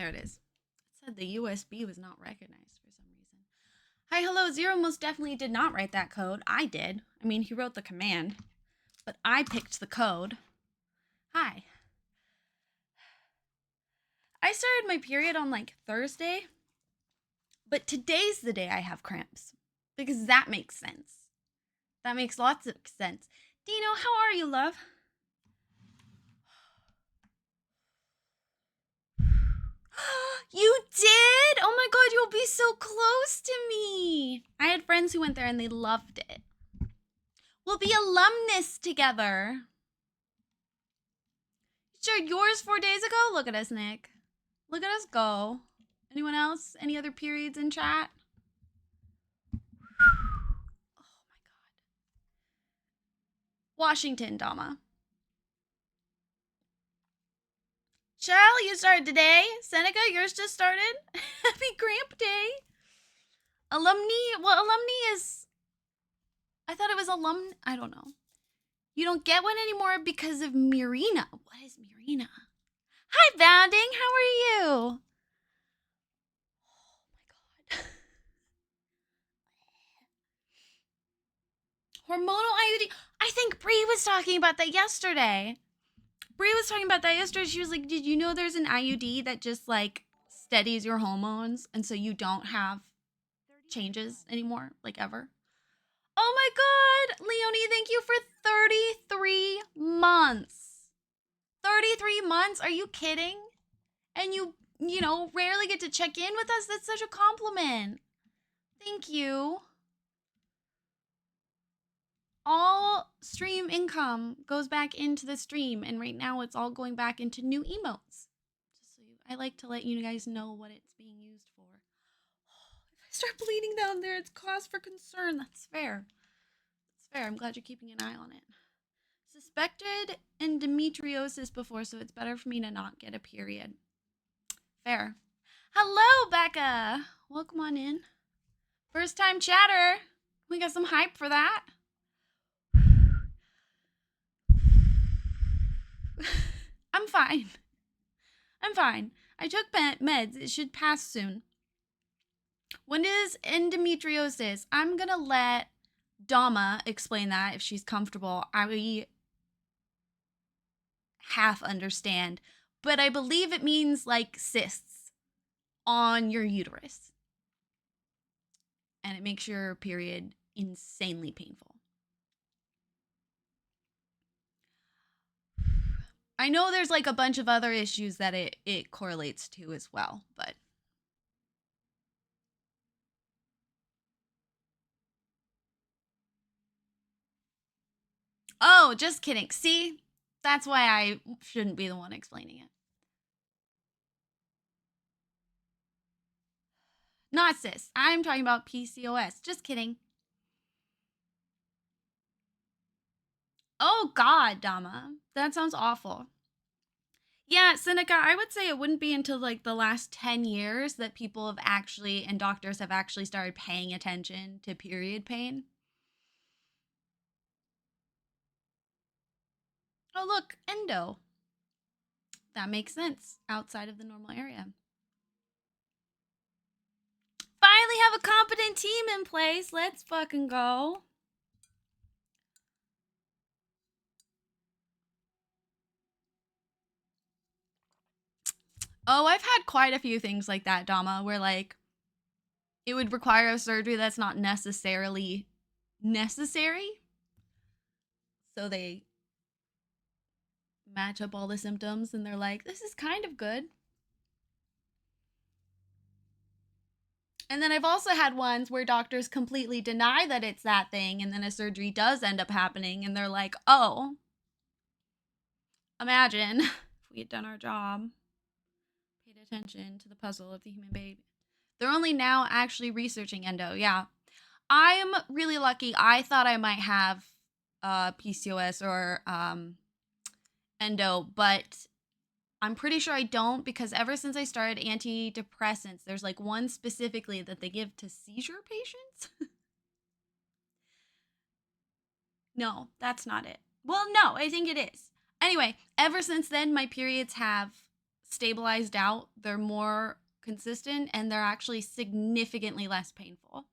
There it is. It said the USB was not recognized for some reason. Hi, hello, Zero most definitely did not write that code. I did. I mean, he wrote the command, but I picked the code. Hi. I started my period on like Thursday, but today's the day I have cramps because that makes sense. That makes lots of sense. Dino, how are you, love? You did? Oh my god, you'll be so close to me. I had friends who went there and they loved it. We'll be alumnus together. Sure, yours 4 days ago? Look at us, Nick. Look at us go. Anyone else? Any other periods in chat? Oh my god. Washington, Dama. Shell, you started today. Seneca, yours just started. Happy Cramp Day. Alumni, well, alumni is, I thought it was I don't know. You don't get one anymore because of Mirina. What is Mirina? Hi, Bounding. How are you? Oh my god. Hormonal IUD. I think Bree was talking about that yesterday. She was like, did you know there's an IUD that just like steadies your hormones and so you don't have changes anymore, like ever? Oh my god, Leonie, thank you for 33 months. 33 months? Are you kidding? And you know, rarely get to check in with us. That's such a compliment. Thank you. All stream income goes back into the stream, and right now it's all going back into new emotes. Just so I like to let you guys know what it's being used for. If I start bleeding down there, it's cause for concern. That's fair. That's fair. I'm glad you're keeping an eye on it. Suspected endometriosis before, so it's better for me to not get a period. Fair. Hello, Becca. Welcome on in. First time chatter. We got some hype for that. I'm fine. I'm fine. I took meds. It should pass soon. When is endometriosis? I'm gonna let Dama explain that if she's comfortable. I half understand, but I believe it means like cysts on your uterus. And it makes your period insanely painful. I know there's like a bunch of other issues that it correlates to as well, but oh, just kidding. See? That's why I shouldn't be the one explaining it. Not cis. I'm talking about PCOS. Just kidding. Oh god, Dama. That sounds awful. Yeah, Seneca, I would say it wouldn't be until like the last 10 years that people have actually and doctors have actually started paying attention to period pain. Oh, look, endo. That makes sense outside of the normal area. Finally have a competent team in place. Let's fucking go. Oh, I've had quite a few things like that, Dama, where like it would require a surgery that's not necessarily necessary. So they match up all the symptoms and they're like, this is kind of good. And then I've also had ones where doctors completely deny that it's that thing, and then a surgery does end up happening, and they're like, oh, imagine if we had done our job, paid attention to the puzzle of the human baby. They're only now actually researching endo. Yeah. I'm really lucky. I thought I might have PCOS or endo, but I'm pretty sure I don't because ever since I started antidepressants, there's like one specifically that they give to seizure patients. No, that's not it. Well, no, I think it is. Anyway, ever since then, my periods have stabilized out, they're more consistent, and they're actually significantly less painful.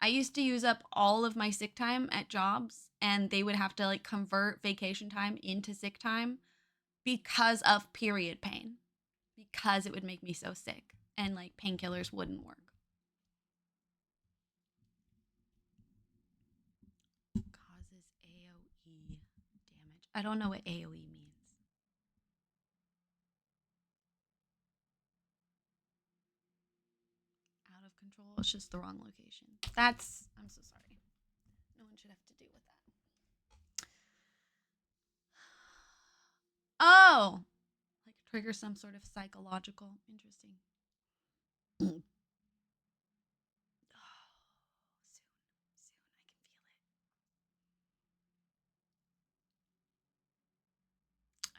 I used to use up all of my sick time at jobs, and they would have to like convert vacation time into sick time because of period pain, because it would make me so sick, and like painkillers wouldn't work. Causes AOE damage. I don't know what AOE means. Out of control. It's just the wrong location. I'm so sorry. No one should have to deal with that. Oh, like trigger some sort of psychological. Interesting. Oh, soon.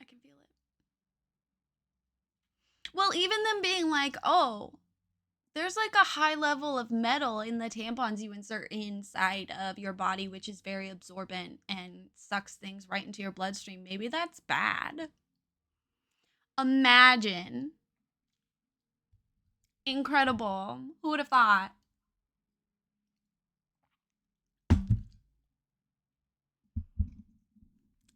I can feel it. Well, even them being like, oh, there's like a high level of metal in the tampons you insert inside of your body, which is very absorbent and sucks things right into your bloodstream. Maybe that's bad. Imagine. Incredible. Who would have thought?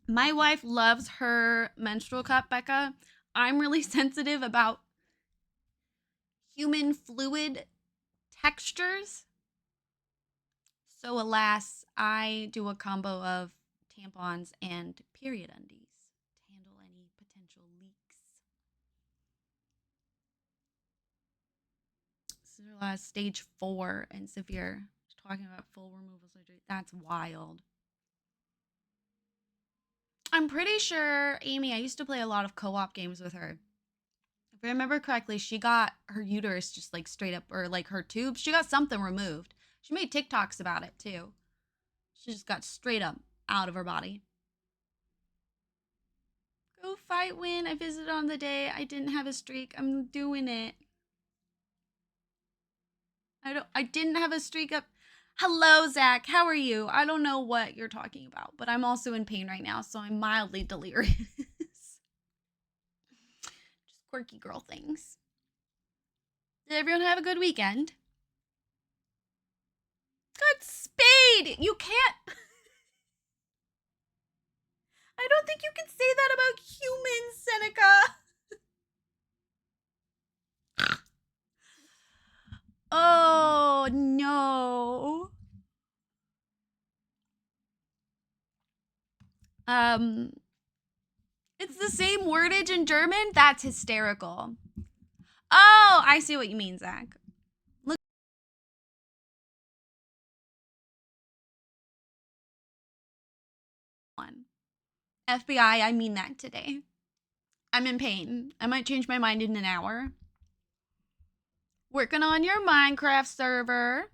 My wife loves her menstrual cup, Becca. I'm really sensitive about human fluid textures. So, alas, I do a combo of tampons and period undies to handle any potential leaks. So, stage 4 and severe. Talking about full removal surgery. That's wild. I'm pretty sure, Amy, I used to play a lot of co op games with her. If I remember correctly, she got her uterus just like straight up, or like her tubes. She got something removed. She made TikToks about it too. She just got straight up out of her body. Go fight, win. I visited on the day I didn't have a streak. I'm doing it. I didn't have a streak up. Hello, Zach. How are you? I don't know what you're talking about, but I'm also in pain right now, so I'm mildly delirious. Just quirky girl things. Did everyone have a good weekend? Good spade! You can't. I don't think you can say that about humans, Seneca. Oh, no. It's the same wordage in German? That's hysterical. Oh, I see what you mean, Zach. Look. One. FBI, I mean that today. I'm in pain. I might change my mind in an hour. Working on your Minecraft server.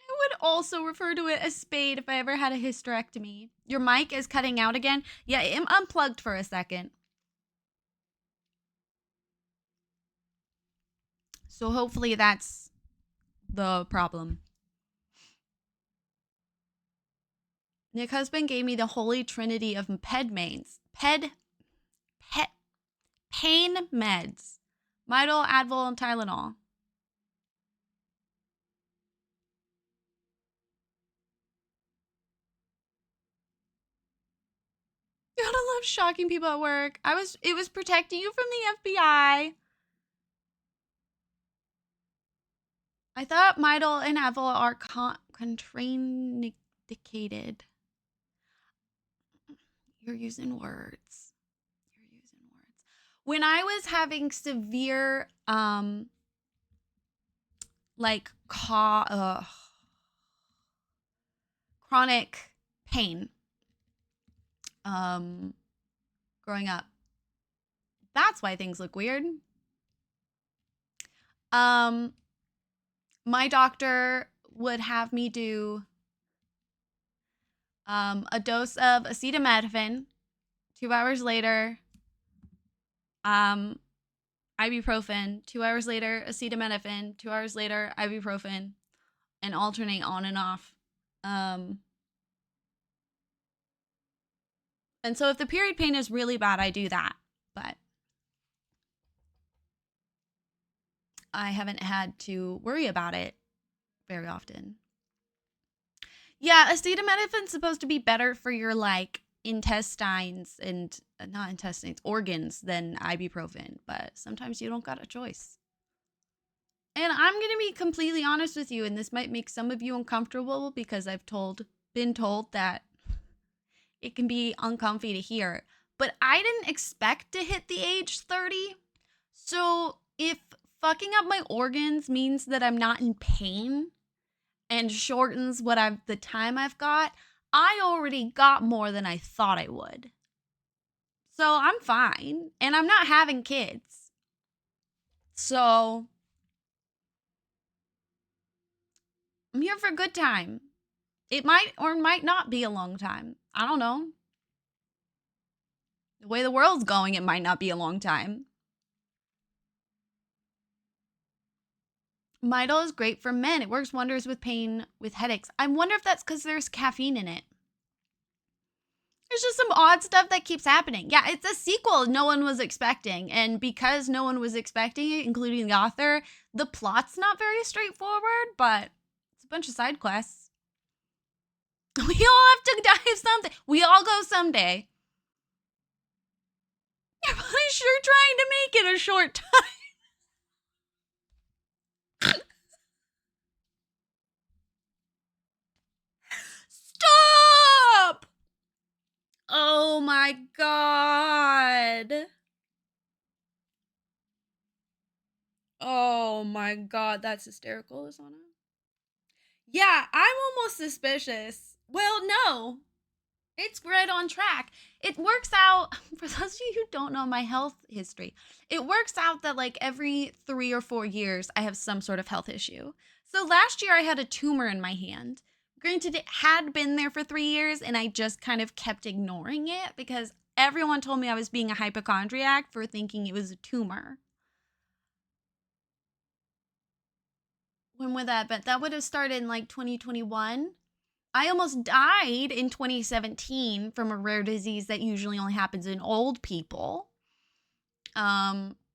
I would also refer to it as spade if I ever had a hysterectomy. Your mic is cutting out again. Yeah, I'm unplugged for a second. So hopefully that's the problem. Nick husband gave me the holy trinity of pain meds. Midol, Advil, and Tylenol. You gotta love shocking people at work. It was protecting you from the FBI. I thought Midol and Advil are contraindicated. You're using words. When I was having severe like chronic pain growing up, that's why things look weird. My doctor would have me do a dose of acetaminophen. 2 hours later, ibuprofen. 2 hours later, acetaminophen. 2 hours later, ibuprofen, and alternate on and off. And so if the period pain is really bad, I do that. but I haven't had to worry about it very often. Yeah, acetaminophen's supposed to be better for your like intestines and not intestines, organs than ibuprofen, but sometimes you don't got a choice. And I'm going to be completely honest with you, and this might make some of you uncomfortable because been told that it can be uncomfy to hear. But I didn't expect to hit the age 30. So if fucking up my organs means that I'm not in pain and shortens the time I've got, I already got more than I thought I would. So I'm fine, and I'm not having kids. So I'm here for a good time. It might or might not be a long time. I don't know. The way the world's going, it might not be a long time. Midol is great for men. It works wonders with pain, with headaches. I wonder if that's because there's caffeine in it. There's just some odd stuff that keeps happening. Yeah, it's a sequel no one was expecting. And because no one was expecting it, including the author, the plot's not very straightforward, but it's a bunch of side quests. We all have to die of something. We all go someday. You're probably sure trying to make it a short time. Stop! Oh my god. Oh my god, that's hysterical, Isana. Yeah, I'm almost suspicious. Well, no. It's right on track. It works out, for those of you who don't know my health history, it works out that like every 3 or 4 years, I have some sort of health issue. So last year, I had a tumor in my hand. Granted, it had been there for 3 years, and I just kind of kept ignoring it because everyone told me I was being a hypochondriac for thinking it was a tumor. When would that been? That would have started in like 2021. I almost died in 2017 from a rare disease that usually only happens in old people.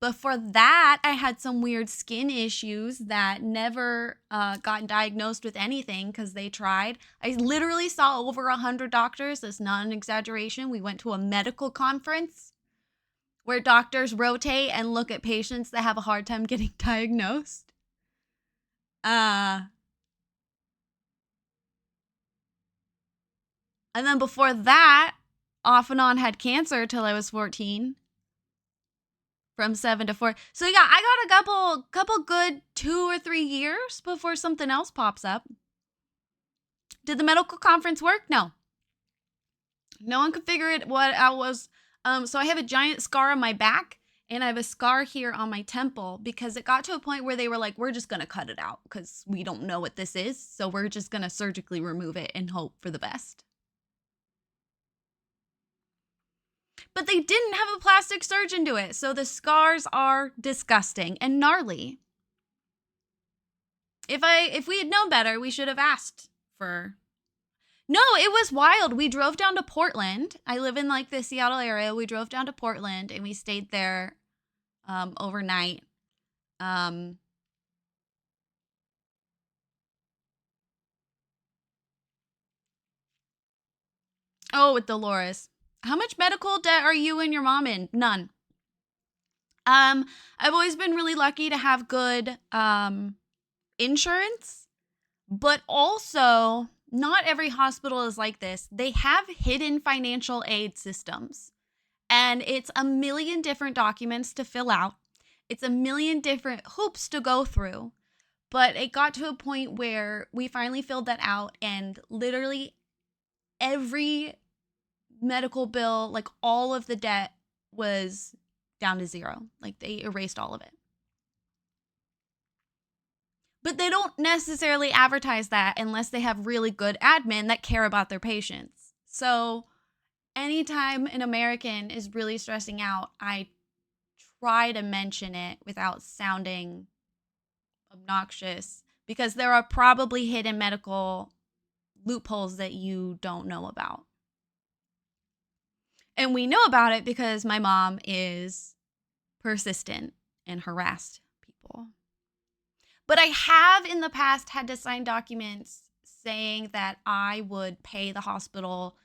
Before that, I had some weird skin issues that never got diagnosed with anything because they tried. I literally saw over 100 doctors. That's not an exaggeration. We went to a medical conference where doctors rotate and look at patients that have a hard time getting diagnosed. And then before that, off and on had cancer till I was 14. From 7 to 4. So yeah, I got a couple good 2 or 3 years before something else pops up. Did the medical conference work? No. No one could figure it what I was. So I have a giant scar on my back and I have a scar here on my temple because it got to a point where they were like, we're just going to cut it out because we don't know what this is. So we're just going to surgically remove it and hope for the best. But they didn't have a plastic surgeon do it. So the scars are disgusting and gnarly. If we had known better, we should have asked for. No, it was wild. We drove down to Portland. I live in like the Seattle area. We drove down to Portland and we stayed there overnight. Oh, with Dolores. How much medical debt are you and your mom in? None. I've always been really lucky to have good insurance, but also not every hospital is like this. They have hidden financial aid systems, and it's a million different documents to fill out. It's a million different hoops to go through. But it got to a point where we finally filled that out, and literally every medical bill, like all of the debt was down to zero. Like they erased all of it. But they don't necessarily advertise that unless they have really good admin that care about their patients. So anytime an American is really stressing out, I try to mention it without sounding obnoxious because there are probably hidden medical loopholes that you don't know about. And we know about it because my mom is persistent and harassed people. But I have in the past had to sign documents saying that I would pay the hospital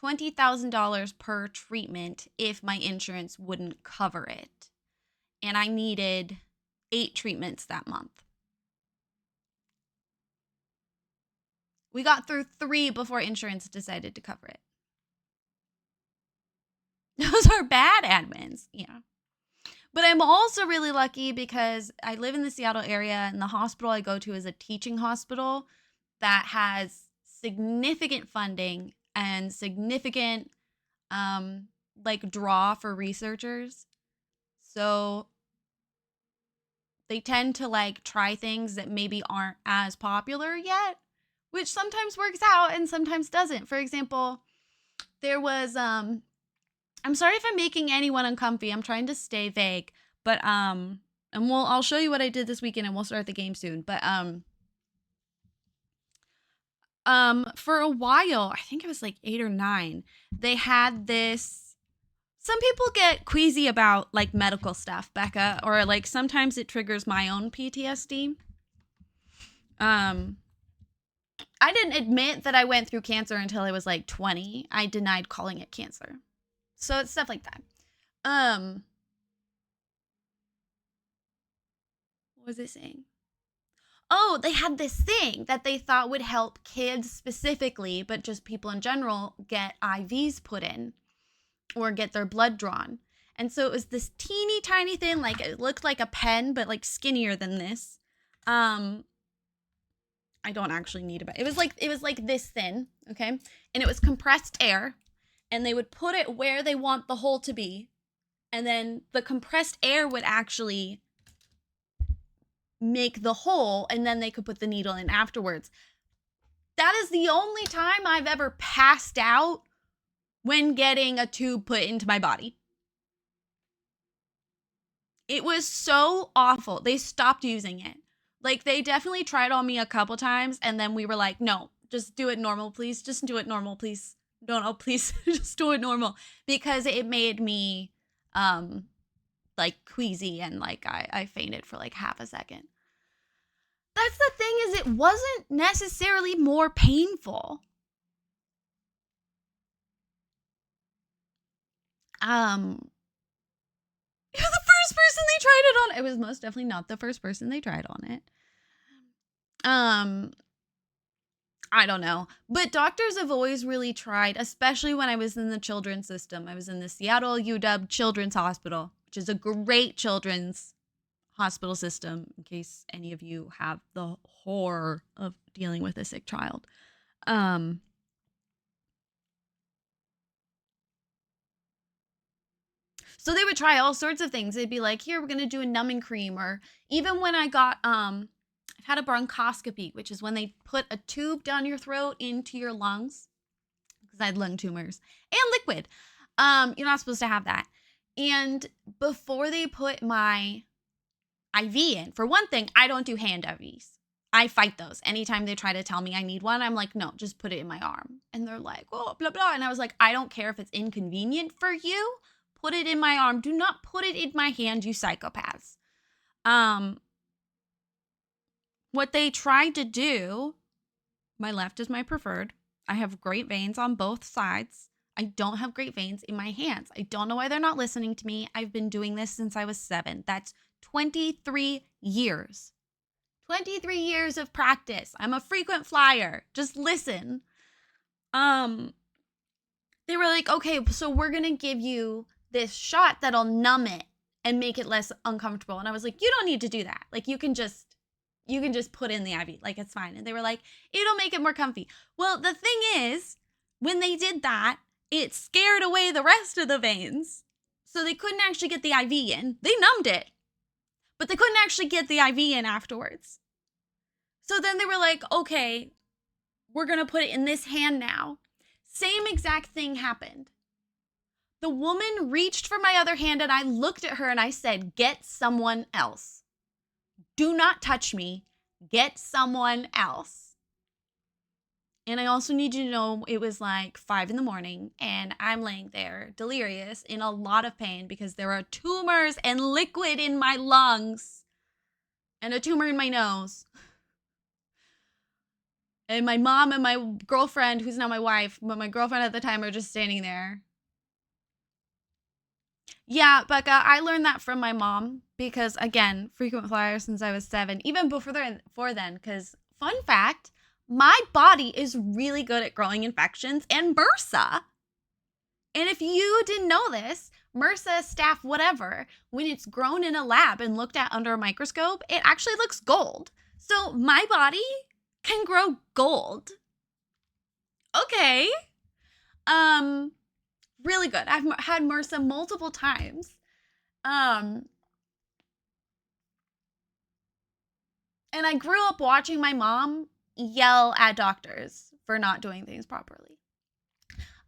$20,000 per treatment if my insurance wouldn't cover it. And I needed 8 treatments that month. We got through 3 before insurance decided to cover it. Those are bad admins, yeah. But I'm also really lucky because I live in the Seattle area and the hospital I go to is a teaching hospital that has significant funding and significant like draw for researchers. So they tend to like try things that maybe aren't as popular yet, which sometimes works out and sometimes doesn't. For example, there was I'm sorry if I'm making anyone uncomfy. I'm trying to stay vague, but and I'll show you what I did this weekend and we'll start the game soon. But for a while, I think it was like 8 or 9, they had this. Some people get queasy about like medical stuff, Becca, or like sometimes it triggers my own PTSD. I didn't admit that I went through cancer until I was like 20. I denied calling it cancer. So it's stuff like that. What was it saying? Oh, they had this thing that they thought would help kids specifically, but just people in general get IVs put in or get their blood drawn. And so it was this teeny tiny thing, like it looked like a pen, but like skinnier than this. I don't actually need it. It was like this thin, okay? And it was compressed air, and they would put it where they want the hole to be, and then the compressed air would actually make the hole, and then they could put the needle in afterwards. That is the only time I've ever passed out when getting a tube put into my body. It was so awful. They stopped using it. Like, they definitely tried on me a couple times, and then we were like, no, just do it normal, please. Just do it normal, please. No, please. Just do it normal. Because it made me, like, queasy, and, like, I fainted for, like, half a second. That's the thing, is it wasn't necessarily more painful. It was the first person they tried it on. It was most definitely not the first person they tried on it. I don't know. But doctors have always really tried, especially when I was in the children's system. I was in the Seattle UW Children's Hospital, which is a great children's hospital system, in case any of you have the horror of dealing with a sick child. So they would try all sorts of things. They'd be like, here, we're going to do a numbing cream. Or even when I got, I've had a bronchoscopy, which is when they put a tube down your throat into your lungs, because I had lung tumors, and liquid. You're not supposed to have that. And before they put my IV in, for one thing, I don't do hand IVs. I fight those. Anytime they try to tell me I need one, I'm like, no, just put it in my arm. And they're like, oh, blah, blah. And I was like, I don't care if it's inconvenient for you. Put it in my arm. Do not put it in my hand, you psychopaths. What they tried to do, my left is my preferred. I have great veins on both sides. I don't have great veins in my hands. I don't know why they're not listening to me. I've been doing this since I was 7. That's 23 years. 23 years of practice. I'm a frequent flyer. Just listen. They were like, okay, so we're going to give you this shot that'll numb it and make it less uncomfortable. And I was like, you don't need to do that. Like, you can just put in the IV. Like, it's fine. And they were like, it'll make it more comfy. Well, the thing is, when they did that, it scared away the rest of the veins. So they couldn't actually get the IV in. They numbed it, but they couldn't actually get the IV in afterwards. So then they were like, okay, we're going to put it in this hand now. Same exact thing happened. The woman reached for my other hand, and I looked at her and I said, get someone else. Do not touch me. Get someone else. And I also need you to know it was like 5 in the morning and I'm laying there delirious in a lot of pain because there are tumors and liquid in my lungs and a tumor in my nose. And my mom and my girlfriend, who's now my wife, but my girlfriend at the time, are just standing there. Yeah, Becca, I learned that from my mom because, again, frequent flyer since I was 7, even before then, because, fun fact, my body is really good at growing infections and MRSA. And if you didn't know this, MRSA, staph, whatever, when it's grown in a lab and looked at under a microscope, it actually looks gold. So my body can grow gold. Okay. Really good. I've had MRSA multiple times. And I grew up watching my mom yell at doctors for not doing things properly.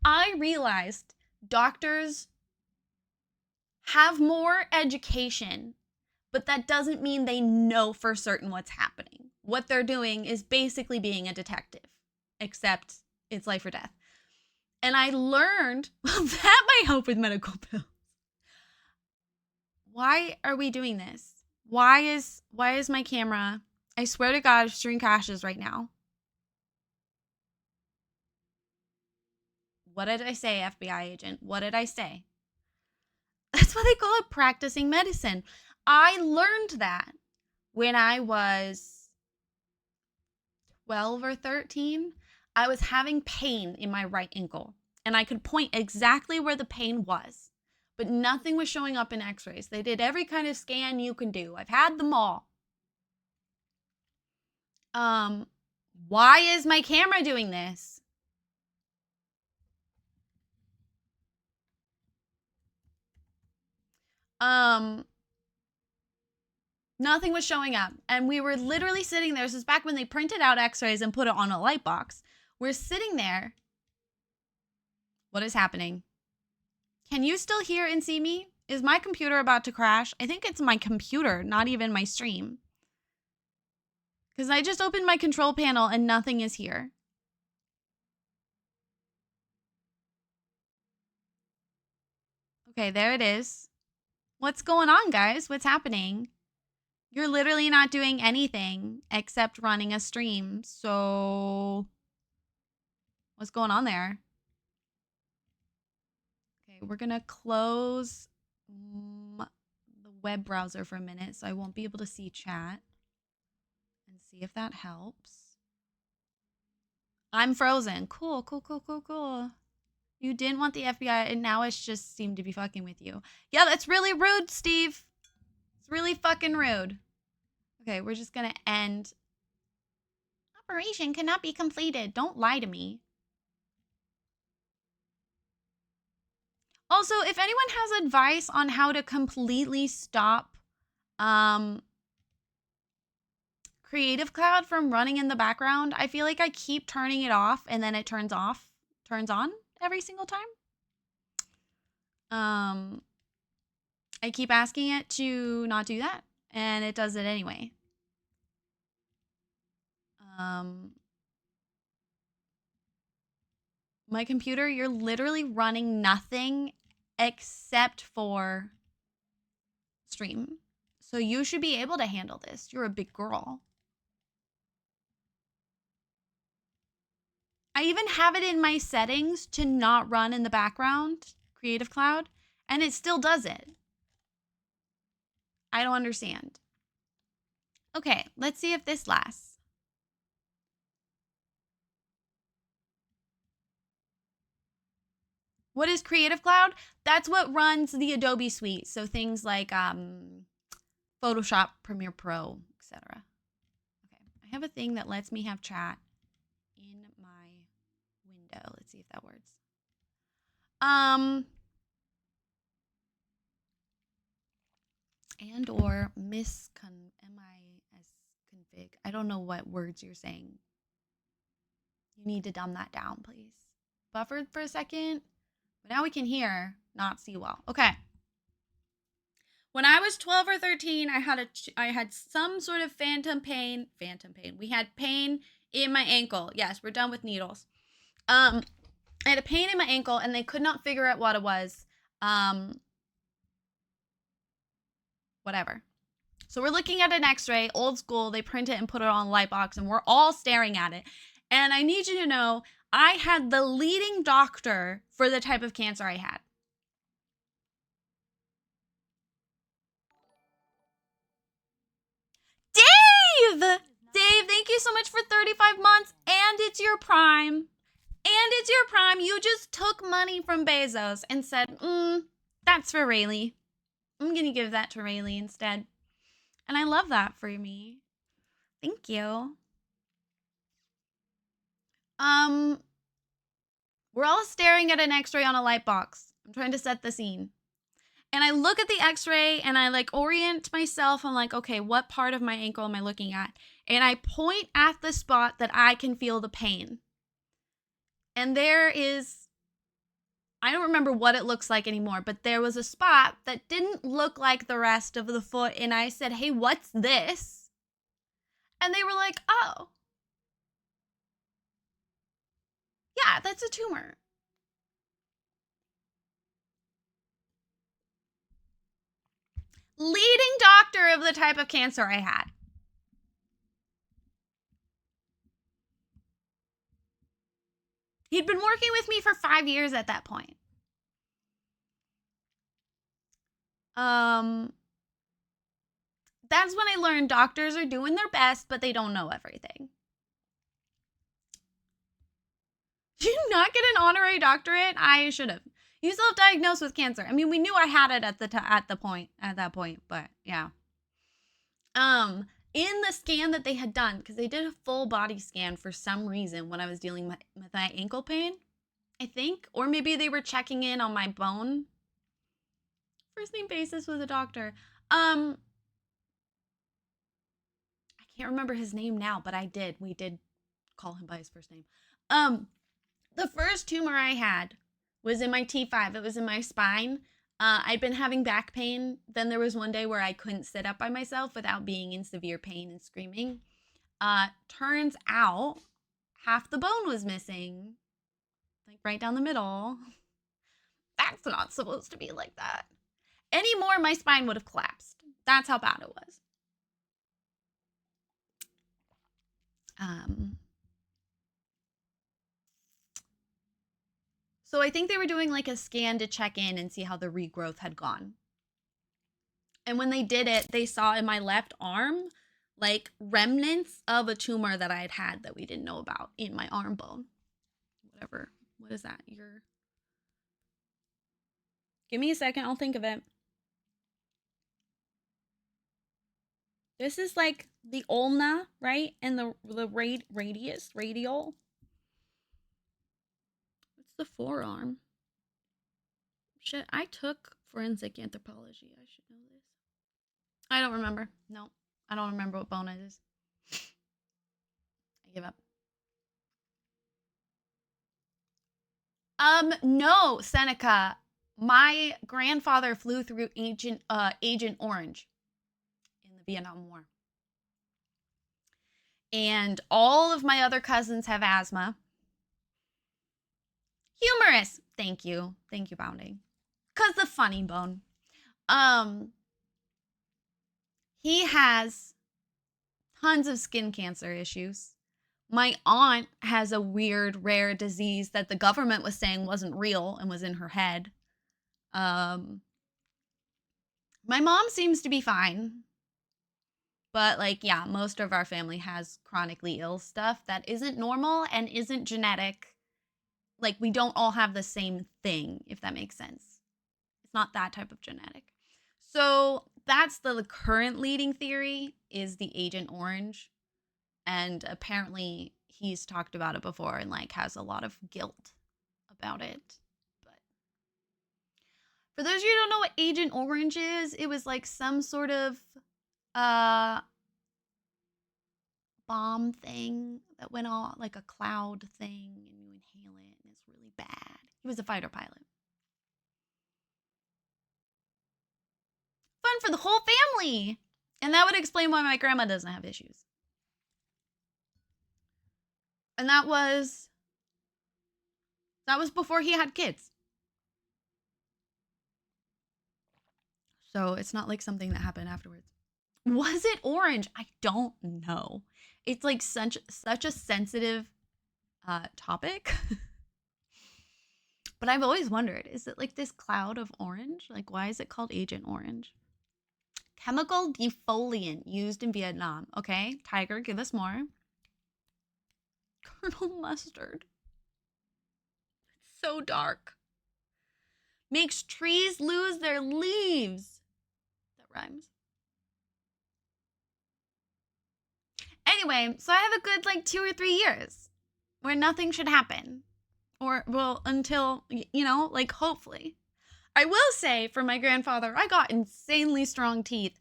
I realized doctors have more education, but that doesn't mean they know for certain what's happening. What they're doing is basically being a detective, except it's life or death. And I learned that might help with medical bills. Why are we doing this? Why is my camera? I swear to God, stream crashes right now. What did I say, FBI agent? What did I say? That's why they call it practicing medicine. I learned that when I was 12 or 13. I was having pain in my right ankle, and I could point exactly where the pain was, but nothing was showing up in x-rays. They did every kind of scan you can do. I've had them all. Why is my camera doing this? Nothing was showing up. And we were literally sitting there. This is back when they printed out x-rays and put it on a light box. We're sitting there. What is happening? Can you still hear and see me? Is my computer about to crash? I think it's my computer, not even my stream. Because I just opened my control panel and nothing is here. Okay, there it is. What's going on, guys? What's happening? You're literally not doing anything except running a stream. So what's going on there? Okay, we're going to close the web browser for a minute so I won't be able to see chat and see if that helps. I'm frozen. Cool, cool, cool, cool, cool. You didn't want the FBI and now it's just seemed to be fucking with you. Yeah, that's really rude, Steve. It's really fucking rude. Okay, we're just gonna end. Operation cannot be completed. Don't lie to me. Also, if anyone has advice on how to completely stop Creative Cloud from running in the background, I feel like I keep turning it off and then it turns on every single time. I keep asking it to not do that, and it does it anyway. My computer, you're literally running nothing except for stream. So you should be able to handle this. You're a big girl. I even have it in my settings to not run in the background, Creative Cloud, and it still does it. I don't understand. Okay, let's see if this lasts. What is Creative Cloud? That's what runs the Adobe suite. So things like Photoshop, Premiere Pro, etc. Okay, I have a thing that lets me have chat in my window. Let's see if that works. And or MIS config. I don't know what words you're saying. You need to dumb that down, please. Buffered for a second, but now we can hear, not see well. Okay. When I was 12 or 13, I had some sort of phantom pain. We had pain in my ankle. Yes, we're done with needles. I had a pain in my ankle and they could not figure out what it was. Whatever. So we're looking at an x-ray, old school. They print it and put it on a light box and we're all staring at it. And I need you to know, I had the leading doctor for the type of cancer I had. Dave! Dave, thank you so much for 35 months. And it's your prime. And it's your prime. You just took money from Bezos and said, that's for Rayleigh. I'm going to give that to Rayleigh instead. And I love that for me. Thank you. We're all staring at an x-ray on a light box. I'm trying to set the scene. And I look at the x-ray and I like orient myself. I'm like, okay, what part of my ankle am I looking at? And I point at the spot that I can feel the pain. And there is, I don't remember what it looks like anymore, but there was a spot that didn't look like the rest of the foot. And I said, hey, what's this? And they were like, oh, yeah, that's a tumor. Leading doctor of the type of cancer I had. He'd been working with me for 5 years at that point. That's when I learned doctors are doing their best, but they don't know everything. Did you not get an honorary doctorate? I should have. You self-diagnosed with cancer. I mean, we knew I had it at that point, but yeah. In the scan that they had done, because they did a full body scan for some reason when I was dealing with my ankle pain, I think, or maybe they were checking in on my bone. First name basis with a doctor. I can't remember his name now, but we did call him by his first name. The first tumor I had was in my T5. It was in my spine. I'd been having back pain. Then there was one day where I couldn't sit up by myself without being in severe pain and screaming. Turns out half the bone was missing, like right down the middle. That's not supposed to be like that. Anymore, my spine would have collapsed. That's how bad it was. So I think they were doing like a scan to check in and see how the regrowth had gone. And when they did it, they saw in my left arm like remnants of a tumor that I had that we didn't know about in my arm bone. Whatever. What is that? Give me a second. I'll think of it. This is like the ulna, right? And the radial. What's the forearm? Shit, I took forensic anthropology. I should know this. I don't remember. No, I don't remember what bone it is. I give up. No, Seneca. My grandfather flew through Agent Orange in the Vietnam War. And all of my other cousins have asthma. Humorous. Thank you. Thank you, Bounding. Cause the funny bone. He has tons of skin cancer issues. My aunt has a weird, rare disease that the government was saying wasn't real and was in her head. My mom seems to be fine. But, like, yeah, most of our family has chronically ill stuff that isn't normal and isn't genetic. Like, we don't all have the same thing, if that makes sense. It's not that type of genetic. So that's the current leading theory is the Agent Orange. And apparently he's talked about it before and like has a lot of guilt about it. But for those of you who don't know what Agent Orange is, it was like some sort of bomb thing that went on, like a cloud thing, and you inhale it and it's really bad. He was a fighter pilot. Fun for the whole family. And that would explain why my grandma doesn't have issues. And that was before he had kids. So it's not like something that happened afterwards. Was it orange? I don't know. It's like such a sensitive topic. But I've always wondered, is it like this cloud of orange? Like, why is it called Agent Orange? Chemical defoliant used in Vietnam. Okay, Tiger, give us more. Colonel Mustard. It's so dark. Makes trees lose their leaves. That rhymes. Anyway, so I have a good like 2 or 3 years where nothing should happen. Or, well, until, you know, like hopefully. I will say for my grandfather, I got insanely strong teeth.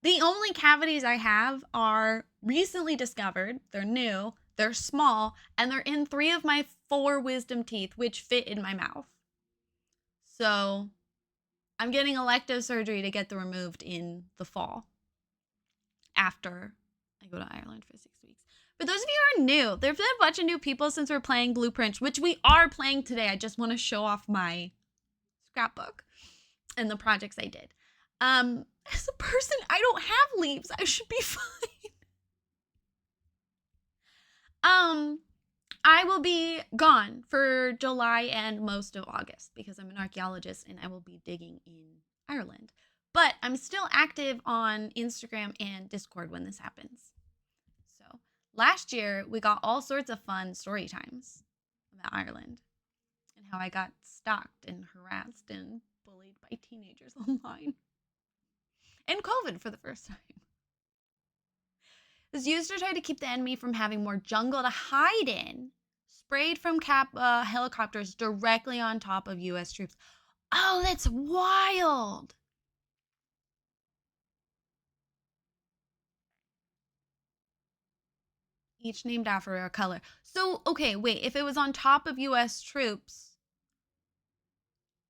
The only cavities I have are recently discovered. They're new, they're small, and they're in 3 of my 4 wisdom teeth, which fit in my mouth. So I'm getting elective surgery to get them removed in the fall after I go to Ireland for 6 weeks. For those of you who are new, there have been a bunch of new people since we're playing Blueprint, which we are playing today. I just want to show off my scrapbook and the projects I did. As a person, I don't have leaves. I should be fine. I will be gone for July and most of August because I'm an archaeologist and I will be digging in Ireland. But I'm still active on Instagram and Discord when this happens. So last year, we got all sorts of fun story times about Ireland and how I got stalked and harassed and bullied by teenagers online. And COVID for the first time. It was used to try to keep the enemy from having more jungle to hide in. Sprayed from helicopters directly on top of U.S. troops. Oh, that's wild. Each named after a color. So, okay, wait. If it was on top of U.S. troops,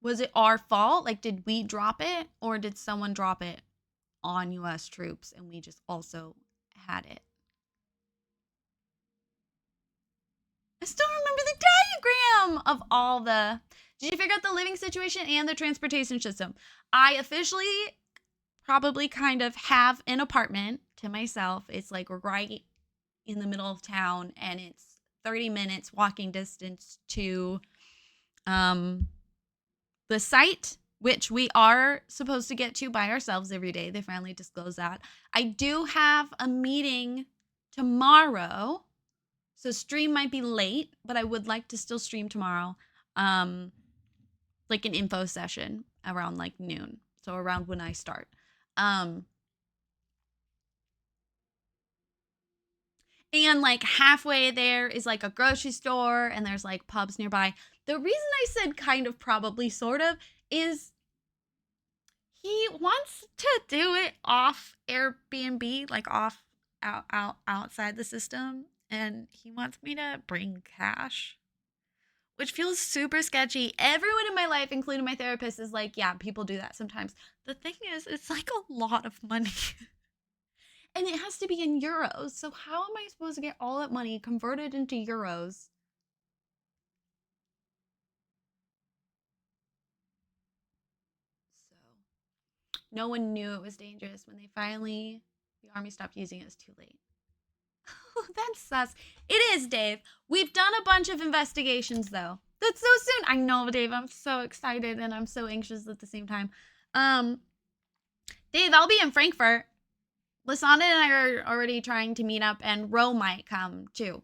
was it our fault? Like, did we drop it? Or did someone drop it on U.S. troops and we just also had it? I still remember the diagram of all the... Did you figure out the living situation and the transportation system? I officially probably kind of have an apartment to myself. It's like right in the middle of town and it's 30 minutes walking distance to the site, which we are supposed to get to by ourselves every day. They finally disclosed that. I do have a meeting tomorrow. So stream might be late, but I would like to still stream tomorrow. Like an info session around like noon. So around when I start. And like halfway there is like a grocery store and there's like pubs nearby. The reason I said kind of probably sort of is he wants to do it off Airbnb, like off outside the system, and he wants me to bring cash, which feels super sketchy. Everyone in my life, including my therapist, is like, yeah, people do that sometimes. The thing is, it's like a lot of money. And it has to be in euros. So how am I supposed to get all that money converted into euros? So no one knew it was dangerous. When the army stopped using it, it was too late. That's sus. It is, Dave. We've done a bunch of investigations, though. That's so soon. I know, Dave. I'm so excited and I'm so anxious at the same time. Dave, I'll be in Frankfurt. Lasana and I are already trying to meet up, and Ro might come too.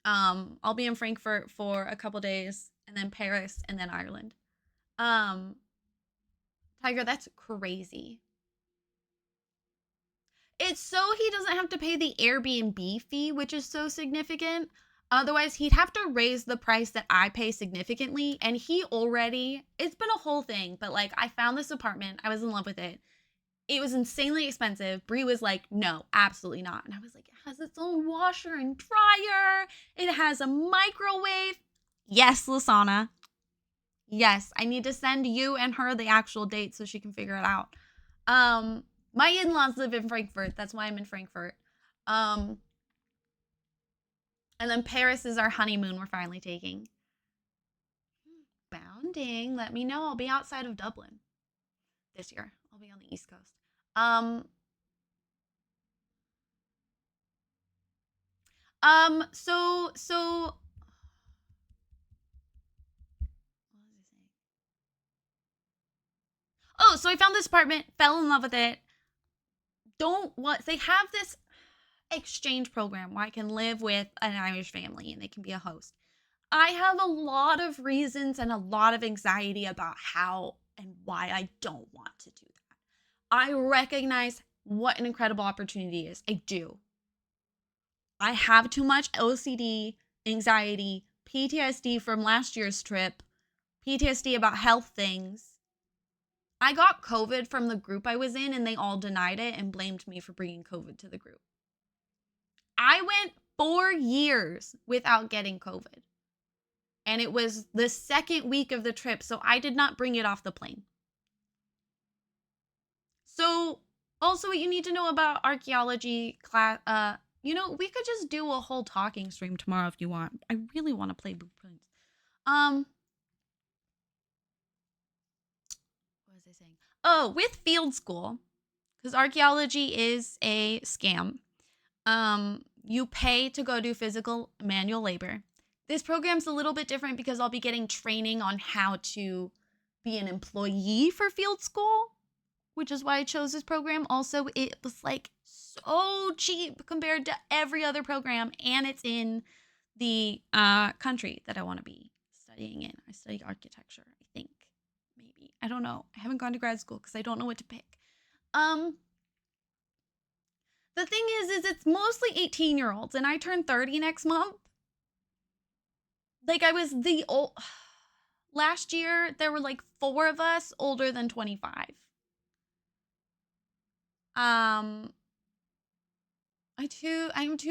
I'll be in Frankfurt for a couple days, and then Paris, and then Ireland. Tiger, that's crazy. It's so he doesn't have to pay the Airbnb fee, which is so significant. Otherwise, he'd have to raise the price that I pay significantly. And it's been a whole thing, but like I found this apartment. I was in love with it. It was insanely expensive. Brie was like, no, absolutely not. And I was like, it has its own washer and dryer. It has a microwave. Yes, Lasana. Yes, I need to send you and her the actual date so she can figure it out. My in-laws live in Frankfurt. That's why I'm in Frankfurt. And And then Paris is our honeymoon we're finally taking. Bounding. Let me know. I'll be outside of Dublin this year. I'll be on the East Coast. So what was I saying? Oh, so I found this apartment, fell in love with it. They have this exchange program where I can live with an Irish family and they can be a host. I have a lot of reasons and a lot of anxiety about how and why I don't want to do that. I recognize what an incredible opportunity is. I do. I have too much OCD, anxiety, PTSD from last year's trip, PTSD about health things. I got COVID from the group I was in and they all denied it and blamed me for bringing COVID to the group. I went 4 years without getting COVID. And it was the second week of the trip, so I did not bring it off the plane. So, also what you need to know about archaeology class, we could just do a whole talking stream tomorrow if you want. I really want to play Blueprints. What was I saying? Oh, with field school, because archaeology is a scam. You pay to go do physical manual labor. This program's a little bit different because I'll be getting training on how to be an employee for field school, which is why I chose this program. Also, it was like so cheap compared to every other program, and it's in the country that I want to be studying in. I study architecture, I think. Maybe. I don't know. I haven't gone to grad school because I don't know what to pick. The thing is it's mostly 18-year-olds, and I turn 30 next month. Like, I was the old... Last year, there were like 4 of us older than 25. I'm too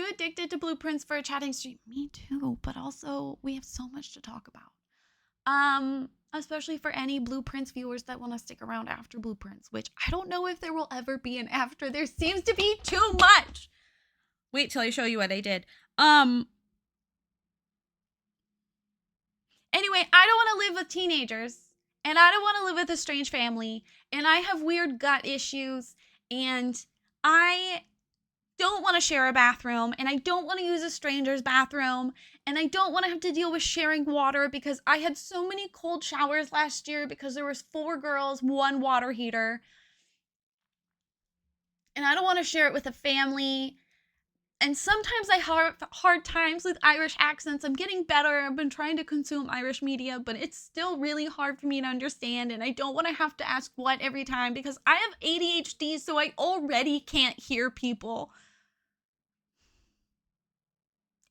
addicted to Blueprints for a chatting stream. Me too, but also we have so much to talk about. Especially for any Blueprints viewers that want to stick around after Blueprints, which I don't know if there will ever be an after. There seems to be too much. Wait till I show you what I did. Anyway, I don't want to live with teenagers, and I don't want to live with a strange family, and I have weird gut issues, and I don't want to share a bathroom, and I don't want to use a stranger's bathroom, and I don't want to have to deal with sharing water because I had so many cold showers last year because there was 4 girls, 1 water heater, and I don't want to share it with a family. And sometimes I have hard times with Irish accents. I'm getting better. I've been trying to consume Irish media, but it's still really hard for me to understand. And I don't want to have to ask what every time because I have ADHD, so I already can't hear people.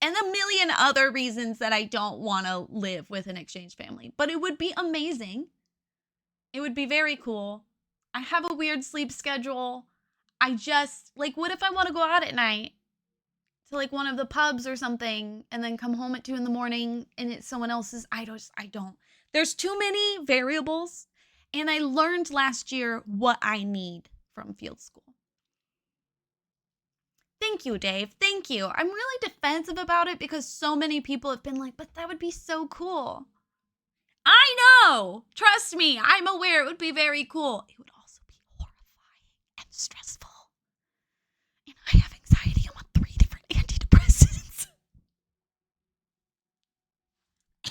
And a million other reasons that I don't want to live with an exchange family. But it would be amazing. It would be very cool. I have a weird sleep schedule. I just, like, what if I want to go out at night? To like one of the pubs or something and then come home at 2 a.m. and it's someone else's. I don't. There's too many variables. And I learned last year what I need from field school. Thank you, Dave. Thank you. I'm really defensive about it because so many people have been like, but that would be so cool. I know. Trust me. I'm aware it would be very cool. It would also be horrifying and stressful. And I have anxiety. I'm on 3 different antidepressants.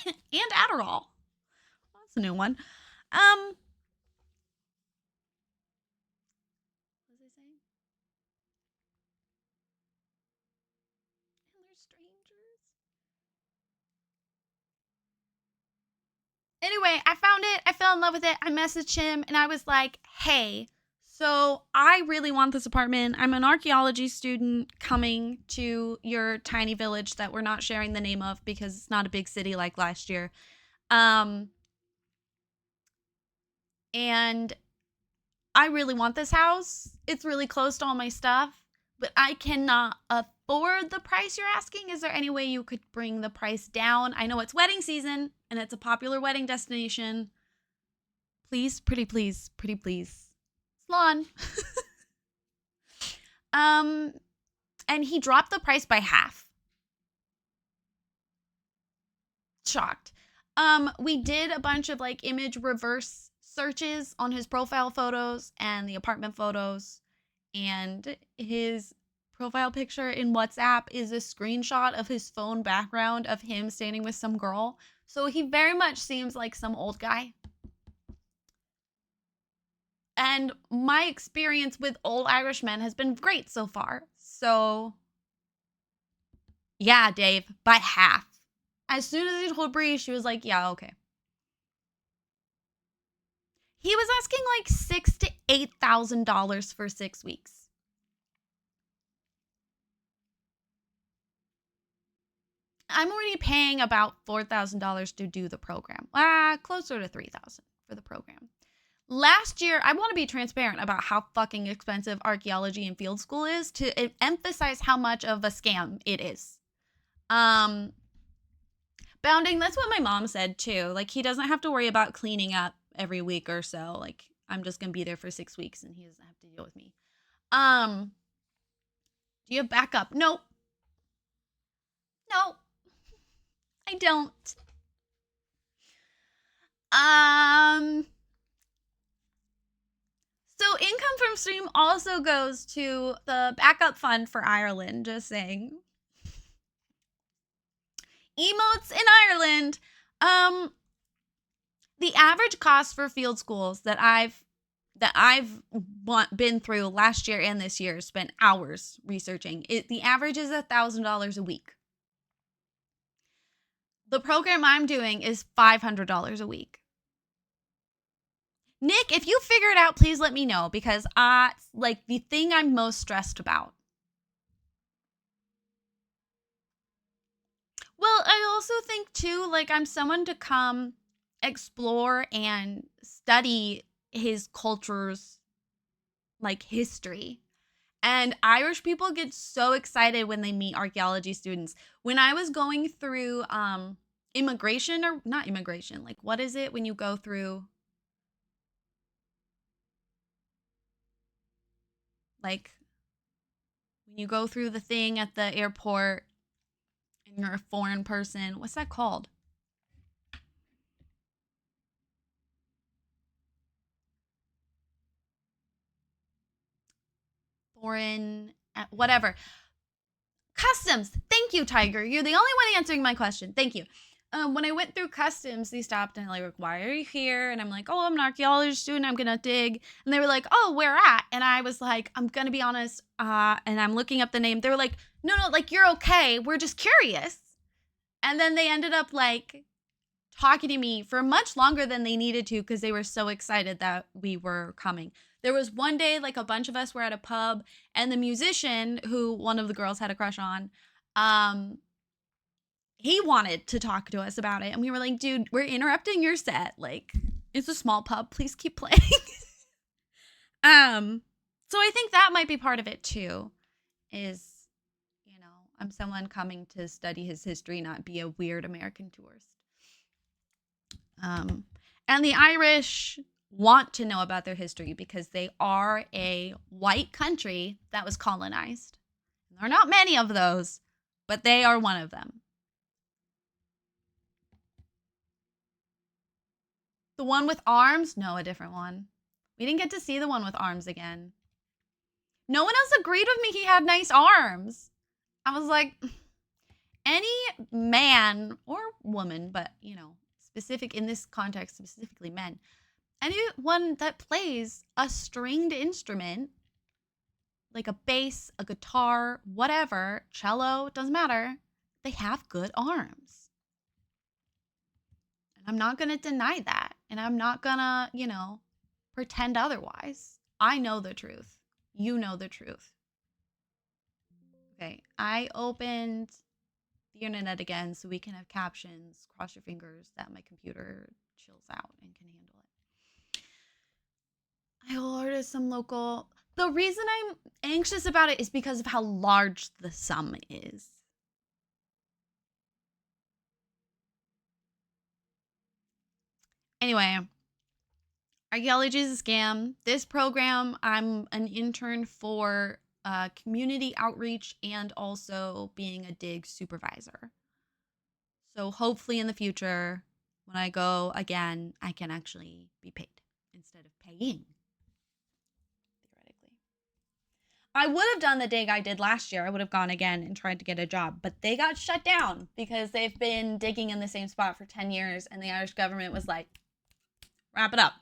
And Adderall. That's a new one. What was I saying? And they're strangers. Anyway, I found it. I fell in love with it. I messaged him and I was like, hey, so I really want this apartment. I'm an archaeology student coming to your tiny village that we're not sharing the name of because it's not a big city like last year. And I really want this house. It's really close to all my stuff, but I cannot afford the price you're asking. Is there any way you could bring the price down? I know it's wedding season and it's a popular wedding destination. Please, pretty please, pretty please. Salon. And he dropped the price by half. shocked. We did a bunch of like image reverse searches on his profile photos and the apartment photos, and his profile picture in WhatsApp is a screenshot of his phone background of him standing with some girl. So he very much seems like some old guy. And my experience with old Irishmen has been great so far. So, yeah, Dave, by half. As soon as he told Bree, she was like, yeah, okay. He was asking like $6,000 to $8,000 for 6 weeks. I'm already paying about $4,000 to do the program. Closer to $3,000 for the program. Last year, I want to be transparent about how fucking expensive archaeology and field school is to emphasize how much of a scam it is. Bounding, that's what my mom said too. Like, he doesn't have to worry about cleaning up every week or so. Like, I'm just going to be there for 6 weeks and he doesn't have to deal with me. Do you have backup? Nope. No. I don't. So income from stream also goes to the backup fund for Ireland, just saying. Emotes in Ireland. The average cost for field schools that I've been through last year and this year, spent hours researching it. The average is $1,000 a week. The program I'm doing is $500 a week. Nick, if you figure it out, please let me know, because like the thing I'm most stressed about. Well, I also think too, like, I'm someone to come explore and study his culture's like history. And Irish people get so excited when they meet archaeology students. When I was going through immigration, or not immigration, like, what is it when you go through, like, when you go through the thing at the airport and you're a foreign person, what's that called? Foreign, whatever. Customs. Thank you, Tiger. You're the only one answering my question. Thank you. When I went through customs, they stopped and like, why are you here? And I'm like, oh, I'm an archaeology student. I'm gonna dig. And they were like, oh, where at? And I was like, I'm gonna be honest. And I'm looking up the name. They were like, no, like, you're okay. We're just curious. And then they ended up like talking to me for much longer than they needed to, because they were so excited that we were coming. There was one day, like, a bunch of us were at a pub, and the musician who one of the girls had a crush on, he wanted to talk to us about it. And we were like, dude, we're interrupting your set. Like, it's a small pub. Please keep playing. So I think that might be part of it too, is, you know, I'm someone coming to study his history, not be a weird American tourist. And the Irish want to know about their history because they are a white country that was colonized. There are not many of those, but they are one of them. The one with arms? No, a different one. We didn't get to see the one with arms again. No one else agreed with me he had nice arms. I was like, any man or woman, but, you know, specific in this context, specifically men, anyone that plays a stringed instrument, like a bass, a guitar, whatever, cello, doesn't matter, they have good arms. And I'm not going to deny that. And I'm not going to, you know, pretend otherwise. I know the truth. You know the truth. Okay, I opened the internet again so we can have captions. Cross your fingers that my computer chills out and can handle it. I will order some local. The reason I'm anxious about it is because of how large the sum is. Anyway, archaeology is a scam. This program, I'm an intern for community outreach and also being a dig supervisor. So hopefully in the future, when I go again, I can actually be paid instead of paying. Theoretically. I would have done the dig I did last year. I would have gone again and tried to get a job, but they got shut down because they've been digging in the same spot for 10 years and the Irish government was like, wrap it up.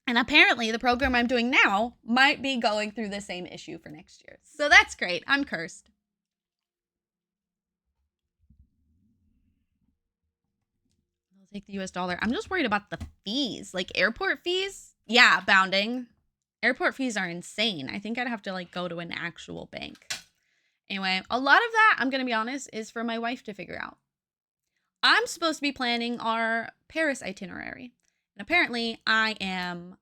And apparently the program I'm doing now might be going through the same issue for next year. So that's great. I'm cursed. I'll take the US dollar. I'm just worried about the fees. Like airport fees? Yeah, bounding. Airport fees are insane. I think I'd have to like go to an actual bank. Anyway, a lot of that, I'm going to be honest, is for my wife to figure out. I'm supposed to be planning our Paris itinerary. And apparently I am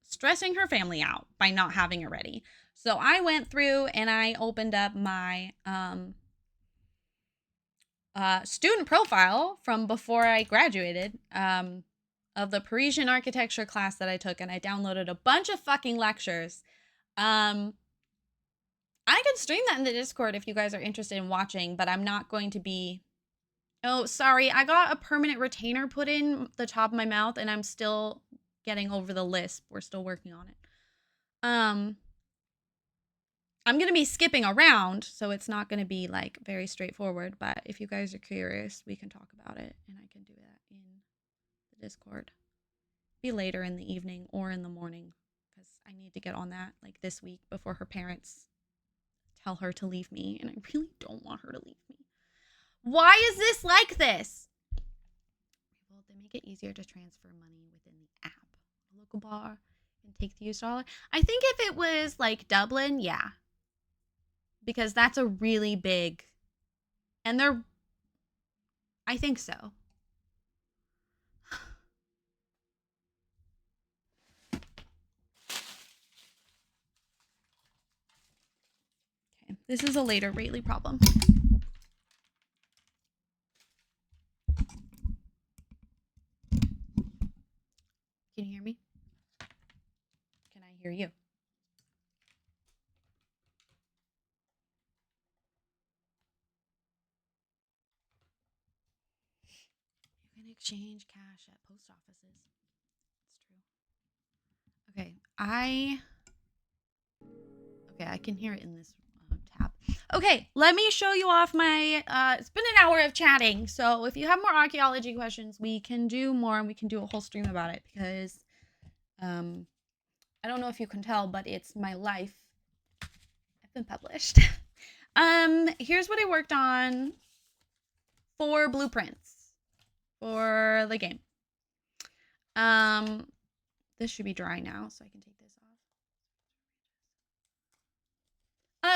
stressing her family out by not having it ready. So I went through and I opened up my student profile from before I graduated of the Parisian architecture class that I took, and I downloaded a bunch of fucking lectures. I can stream that in the Discord if you guys are interested in watching, but I'm not going to be... Oh, sorry. I got a permanent retainer put in the top of my mouth, and I'm still getting over the lisp. We're still working on it. I'm going to be skipping around, so it's not going to be, like, very straightforward, but if you guys are curious, we can talk about it, and I can do that in the Discord. Be later in the evening or in the morning, because I need to get on that, like, this week before her parents tell her to leave me, and I really don't want her to leave me. Why is this like this? Well, they make it easier to transfer money within the app. A local bar and take the US dollar. I think if it was like Dublin, yeah. Because that's a really big... And they're... I think so. Okay, this is a later Rayleigh problem. Can you hear me? Can I hear you? You can exchange cash at post offices. It's true. Okay, I can hear it in this tab. Okay, let me show you off my, it's been an hour of chatting, so if you have more archaeology questions, we can do more, and we can do a whole stream about it, because, I don't know if you can tell, but it's my life. I've been published. Here's what I worked on for blueprints for the game. This should be dry now, so I can take this off.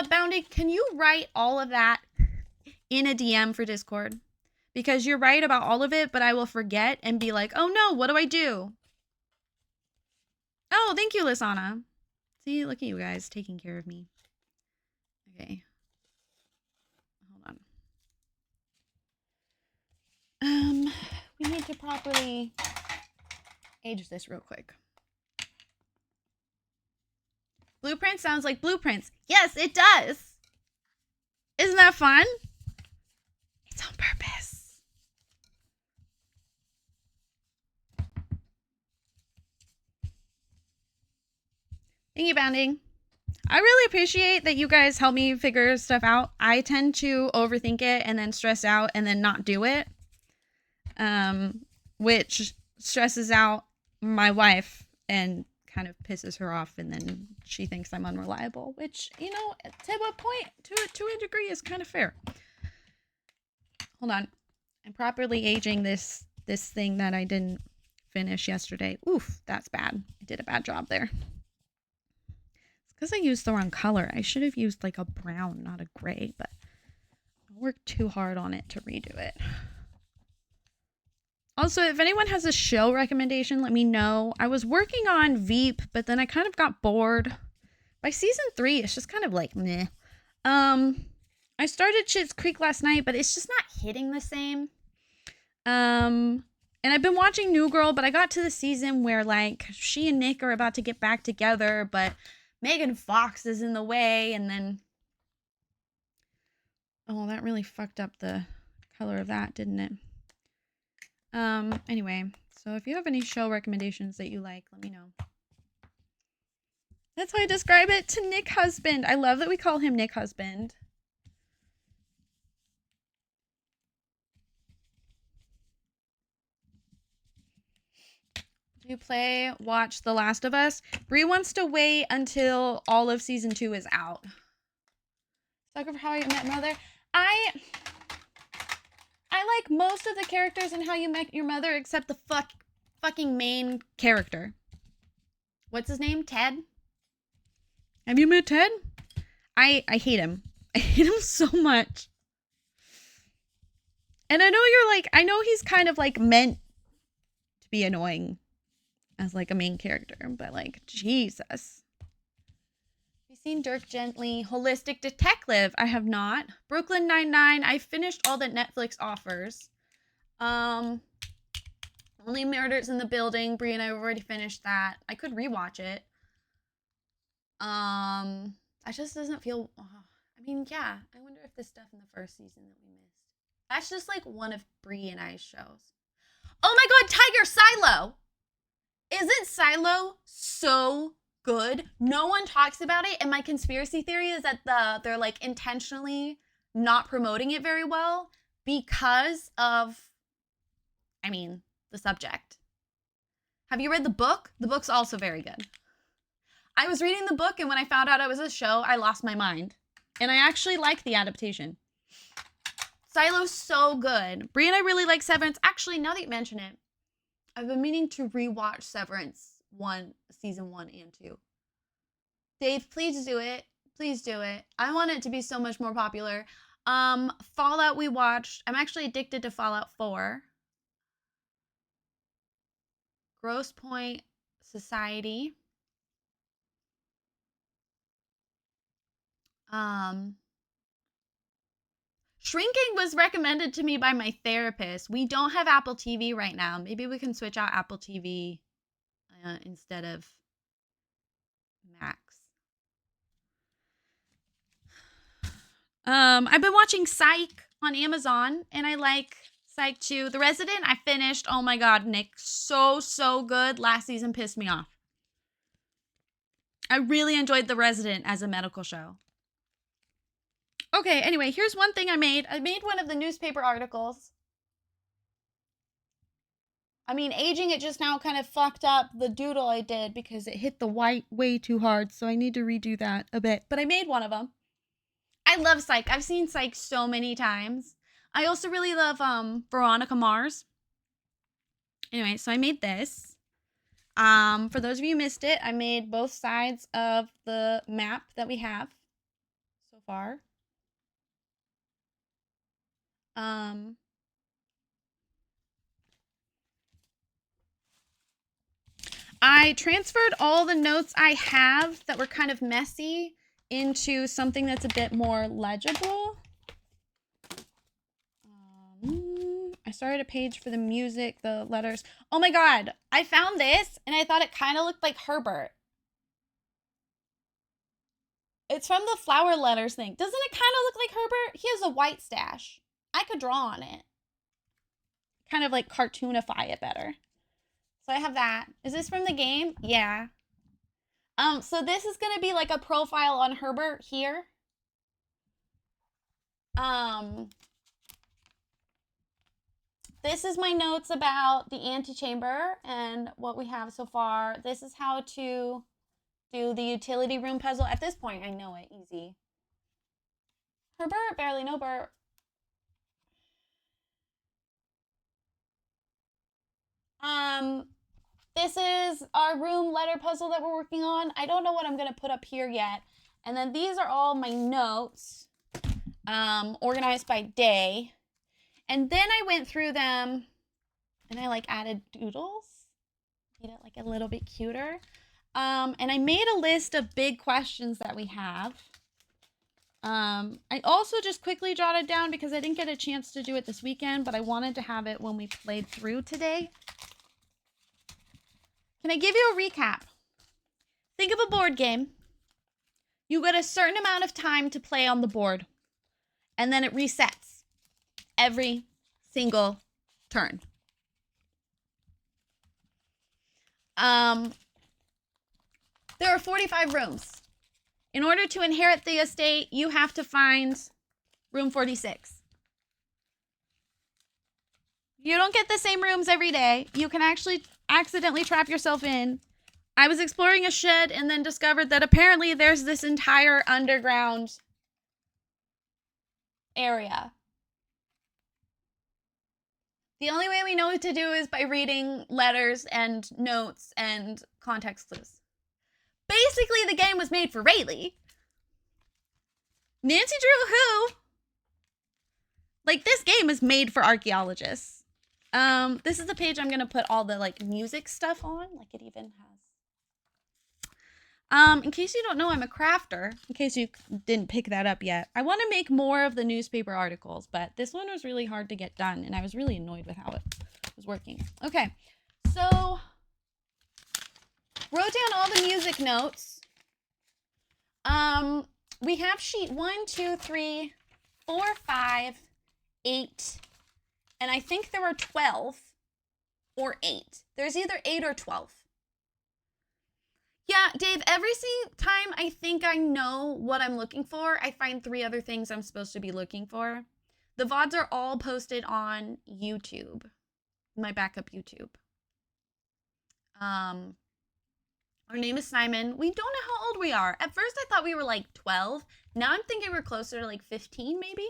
Bounty, can you write all of that in a DM for Discord? Because you're right about all of it, but I will forget and be like, oh no, what do I do? Oh, thank you, Lisana. See, look at you guys taking care of me. Okay. Hold on. We need to properly age this real quick. Blueprint sounds like blueprints. Yes, it does. Isn't that fun? It's on purpose. Thank you, Bounding. I really appreciate that you guys help me figure stuff out. I tend to overthink it and then stress out and then not do it. Which stresses out my wife and kind of pisses her off, and then she thinks I'm unreliable, which, you know, to a point, to a degree, is kind of fair. Hold on. I'm properly aging this thing that I didn't finish yesterday. Oof, that's bad. I did a bad job there. It's because I used the wrong color. I should have used like a brown, not a gray, but I worked too hard on it to redo it. Also, if anyone has a show recommendation, let me know. I was working on Veep, but then I kind of got bored. By season 3, it's just kind of like meh. I started Schitt's Creek last night, but it's just not hitting the same. And I've been watching New Girl, but I got to the season where like she and Nick are about to get back together, but Megan Fox is in the way, and then Oh, that really fucked up the color of that, didn't it? Anyway, so if you have any show recommendations that you like, let me know. That's how I describe it to Nick Husband. I love that we call him Nick Husband. Do you watch The Last of Us? Brie wants to wait until all of season 2 is out. Sucker for How I Met Mother. I like most of the characters in How You Met Your Mother except the fucking main character. What's his name? Ted? Have you met Ted? I hate him. I hate him so much. And I know you're like, I know he's kind of like meant to be annoying as like a main character, but like, Jesus. Have you seen Dirk Gently? Holistic Detective? I have not. Brooklyn Nine-Nine. I finished all that Netflix offers. Only Murders in the Building. Brie and I have already finished that. I could rewatch it. That just doesn't feel. I mean, yeah. I wonder if the stuff in the first season that we missed. That's just like one of Brie and I's shows. Oh my God, Tiger Silo! Isn't Silo so good? No one talks about it, and my conspiracy theory is that they're like intentionally not promoting it very well because of, I mean, the subject. Have you read the book? The book's also very good. I was reading the book, and when I found out it was a show, I lost my mind. And I actually like the adaptation. Silo's so good. Brie and I really like Severance. Actually, now that you mention it, I've been meaning to rewatch Severance season 1 and 2. Dave, please do it. Please do it. I want it to be so much more popular. Fallout we watched. I'm actually addicted to Fallout 4. Grosse Pointe Society. Shrinking was recommended to me by my therapist. We don't have Apple TV right now. Maybe we can switch out Apple TV instead of Max. I've been watching Psych on Amazon, and I like Psych 2. The Resident, I finished. Oh my God, Nick. So good. Last season pissed me off. I really enjoyed The Resident as a medical show. Okay, anyway, here's one thing I made. I made one of the newspaper articles. I mean, aging it just now kind of fucked up the doodle I did because it hit the white way too hard, so I need to redo that a bit. But I made one of them. I love Psych. I've seen Psych so many times. I also really love Veronica Mars. Anyway, so I made this. For those of you who missed it, I made both sides of the map that we have so far. I transferred all the notes I have that were kind of messy into something that's a bit more legible. I started a page for the music, the letters. Oh my God, I found this and I thought it kind of looked like Herbert. It's from the flower letters thing. Doesn't it kind of look like Herbert? He has a white stash. I could draw on it. Kind of like cartoonify it better. So I have that. Is this from the game? Yeah. So this is going to be like a profile on Herbert here. This is my notes about the antechamber and what we have so far. This is how to do the utility room puzzle. At this point, I know it. Easy. Herbert, barely know Bert. This is our room letter puzzle that we're working on. I don't know what I'm going to put up here yet. And then these are all my notes, organized by day. And then I went through them and I like added doodles, made it like a little bit cuter. And I made a list of big questions that we have. I also just quickly jotted down because I didn't get a chance to do it this weekend, but I wanted to have it when we played through today. Can I give you a recap? Think of a board game. You get a certain amount of time to play on the board. and then it resets every single turn. There are 45 rooms. In order to inherit the estate, you have to find room 46. You don't get the same rooms every day. You can actually accidentally trap yourself in. I was exploring a shed and then discovered that apparently there's this entire underground area. The only way we know what to do is by reading letters and notes and context clues. Basically, the game was made for Rayleigh. Nancy Drew who? Like, this game is made for archaeologists. This is the page I'm going to put all the, like, music stuff on. Like, it even has... in case you don't know, I'm a crafter. In case you didn't pick that up yet. I want to make more of the newspaper articles, but this one was really hard to get done, and I was really annoyed with how it was working. Okay, so... wrote down all the music notes. We have sheet 1, 2, 3, 4, 5, 8, and I think there were 12 or 8. There's either 8 or 12. Yeah, Dave, every single time I think I know what I'm looking for, I find 3 other things I'm supposed to be looking for. The VODs are all posted on YouTube, my backup YouTube. Our name is Simon. We don't know how old we are. At first, I thought we were like 12. Now I'm thinking we're closer to like 15, maybe.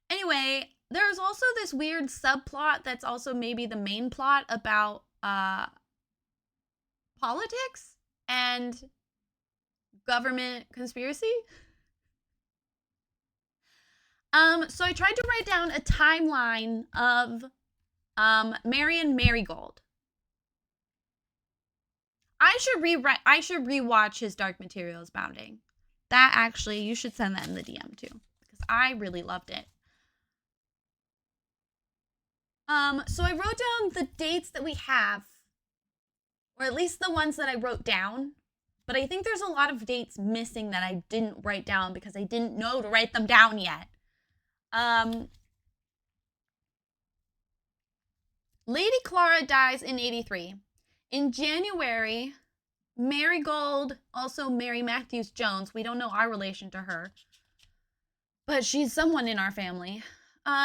Anyway, there's also this weird subplot that's also maybe the main plot about politics and government conspiracy. So I tried to write down a timeline of Marion Marigold. I should rewatch his Dark Materials Bounding. That actually, you should send that in the DM too, because I really loved it. So I wrote down the dates that we have, or at least the ones that I wrote down, but I think there's a lot of dates missing that I didn't write down because I didn't know to write them down yet. Lady Clara dies in 83. In January, Marigold, also Mary Matthews Jones, we don't know our relation to her, but she's someone in our family.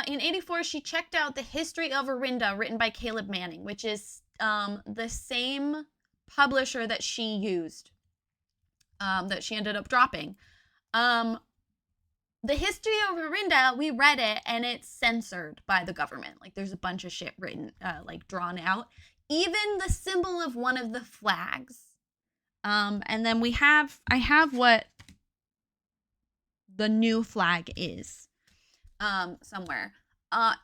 In 84, she checked out The History of Orinda, written by Caleb Manning, which is the same publisher that she used, that she ended up dropping. The History of Orinda, we read it, and it's censored by the government. Like, there's a bunch of shit written, like, drawn out. Even the symbol of one of the flags. And then I have what the new flag is, somewhere.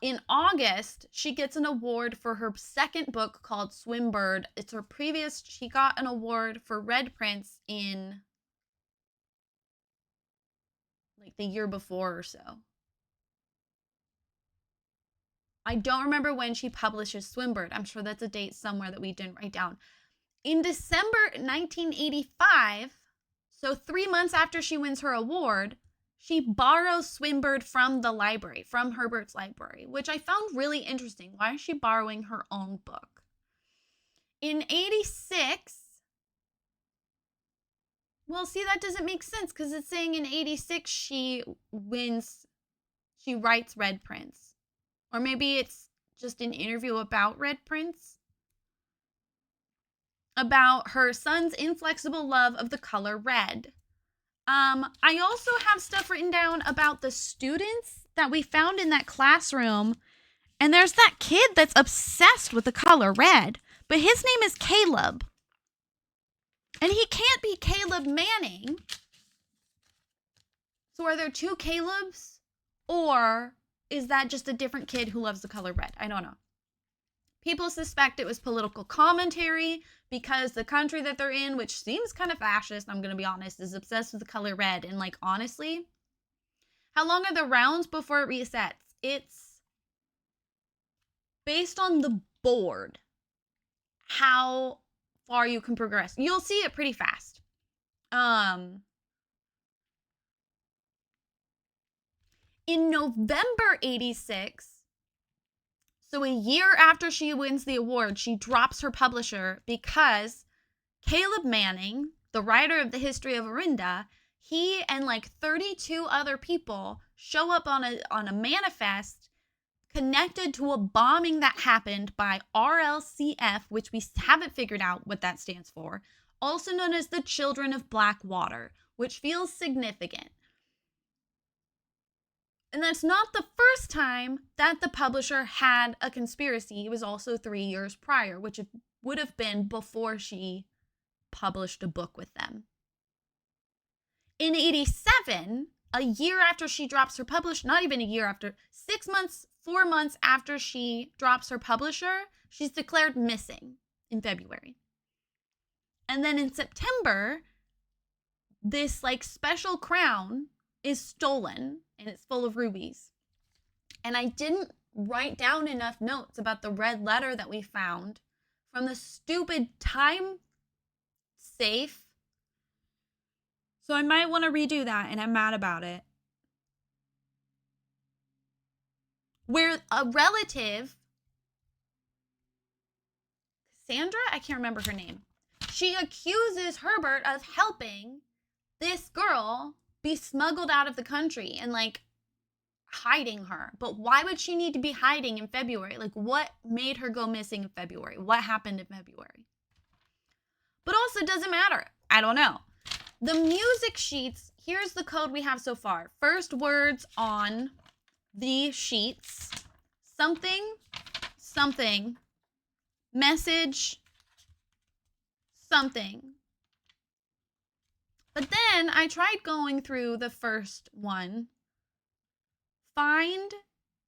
In August, she gets an award for her second book called Swimbird. It's her previous, she got an award for Red Prince in, like, the year before or so. I don't remember when she publishes Swimbird. I'm sure that's a date somewhere that we didn't write down. In December 1985, so 3 months after she wins her award, she borrows Swimbird from the library, from Herbert's library, which I found really interesting. Why is she borrowing her own book? In 86, well, see, that doesn't make sense because it's saying in 86 she writes Red Prince. Or maybe it's just an interview about Red Prince. About her son's inflexible love of the color red. I also have stuff written down about the students that we found in that classroom. And there's that kid that's obsessed with the color red. But his name is Caleb. And he can't be Caleb Manning. So are there 2 Calebs? Or is that just a different kid who loves the color red? I don't know. People suspect it was political commentary because the country that they're in, which seems kind of fascist, I'm going to be honest, is obsessed with the color red. And, like, honestly, how long are the rounds before it resets? It's based on the board, how far you can progress. You'll see it pretty fast. In November 86, so a year after she wins the award, she drops her publisher because Caleb Manning, the writer of the History of Orinda, he and like 32 other people show up on a manifest connected to a bombing that happened by RLCF, which we haven't figured out what that stands for, also known as the Children of Blackwater, which feels significant. And that's not the first time that the publisher had a conspiracy. It was also 3 years prior, which would have been before she published a book with them. In 87, a year after she drops her publisher, not even a year after, 6 months, 4 months after she drops her publisher, she's declared missing in February. And then in September, this like special crown is stolen and it's full of rubies. And I didn't write down enough notes about the red letter that we found from the stupid time safe. So I might want to redo that, and I'm mad about it. Where a relative, Sandra, I can't remember her name, she accuses Herbert of helping this girl be smuggled out of the country and like hiding her. But why would she need to be hiding in February? Like, what made her go missing in February? What happened in February? But also, it doesn't matter. I don't know. The music sheets, here's the code we have so far. First words on the sheets: something, something, message, something. But then I tried going through the first one. Find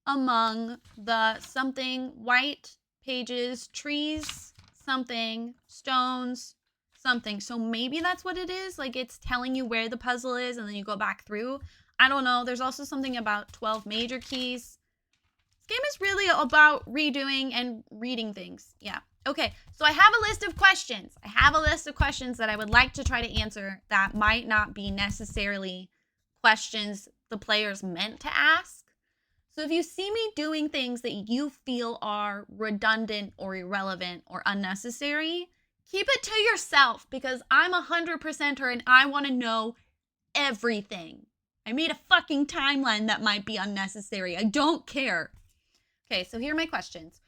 among the something, white pages, trees, something, stones, something. So maybe that's what it is. Like, it's telling you where the puzzle is and then you go back through. I don't know. There's also something about 12 major keys. This game is really about redoing and reading things. Yeah. Okay, so I have a list of questions. I have a list of questions that I would like to try to answer that might not be necessarily questions the players meant to ask. So if you see me doing things that you feel are redundant or irrelevant or unnecessary, keep it to yourself, because I'm 100%er and I want to know everything. I made a fucking timeline that might be unnecessary. I don't care. Okay, so here are my questions.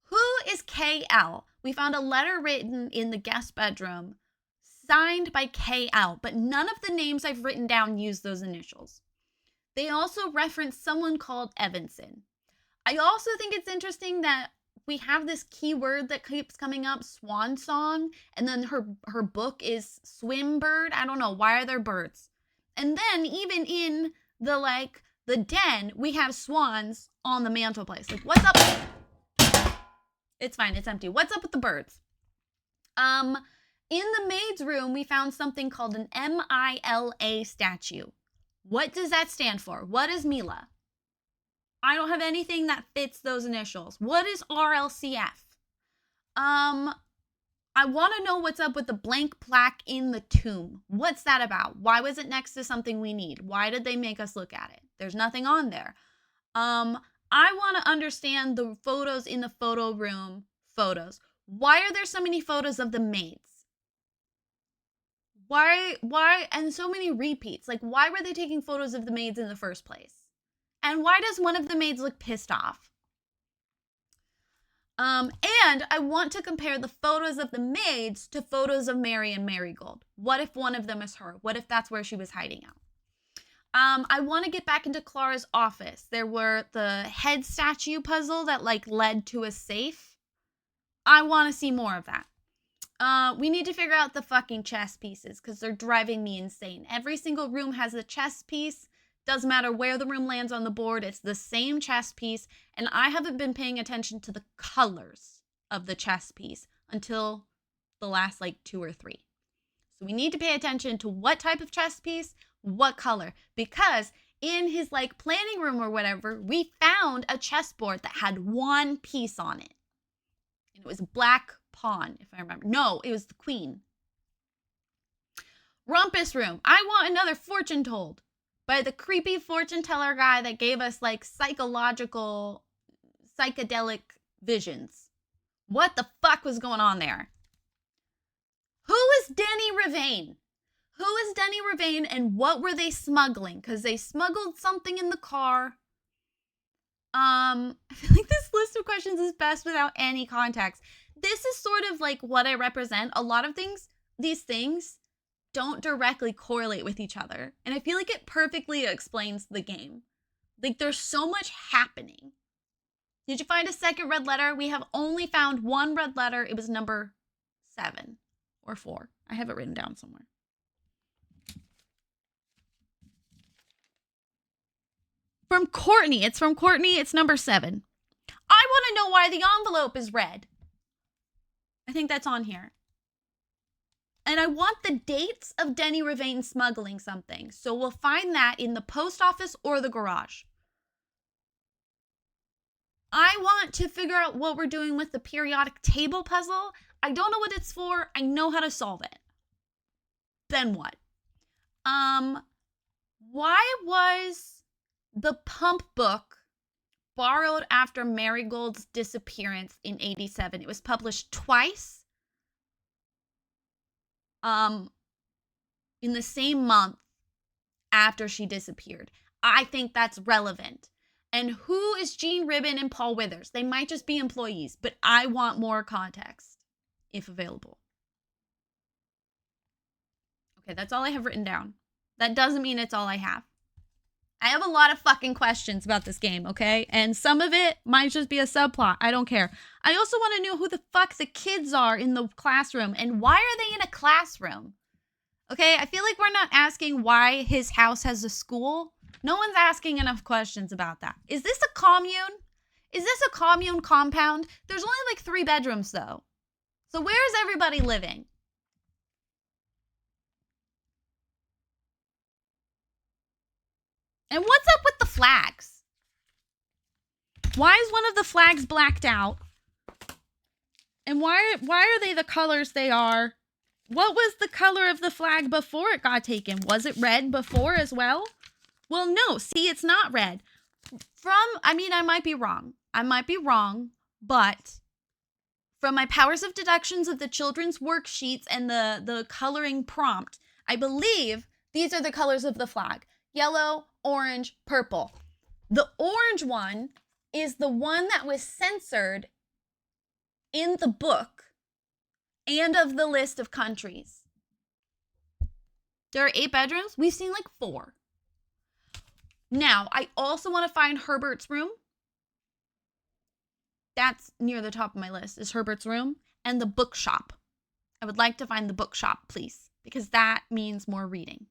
Who is KL? We found a letter written in the guest bedroom signed by KL, but none of the names I've written down use those initials. They also reference someone called Evanson. I also think it's interesting that we have this keyword that keeps coming up, swan song, and then her book is swim bird. I don't know, why are there birds? And then even in the den, we have swans on the mantelpiece. Like, what's up? It's fine, it's empty. What's up with the birds? In the maid's room, we found something called an MILA statue. What does that stand for? What is Mila? I don't have anything that fits those initials. What is RLCF? I want to know what's up with the blank plaque in the tomb. What's that about? Why was it next to something we need? Why did they make us look at it? There's nothing on there. I want to understand the photos in the photo room photos. Why are there so many photos of the maids? Why, and so many repeats? Like, why were they taking photos of the maids in the first place? And why does one of the maids look pissed off? And I want to compare the photos of the maids to photos of Mary and Marigold. What if one of them is her? What if that's where she was hiding out? I want to get back into Clara's office. There were the head statue puzzle that led to a safe. I want to see more of that. We need to figure out the fucking chess pieces because they're driving me insane. Every single room has a chess piece. Doesn't matter where the room lands on the board. It's the same chess piece. And I haven't been paying attention to the colors of the chess piece until the last 2 or 3. So we need to pay attention to what type of chess piece, what color, because in his planning room or whatever, we found a chessboard that had one piece on it. And it was a black pawn, if I remember. No, it was the queen. Rumpus room. I want another fortune told. by the creepy fortune teller guy that gave us like psychedelic visions. What the fuck was going on there? Who is Denny Ravain? Who is Denny Ravain and what were they smuggling? Because they smuggled something in the car. I feel like this list of questions is best without any context. This is sort of like what I represent. A lot of these things don't directly correlate with each other. And I feel like it perfectly explains the game. Like there's so much happening. Did you find a second red letter? We have only found one red letter. It was number 7 or 4. I have it written down somewhere. From Courtney. It's from Courtney. It's number 7. I want to know why the envelope is red. I think that's on here. And I want the dates of Denny Ravain smuggling something. So we'll find that in the post office or the garage. I want to figure out what we're doing with the periodic table puzzle. I don't know what it's for. I know how to solve it. Then what? Why was the pump book borrowed after Marigold's disappearance in 87? It was published twice. In the same month after she disappeared. I think that's relevant. And who is Gene Ribbon and Paul Withers? They might just be employees, but I want more context, if available. Okay, that's all I have written down. That doesn't mean it's all I have. I have a lot of fucking questions about this game, okay? And some of it might just be a subplot. I don't care. I also want to know who the fuck the kids are in the classroom and why are they in a classroom? Okay, I feel like we're not asking why his house has a school. No one's asking enough questions about that. Is this a commune? Is this a commune compound? There's only like 3 bedrooms though. So where is everybody living? And what's up with the flags? Why is one of the flags blacked out? And why are they the colors they are? What was the color of the flag before it got taken? Was it red before as well? Well, no. See, it's not red. I might be wrong. But from my powers of deductions of the children's worksheets and the coloring prompt, I believe these are the colors of the flag. Yellow, orange, purple. The orange one is the one that was censored in the book and of the list of countries. There are 8 bedrooms. We've seen like 4. Now, I also want to find Herbert's room. That's near the top of my list, is Herbert's room. And the bookshop. I would like to find the bookshop, please, because that means more reading.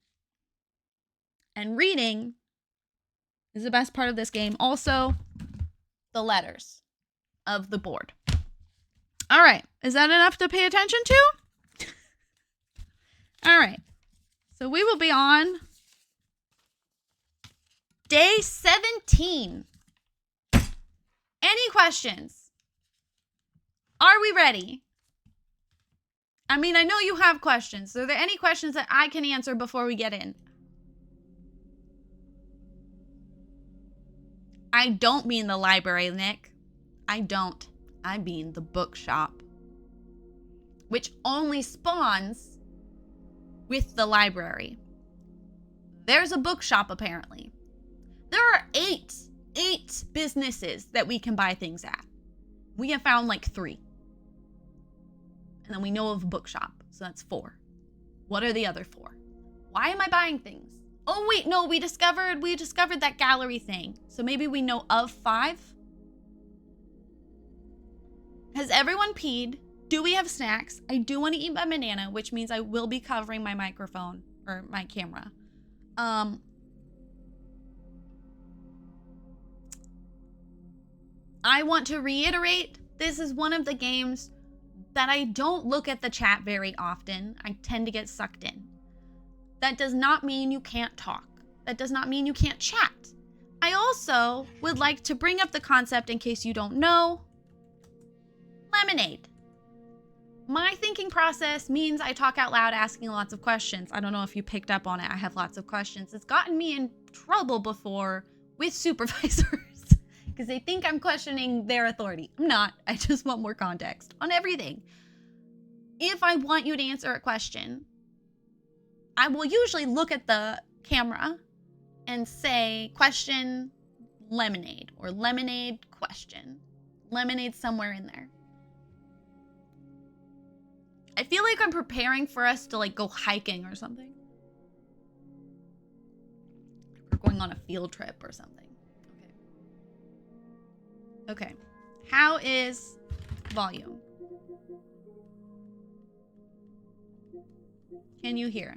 And reading is the best part of this game. Also, the letters of the board. All right. Is that enough to pay attention to? All right. So we will be on day 17. Any questions? Are we ready? I mean, I know you have questions. Are there any questions that I can answer before we get in? I don't mean the library, Nick. I don't. I mean the bookshop. Which only spawns with the library. There's a bookshop, apparently. There are 8 businesses that we can buy things at. We have found like 3. And then we know of a bookshop. So that's 4. What are the other 4? Why am I buying things? Oh, wait, no, we discovered that gallery thing. So maybe we know of 5? Has everyone peed? Do we have snacks? I do want to eat my banana, which means I will be covering my microphone or my camera. I want to reiterate, this is one of the games that I don't look at the chat very often. I tend to get sucked in. That does not mean you can't talk. That does not mean you can't chat. I also would like to bring up the concept in case you don't know. Lemonade. My thinking process means I talk out loud asking lots of questions. I don't know if you picked up on it. I have lots of questions. It's gotten me in trouble before with supervisors because they think I'm questioning their authority. I'm not. I just want more context on everything. If I want you to answer a question, I will usually look at the camera and say question lemonade or lemonade question. Lemonade somewhere in there. I feel like I'm preparing for us to like go hiking or something. We're going on a field trip or something. Okay. Okay. How is volume? Can you hear?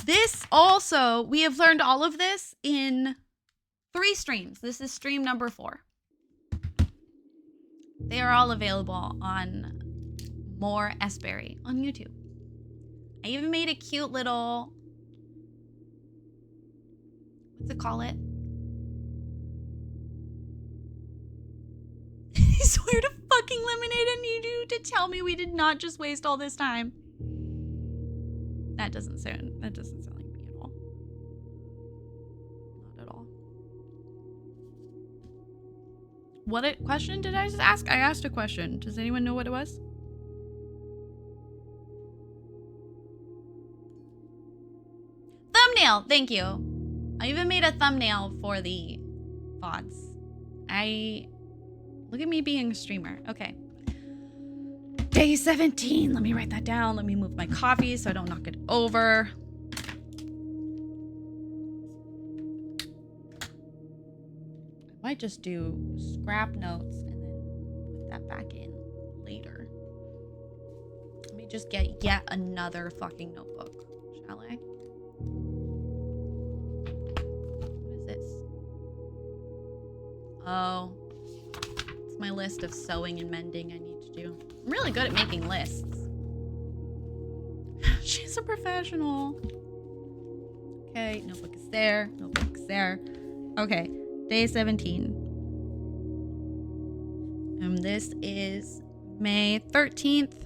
This also, we have learned all of this in 3 streams. This is stream number 4. They are all available on More Esberry on YouTube. I even made a cute little, what's it call it? I swear to fucking Lemonade and you to tell me we did not just waste all this time. That doesn't sound like me at all. Not at all. What question did I just ask? I asked a question. Does anyone know what it was? Thumbnail, thank you. I even made a thumbnail for the VODs. Look at me being a streamer. Okay. Day 17. Let me write that down. Let me move my coffee so I don't knock it over. I might just do scrap notes and then put that back in later. Let me just get yet another fucking notebook, shall I? What is this? Oh. It's my list of sewing and mending I need to do. I'm really good at making lists. She's a professional. Okay, notebook is there. Notebook is there. Okay, day 17. And this is May 13th.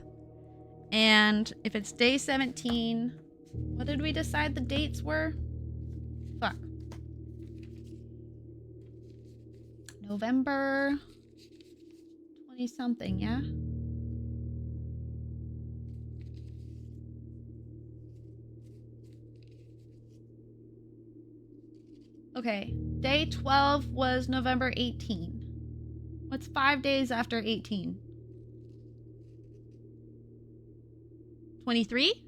And if it's day 17, what did we decide the dates were? Fuck. November 20 something, yeah? Okay, day 12 was November 18. What's 5 days after 18? 23?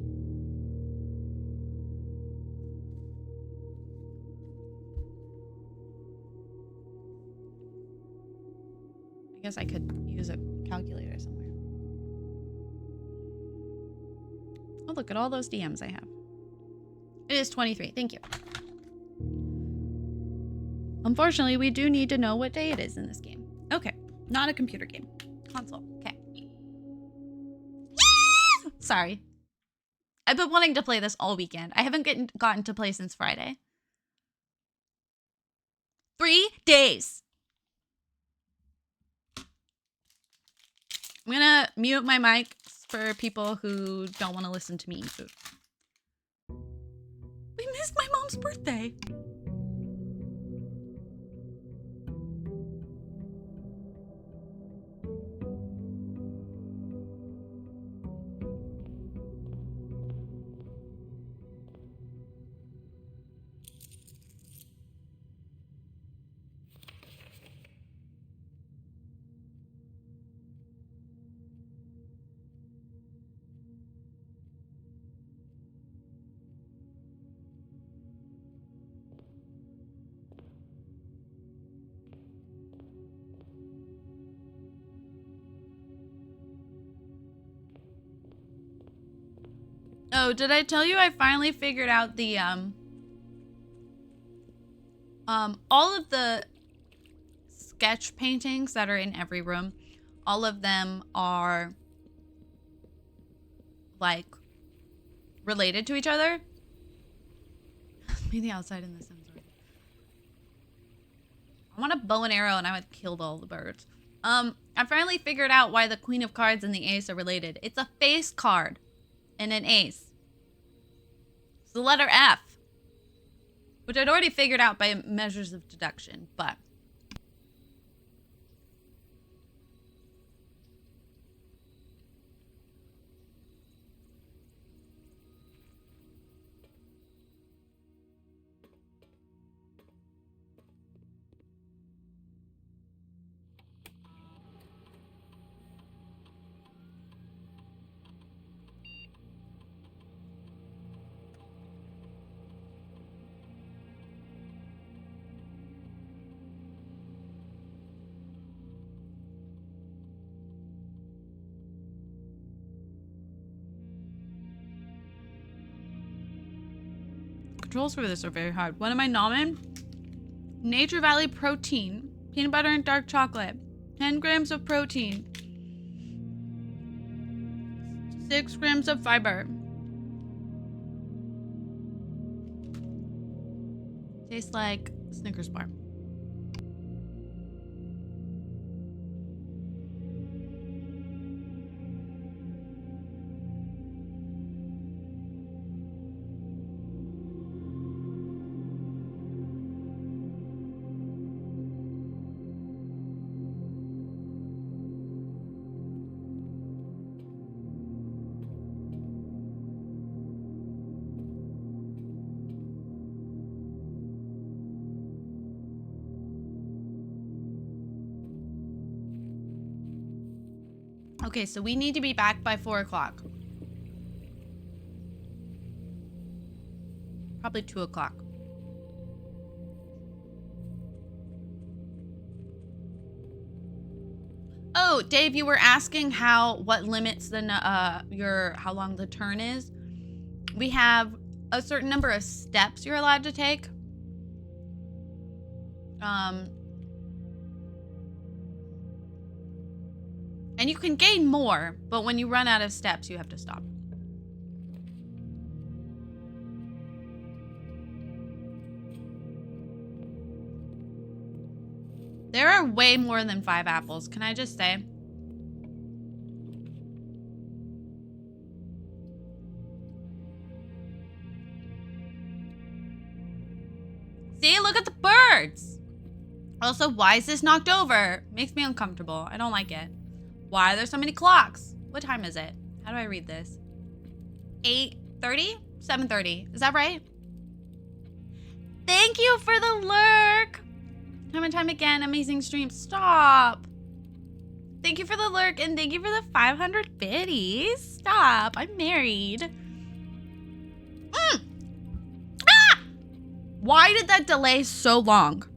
I guess I could use a calculator somewhere. Oh, look at all those DMs I have. It is 23. Thank you. Unfortunately, we do need to know what day it is in this game. Okay. Not a computer game. Console. Okay. Sorry. I've been wanting to play this all weekend. I haven't gotten to play since Friday. 3 days. I'm gonna mute my mic for people who don't want to listen to me eat food. We missed my mom's birthday. Oh, did I tell you I finally figured out the, all of the sketch paintings that are in every room, all of them are, like, related to each other. Maybe the outside in the Sims. I want a bow and arrow and I would kill all the birds. I finally figured out why the Queen of Cards and the Ace are related. It's a face card and an ace. It's the letter F, which I'd already figured out by measures of deduction, but... Controls for this are very hard. What am I nomming? Nature Valley protein, peanut butter and dark chocolate, 10 grams of protein, 6 grams of fiber. Tastes like Snickers bar. Okay, so we need to be back by 4 o'clock. Probably 2 o'clock. Oh, Dave, you were asking what limits the how long the turn is. We have a certain number of steps you're allowed to take. And you can gain more, but when you run out of steps, you have to stop. There are way more than 5 apples, can I just say? See, look at the birds. Also, why is this knocked over? Makes me uncomfortable. I don't like it. Why are there so many clocks? What time is it? How do I read this? 8:30? 7:30. Is that right? Thank you for the lurk. Time and time again, amazing stream. Stop. Thank you for the lurk and thank you for the 500 biddies. Stop. I'm married. Ah! Why did that delay so long?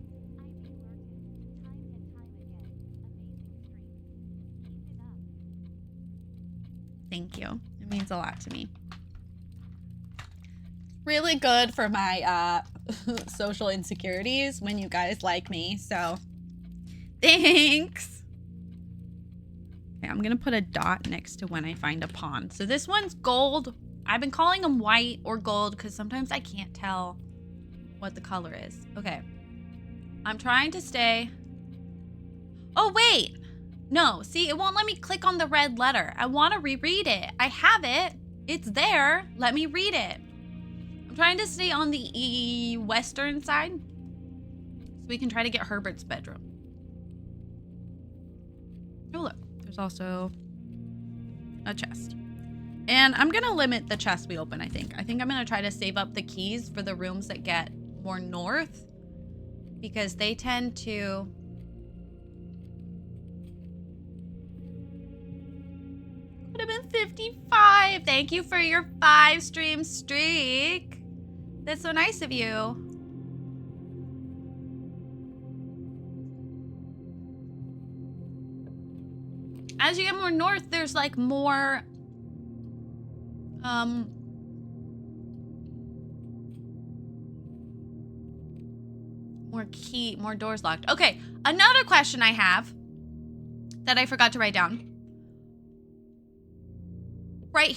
Thank you. It means a lot to me. Really good for my social insecurities when you guys like me, so thanks. Okay, I'm gonna put a dot next to when I find a pawn. So this one's gold. I've been calling them white or gold because sometimes I can't tell what the color is. Okay. I'm trying to stay. Oh, wait. No, see, it won't let me click on the red letter. I want to reread it. I have it. It's there. Let me read it. I'm trying to stay on the western side so we can try to get Herbert's bedroom. Oh, look. There's also a chest. And I'm going to limit the chest we open, I think. I think I'm going to try to save up the keys for the rooms that get more north because they tend to... Would have been 55. Thank you for your 5 stream streak. That's so nice of you. As you get more north, there's like more more doors locked. Okay, another question I have that I forgot to write down. Right,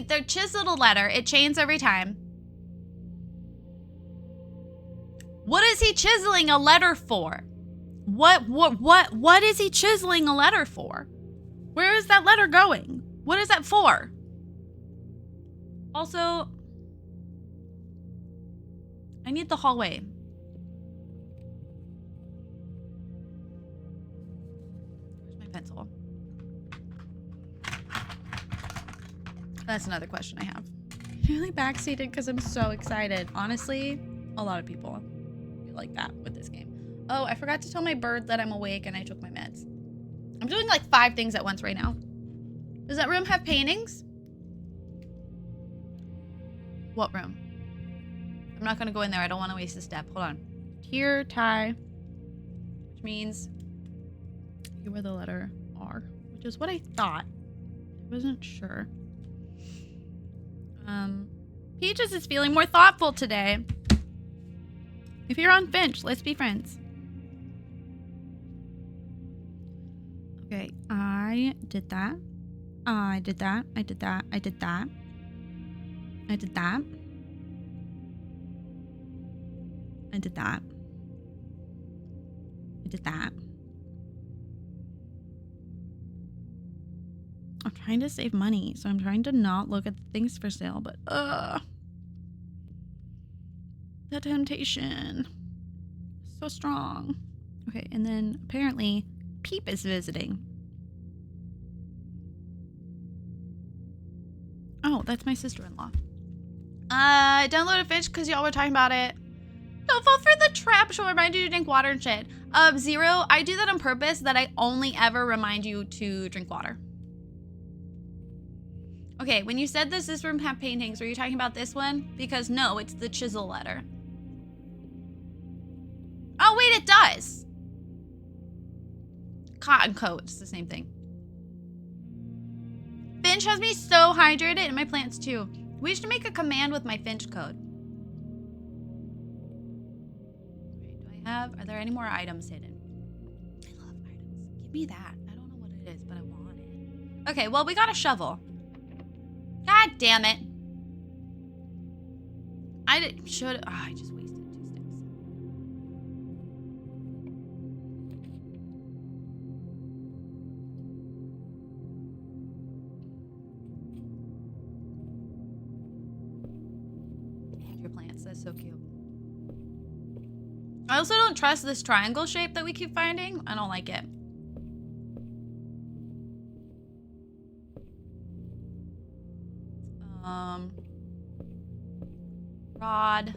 they're chiseled a letter. It chains every time. What is he chiseling a letter for? What is he chiseling a letter for? Where is that letter going? What is that for? Also, I need the hallway. Where's my pencil? That's another question I have. I'm really backseated because I'm so excited. Honestly, a lot of people feel like that with this game. Oh, I forgot to tell my bird that I'm awake and I took my meds. I'm doing like 5 things at once right now. Does that room have paintings? What room? I'm not gonna go in there. I don't want to waste a step. Hold on. Tier tie, which means you were the letter R, which is what I thought. I wasn't sure. Peaches is feeling more thoughtful today. If you're on Finch, let's be friends. Okay, I did that. I did that. I did that. I did that. I did that. I did that. I did that. I'm trying to save money, so I'm trying to not look at the things for sale, but the temptation. So strong. Okay, and then apparently Peep is visiting. Oh, that's my sister-in-law. I downloaded Finch because y'all were talking about it. Don't fall for the trap. She'll remind you to drink water and shit. Zero, I do that on purpose, that I only ever remind you to drink water. Okay, when you said does this room have paintings, were you talking about this one? Because no, it's the chisel letter. Oh, wait, it does. Cotton coat, it's the same thing. Finch has me so hydrated, and my plants too. We should make a command with my Finch code. Wait, are there any more items hidden? I love items. Give me that. I don't know what it is, but I want it. Okay, well, we got a shovel. God damn it. I just wasted 2 sticks. Your plants, that's so cute. I also don't trust this triangle shape that we keep finding. I don't like it. Rod,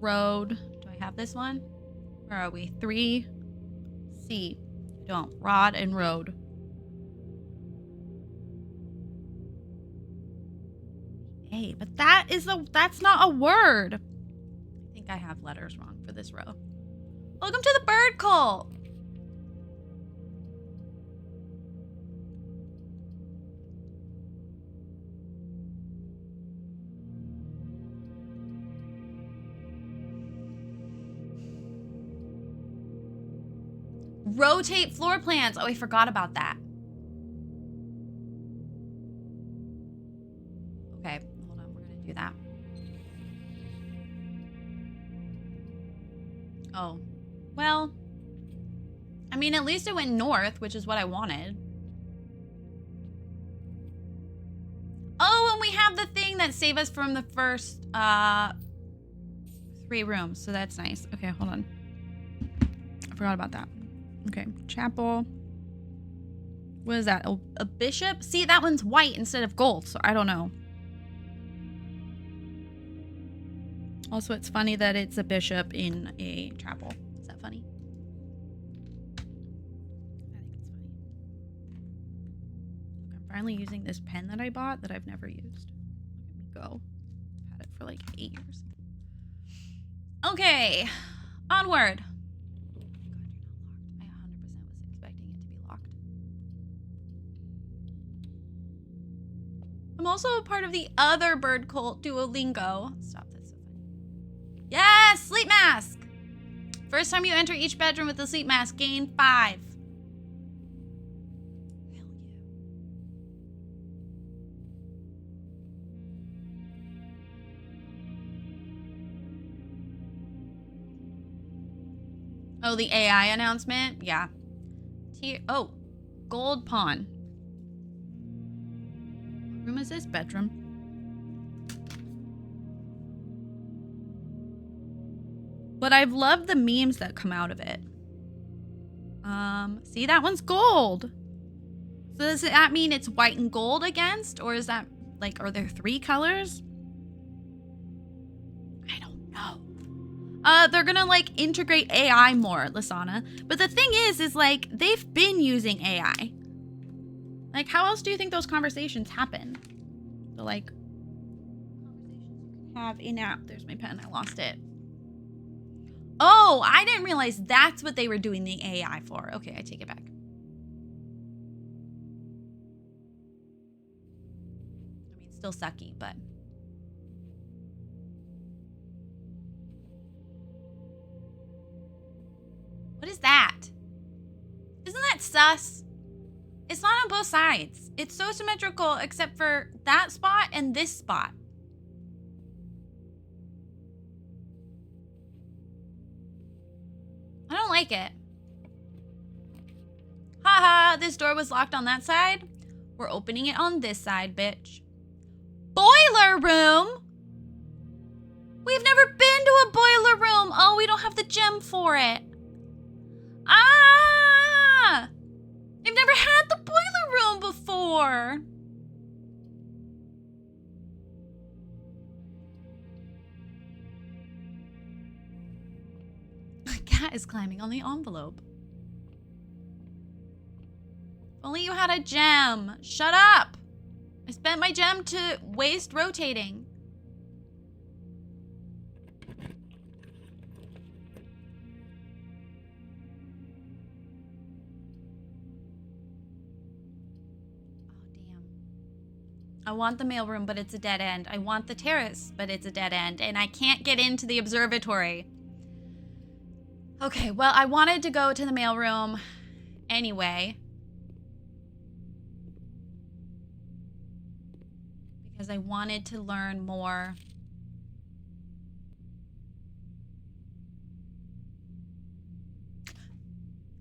road. Do I have this one? Where are we? 3. C. Don't. Rod and road. A. But that's not a word. I think I have letters wrong for this row. Welcome to the bird cult. Rotate floor plans. Oh, I forgot about that. Okay, hold on. We're going to do that. Oh, well, I mean, at least it went north, which is what I wanted. Oh, and we have the thing that saved us from the first 3 rooms, so that's nice. Okay, hold on. I forgot about that. Okay, chapel. What is that? A bishop? See, that one's white instead of gold, so I don't know. Also, it's funny that it's a bishop in a chapel. Is that funny? I think it's funny. I'm finally using this pen that I bought that I've never used. Look at me go. I've had it for like 8 years. Okay, onward. I'm also a part of the other bird cult, Duolingo. Stop, that's so funny. Yes, sleep mask. First time you enter each bedroom with the sleep mask, gain 5. Hell yeah. Oh, the AI announcement? Yeah. Oh, gold pawn. What room is this? Bedroom. But I've loved the memes that come out of it. See, that one's gold. So does that mean it's white and gold against? Or is that, like, are there 3 colors? I don't know. They're gonna, like, integrate AI more, Lasana. But the thing is, like, they've been using AI. Like, how else do you think those conversations happen? So, like, conversations you can have in-app. There's my pen. I lost it. Oh, I didn't realize that's what they were doing the AI for. Okay, I take it back. I mean, still sucky, but... What is that? Isn't that sus? It's not on both sides. It's so symmetrical except for that spot and this spot. I don't like it. Haha, this door was locked on that side. We're opening it on this side, bitch. Boiler room? We've never been to a boiler room. Oh, we don't have the gem for it. Ah! I've never had the boiler room before. My cat is climbing on the envelope. If only you had a gem. Shut up. I spent my gem to waste rotating. I want the mailroom, but it's a dead end. I want the terrace, but it's a dead end. And I can't get into the observatory. Okay, well, I wanted to go to the mailroom anyway. Because I wanted to learn more.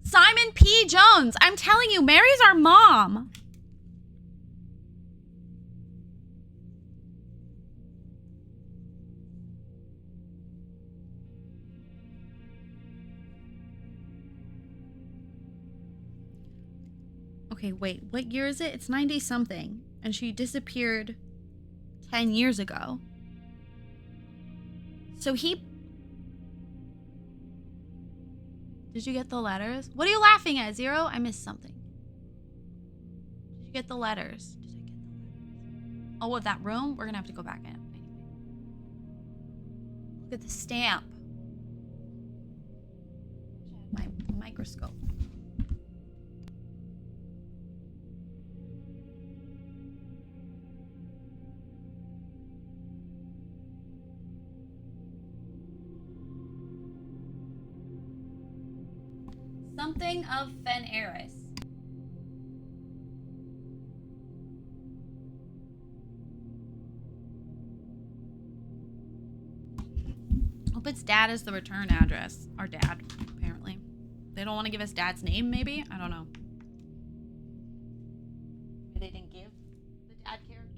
Simon P. Jones! I'm telling you, Mary's our mom! Okay, wait, what year is it? It's 90-something. And she disappeared 10 years ago. So he... Did you get the letters? What are you laughing at, Zero? I missed something. Did you get the letters? Did I get the letters? Oh, that room? We're gonna have to go back in. Anyway. Look at the stamp. I have my microscope. Something of Fenris. Hope its dad is the return address. Our dad, apparently. They don't want to give us dad's name, maybe? I don't know. Maybe they didn't give the dad character.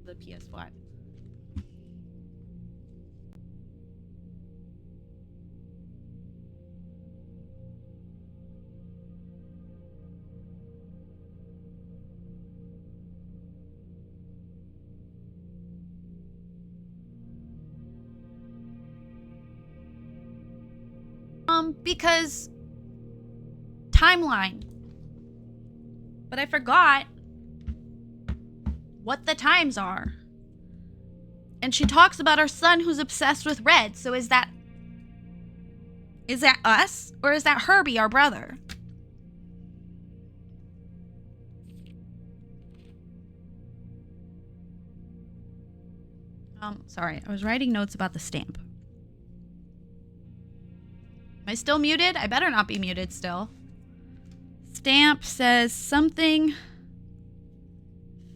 The PS5. Because timeline. But I forgot what the times are. And she talks about her son who's obsessed with red. So is that us? Or is that Herbie, our brother? Sorry, I was writing notes about the stamp. Am I still muted? I better not be muted still. Stamp says something.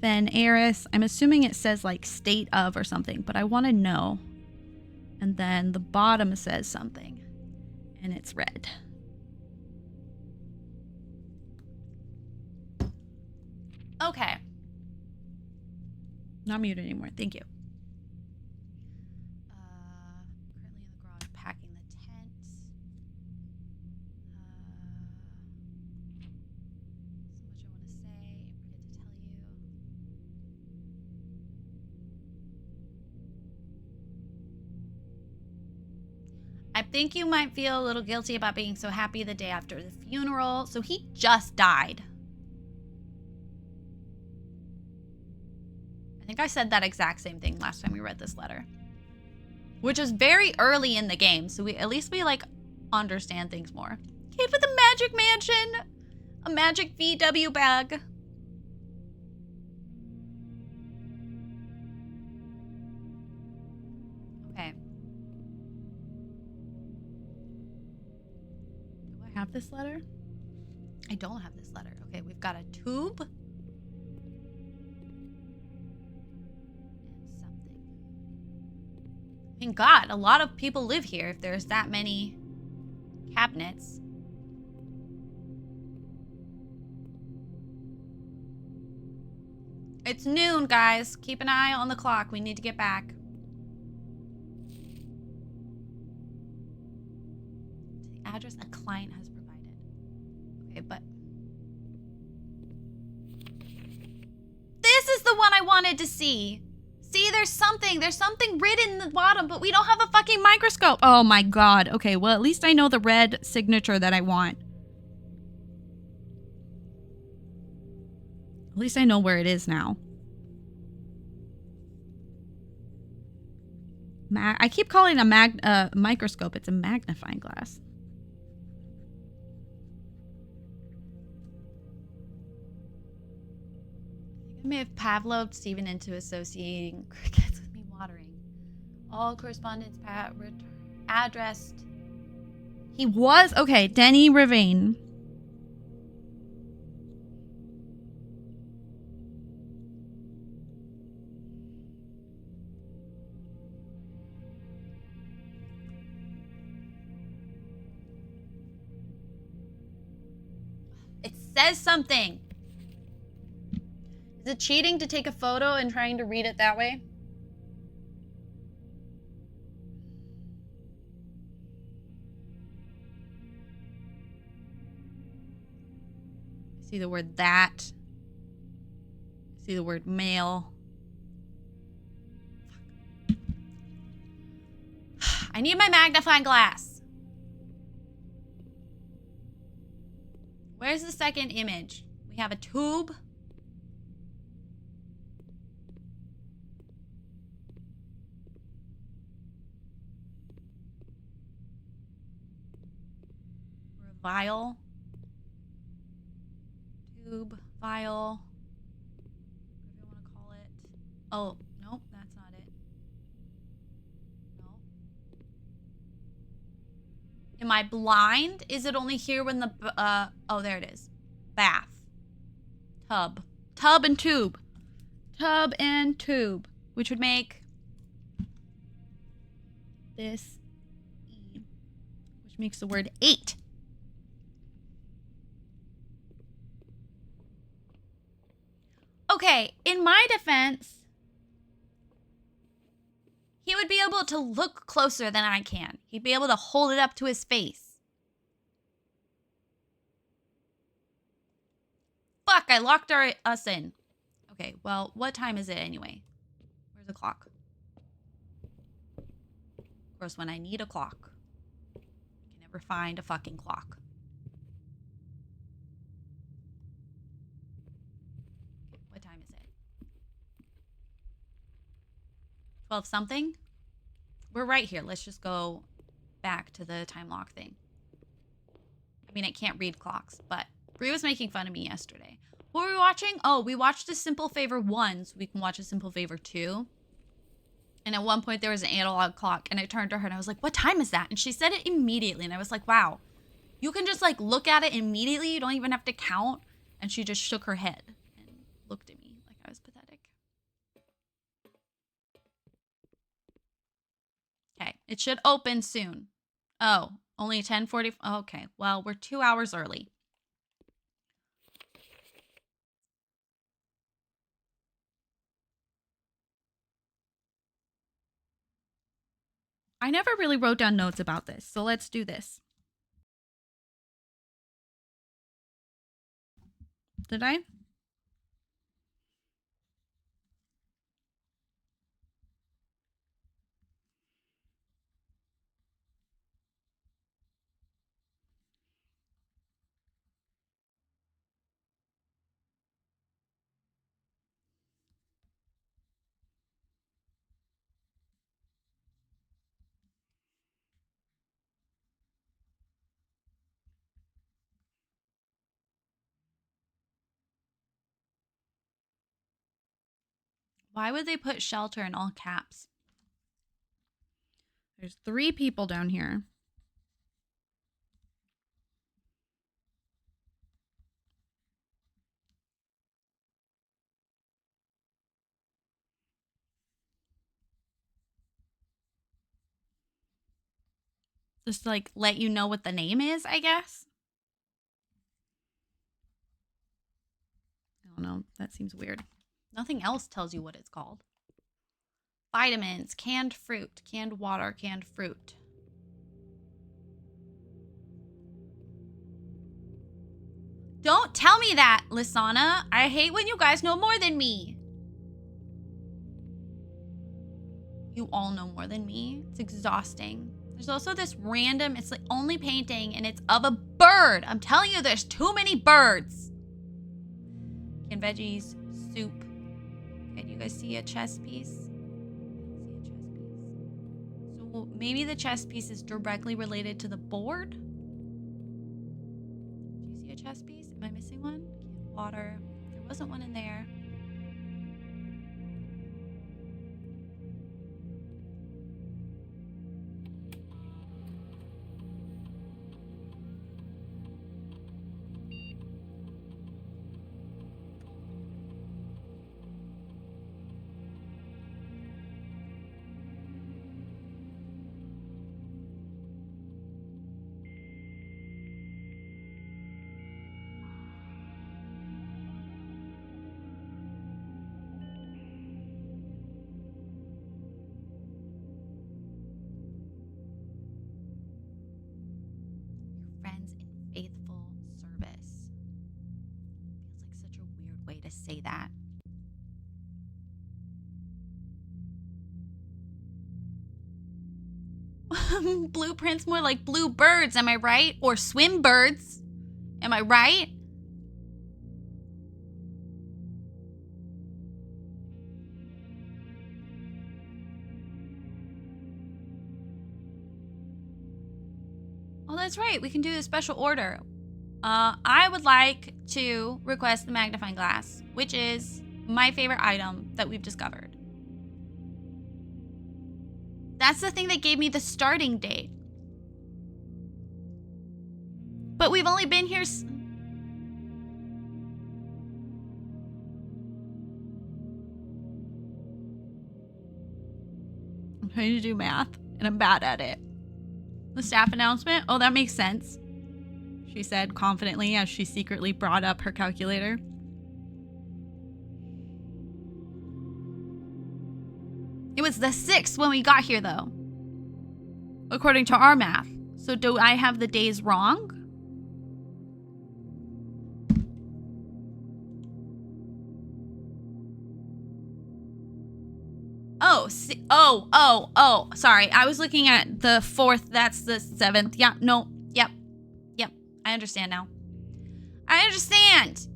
Fen Eris. I'm assuming it says like state of or something, but I want to know. And then the bottom says something. And it's red. Okay. Not muted anymore. Thank you. Currently in the garage packing the tent. So much I want to say. I forget to tell you. I think you might feel a little guilty about being so happy the day after the funeral. So he just died. I think I said that exact same thing last time we read this letter. Which is very early in the game, so at least we like understand things more. Kid with a magic mansion! A magic VW bag. Okay. Do I have this letter? I don't have this letter. Okay, we've got a tube. I mean, God, a lot of people live here if there's that many cabinets. It's noon, guys. Keep an eye on the clock. We need to get back. The address a client has provided. Okay, but... This is the one I wanted to see. See, there's something written in the bottom, but we don't have a fucking microscope. Oh my God. Okay, well, at least I know the red signature that I want. At least I know where it is now. I keep calling it a microscope. It's a magnifying glass. I may have Pavloved Stephen into associating crickets with me watering. All correspondence addressed. He was okay. Denny Ravine. It says something. Is it cheating to take a photo and trying to read it that way? I see the word that. I see the word mail. I need my magnifying glass. Where's the second image? We have a tube. Vial. Tube. Vial. Whatever you want to call it. Oh, nope, that's not it. No. Am I blind? Is it only here when the, oh, there it is. Bath. Tub. Tub and tube. Tub and tube. Which would make this E. Which makes the word 8. Okay, in my defense, he would be able to look closer than I can. He'd be able to hold it up to his face. Fuck, I locked us in. Okay, well, what time is it anyway? Where's the clock? Of course, when I need a clock, I can never find a fucking clock. What time is it? 12 something? We're right here. Let's just go back to the time lock thing. I mean, I can't read clocks, but Brie was making fun of me yesterday. What were we watching? Oh, we watched A Simple Favor 1, so we can watch A Simple Favor 2. And at one point there was an analog clock, and I turned to her and I was like, what time is that? And she said it immediately. And I was like, wow, you can just like look at it immediately. You don't even have to count. And she just shook her head and looked at me like I was pathetic. Okay, it should open soon. Oh, only 10:40. Okay, well, we're 2 hours early. I never really wrote down notes about this, so let's do this. Did I? Why would they put shelter in all caps? There's 3 people down here. Just to, like, let you know what the name is, I guess. I don't know. That seems weird. Nothing else tells you what it's called. Vitamins, canned fruit, canned water, canned fruit. Don't tell me that, Lisana. I hate when you guys know more than me. You all know more than me. It's exhausting. There's also this random, it's the only painting, and it's of a bird. I'm telling you, there's too many birds. Canned veggies, soup. Okay, do you guys see a chess piece? So maybe the chess piece is directly related to the board? Do you see a chess piece? Am I missing one? Canned water. There wasn't one in there. Say that. Blueprints more like blue birds, am I right? Or swim birds, am I right? Oh, that's right. We can do a special order. I would like to request the magnifying glass, which is my favorite item that we've discovered. That's the thing that gave me the starting date. But we've only been here... I'm trying to do math, and I'm bad at it. The staff announcement? Oh, that makes sense. She said confidently as she secretly brought up her calculator. It was the 6th when we got here, though. According to our math. So do I have the days wrong? Oh, sorry. I was looking at the 4th. That's the 7th. Yeah, no. Yep. I understand now. I understand.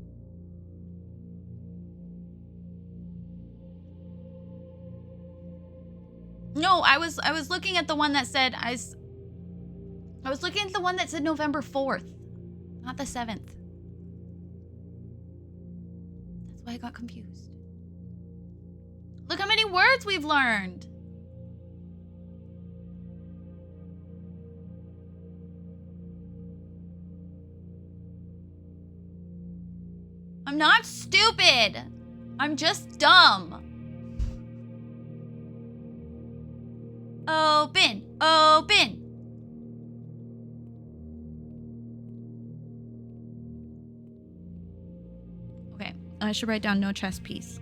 No, I was looking at the one that said I was looking at the one that said November 4th, not the 7th. That's why I got confused. Look how many words we've learned. I'm not stupid. I'm just dumb. Open. Open. Okay, I should write down no chess piece.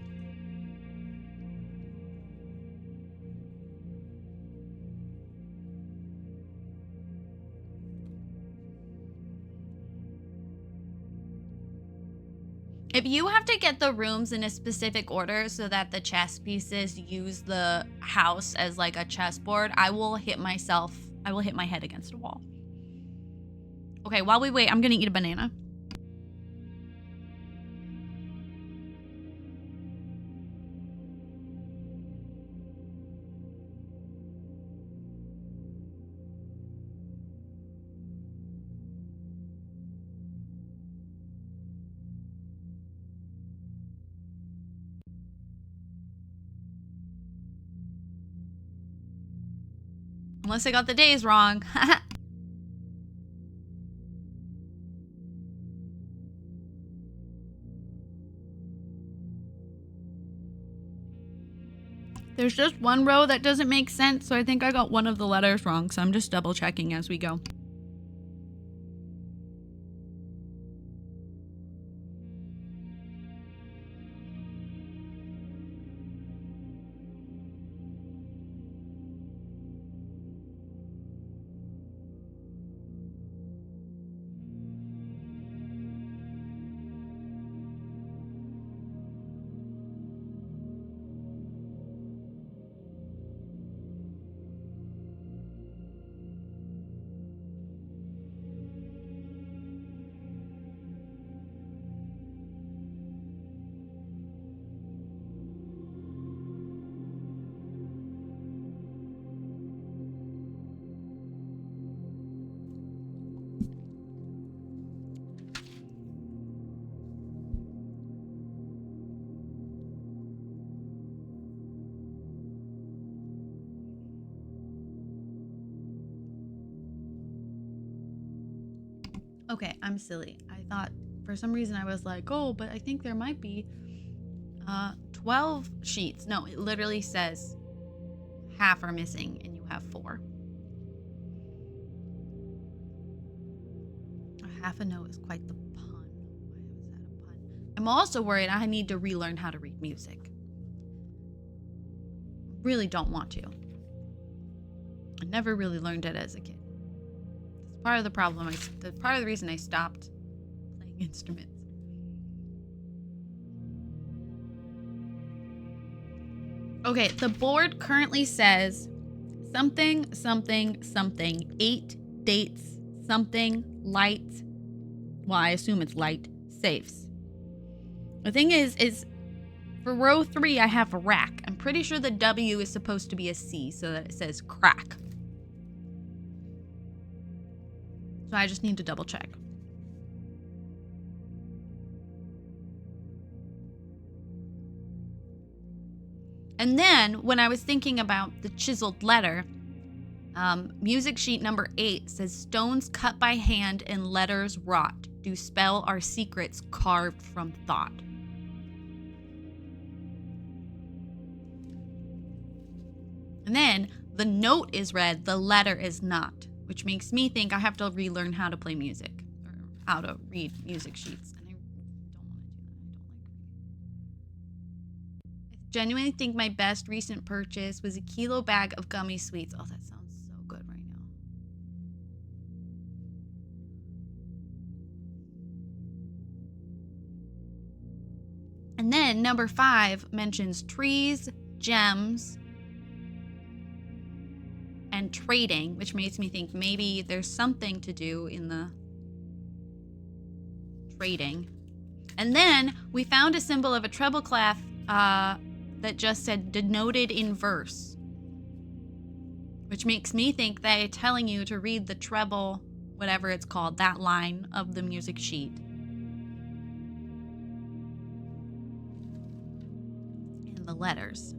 If you have to get the rooms in a specific order so that the chess pieces use the house as like a chessboard, I will hit my head against a wall. Okay, while we wait, I'm gonna eat a banana. Unless I got the days wrong. There's just one row that doesn't make sense, so I think I got one of the letters wrong, so I'm just double checking as we go. Okay, I'm silly. I thought for some reason I was like, oh, but I think there might be 12 sheets. No, it literally says half are missing and you have 4. Half a note is quite the pun. Why was that a pun? I'm also worried I need to relearn how to read music. Really don't want to. I never really learned it as a kid. It's part of the problem. Part of the reason I stopped playing instruments. Okay, the board currently says something, something, something, 8 dates, something, light. Well, I assume it's light, safes. The thing is for row 3, I have a rack. I'm pretty sure the W is supposed to be a C so that it says crack. So I just need to double check. And then when I was thinking about the chiseled letter, music sheet number 8 says stones cut by hand and letters wrought do spell our secrets carved from thought. And then the note is red, the letter is not, which makes me think I have to relearn how to play music or how to read music sheets. And I don't want to do that. I genuinely think my best recent purchase was a kilo bag of gummy sweets. Oh, that sounds so good right now. And then number 5 mentions trees, gems, and trading, which makes me think maybe there's something to do in the trading. And then we found a symbol of a treble clef that just said denoted in verse, which makes me think they're telling you to read the treble, whatever it's called, that line of the music sheet in the letters.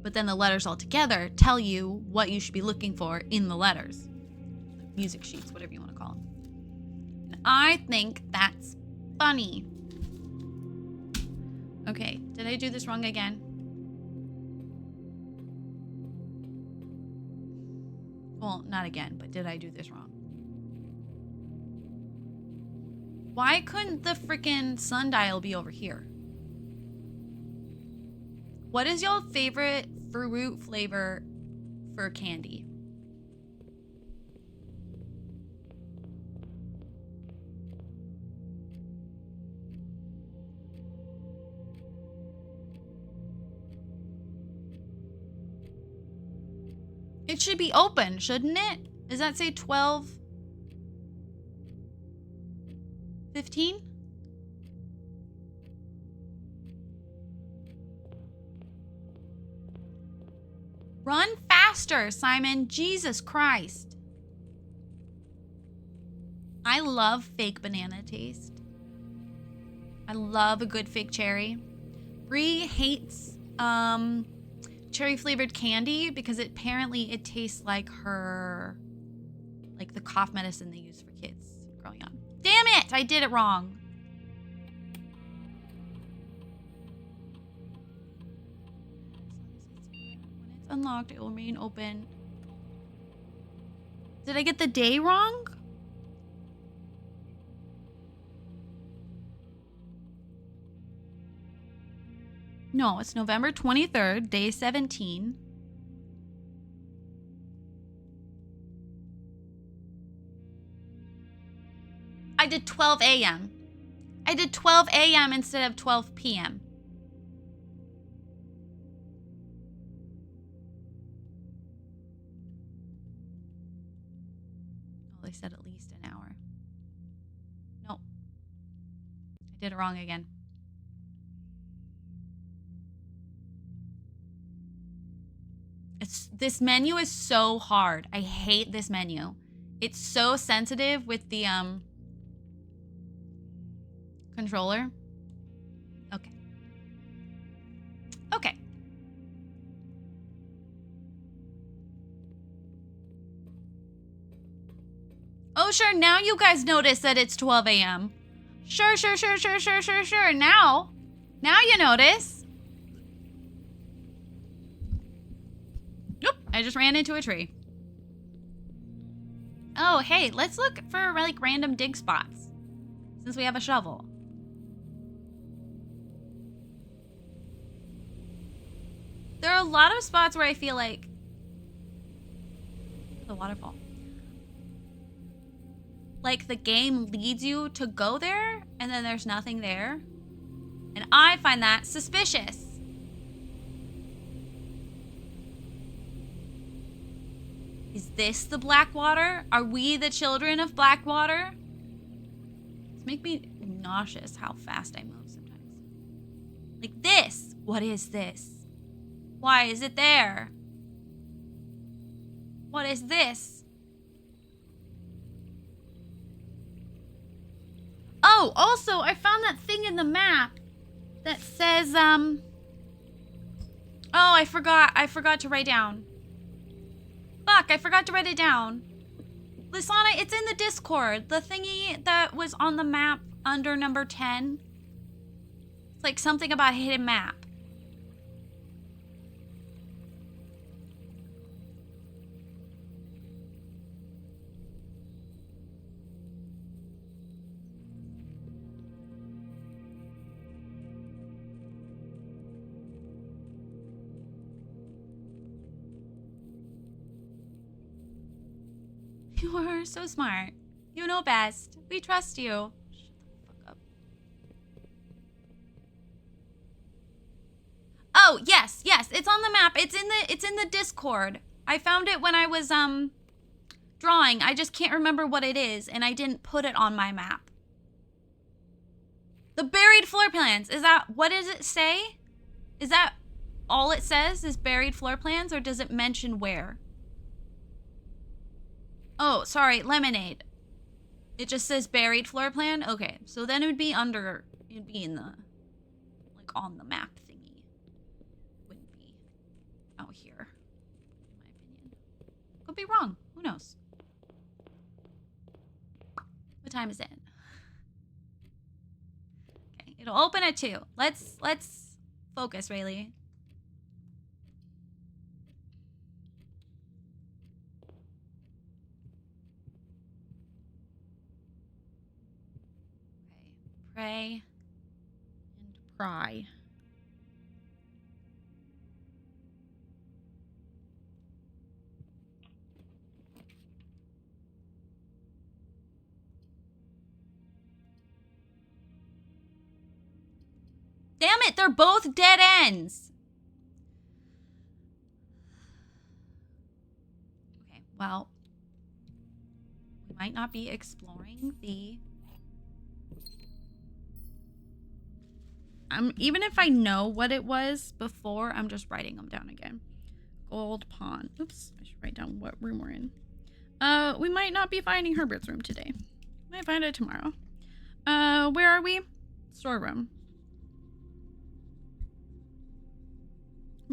But then the letters all together tell you what you should be looking for in the letters. Music sheets, whatever you want to call them. And I think that's funny. Okay, did I do this wrong again? Well, not again, but did I do this wrong? Why couldn't the freaking sundial be over here? What is y'all favorite fruit flavor for candy? It should be open, shouldn't it? Does that say 12? 15? Run faster, Simon. Jesus Christ. I love fake banana taste. I love a good fake cherry. Brie hates cherry flavored candy because apparently it tastes like the cough medicine they use for kids growing up. Damn it! I did it wrong. When it's unlocked, it will remain open. Did I get the day wrong? No, it's November 23rd, day 17. I did 12 a.m. I did 12 a.m. instead of 12 p.m. Oh, they said at least an hour. No. I did it wrong again. This menu is so hard. I hate this menu. It's so sensitive with the controller. Okay. Okay. Oh, sure. Now you guys notice that it's 12 a.m. Sure. Now you notice. Nope, I just ran into a tree. Oh, hey, let's look for like random dig spots since we have a shovel. There are a lot of spots where I feel like the waterfall. Like the game leads you to go there and then there's nothing there. And I find that suspicious. Is this the Blackwater? Are we the children of Blackwater? It's make me nauseous how fast I move sometimes. Like this. What is this? Why is it there? What is this? Oh, also, I found that thing in the map that says, oh, I forgot to write down. Fuck, I forgot to write it down. Lisana, it's in the Discord. The thingy that was on the map under number 10. It's like something about a hidden map. You are so smart. You know best. We trust you. Shut the fuck up. Oh, yes. It's on the map. It's in the Discord. I found it when I was drawing. I just can't remember what it is and I didn't put it on my map. The buried floor plans. Is that what does it say? Is that all it says is buried floor plans or does it mention where? Oh, sorry, lemonade. It just says buried floor plan? Okay, so then it'd be in the, like on the map thingy. Wouldn't be out here, in my opinion. Could be wrong, who knows? What time is it? It'll open at 2. Let's focus, Rayleigh. Pray and pry. Damn it, they're both dead ends. Okay, well, we might not be exploring the... even if I know what it was before, I'm just writing them down again. Gold pawn. Oops, I should write down what room we're in. We might not be finding Herbert's room today. Might find it tomorrow. Where are we? Storeroom.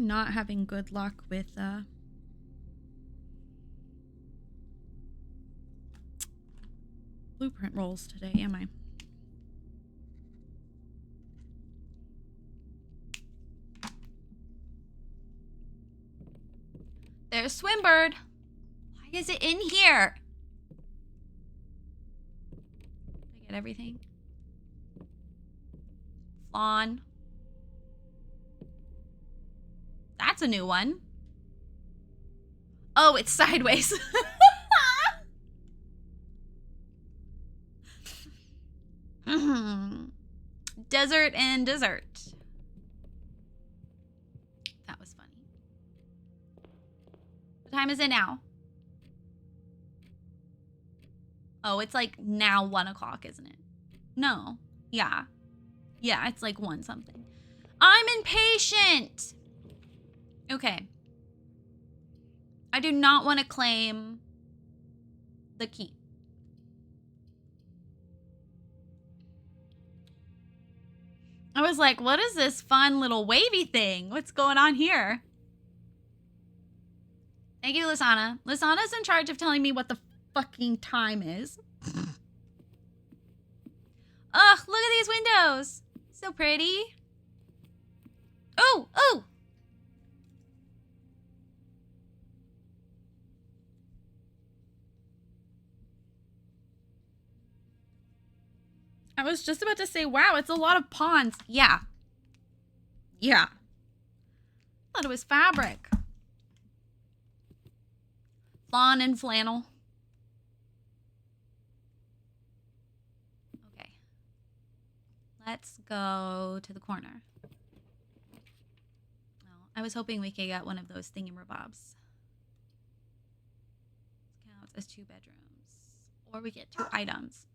Not having good luck with, blueprint rolls today, am I? There's Swimbird. Why is it in here? Did I get everything? Fawn. That's a new one. Oh, it's sideways. Desert and dessert. That was funny. What time is it now? Oh, it's like now 1 o'clock, isn't it? No. Yeah. Yeah, it's like 1 something. I'm impatient. Okay. I do not want to claim the key. I was like, what is this fun little wavy thing? What's going on here? Thank you, Lisana. Lisana's in charge of telling me what the fucking time is. Ugh, look at these windows. So pretty. Oh, oh. I was just about to say, wow, it's a lot of pawns. Yeah. Yeah. I thought it was fabric. Fawn and flannel. Okay. Let's go to the corner. Well, I was hoping we could get one of those thingamabobs. Counts as 2 bedrooms. Or we get 2 items.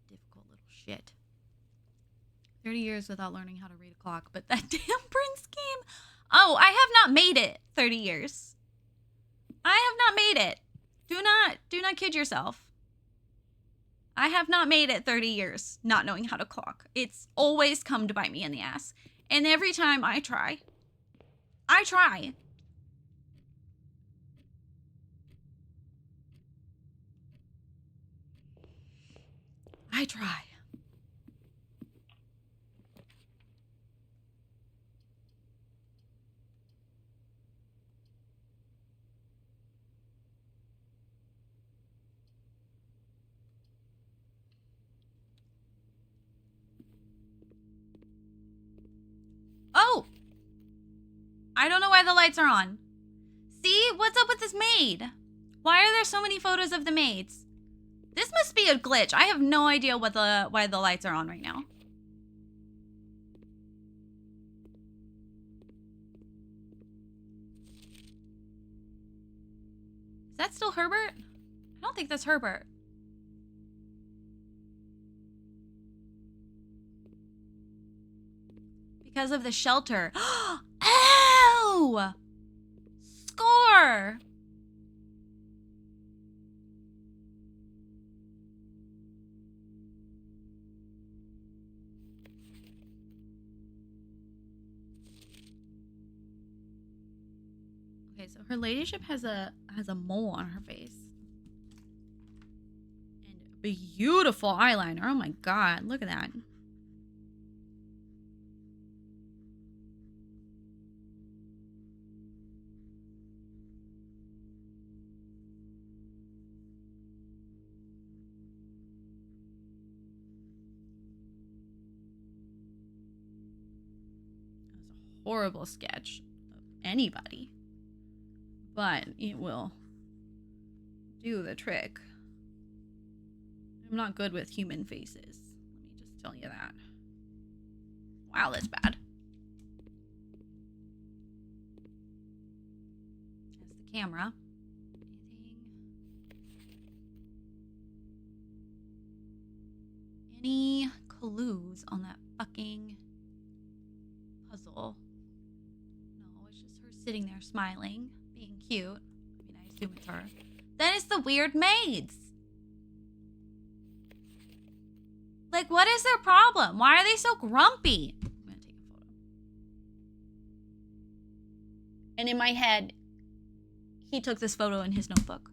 Difficult little shit. 30 years without learning how to read a clock, but that damn Prince game. Oh, I have not made it 30 years. I have not made it. Do not kid yourself. I have not made it 30 years not knowing how to clock. It's always come to bite me in the ass. And every time I try. I try. Oh! I don't know why the lights are on. See? What's up with this maid? Why are there so many photos of the maids? This must be a glitch. I have no idea why the lights are on right now. Is that still Herbert? I don't think that's Herbert. Because of the shelter. Ow! Score! Okay, so her ladyship has a mole on her face. And beautiful eyeliner. Oh my god, look at that. Horrible sketch of anybody, but it will do the trick. I'm not good with human faces. Let me just tell you that. Wow, that's bad. That's the camera. Any clues on that fucking puzzle? No, it's just her sitting there smiling, being cute. I mean, I assume it's her. Then it's the weird maids. Like, what is their problem? Why are they so grumpy? I'm gonna take a photo. And in my head, he took this photo in his notebook.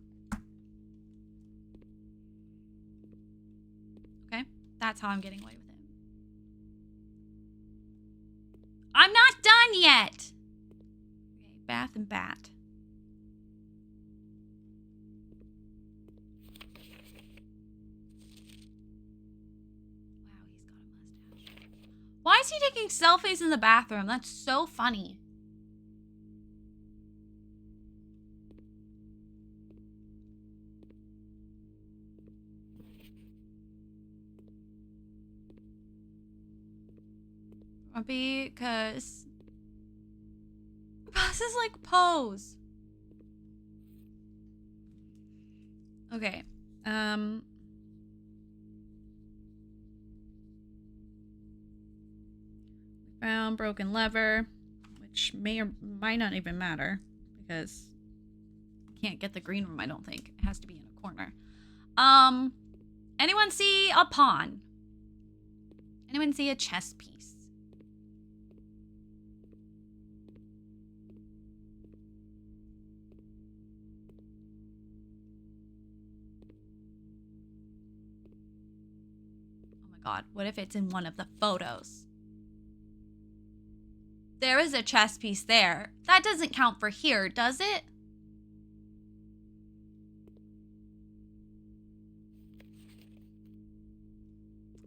Okay, that's how I'm getting away with it. I'm not done yet. Okay, Bath and Bat. Wow, he's got a mustache. Why is he taking selfies in the bathroom? That's so funny. Because this is like pose. Okay. Found broken lever, which may or might not even matter because I can't get the green room, I don't think. It has to be in a corner. Anyone see a pawn? Anyone see a chess piece? God, what if it's in one of the photos? There is a chess piece there. That doesn't count for here, does it?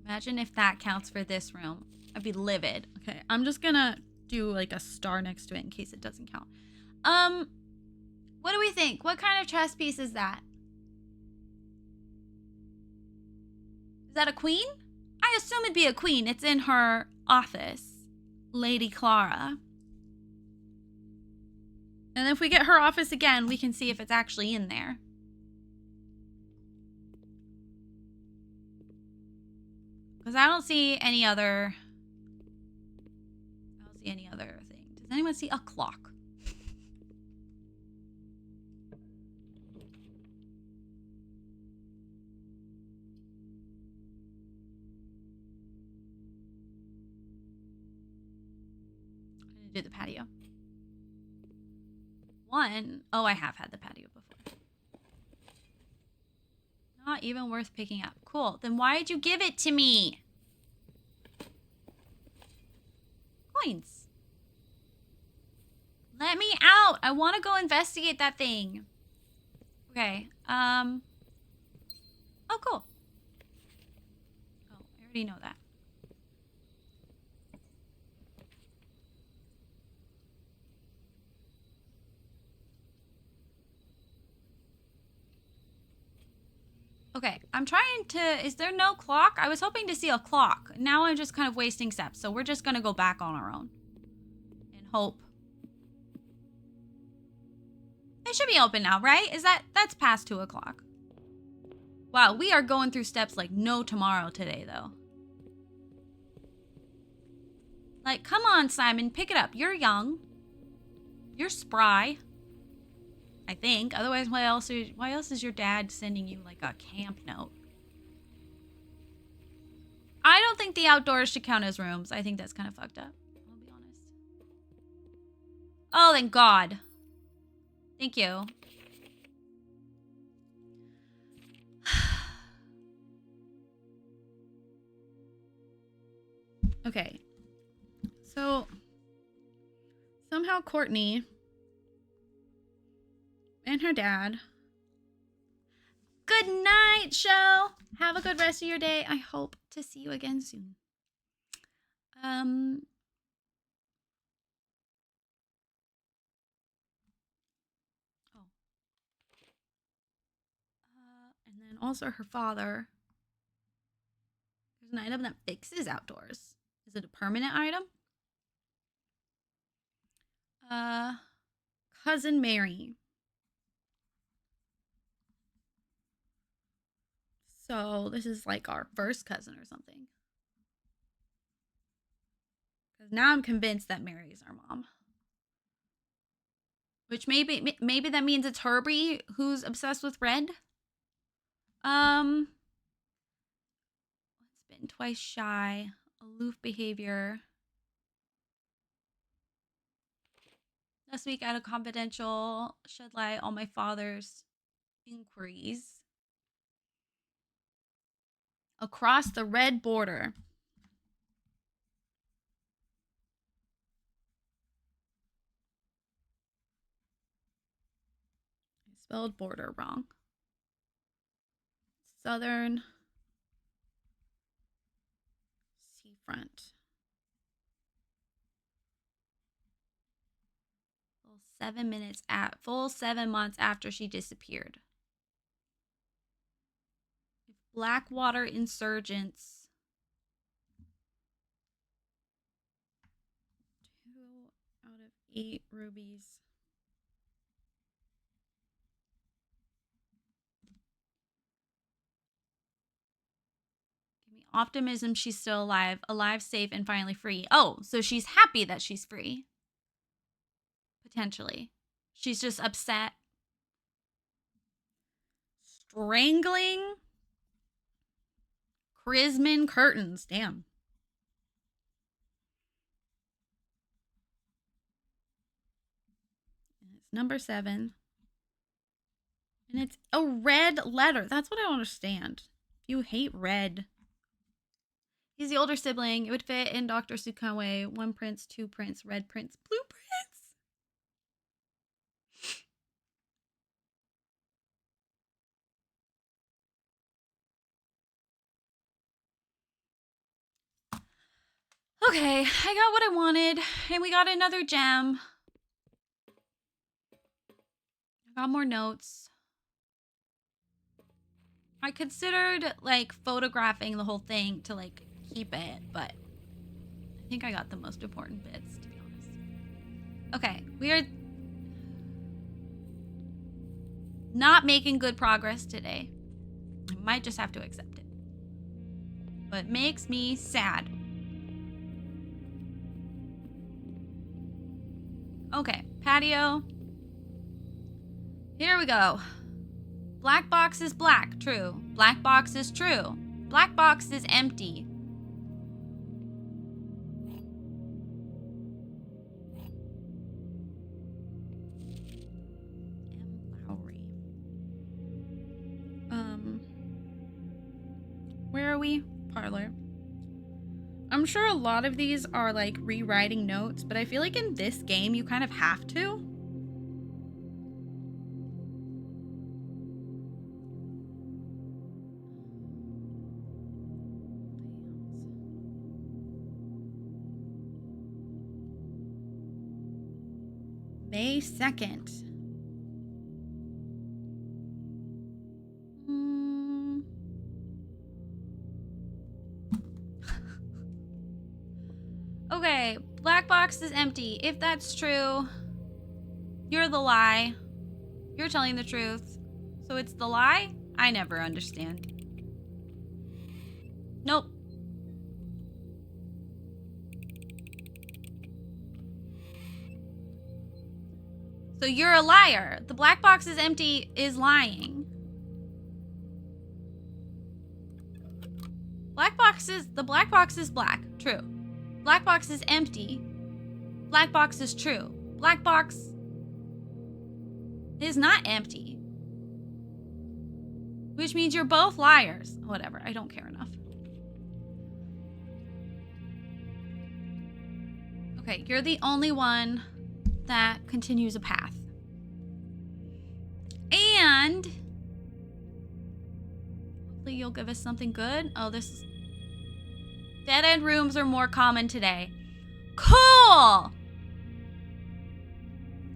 Imagine if that counts for this room. I'd be livid. Okay, I'm just gonna do like a star next to it in case it doesn't count. What do we think? What kind of chess piece is that? Is that a queen? I assume it'd be a queen. It's in her office. Lady Clara. And if we get her office again, we can see if it's actually in there. Because I don't see any other... thing. Does anyone see a clock? Do the patio. Oh, I have had the patio before. Not even worth picking up. Cool. Then why did you give it to me? Coins. Let me out. I want to go investigate that thing. Okay. Oh, cool. Oh, I already know that. Okay, I'm trying to... Is there no clock? I was hoping to see a clock. Now I'm just kind of wasting steps. So we're just going to go back on our own. And hope. It should be open now, right? That's past 2 o'clock. Wow, we are going through steps like no tomorrow today, though. Like, come on, Simon, pick it up. You're young. You're spry. I think. Otherwise, why else is your dad sending you like a camp note? I don't think the outdoors should count as rooms. I think that's kind of fucked up. I'll be honest. Oh, thank God. Thank you. Okay. So, somehow Courtney and her dad. Good night, show. Have a good rest of your day. I hope to see you again soon. And then also her father. There's an item that fixes outdoors. Is it a permanent item? Cousin Mary. So this is like our first cousin or something. Because now I'm convinced that Mary's our mom. Which maybe that means it's Herbie who's obsessed with red. Once bitten, twice shy, aloof behavior. Last week at a confidential shed light on my father's inquiries. Across the red border. I spelled border wrong. Southern seafront. Full 7 months after she disappeared. Blackwater insurgents. 2 out of 8 rubies. Give me optimism she's still alive, safe, and finally free. Oh, so she's happy that she's free. Potentially. She's just upset. Strangling Chrisman curtains. Damn. And it's number 7. And it's a red letter. That's what I don't understand. If you hate red. He's the older sibling. It would fit in Dr. Sukawe. 1 prince, 2 prince, red prince, blue prince. Okay, I got what I wanted, and we got another gem. I got more notes. I considered, like, photographing the whole thing to, like, keep it, but I think I got the most important bits, to be honest. Okay, we are not making good progress today. I might just have to accept it. But it makes me sad. Okay, patio. Here we go. Black box is black, true. Black box is true. Black box is empty. M. Lowry. Where are we? Parlor. I'm sure a lot of these are like rewriting notes, but I feel like in this game you kind of have to. May 2nd. Okay, black box is empty. If that's true, you're the lie. You're telling the truth. So it's the lie? I never understand. Nope. So you're a liar. The black box is empty is lying. The black box is black. True. Black box is empty. Black box is true. Black box is not empty. Which means you're both liars. Whatever. I don't care enough. Okay, you're the only one that continues a path. And hopefully you'll give us something good. Oh, this is... Dead end rooms are more common today. Cool!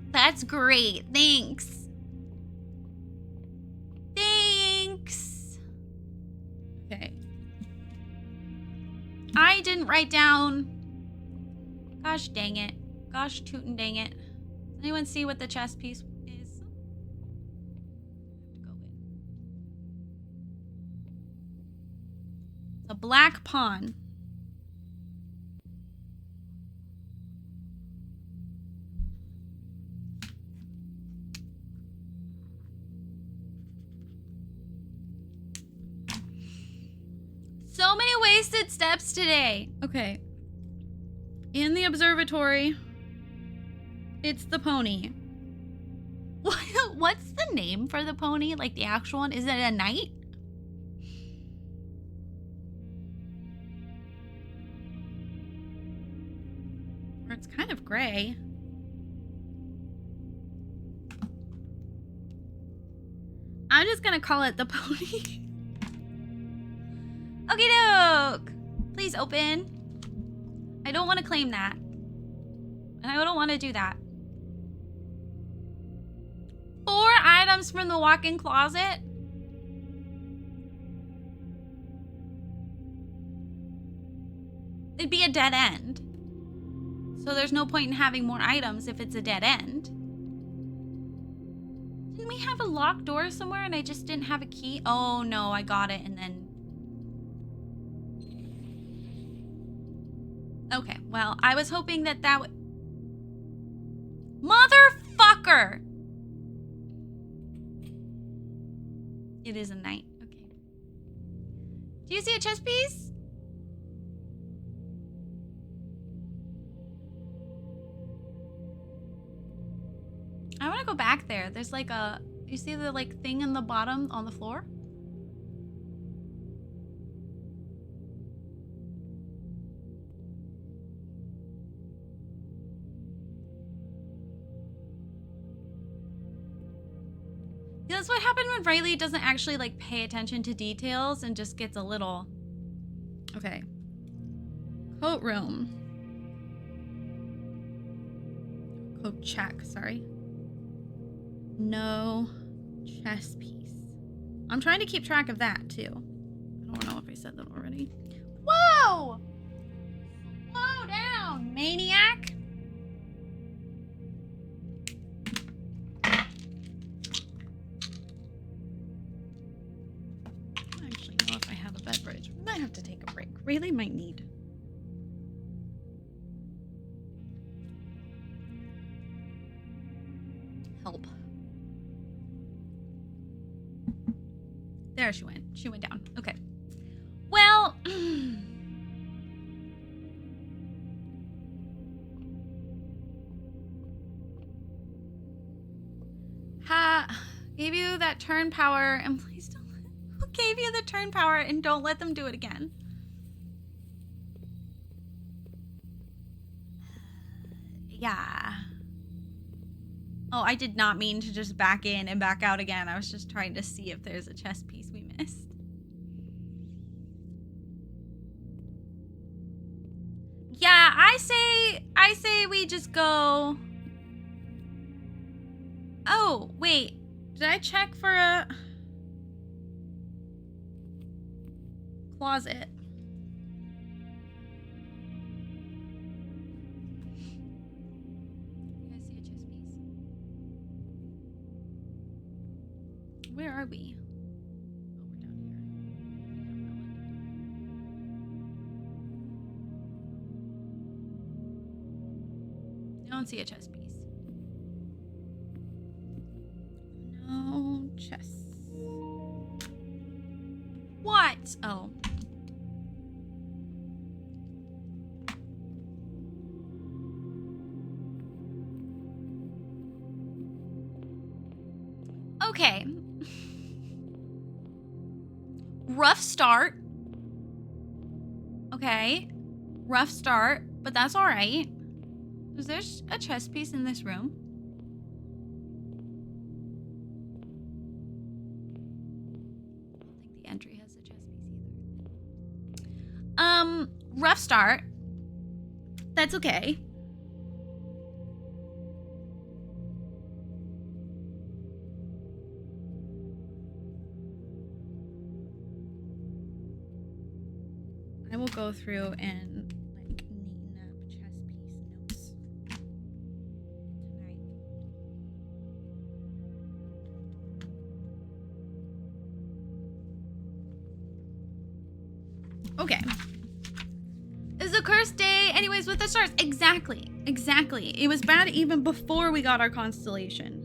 That's great. Thanks. Thanks. Okay. I didn't write down... Gosh dang it. Gosh tootin' dang it. Does anyone see what the chess piece is? I have to go in. It's a black pawn. So many wasted steps today. Okay. In the observatory, it's the pony. What's the name for the pony? Like the actual one? Is it a knight? Or it's kind of gray. I'm just gonna call it the pony. Okie doke. Please open. I don't want to claim that. And I don't want to do that. 4 items from the walk-in closet. It'd be a dead end. So there's no point in having more items if it's a dead end. Didn't we have a locked door somewhere and I just didn't have a key? Oh no, I got it and then... Okay, well, I was hoping that that would... Motherfucker! It is a knight. Okay. Do you see a chess piece? I want to go back there. There's like a... You see the like thing in the bottom on the floor? That's what happened when Riley doesn't actually like pay attention to details and just gets a little... Okay. Coat room. Coat check, sorry. No chess piece. I'm trying to keep track of that too. I don't know if I said that already. Whoa! Slow down, maniac! Beverage. We might have to take a break. Really might need. Help. There she went. She went down. Okay. Well. Gave you that turn power and please don't. Who gave you the turn power and don't let them do it again? Yeah. Oh, I did not mean to just back in and back out again. I was just trying to see if there's a chess piece we missed. Yeah, I say we just go. Oh, wait. Did I check for a closet? You guys see a chess piece? Where are we? don't see a chess piece. No chess. What? Oh. Okay. Rough start. Okay. Rough start, but that's all right. Is there a chess piece in this room? I don't think the entry has a chess piece either. Rough start. That's okay. I will go through and like neaten up chess piece notes tonight. Okay. It's a cursed day. Anyways, with the stars. Exactly. Exactly. It was bad even before we got our constellation.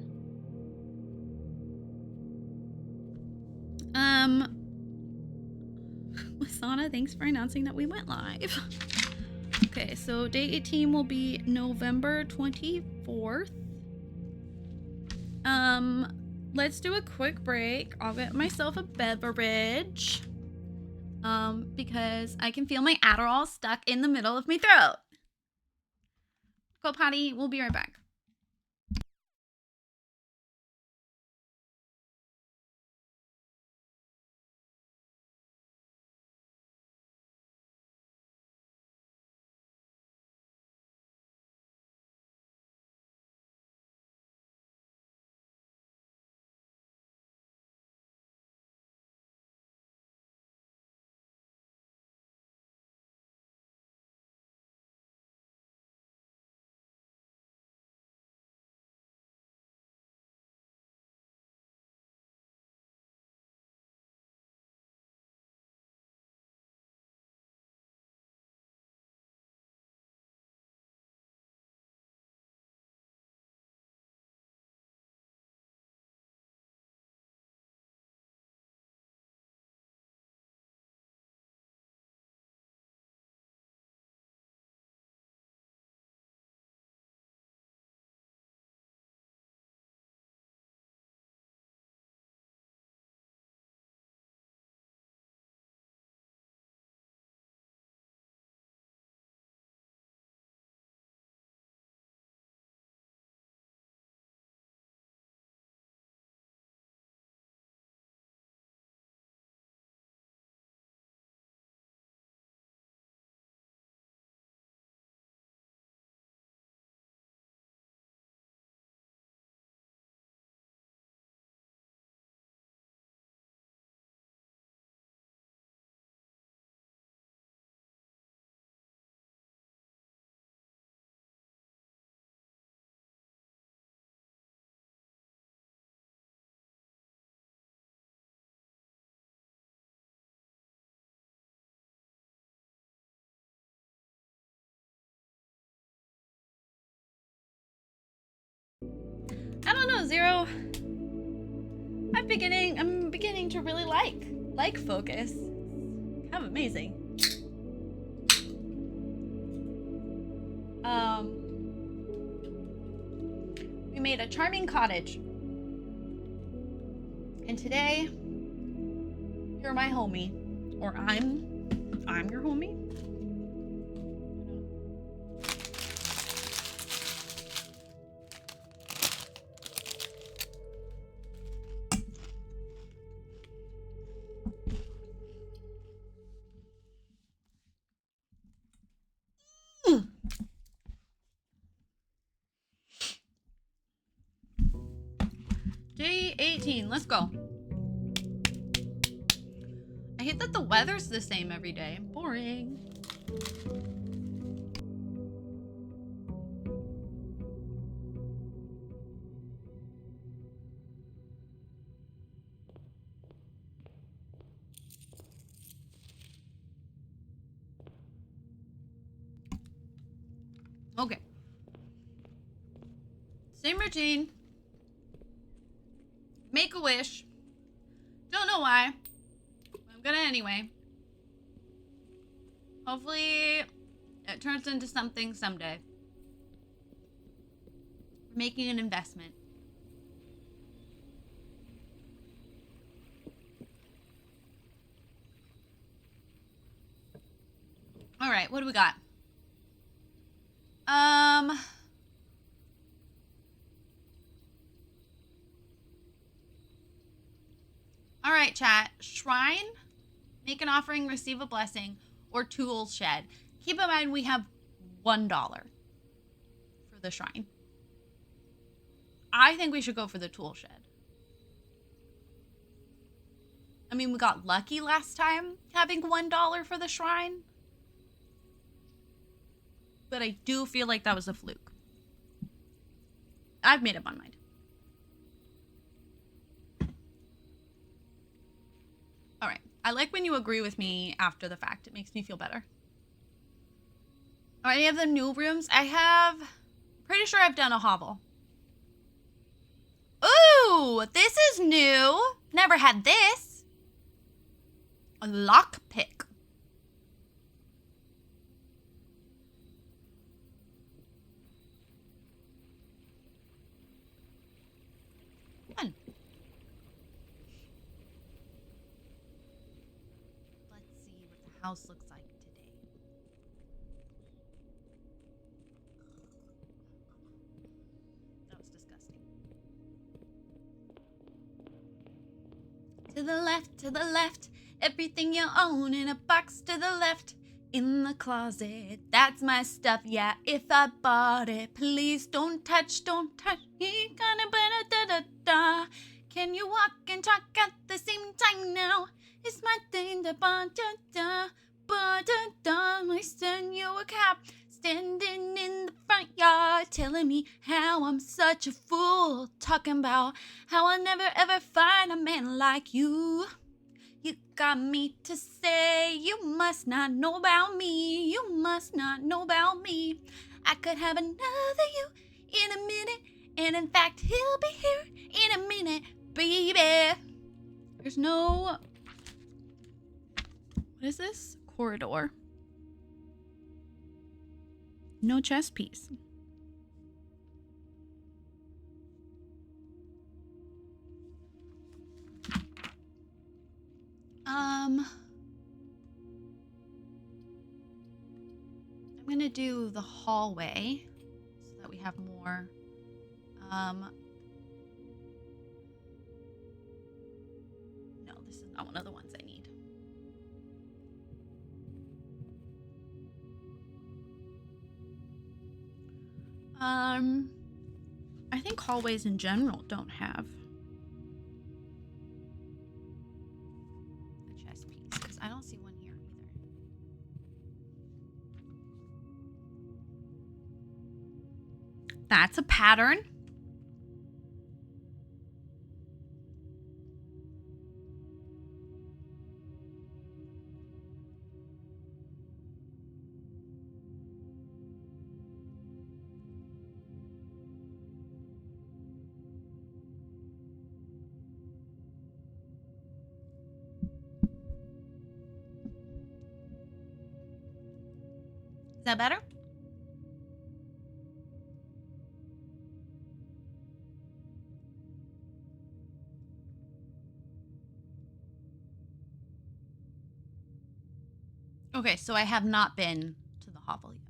Lasana, thanks for announcing that we went live. Okay, so day 18 will be November 24th. Let's do a quick break. I'll get myself a beverage. Because I can feel my Adderall stuck in the middle of my throat. Go potty. We'll be right back. I don't know, Zero. I'm beginning to really like Focus. Kind of amazing. We made a charming cottage. And today, you're my homie. Or I'm your homie. Day 18, let's go. I hate that the weather's the same every day. Boring. Okay. Same routine. Make a wish. Don't know why. I'm gonna anyway. Hopefully it turns into something someday. We're making an investment. All right, what do we got? All right, chat. Shrine, make an offering, receive a blessing, or tool shed. Keep in mind we have $1 for the shrine. I think we should go for the tool shed. I mean, we got lucky last time having $1 for the shrine. But I do feel like that was a fluke. I've made up my mind. All right. I like when you agree with me after the fact. It makes me feel better. All right, any of the new rooms? Pretty sure I've done a hovel. Ooh, this is new. Never had this. A lockpick. Fun. Let's see what the house looks like today. That was disgusting. To the left, everything you own in a box to the left. In the closet, that's my stuff, yeah, if I bought it. Please don't touch, he gonna da-da-da. Can you walk and talk at the same time now? It's my thing to ba-da-da, ba-da-da. I send you a cab, standing in the front yard, telling me how I'm such a fool, talking about how I'll never ever find a man like you. You got me to say you must not know about me. You must not know about me. I could have another you in a minute. And in fact, he'll be here in a minute, baby. There's no... What is this? Corridor. No chess piece. I'm gonna do the hallway so that we have more. No, this is not one of the ones I need. I think hallways in general don't have a chess piece because I don't see one here either. That's a pattern. Is that better? Okay, so I have not been to the hovel yet.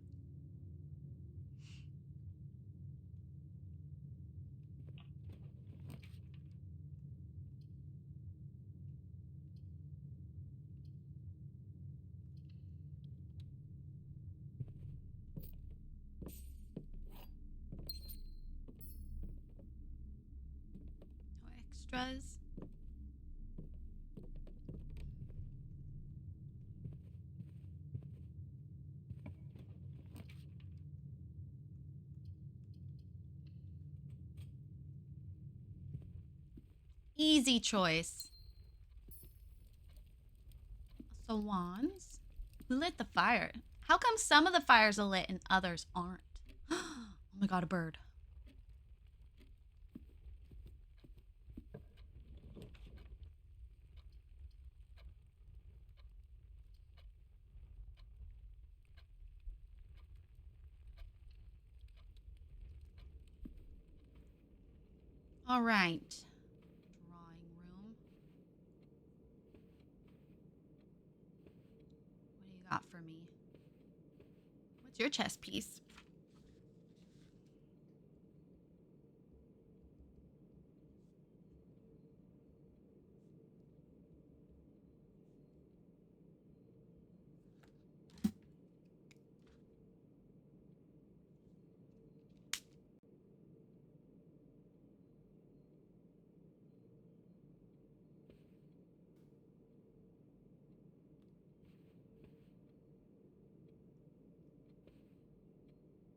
No extras. Easy choice. So wands. Who lit the fire? How come some of the fires are lit and others aren't? Oh my god, a bird. All right. Drawing room. What do you got for me? What's your chess piece?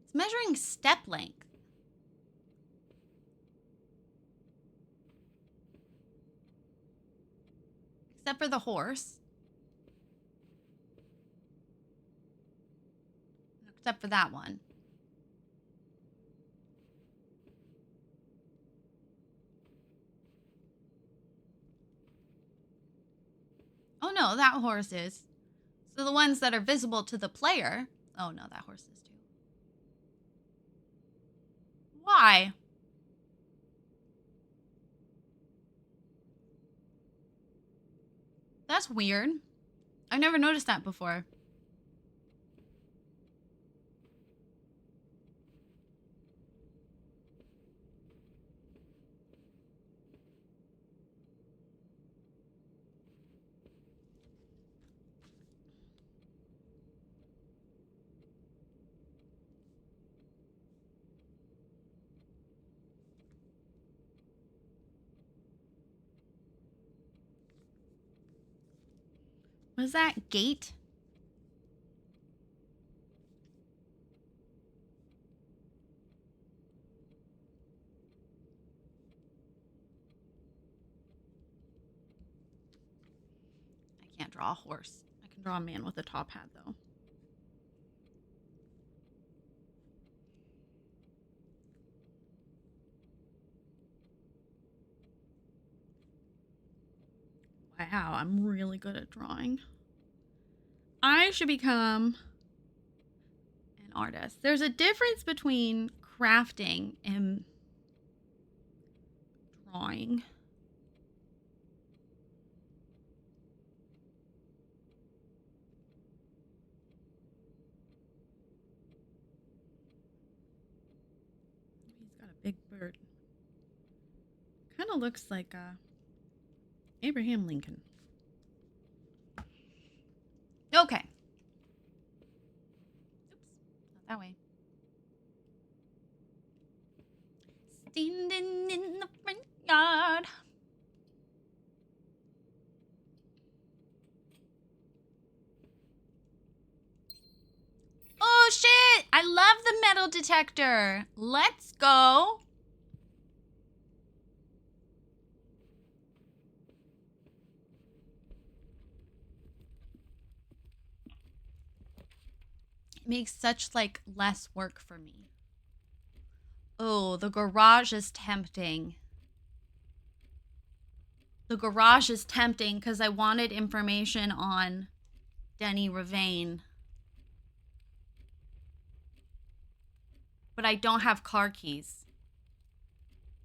It's measuring step length. Except for the horse. Except for that one. Oh no, that horse is. So the ones that are visible to the player. Oh no, that horse is too. Why? That's weird. I've never noticed that before. Was that gate? I can't draw a horse. I can draw a man with a top hat, though. Wow, I'm really good at drawing. I should become an artist. There's a difference between crafting and drawing. He's got a big bird. Kind of looks like Abraham Lincoln. Okay. Oops, not that way. Standing in the front yard. Oh shit! I love the metal detector. Let's go. It makes such like less work for me. Oh, the garage is tempting. The garage is tempting because I wanted information on Denny Ravane. But I don't have car keys.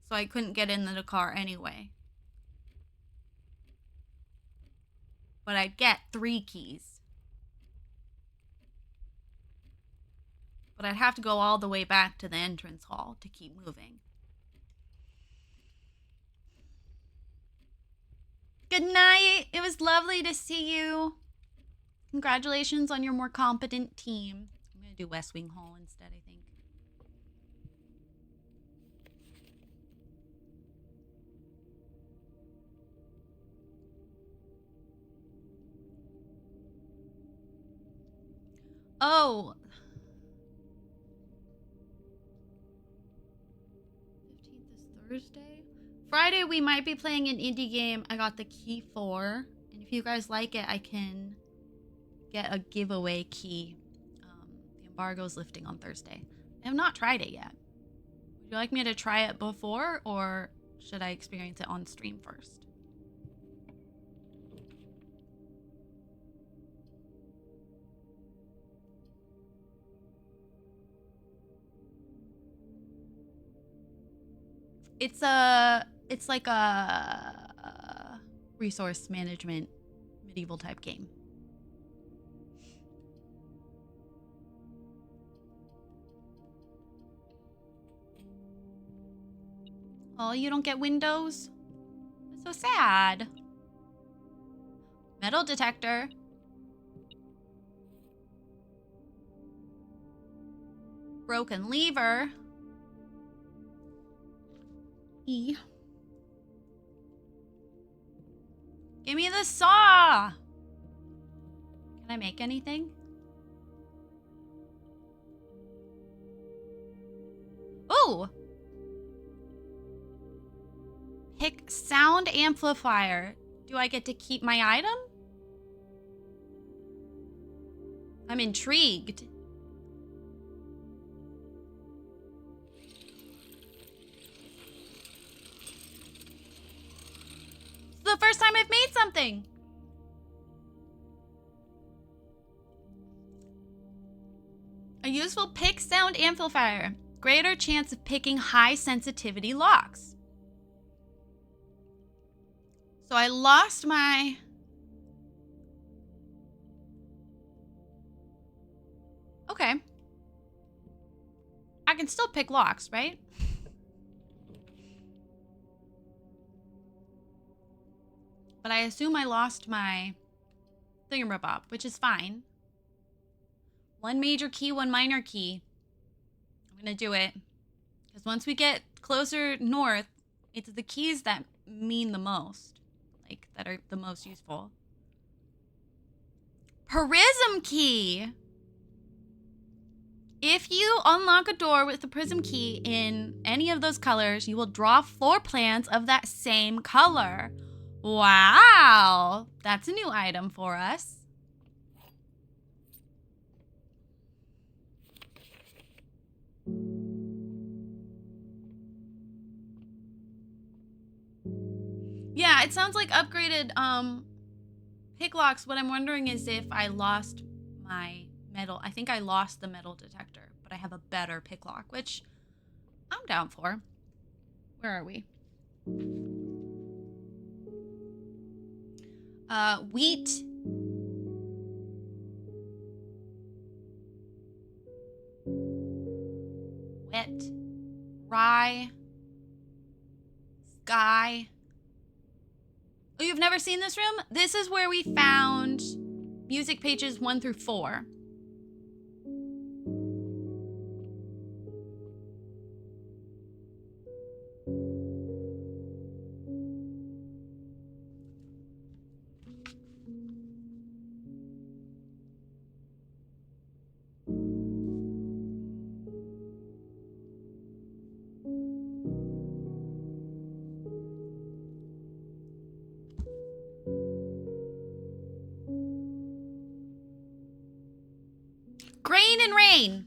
So I couldn't get into the car anyway. But I'd get 3 keys. But I'd have to go all the way back to the entrance hall to keep moving. Good night. It was lovely to see you. Congratulations on your more competent team. I'm going to do West Wing Hall instead, I think. Oh. 15th is Thursday. Friday, we might be playing an indie game I got the key for. And if you guys like it, I can get a giveaway key. The embargo's lifting on Thursday. I have not tried it yet. Would you like me to try it before, or should I experience it on stream first? It's like a resource management medieval type game. Oh, you don't get windows? That's so sad. Metal detector. Broken lever. E. Give me the saw. Can I make anything? Ooh. Pick sound amplifier. Do I get to keep my item? I'm intrigued. It's the first time I've made something. A useful pick sound amplifier. Greater chance of picking high sensitivity locks. So I lost my... Okay. I can still pick locks, right? But I assume I lost my thingamabob, which is fine. One major key, one minor key. I'm gonna do it. Because once we get closer north, it's the keys that mean the most. Like, that are the most useful. Prism key! If you unlock a door with the prism key in any of those colors, you will draw floor plans of that same color. Wow! That's a new item for us. Yeah, it sounds like upgraded pick locks. What I'm wondering is if I lost my metal. I think I lost the metal detector, but I have a better pick lock, which I'm down for. Where are we? Wheat. Wet. Rye. Sky. Oh, you've never seen this room? This is where we found music pages 1 through 4. Grain and rain.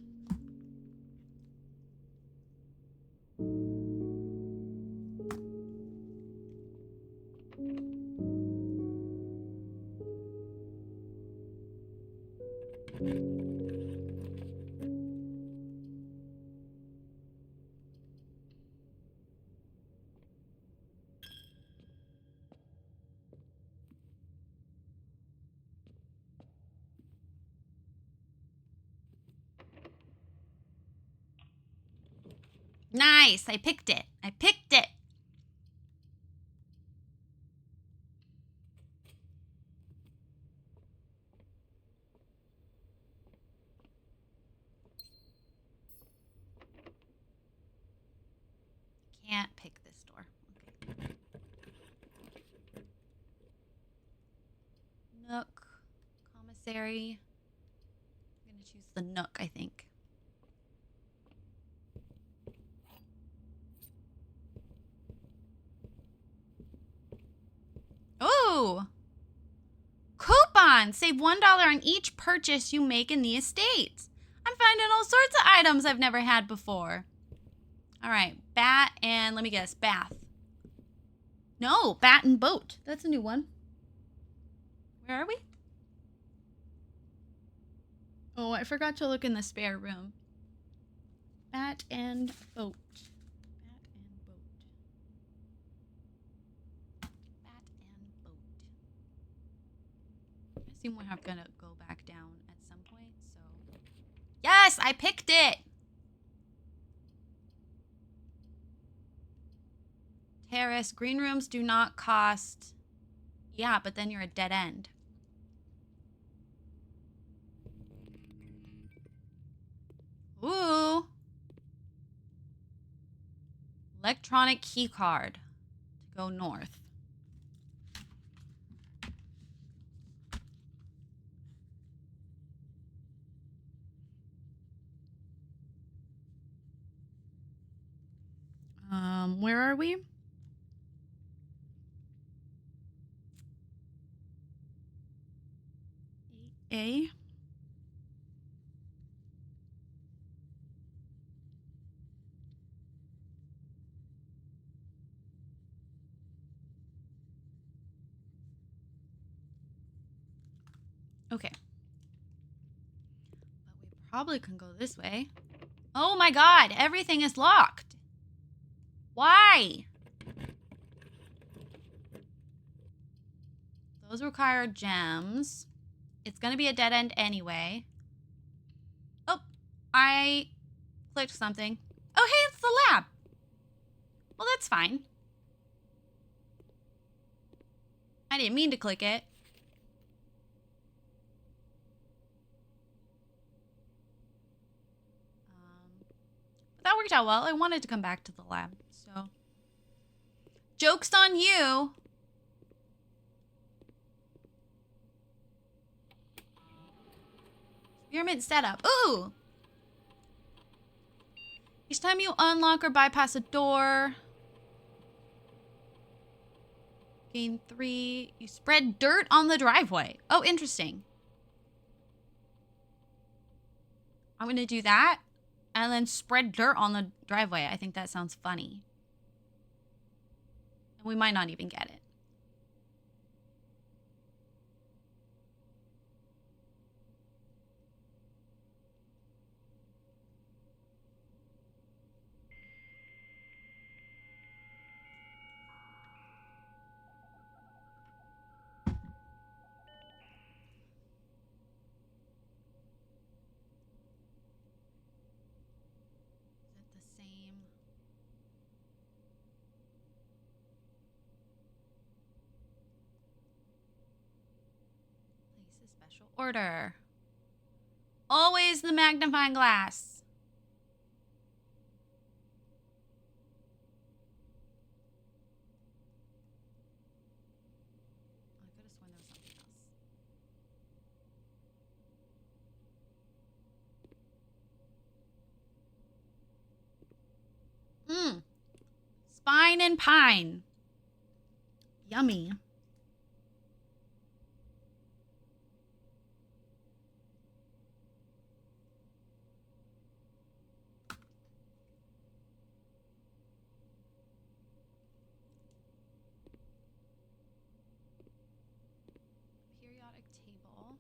Nice. I picked it. I picked it. Can't pick this door. Okay. Nook. Commissary. I'm going to choose the Nook, I think. Oh! Coupon! Save $1 on each purchase you make in the estate. I'm finding all sorts of items I've never had before. All right, bat and, let me guess, bath. No, bat and boat. That's a new one. Where are we? Oh, I forgot to look in the spare room. Bat and boat. Bat and boat. assume we're gonna go back down at some point, so. Yes, I picked it! Terrace. Green rooms do not cost. Yeah, but then you're a dead end. Ooh. Electronic key card to go north. Where are we? A. Okay. But we probably can go this way. Oh my god, everything is locked. Why? Those require gems. It's gonna be a dead end anyway. Oh, I clicked something. Oh, hey, it's the lab. Well, that's fine. I didn't mean to click it. But that worked out well. I wanted to come back to the lab, so. Joke's on you. Experiment setup. Ooh! Each time you unlock or bypass a door, gain 3. You spread dirt on the driveway. Oh, interesting. I'm gonna do that and then spread dirt on the driveway. I think that sounds funny. And we might not even get it. Special order. Always the magnifying glass. I could have sworn there was something else. Spine and pine. Yummy. Periodic table.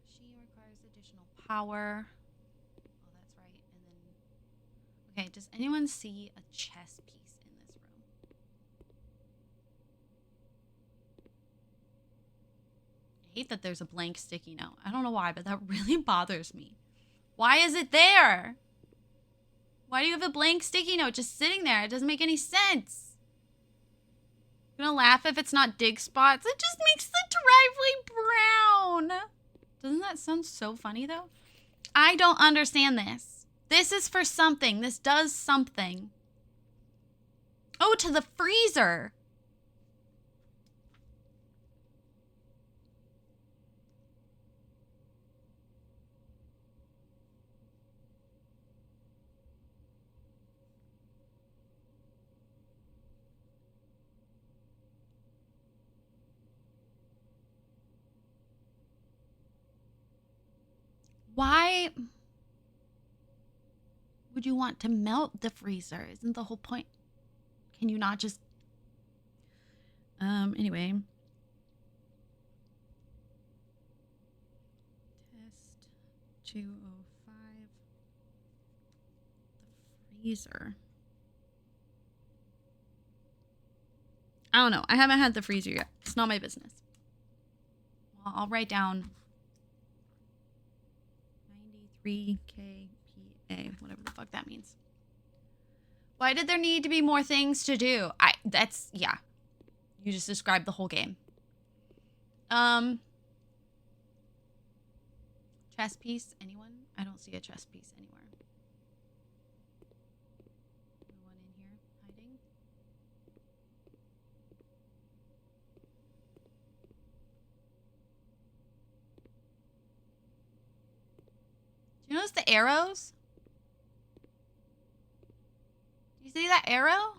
Machine requires additional power. Oh, that's right. And then, okay, does anyone see a chess piece in this room? I hate that there's a blank sticky note. I don't know why, but that really bothers me. Why is it there? Why do you have a blank sticky note just sitting there? It doesn't make any sense. I'm gonna laugh if it's not dig spots. It just makes the driveway brown. Doesn't that sound so funny, though? I don't understand this. This is for something. This does something. Oh, to the freezer. Why would you want to melt the freezer? Isn't the whole point? Can you not just... Anyway. Test 205. The freezer. I don't know. I haven't had the freezer yet. It's not my business. Well, I'll write down 93 kPa, whatever the fuck that means. Why did there need to be more things to do? Yeah. You just described the whole game. Chess piece, anyone? I don't see a chess piece anywhere. Anyone in here hiding? Do you notice the arrows? Do you see that arrow?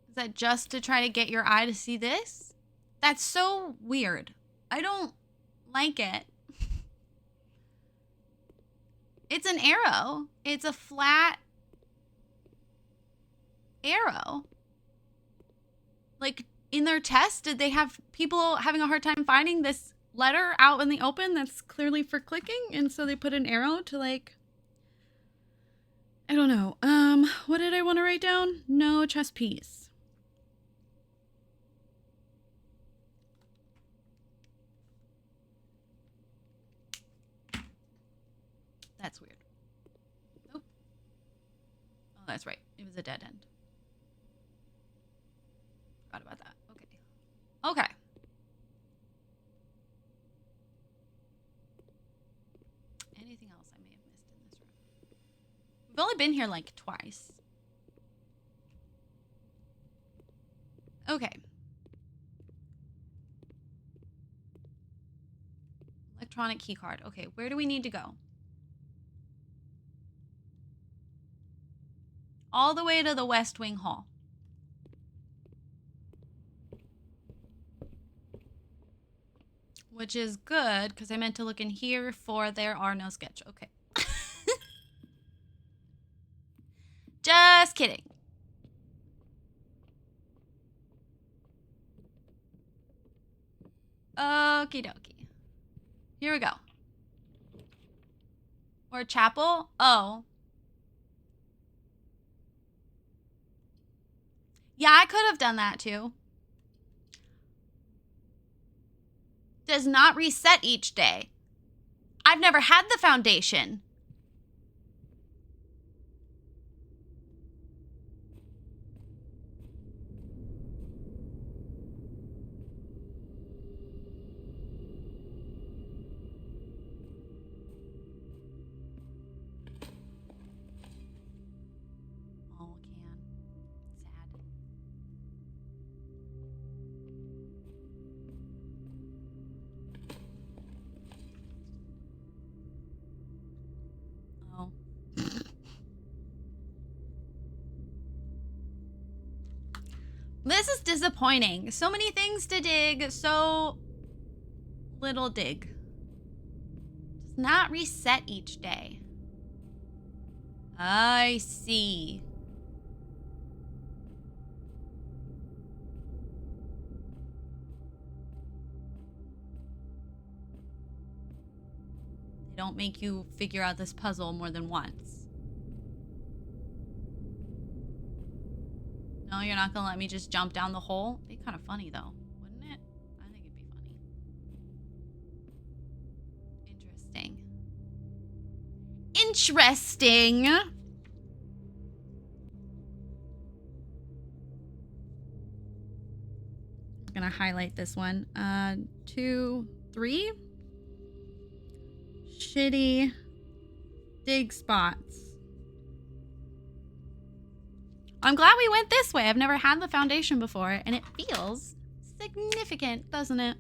Is that just to try to get your eye to see this? That's so weird. I don't like it. It's an arrow. It's a flat arrow. Like, in their test, did they have people having a hard time finding this letter out in the open that's clearly for clicking? And so they put an arrow to, like... I don't know. What did I want to write down? No chess piece. That's weird. Nope. Oh, that's right. It was a dead end. Forgot about that. Okay. Okay. Anything else I may have missed in this room? We've only been here like twice. Okay. Electronic key card. Okay, where do we need to go? All the way to the West Wing Hall. Which is good, because I meant to look in here for there are no sketch. Okay. Just kidding. Okie dokie. Here we go. Or chapel? Oh. Yeah, I could have done that too. Does not reset each day. I've never had the foundation. Oh, can. Sad. Oh. This is disappointing. So many things to dig, so little dig. Does not reset each day. I see. They don't make you figure out this puzzle more than once. No, you're not gonna let me just jump down the hole? It'd be kind of funny though, wouldn't it? I think it'd be funny. Interesting. Interesting. I'm gonna highlight this one. 2, 3. Shitty dig spots. I'm glad we went this way. I've never had the foundation before, and it feels significant, doesn't it?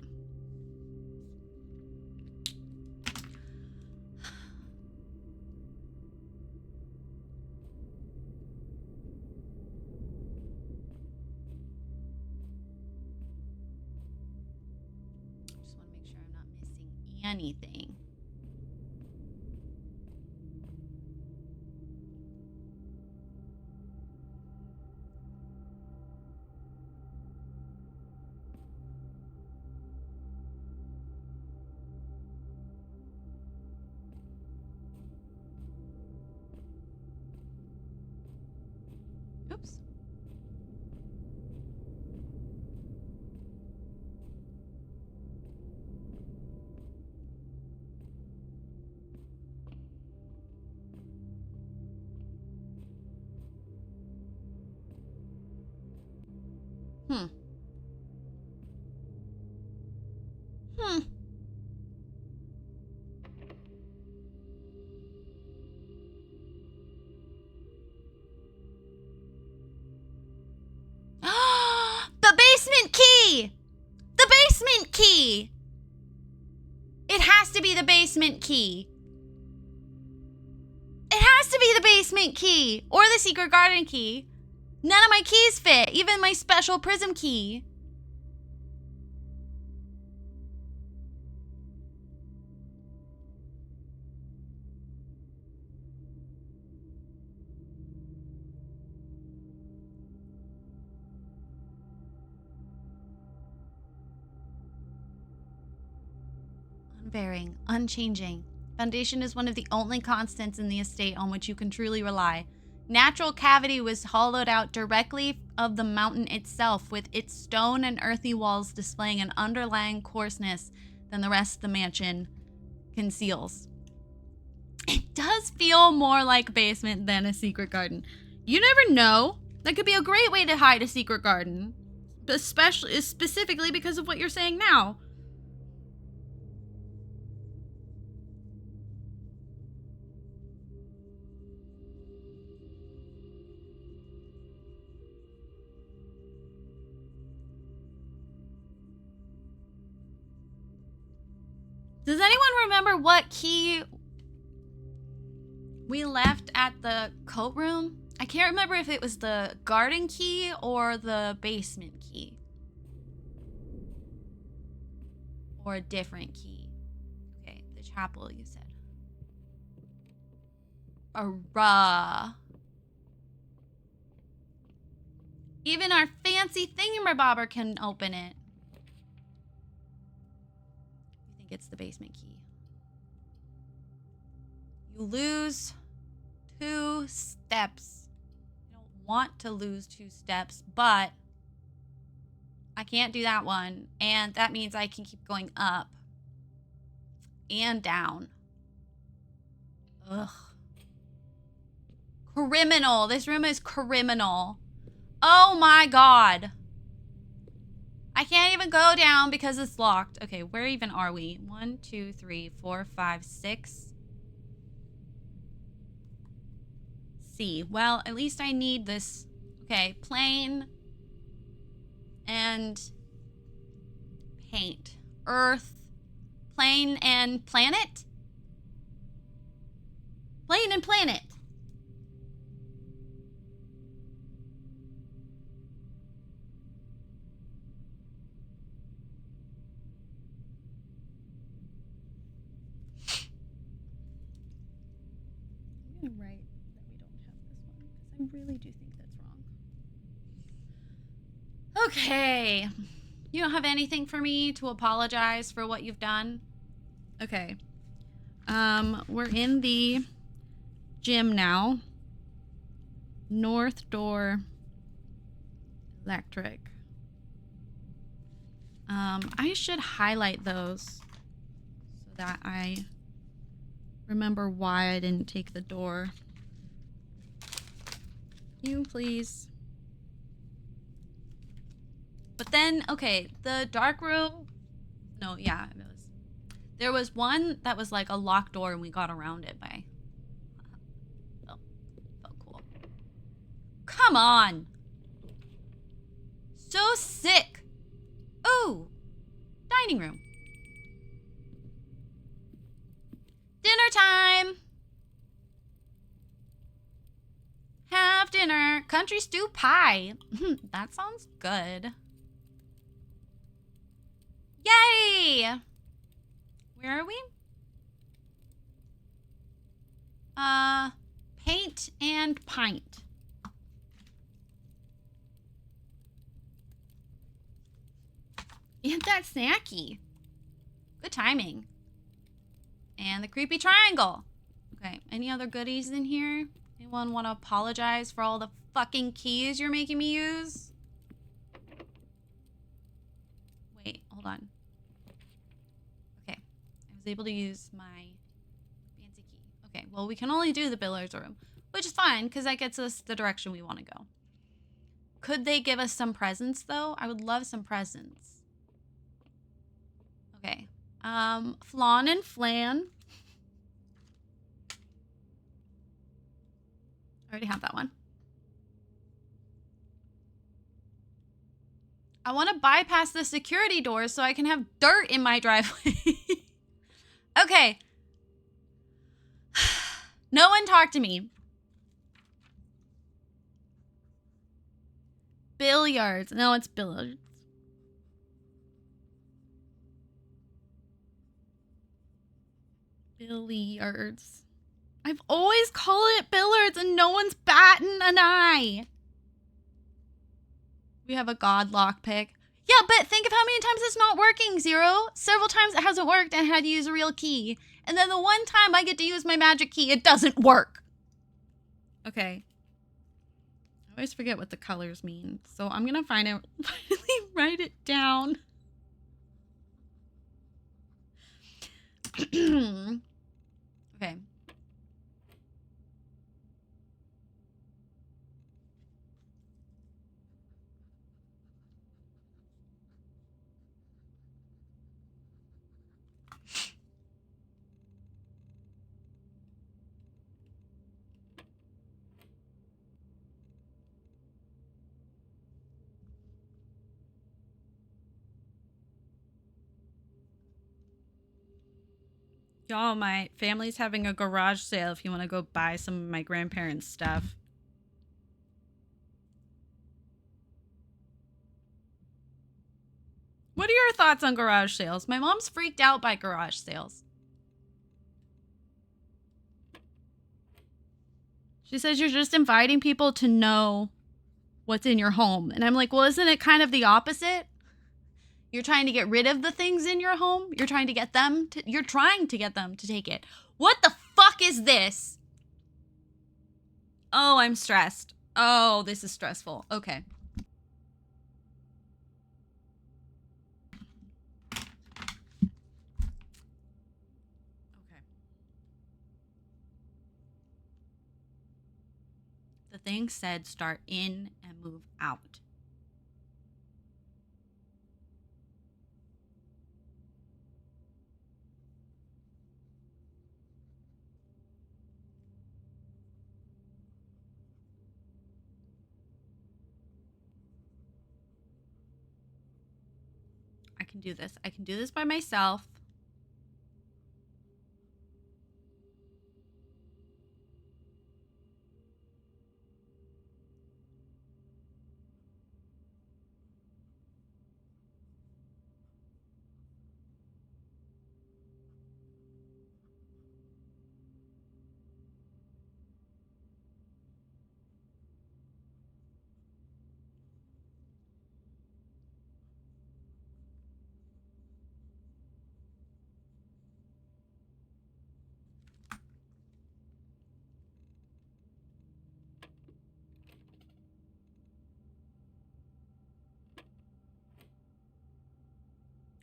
Just want to make sure I'm not missing anything. It has to be the basement key. It has to be the basement key or the secret garden key. None of my keys fit, even my special prism key. Unvarying, unchanging. Foundation is one of the only constants in the estate on which you can truly rely. Natural cavity was hollowed out directly of the mountain itself, with its stone and earthy walls displaying an underlying coarseness than the rest of the mansion conceals. It does feel more like a basement than a secret garden. You never know. That could be a great way to hide a secret garden, especially specifically because of what you're saying now. Does anyone remember what key we left at the coat room? I can't remember if it was the garden key or the basement key. Or a different key. Okay, the chapel, you said. Even our fancy thingamabobber can open it. I think it's the basement key. You lose 2 steps. I don't want to lose 2 steps, but I can't do that one. And that means I can keep going up and down. Ugh. Criminal. This room is criminal. Oh my god. I can't even go down because it's locked. Okay, where even are we? 1, 2, 3, 4, 5, 6. C. Well, at least I need this. Okay, plane and paint. Earth, plane and planet? Plane and planet. I'm gonna write that we don't have this one because I really do think that's wrong. Okay. You don't have anything for me to apologize for what you've done? Okay. We're in the gym now. North door. Electric. I should highlight those so that I remember why I didn't take the door. You please. But then, okay, the dark room. No, yeah, it was. There was one that was like a locked door and we got around it by. Felt cool. Come on. So sick. Ooh. Dining room. Dinner time. Have dinner. Country stew pie. That sounds good. Yay! Where are we? Paint and pint. And that snacky. Good timing. And the creepy triangle. Okay, any other goodies in here? Anyone want to apologize for all the fucking keys you're making me use? Wait, hold on. Okay, I was able to use my fancy key. Okay, well, we can only do the billiards room, which is fine because that gets us the direction we want to go. Could they give us some presents, though? I would love some presents. Okay. Flan and flan. I already have that one. I want to bypass the security doors so I can have dirt in my driveway. Okay. No one talk to me. Billiards. No, it's billiards. Billiards. I've always called it billiards and no one's batting an eye. We have a god lockpick. Yeah, but think of how many times it's not working, Zero. Several times it hasn't worked and I had to use a real key. And then the one time I get to use my magic key, it doesn't work. Okay. I always forget what the colors mean. So I'm gonna finally write it down. Okay. Y'all, my family's having a garage sale if you want to go buy some of my grandparents' stuff. What are your thoughts on garage sales? My mom's freaked out by garage sales. She says you're just inviting people to know what's in your home. And I'm like, well, isn't it kind of the opposite? You're trying to get rid of the things in your home. You're trying to get them to take it. What the fuck is this? Oh, I'm stressed. Oh, this is stressful. Okay. Okay. The thing said start in and move out. I can do this. I can do this by myself.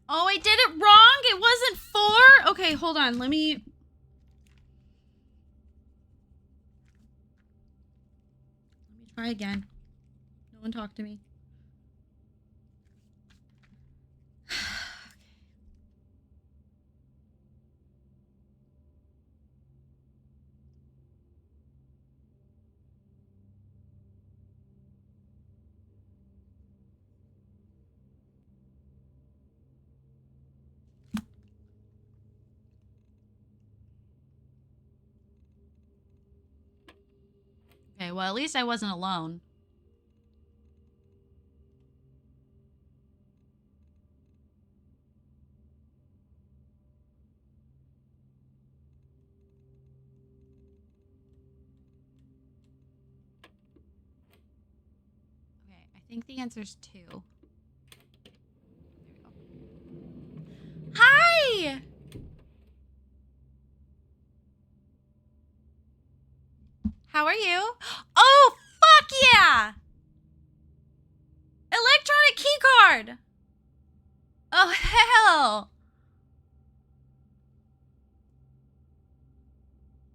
Oh, I did it wrong. It wasn't 4. Okay, hold on. Let me try again. No one talk to me. Okay, well, at least I wasn't alone. Okay, I think the answer's 2. There we go. Hi! How are you? Oh, fuck yeah! Electronic keycard! Oh, hell!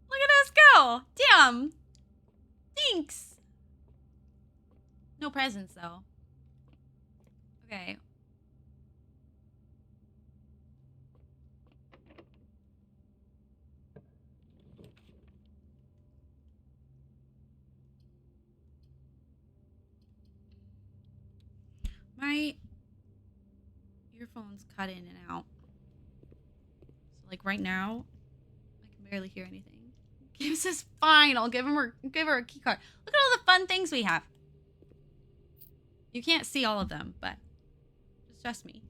Look at us go! Damn! Thanks! No presents, though. Okay. My earphones cut in and out. So, like, like right now, I can barely hear anything. Gibbs is fine. I'll give her a key card. Look at all the fun things we have. You can't see all of them, but just trust me.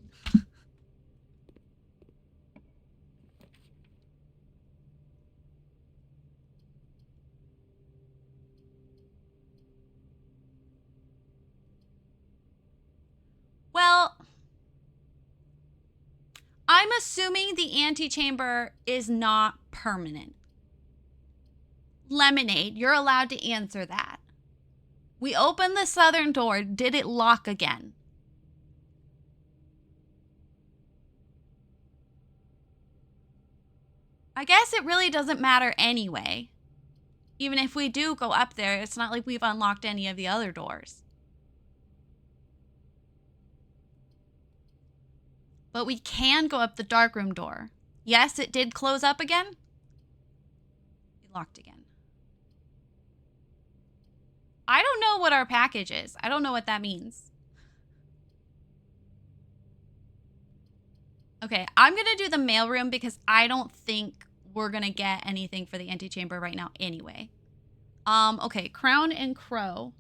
Well, I'm assuming the antechamber is not permanent. Lemonade, you're allowed to answer that. We opened the southern door. Did it lock again? I guess it really doesn't matter anyway. Even if we do go up there, it's not like we've unlocked any of the other doors. But we can go up the darkroom door. Yes, it did close up again. It locked again. I don't know what our package is. I don't know what that means. Okay, I'm going to do the mailroom because I don't think we're going to get anything for the antechamber right now anyway. Okay, Crown and Crow.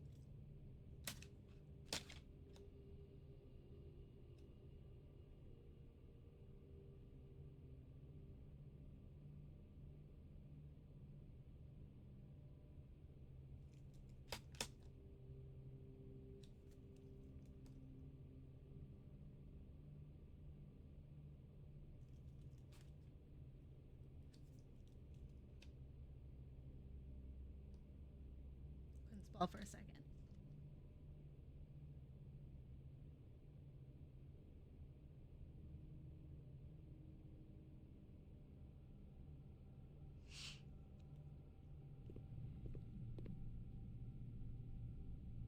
Spell for a second.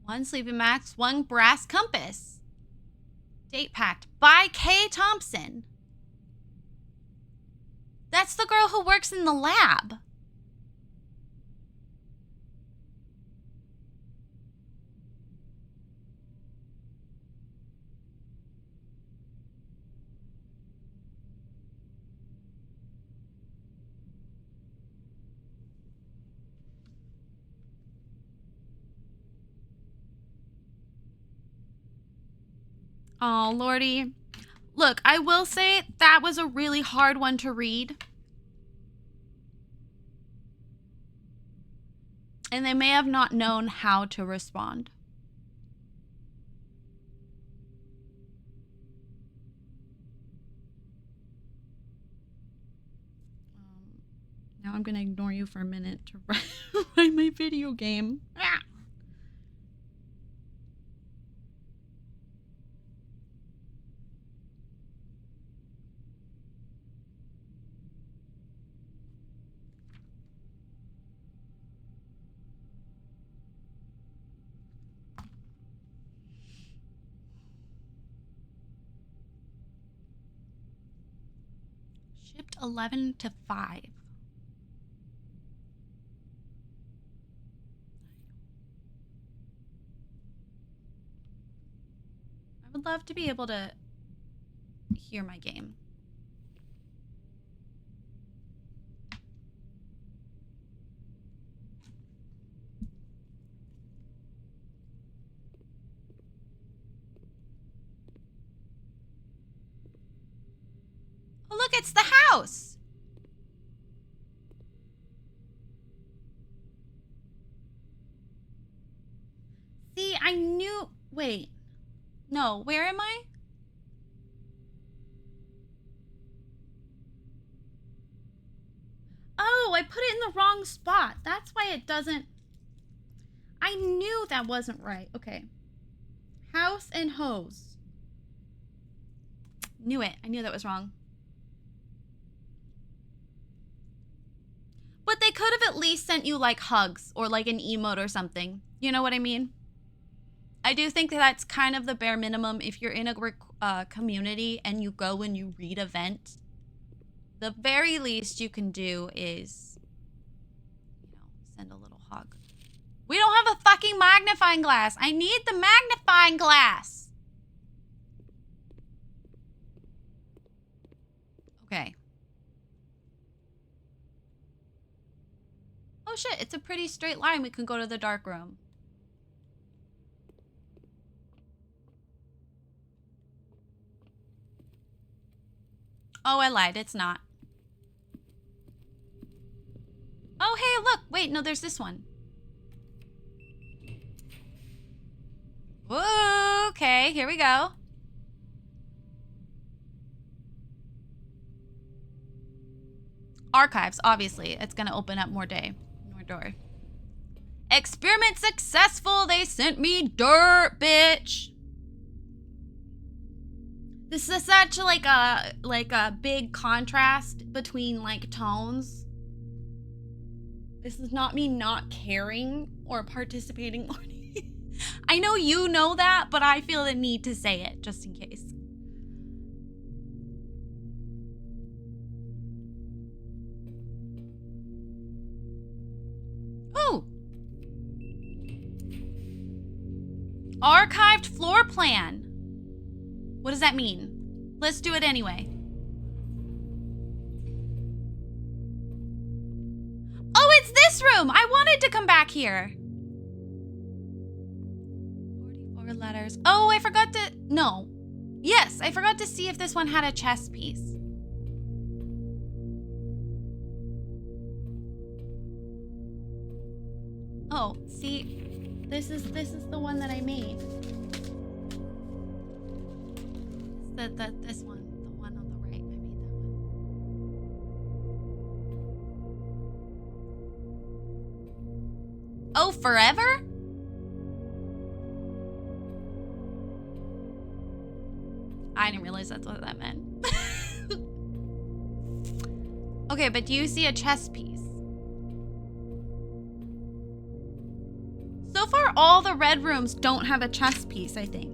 One sleeping max, one brass compass. Date packed by Kay Thompson. That's the girl who works in the lab. Oh, Lordy. Look, I will say that was a really hard one to read. And they may have not known how to respond. Now I'm going to ignore you for a minute to write my video game. Ah. Shipped 11 to 5. I would love to be able to hear my game. Oh, look, it's the house. See, I knew. Wait. No, where am I? Oh, I put it in the wrong spot. That's why it doesn't. I knew that wasn't right. Okay. House and hose. Knew it. I knew that was wrong. But they could have at least sent you like hugs or like an emote or something. You know what I mean? I do think that that's kind of the bare minimum. If you're in a community and you go and you read event, the very least you can do is, you know, send a little hug. We don't have a fucking magnifying glass. I need the magnifying glass. Okay. Oh shit, it's a pretty straight line. We can go to the dark room. Oh, I lied. It's not. Oh, hey, look. Wait, no, there's this one. Okay, here we go. Archives, obviously. It's going to open up more door. Experiment successful. They sent me dirt, bitch. This is such like a big contrast between like tones. This is not me not caring or participating. I know you know that, but I feel the need to say it just in case. Ooh. Archived floor plan. What does that mean? Let's do it anyway. Oh, it's this room! I wanted to come back here. 44 letters. Oh, I forgot to... No. Yes, I forgot to see if this one had a chess piece. Oh, see? This is the one that I made. This one. The one on the right. I made that one. Oh, forever? I didn't realize that's what that meant. Okay, but do you see a chess piece? So far, all the red rooms don't have a chess piece, I think.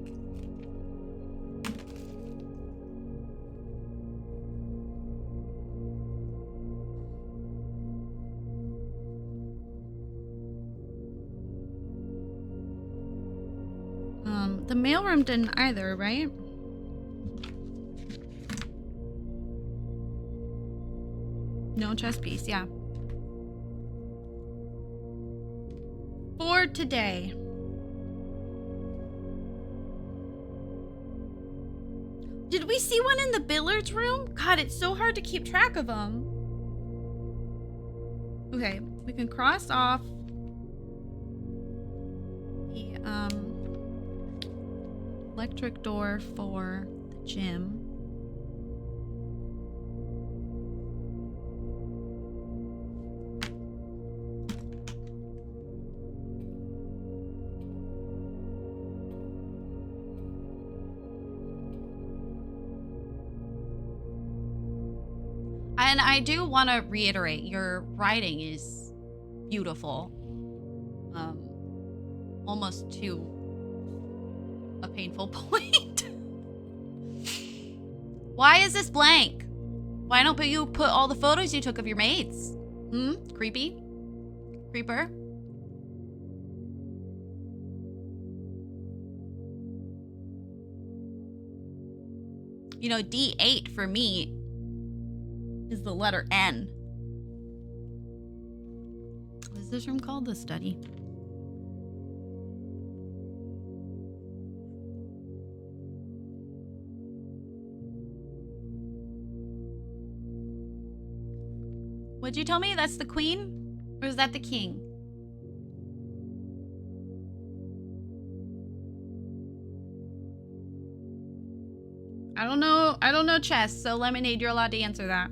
The mailroom didn't either, right? No chess piece, yeah. For today. Did we see one in the billiards room? God, it's so hard to keep track of them. Okay, we can cross off the electric door for the gym. And I do want to reiterate, your writing is beautiful. Almost to a painful point. Why is this blank? Why don't you put all the photos you took of your mates? Creepy? Creeper? You know, D8 for me is the letter N. What is this room called? The study. What'd you tell me? That's the queen? Or is that the king? I don't know. I don't know chess, so Lemonade, you're allowed to answer that.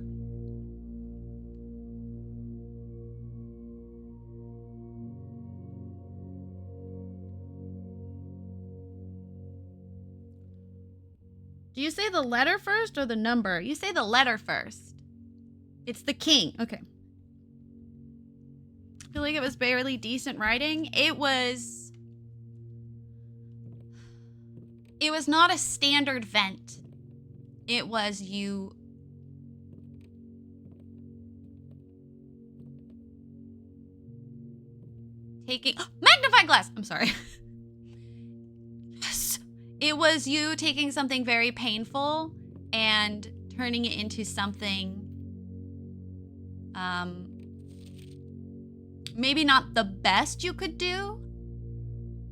Do you say the letter first or the number? You say the letter first. It's the king. Okay. I feel like it was barely decent writing. It was not a standard vent. It was you taking magnifying glass. I'm sorry. Yes. It was you taking something very painful and turning it into something maybe not the best you could do,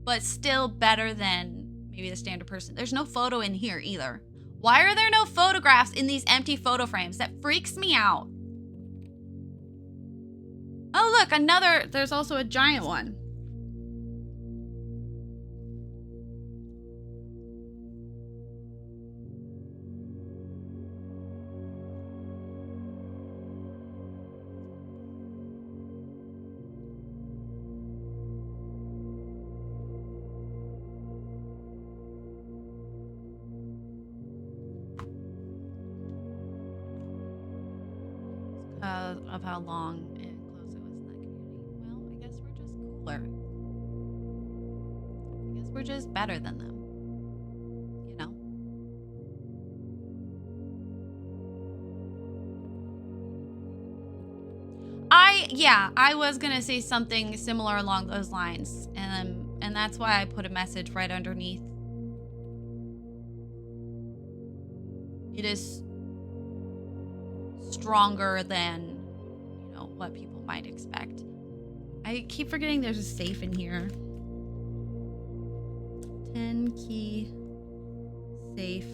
but still better than maybe the standard person. There's no photo in here either. Why are there no photographs in these empty photo frames? That freaks me out. Oh, look, another, there's also a giant one. Of how long and close it was in that community. Well, I guess we're just cooler. I guess we're just better than them. You know? I was gonna say something similar along those lines. And that's why I put a message right underneath. It is stronger than, you know, what people might expect. I keep forgetting there's a safe in here. 10 key safe.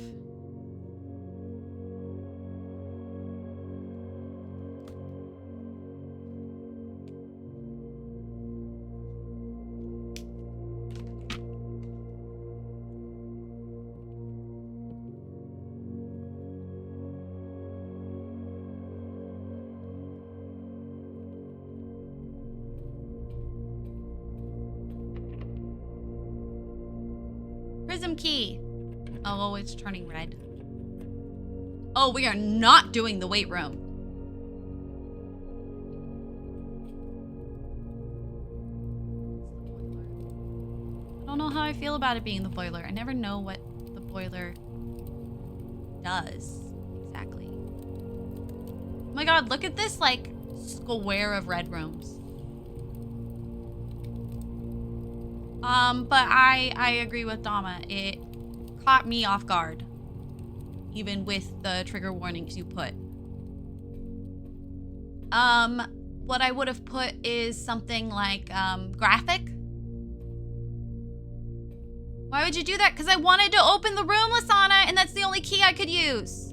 Prism key. Oh, it's turning red. Oh, we are not doing the weight room. I don't know how I feel about it being the boiler. I never know what the boiler does exactly. Oh my god, look at this like square of red rooms. But I agree with Dama. It caught me off guard. Even with the trigger warnings you put. What I would have put is something like, graphic. Why would you do that? Because I wanted to open the room, Lasana, and that's the only key I could use.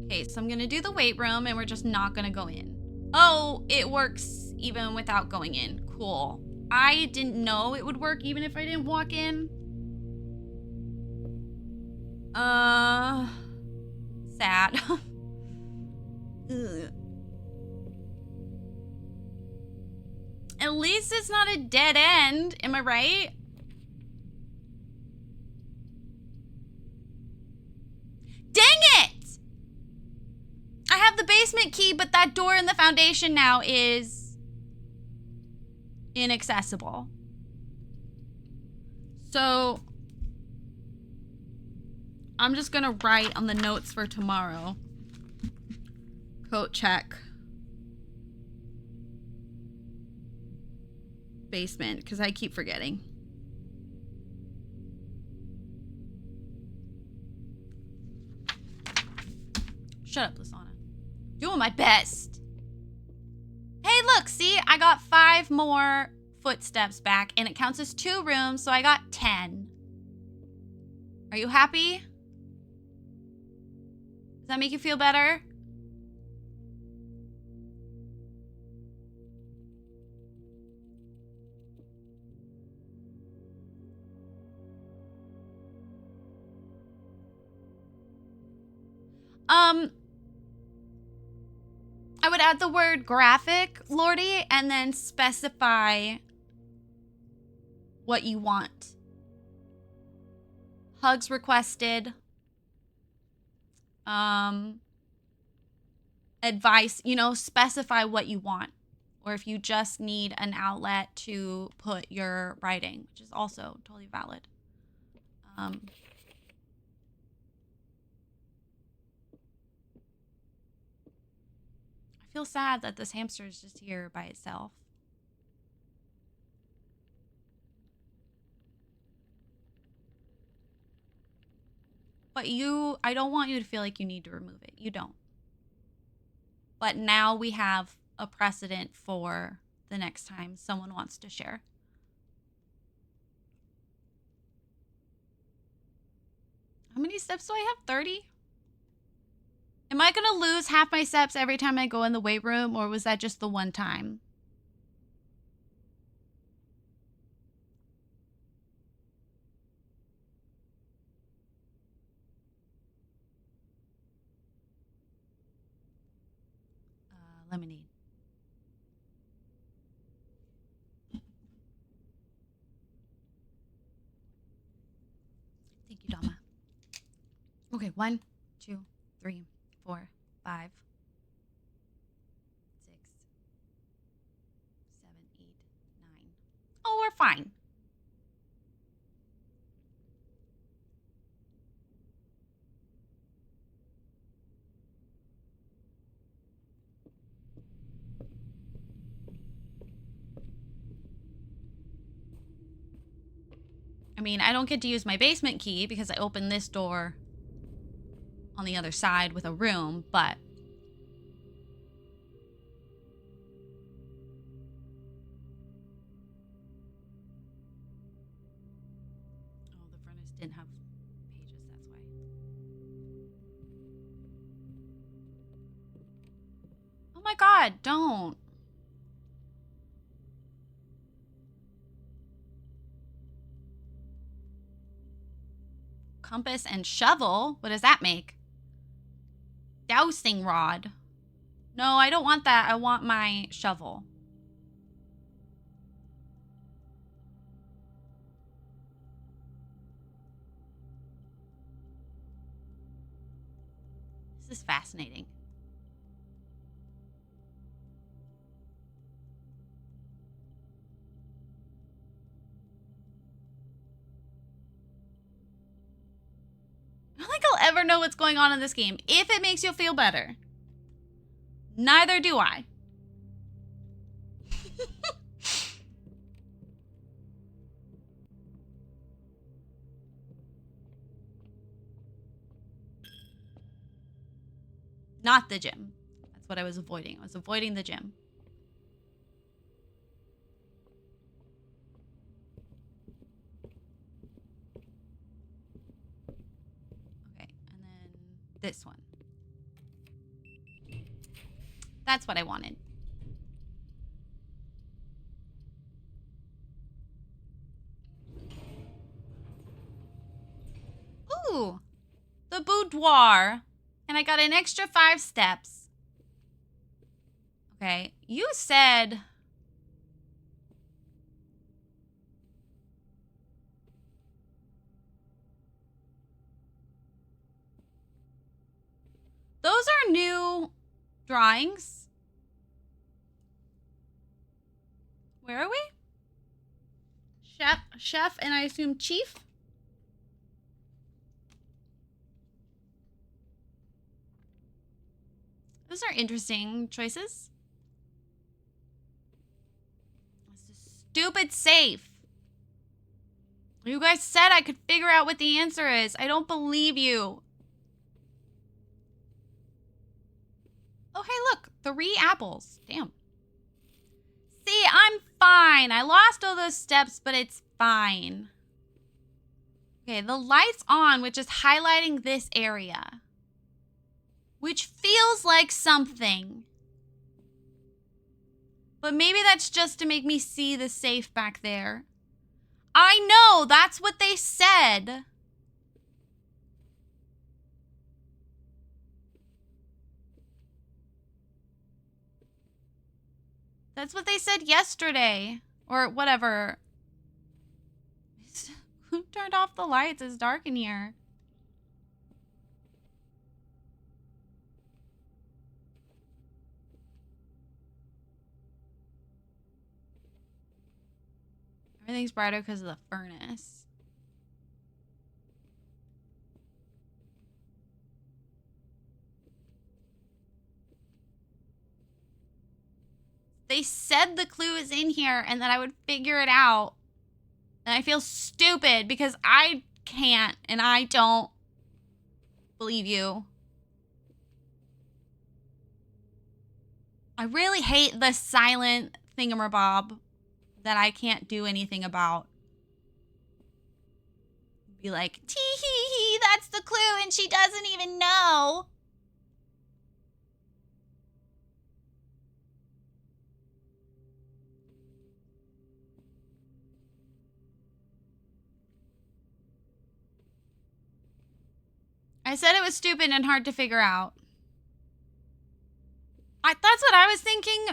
Okay, so I'm gonna do the weight room and we're just not gonna go in. Oh, it works even without going in. Cool. I didn't know it would work even if I didn't walk in. Sad. Ugh. At least it's not a dead end, am I right? Dang it! I have the basement key, but that door in the foundation now is inaccessible. So I'm just gonna write on the notes for tomorrow. Coat check. Basement, because I keep forgetting. Shut up, Lasana. Doing my best. Hey, look, see? I got 5 more footsteps back, and it counts as 2 rooms, so I got 10. Are you happy? Does that make you feel better? I would add the word graphic, Lordy, and then specify what you want. Hugs requested. Advice, you know, specify what you want. Or if you just need an outlet to put your writing, which is also totally valid. I feel sad that this hamster is just here by itself. But I don't want you to feel like you need to remove it. You don't. But now we have a precedent for the next time someone wants to share. How many steps do I have? 30? Am I going to lose half my steps every time I go in the weight room, or was that just the one time? Lemonade. Thank you, Dama. Okay, 1, 2, 3, 4, 5, 6, 7, 8, 9. Oh, we're fine. I mean, I don't get to use my basement key because I opened this door on the other side with a room, but... Oh, the furnace didn't have pages, that's why. Oh my god, don't. Compass and shovel? What does that make? Dowsing rod. No, I don't want that. I want my shovel. This is fascinating. I don't think I'll ever know what's going on in this game if it makes you feel better. Neither do I. Not the gym. That's what I was avoiding. I was avoiding the gym. Okay, and then this one. That's what I wanted. Ooh, the boudoir. And I got an extra 5 steps. Okay, you said... Those are new drawings. Where are we? Chef, and I assume chief? Those are interesting choices. This is stupid safe. You guys said I could figure out what the answer is. I don't believe you. Oh, hey, look. 3 apples. Damn. See, I'm fine. I lost all those steps, but it's fine. Okay, the light's on, which is highlighting this area. Which feels like something. But maybe that's just to make me see the safe back there. I know, that's what they said. That's what they said yesterday. Or whatever. Who turned off the lights? It's dark in here. Everything's brighter because of the furnace. They said the clue is in here and that I would figure it out. And I feel stupid because I can't and I don't. believe you. I really hate the silent thingamabob that I can't do anything about. Be like, tee hee hee, that's the clue, and she doesn't even know. I said it was stupid and hard to figure out. That's what I was thinking.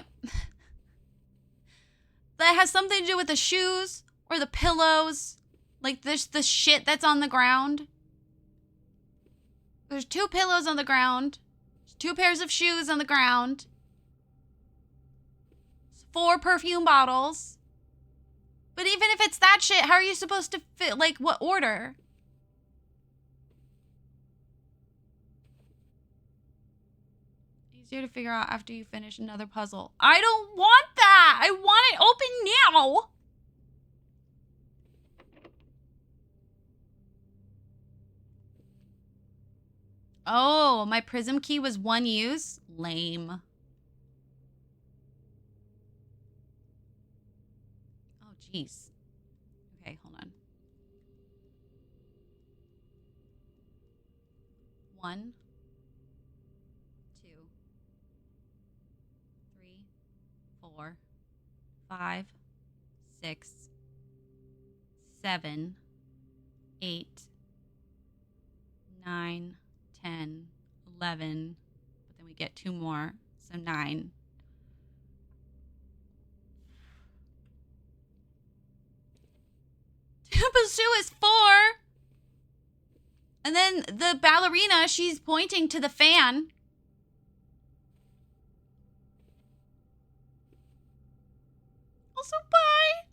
That has something to do with the shoes or the pillows. Like there's the shit that's on the ground. There's 2 pillows on the ground. There's 2 pairs of shoes on the ground. 4 perfume bottles. But even if it's that shit, how are you supposed to fit, like, what order? Easier to figure out after you finish another puzzle. I don't want that! I want it open now! Oh, my prism key was 1 use? Lame. Oh, jeez. Okay, hold on. 1, 2, 3, 4, 5, 6, 7, 8, 9, 10, 11, but then we get 2 more, so 9. Tupasu is 4. And then the ballerina, she's pointing to the fan. Also, bye.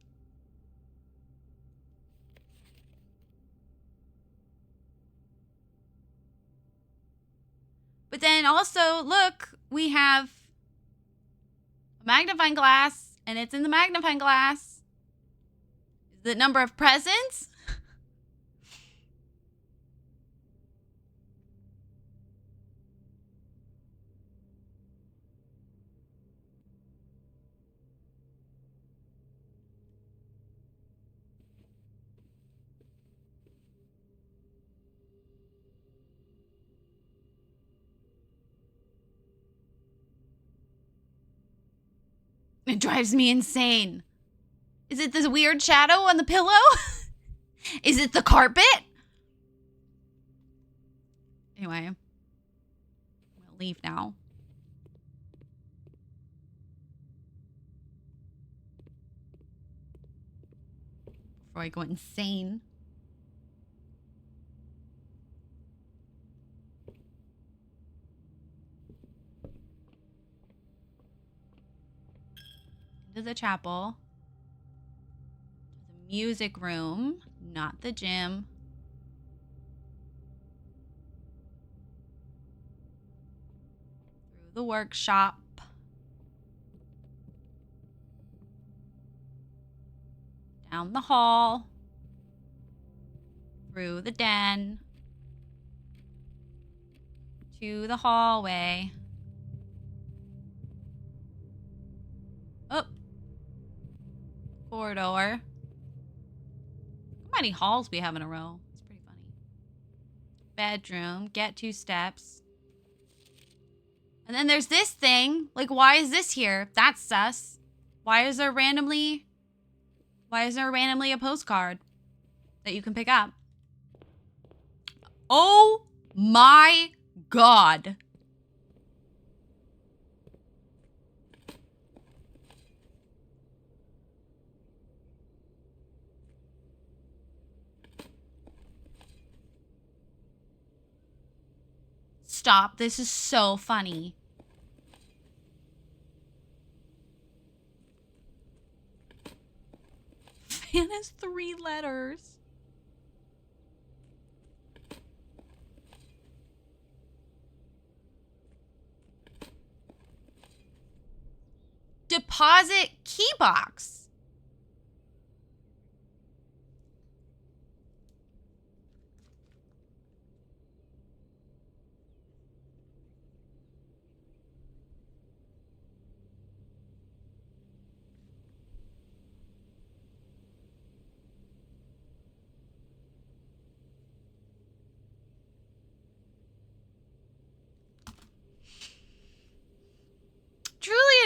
But then also, look, we have a magnifying glass, and it's in the magnifying glass. The number of presents? It drives me insane. Is it this weird shadow on the pillow? Is it the carpet? Anyway, I'm gonna leave now. Before I go insane. Into the chapel. To the music room, not the gym. Through the workshop. Down the hall. Through the den. To the hallway. Up. Corridor. How many halls we have in a row? It's pretty funny. Bedroom. Get 2 steps. And then there's this thing. Like, why is this here? That's sus. Why is there randomly a postcard that you can pick up? Oh my God. Stop. This is so funny. Fan is 3 letters. Deposit key box.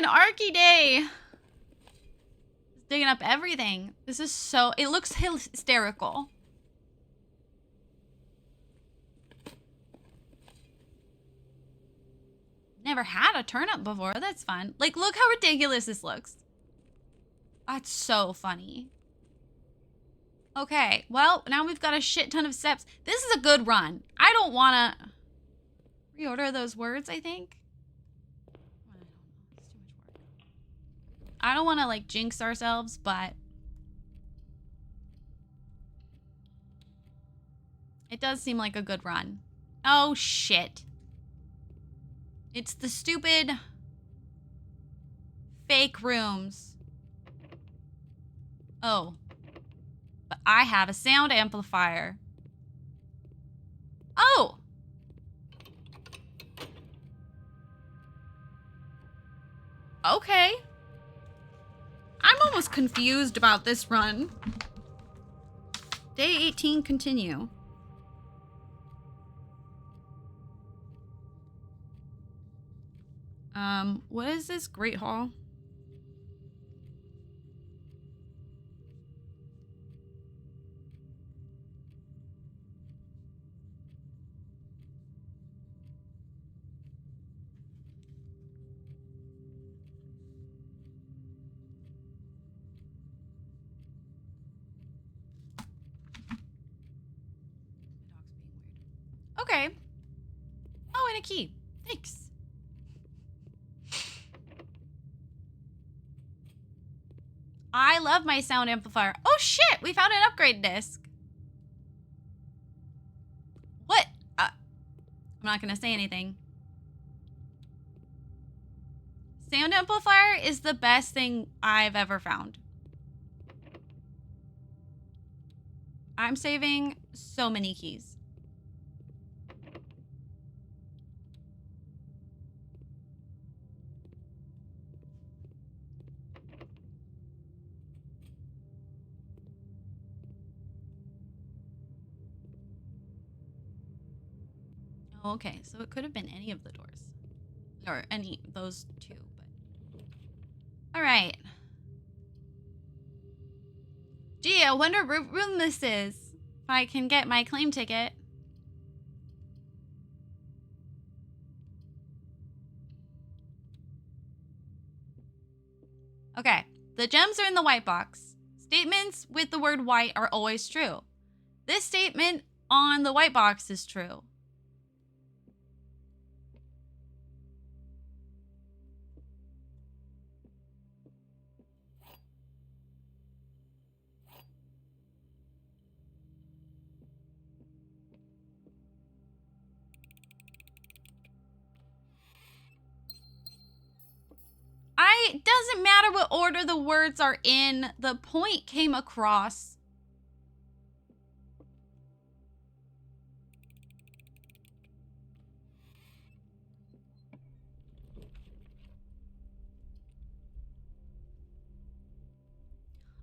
fucking Arky Day. It's digging up everything. This is so... It looks hysterical. Never had a turnip before. That's fun. Like, look how ridiculous this looks. That's so funny. Okay, well, now we've got a shit ton of steps. This is a good run. I don't want to reorder those words, I think. I don't know. It's too much work. I don't want to, like, jinx ourselves, but it does seem like a good run. Oh, shit. It's the stupid fake rooms. Oh. But I have a sound amplifier. Oh! Okay. I'm almost confused about this run. Day 18, continue. What is this? Great Hall? Okay. Oh, and a key. Thanks. I love my sound amplifier. Oh shit, we found an upgrade disc. What? I'm not gonna say anything. Sound amplifier is the best thing I've ever found. I'm saving so many keys. Oh, okay, so it could have been any of the doors. Or any, those two, but... Alright. Gee, I wonder what room this is. If I can get my claim ticket. Okay, the gems are in the white box. Statements with the word white are always true. This statement on the white box is true. It doesn't matter what order the words are in. The point came across.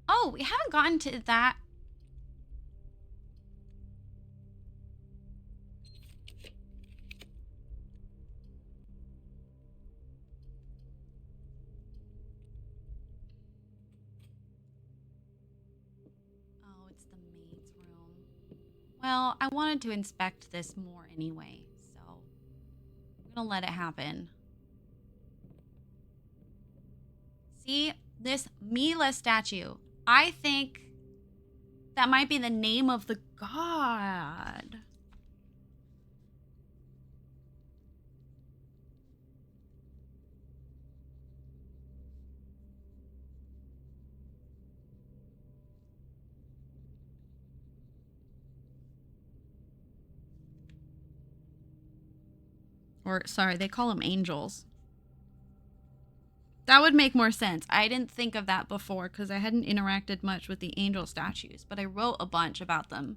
Oh, we haven't gotten to that. Oh, it's the maid's room. Well, I wanted to inspect this more anyway, so I'm gonna let it happen. See, this Mila statue. I think that might be the name of the god. Or, sorry, they call them angels. That would make more sense. I didn't think of that before because I hadn't interacted much with the angel statues, but I wrote a bunch about them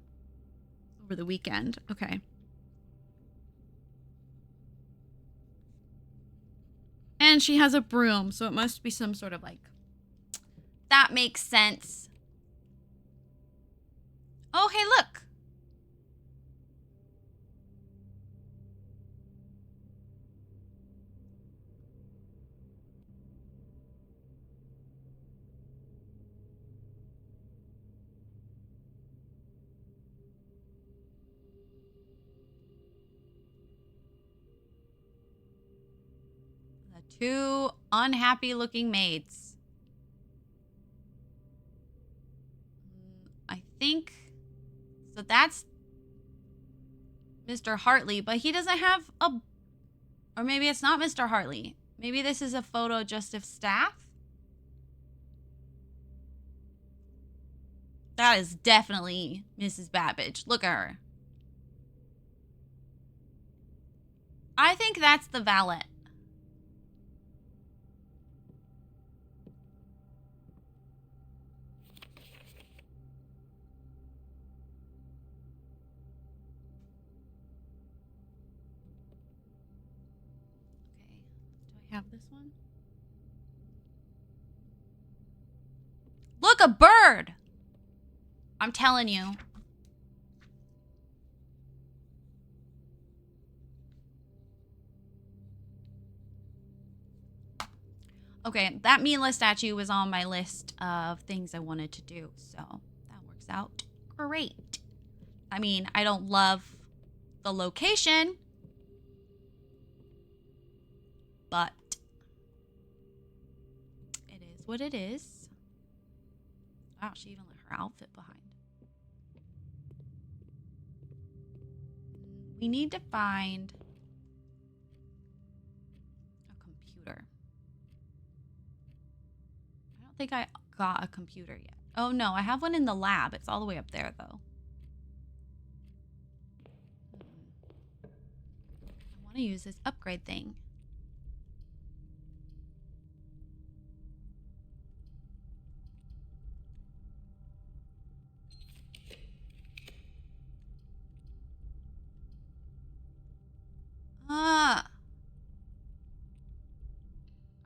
over the weekend. Okay. And she has a broom, so it must be some sort of like... That makes sense. Oh, hey, look. 2 unhappy looking maids. I think so. That's Mr. Hartley, but he doesn't have a, or maybe it's not Mr. Hartley. Maybe this is a photo just of staff. That is definitely Mrs. Babbage. Look at her. I think that's the valet. Have this one? Look, a bird! I'm telling you. Okay, that Mila statue was on my list of things I wanted to do, so that works out great. I mean, I don't love the location, but it is what it is. Wow, she even left her outfit behind. We need to find a computer. I don't think I got a computer yet. Oh no, I have one in the lab. It's all the way up there though. I want to use this upgrade thing.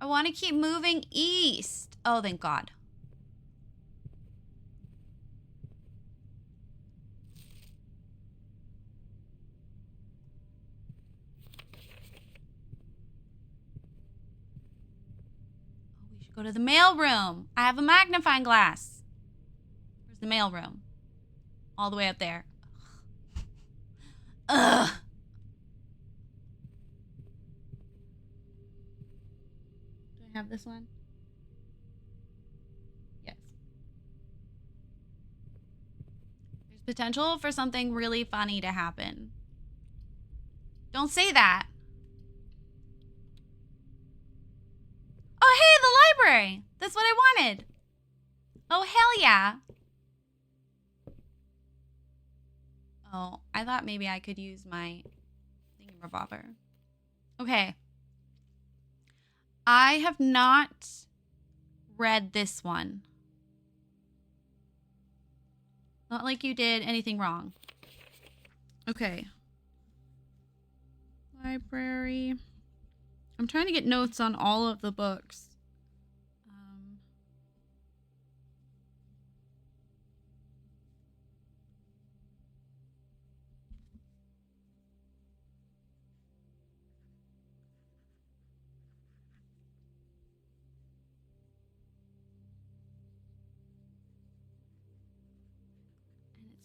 I want to keep moving east. Oh, thank God. Oh, we should go to the mail room. I have a magnifying glass. Where's the mail room? All the way up there. Ugh. Have this one? Yes. There's potential for something really funny to happen. Don't say that. Oh, hey, the library. That's what I wanted. Oh, hell yeah. Oh, I thought maybe I could use my thingamabobber. Okay. I have not read this one. Not like you did anything wrong. Okay. Library. I'm trying to get notes on all of the books.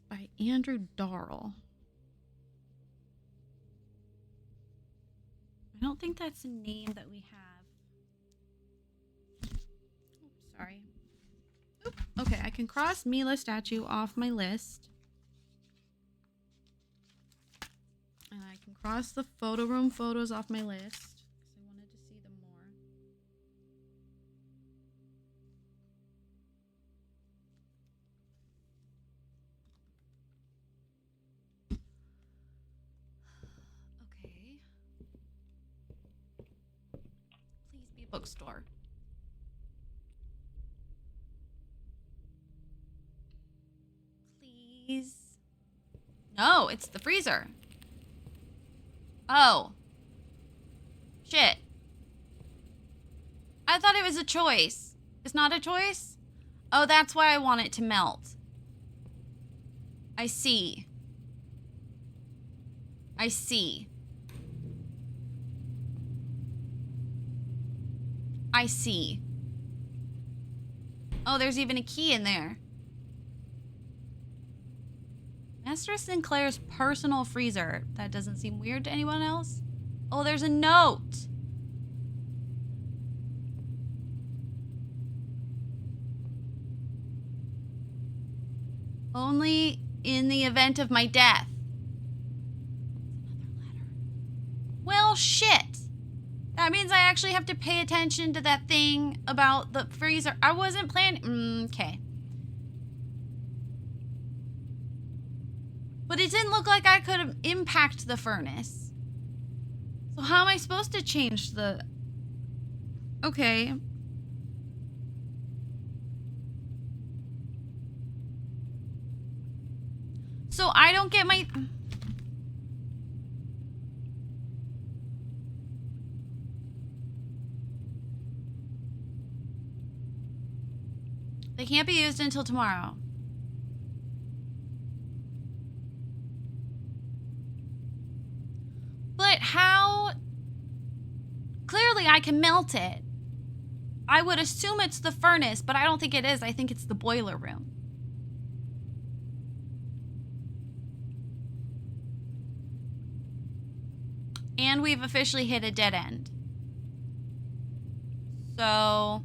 By Andrew Darrell. I don't think that's a name that we have. Oops, sorry. Oop. Okay, I can cross Mila statue off my list. And I can cross the photo room photos off my list. Because I wanted to see them more. Bookstore. Please. No, it's the freezer. Oh. Shit. I thought it was a choice. It's not a choice? Oh, that's why I want it to melt. I see. I see. I see. Oh, there's even a key in there. Master Sinclair's personal freezer. That doesn't seem weird to anyone else. Oh, there's a note. Only in the event of my death. Another letter. Well, shit. That means I actually have to pay attention to that thing about the freezer. I wasn't planning. Okay. But it didn't look like I could impact the furnace. So how am I supposed to change the... Okay. So I don't get my... They can't be used until tomorrow. But how... Clearly I can melt it. I would assume it's the furnace, but I don't think it is. I think it's the boiler room. And we've officially hit a dead end. So...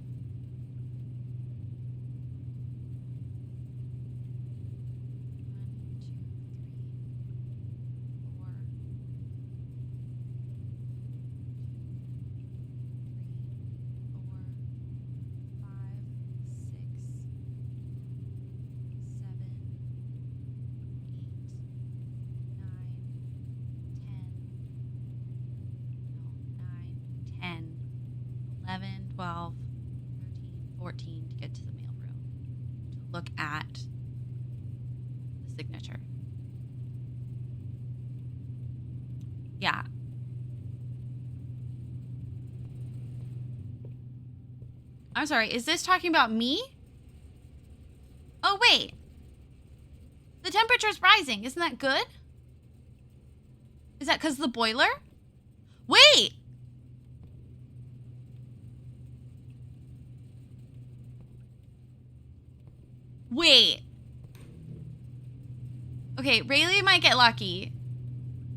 to get to the mailroom to look at the signature. Yeah. I'm sorry, is this talking about me? Oh, wait. The temperature's rising. Isn't that good? Is that because of the boiler? Wait! Wait. Okay, Rayleigh might get lucky.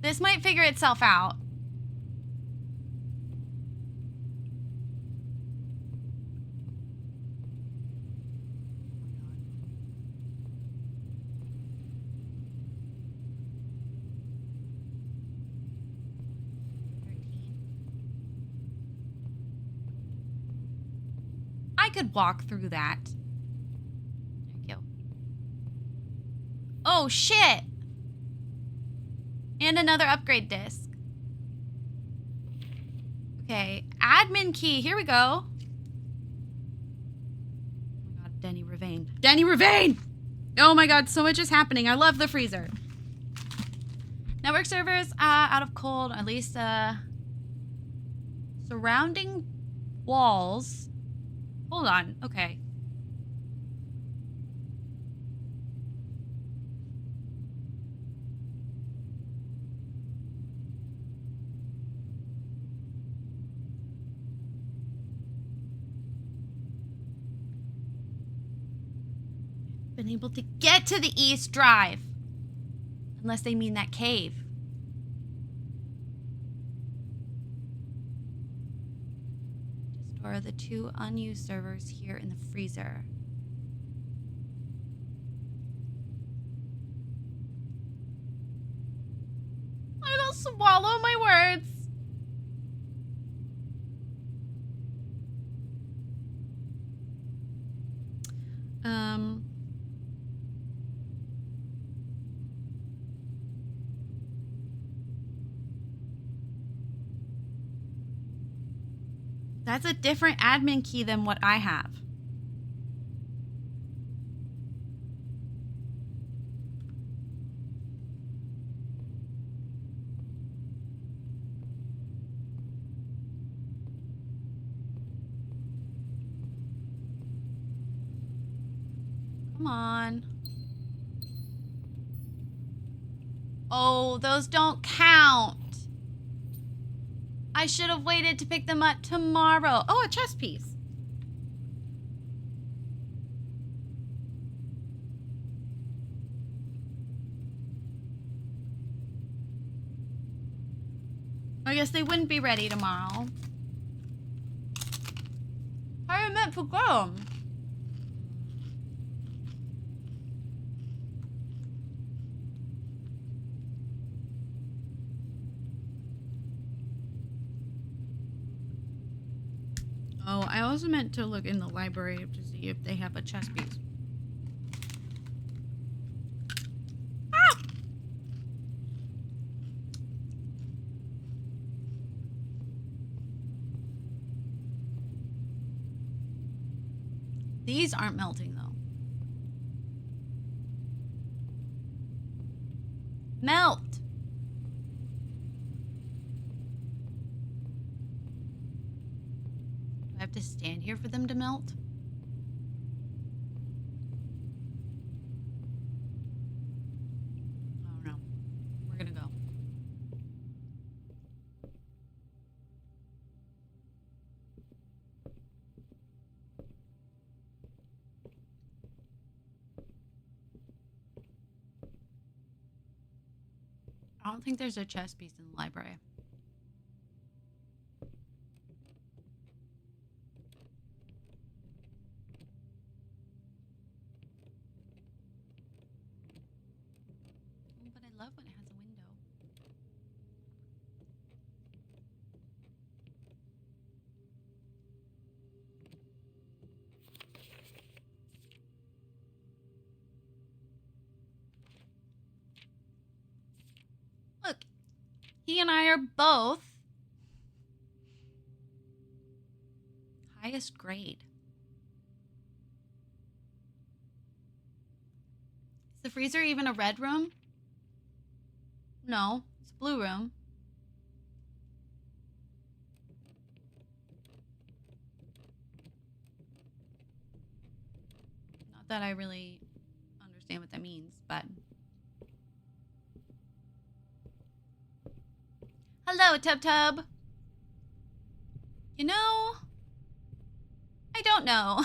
This might figure itself out. I could walk through that. Oh, shit! And another upgrade disc. Okay, admin key. Here we go. Oh my god, Denny Ravane. Denny Ravane! Oh my god, so much is happening. I love the freezer. Network servers out of cold. At least surrounding walls. Hold on. Okay. Been able to get to the East Drive. Unless they mean that cave. To store the 2 unused servers here in the freezer. I will swallow my words. That's a different admin key than what I have. Come on. Oh, those don't count. I should have waited to pick them up tomorrow. Oh, a chess piece. I guess they wouldn't be ready tomorrow. I meant to go. Oh, I also meant to look in the library to see if they have a chess piece. Ah! These aren't melting though. Melt! Do I have to stand here for them to melt? I don't know. We're gonna go. I don't think there's a chess piece in the library. But I love when it has a window. Look, he and I are both highest grade. Is the freezer even a red room? No, it's a blue room. Not that I really understand what that means, but... Hello, Tub Tub. You know, I don't know.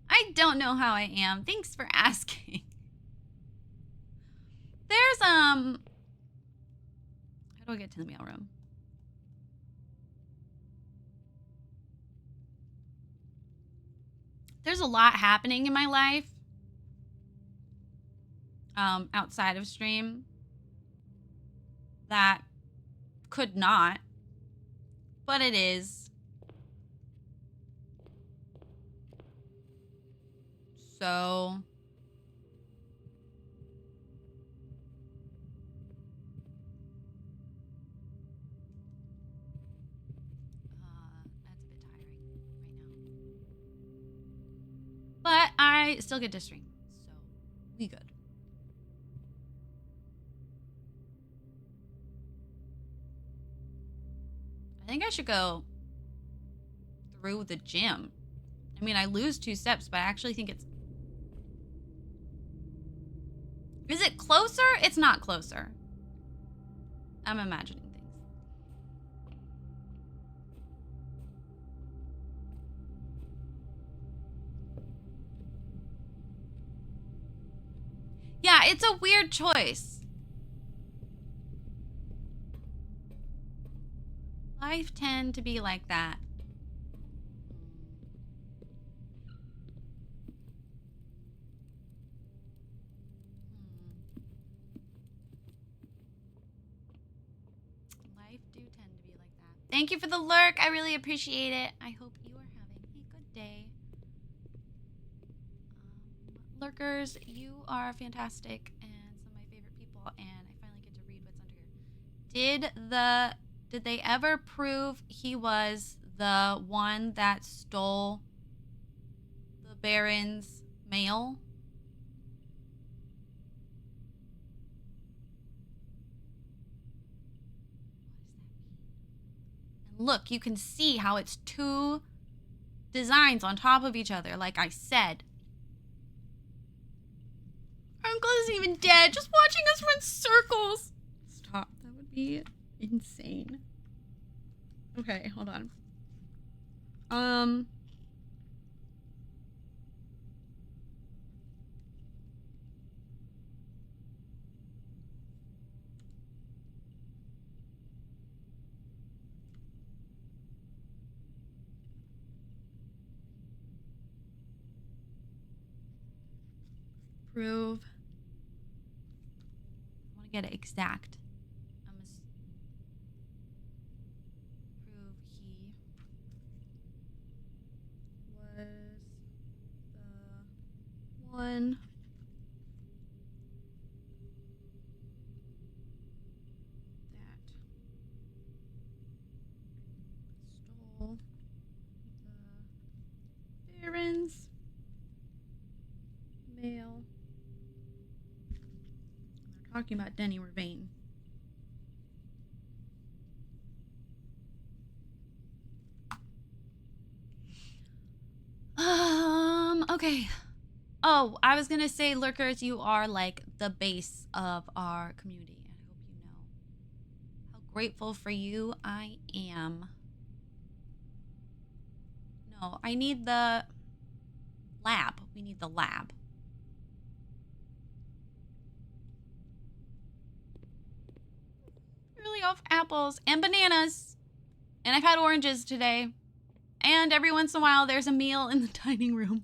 I don't know how I am. Thanks for asking. There's, how do I get to the mailroom? There's a lot happening in my life, outside of stream that could not, but it is. So that's a bit tiring right now. But I still get to stream, so we good. I think I should go through the gym. I mean, I lose 2 steps, but I actually think it's... Is it closer? It's not closer. I'm imagining things. Yeah, it's a weird choice. Life tend to be like that. Life do tend to be like that. Thank you for the lurk. I really appreciate it. I hope you are having a good day. Lurkers, you are fantastic and some of my favorite people, and I finally get to read what's under here. Did they ever prove he was the one that stole the Baron's mail? And look, you can see how it's 2 designs on top of each other, like I said. Our uncle isn't even dead, just watching us run circles. Stop, that would be insane. Okay, hold on. Prove. I want to get it exact. Prove he One. That. Stole the Baron's mail. They're talking about Denny Ravane. Okay. Oh, I was gonna say, lurkers, you are like the base of our community. I hope you know how grateful for you I am. No, I need the lab. We need the lab. Really off apples and bananas. And I've had oranges today. And every once in a while, there's a meal in the dining room.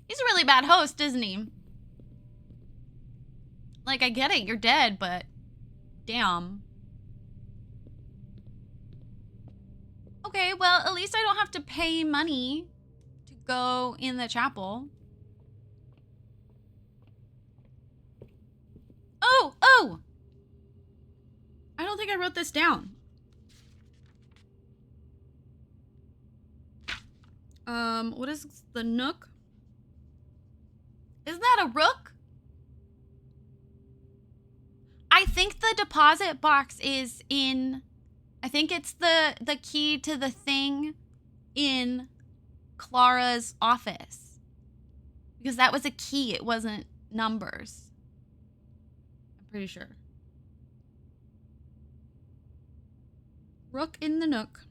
He's a really bad host, isn't he? Like, I get it, you're dead, but damn. Okay, well, at least I don't have to pay money to go in the chapel. Oh! I don't think I wrote this down. What is the nook? Isn't that a rook? I think the deposit box is in... I think it's the key to the thing in Clara's office. Because that was a key, it wasn't numbers. I'm pretty sure. Rook in the nook.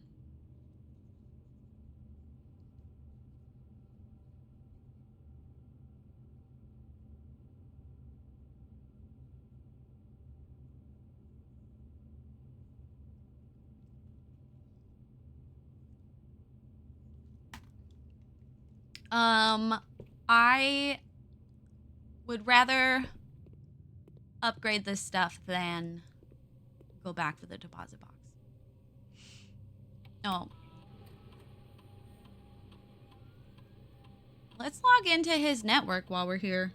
I would rather upgrade this stuff than go back for the deposit box. No. Let's log into his network while we're here.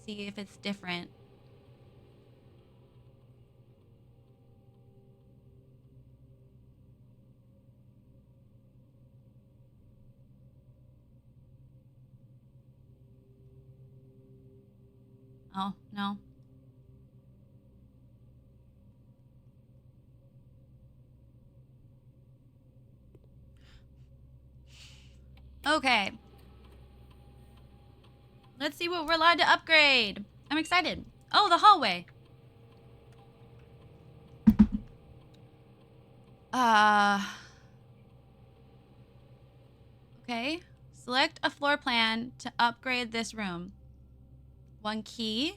See if it's different. Oh, no. Okay. Let's see what we're allowed to upgrade. I'm excited. Oh, the hallway. Okay. Select a floor plan to upgrade this room. One key.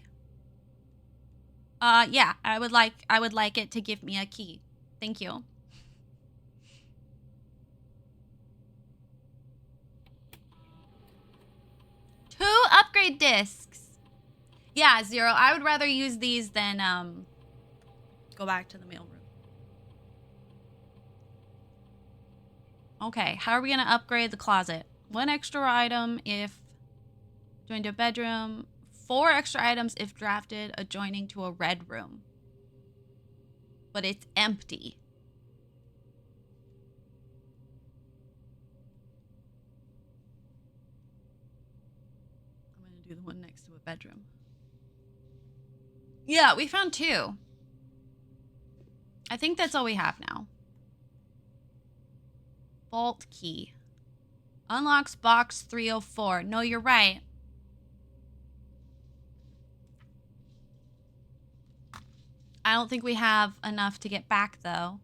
Yeah, I would like it to give me a key. Thank you. Two upgrade discs. Yeah, Zero. I would rather use these than go back to the mailroom. Okay, how are we gonna upgrade the closet? One extra item if joined a bedroom. 4 extra items if drafted adjoining to a red room. But it's empty. I'm gonna do the one next to a bedroom. Yeah, we found 2. I think that's all we have now. Vault key. Unlocks box 304. No, you're right. I don't think we have enough to get back, though.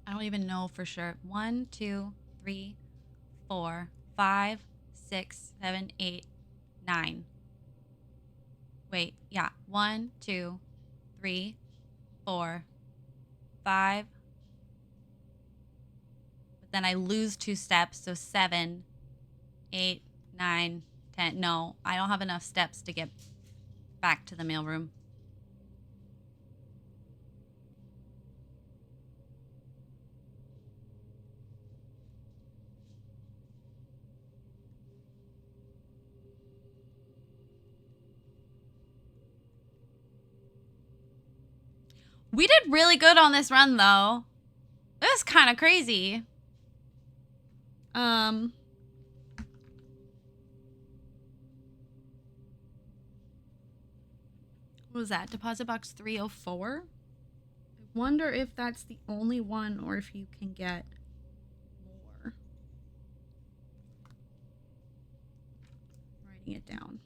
I don't even know for sure. 1, 2, 3, 4, 5, 6, 7, 8, 9. Wait, yeah. 1, 2, 3, 4, 5. But then I lose 2 steps, so 7, 8, 9, 10. No, I don't have enough steps to get back to the mailroom. We did really good on this run, though. It was kind of crazy. What was that? Deposit box 304? I wonder if that's the only one or if you can get more. Writing it down.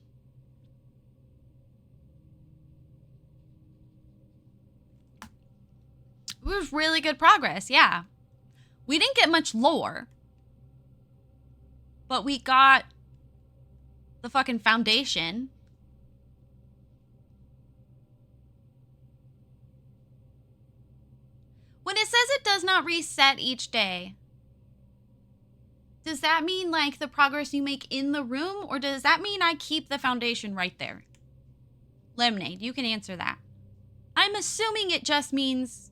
It was really good progress, yeah. We didn't get much lore, but we got the fucking foundation. When it says it does not reset each day, does that mean like the progress you make in the room, or does that mean I keep the foundation right there? Lemonade, you can answer that. I'm assuming it just means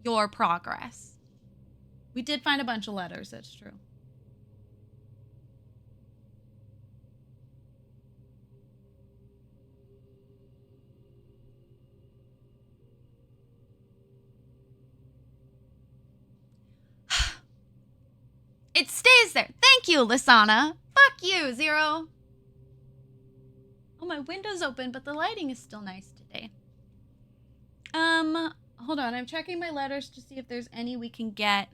your progress. We did find a bunch of letters, that's true. It stays there. Thank you, Lisana. Fuck you, Zero. Oh, my window's open, but the lighting is still nice today. Hold on. I'm checking my letters to see if there's any we can get.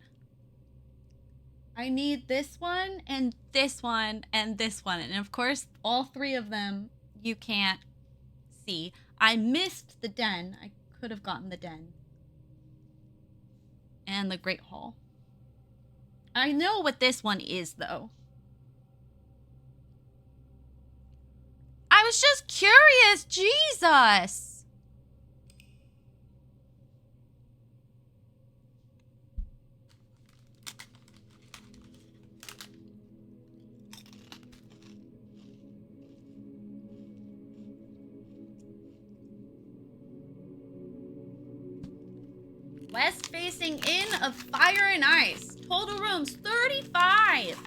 I need this one and this one and this one. And of course, all three of them you can't see. I missed the den. I could have gotten the den. And the Great Hall. I know what this one is, though. I was just curious. Jesus. West facing Inn of Fire and Ice. Total rooms 35.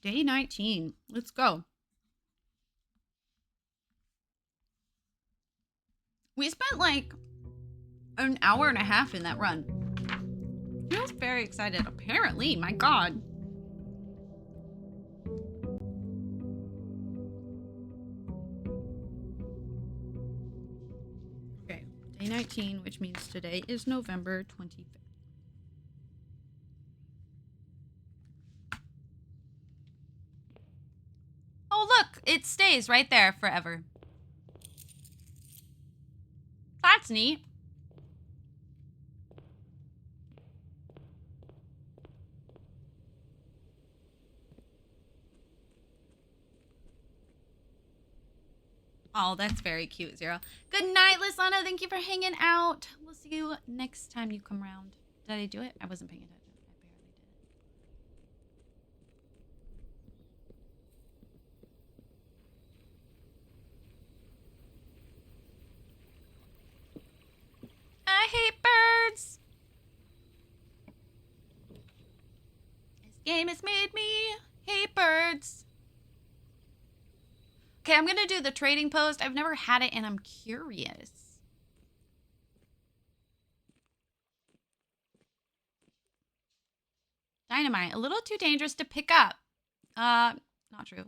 Day 19. Let's go. We spent like an hour and a half in that run. I was very excited. Apparently, my God. Okay, day 19, which means today is November 25th. Oh, look, it stays right there forever. That's neat. Oh, that's very cute, Zero. Good night, Lisana. Thank you for hanging out. We'll see you next time you come around. Did I do it? I wasn't paying attention. I barely did it. I hate birds. This game has made me hate birds. Okay, I'm gonna do the trading post. I've never had it and I'm curious. Dynamite, a little too dangerous to pick up. Not true.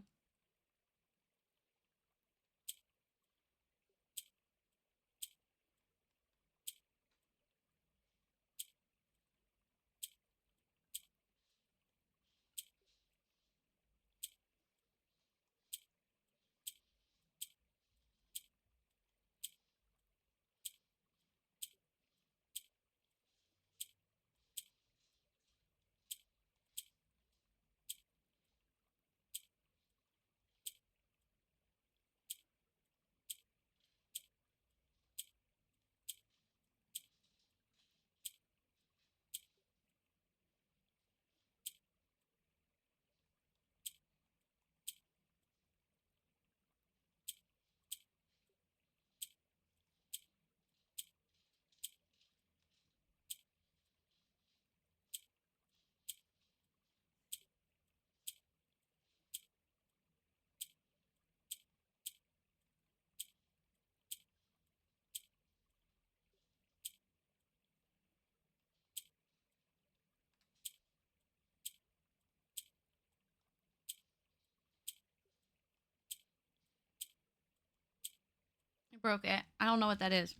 broke it. I don't know what that is.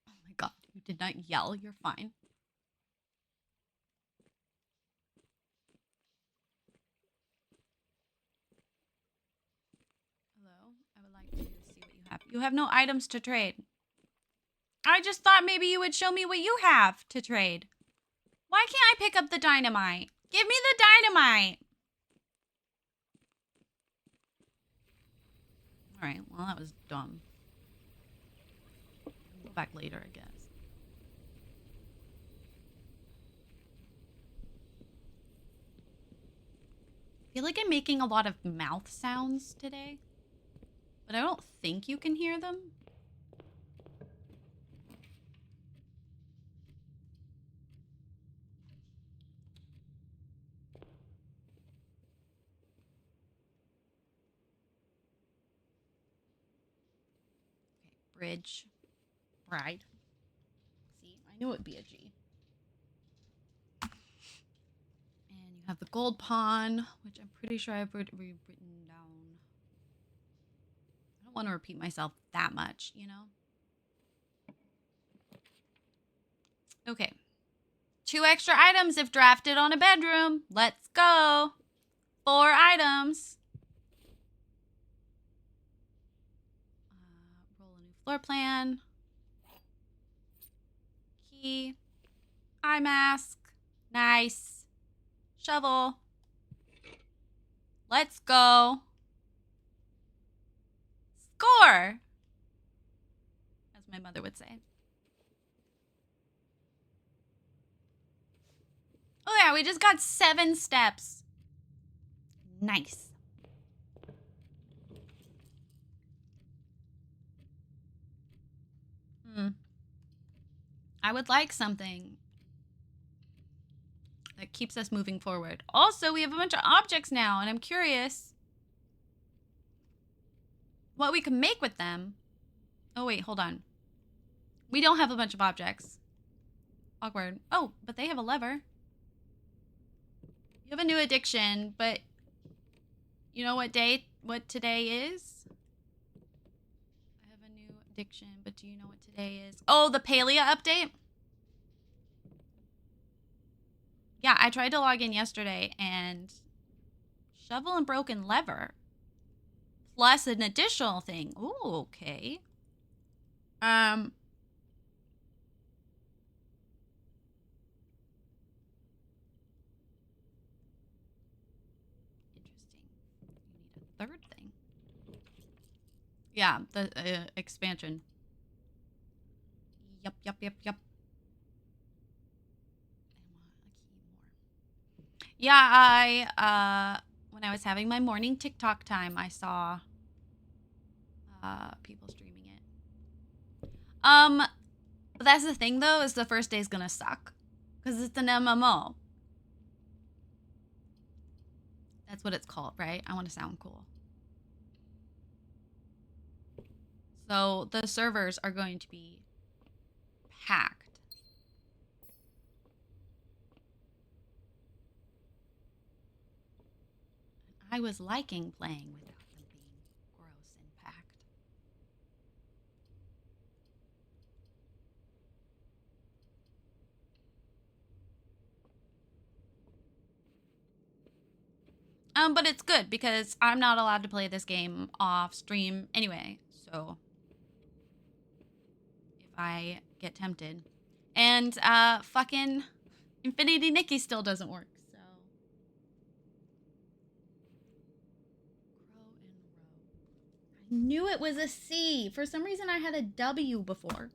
Oh my god, you did not yell. You're fine. Hello, I would like to see what you have. You have no items to trade. I just thought maybe you would show me what you have to trade. Why can't I pick up the dynamite? Give me the dynamite. All right, well, that was dumb. I'll go back later, I guess. I feel like I'm making a lot of mouth sounds today, but I don't think you can hear them. Okay, bridge. Ride. See, I knew it would be a G. And you have the gold pawn, which I'm pretty sure I've written down. I don't want to repeat myself that much, you know? Okay. 2 extra items if drafted on a bedroom. Let's go. 4 items. Roll a new floor plan. Key. Eye mask. Nice. Shovel. Let's go. Score! As my mother would say. Oh yeah, we just got 7 steps. Nice. I would like something that keeps us moving forward. Also, we have a bunch of objects now, and I'm curious what we can make with them. Oh, wait, hold on. We don't have a bunch of objects. Awkward. Oh, but they have a lever. You have a new addiction, but you know what today is? I have a new addiction, but do you know what today is? Oh, the Palia update? Yeah, I tried to log in yesterday and shovel and broken lever. Plus an additional thing. Ooh, okay. Interesting. You need a third thing. Yeah, the expansion. Yup. I want a key more. Yeah, when I was having my morning TikTok time, I saw people streaming it. But that's the thing though, is the first day's gonna suck. Because it's an MMO. That's what it's called, right? I want to sound cool. So the servers are going to be packed. I was liking playing without them being gross and packed. But it's good because I'm not allowed to play this game off stream anyway. So if I get tempted, and fucking Infinity Nikki still doesn't work. So Crow and Row. I knew it was a C. For some reason, I had a W before.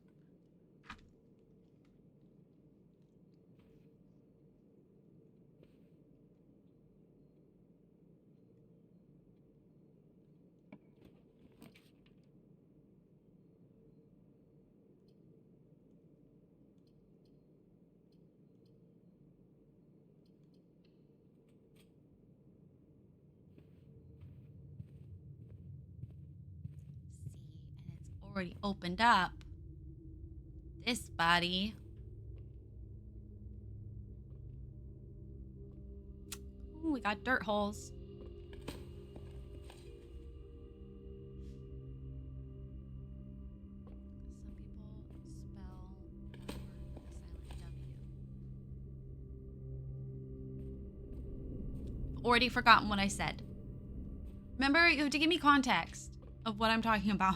already opened up this body. Ooh, we got dirt holes. Already forgotten what I said. Remember, you have to give me context of what I'm talking about.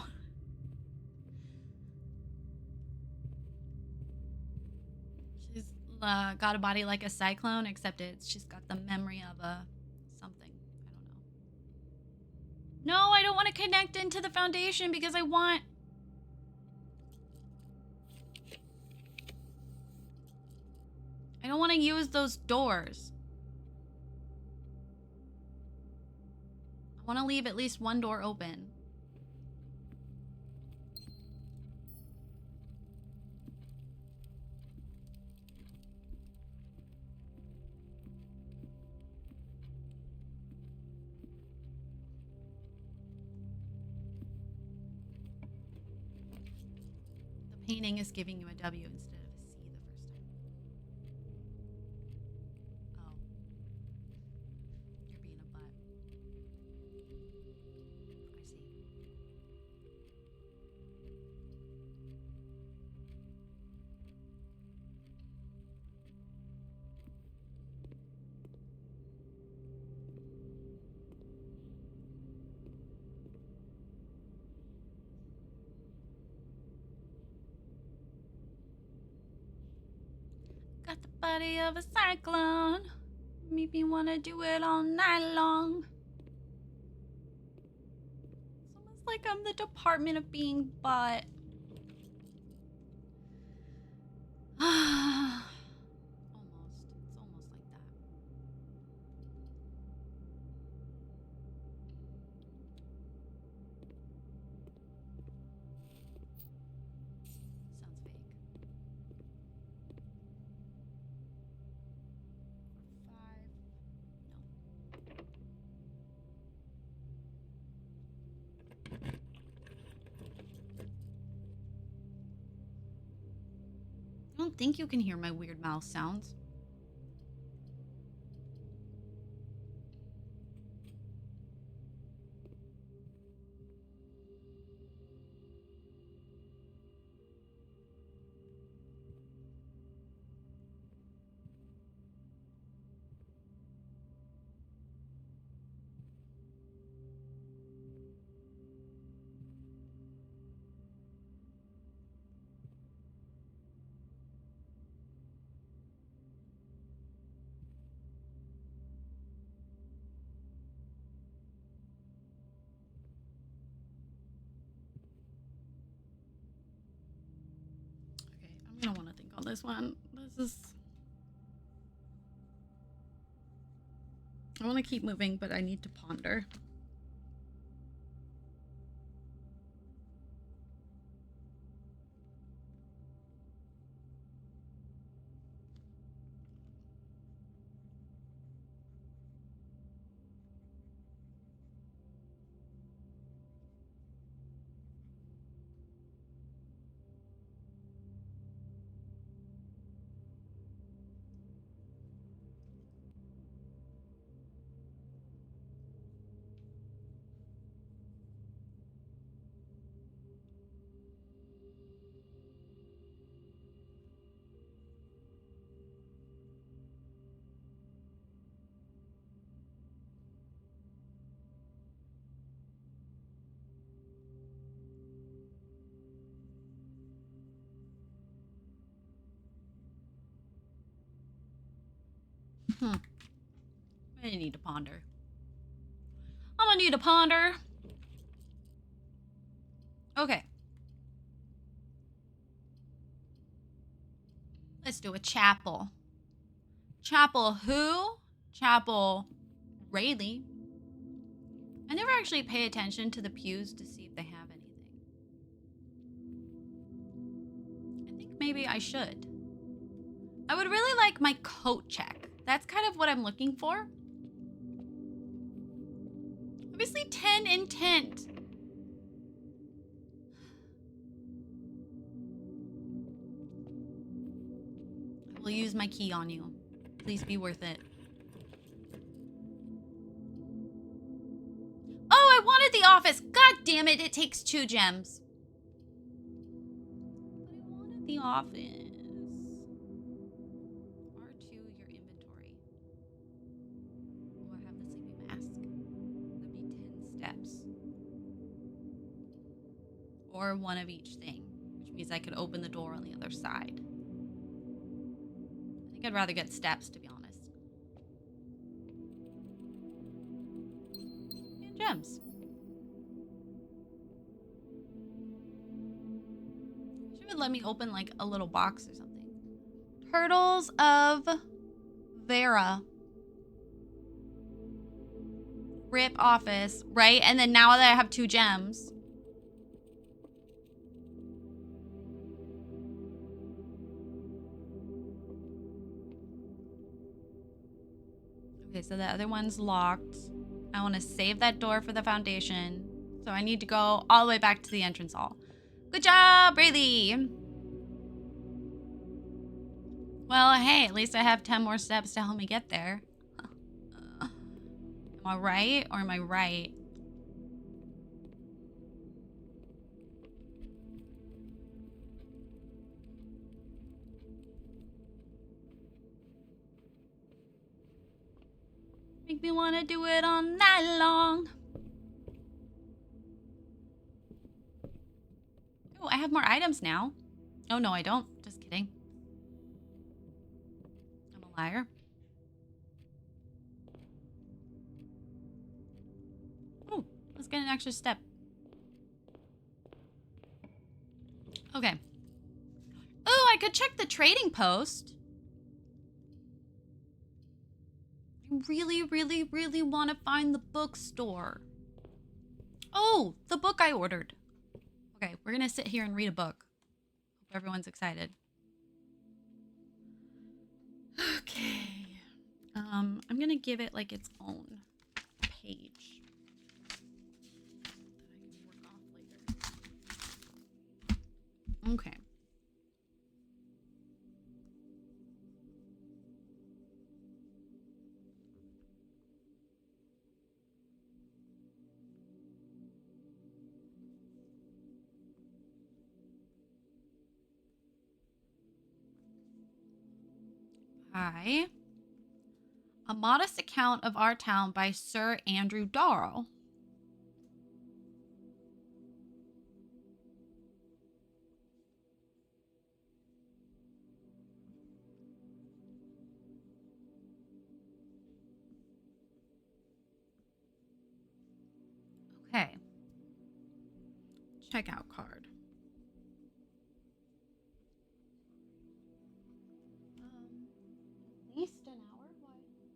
She's got a body like a cyclone, except she's got the memory of a something. I don't know. No, I don't want to connect into the foundation because I don't want to use those doors. I want to leave at least one door open. The painting is giving you a W instead of a C the first time. Oh. You're being a butt. I see. Got the body of a cyclone. Make me wanna do it all night long. It's almost like I'm the Department of Being Butt. Almost. It's almost like that. Sounds fake. 5. I don't think you can hear my weird mouth sounds. Okay, I'm gonna want to think on this one. I want to keep moving, but I need to ponder. I need to ponder. I'm gonna need to ponder. Okay. Let's do a chapel. Chapel who? Chapel Rayleigh. I never actually pay attention to the pews to see if they have anything. I think maybe I should. I would really like my coat check. That's kind of what I'm looking for. Obviously 10 intent. use my key on you. Please be worth it. Oh, I wanted the office. God damn it, it takes 2 gems. But I wanted the office. R2, your inventory. Oh, I have the sleeping mask. That'd be 10 steps. Or one of each thing, which means I could open the door on the other side. I think I'd rather get steps, to be honest. And gems. She would let me open like a little box or something. Turtles of Vera. Rip office, right? And then now that I have 2 gems. Okay, so the other one's locked. I want to save that door for the foundation. So I need to go all the way back to the entrance hall. Good job, Braylee. Well, hey, at least I have 10 more steps to help me get there. Am I right or am I right? Make me want to do it all night long. Oh, I have more items now. Oh, no, I don't. Just kidding. I'm a liar. Oh, let's get an extra step. Okay. Oh, I could check the trading post. I really, really, really want to find the bookstore. Oh, the book I ordered. Okay, we're going to sit here and read a book. Hope everyone's excited. Okay. I'm going to give it like its own page that I can work off later. Okay. By A Modest Account of Our Town by Sir Andrew Darrell. Okay. Checkout card. At least an hour? Why? Okay.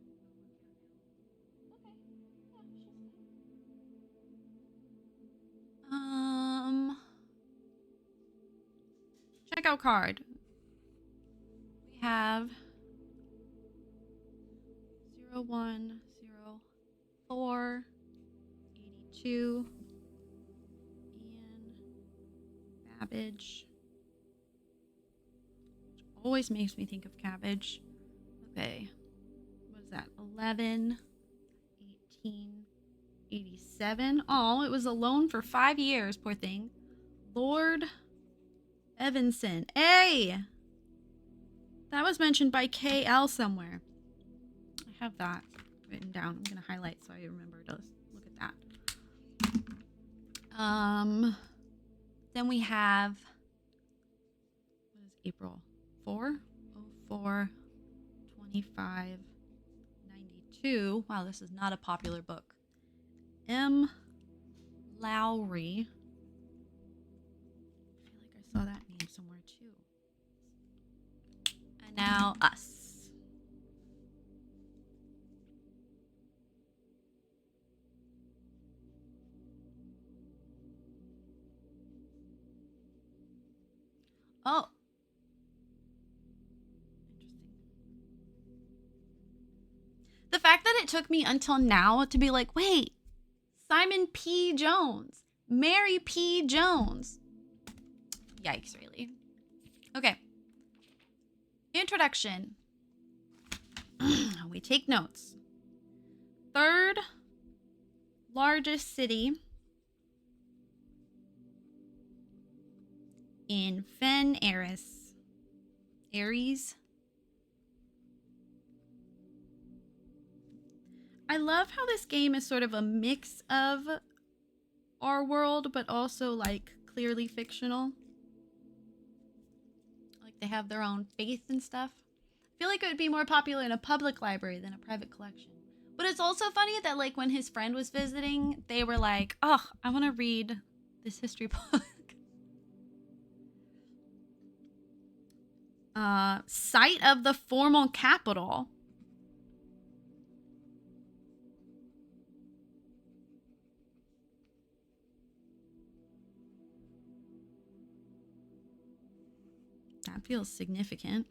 Yeah, she's fine. Checkout card. We have 0104 82 Ian Babbage. Which always makes me think of cabbage. Okay. What is that? 11 18 87. Oh, it was alone for 5 years, poor thing. Lord Evanson. Hey! That was mentioned by KL somewhere. I have that written down. I'm going to highlight so I remember to look at that. Then we have, what is April? 4/04/25/92. Wow, this is not a popular book. M. Lowry. I feel like I saw that name somewhere too. And now us. Oh. Interesting. The fact that it took me until now to be like, wait, Simon P. Jones, Mary P. Jones. Yikes, really. Okay. Introduction. We take notes. Third largest city in Fen Ares. Ares. I love how this game is sort of a mix of our world, but also like clearly fictional. Like they have their own faith and stuff. I feel like it would be more popular in a public library than a private collection. But it's also funny that like when his friend was visiting, they were like, "Oh, I want to read this history book." Site of the formal capital. That feels significant.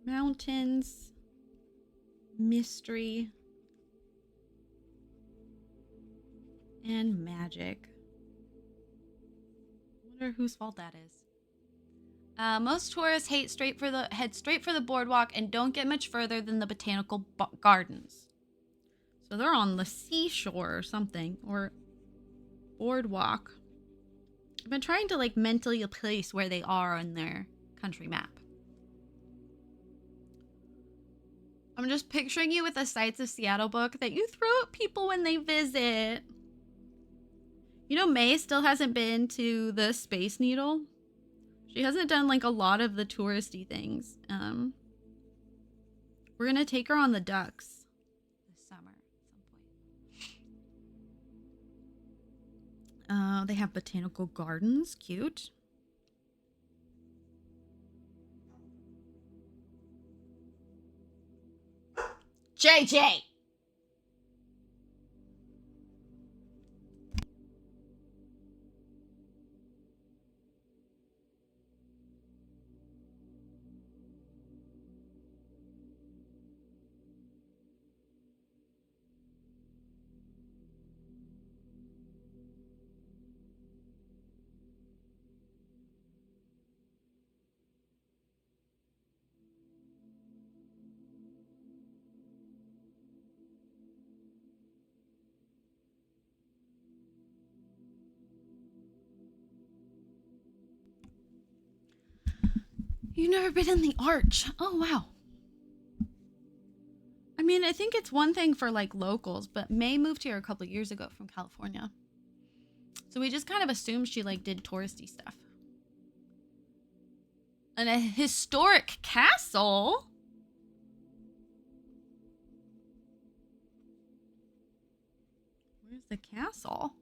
Mountains. Mystery. And magic. I wonder whose fault that is. Most tourists head straight for the boardwalk and don't get much further than the botanical gardens. So they're on the seashore or something, or boardwalk. I've been trying to like mentally place where they are on their country map. I'm just picturing you with a Sights of Seattle book that you throw at people when they visit. You know, May still hasn't been to the Space Needle. She hasn't done like a lot of the touristy things. We're gonna take her on the ducks this summer at some point. They have botanical gardens, cute. JJ! You've never been in the Arch. Oh, wow. I mean, I think it's one thing for like locals, but May moved here a couple years ago from California. So we just kind of assumed she like did touristy stuff. And a historic castle? Where's the castle?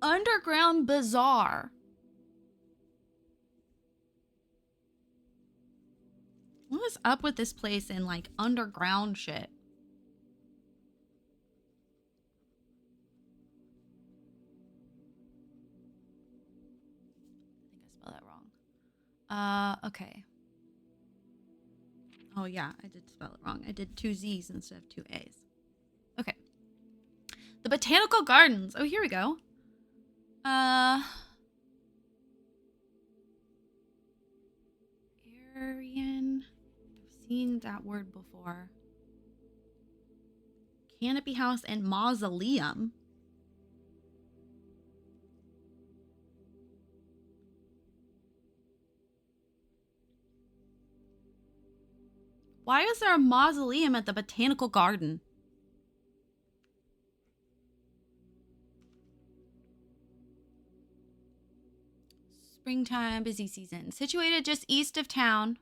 Underground bazaar. What is up with this place and like underground shit? I think I spelled that wrong. Okay. Oh yeah, I did spell it wrong. I did 2 Z's instead of 2 A's. Okay. The Botanical Gardens. Oh, here we go. Aryan. I've seen that word before. Canopy House and Mausoleum. Why is there a mausoleum at the Botanical Garden? Springtime, busy season. Situated just east of town.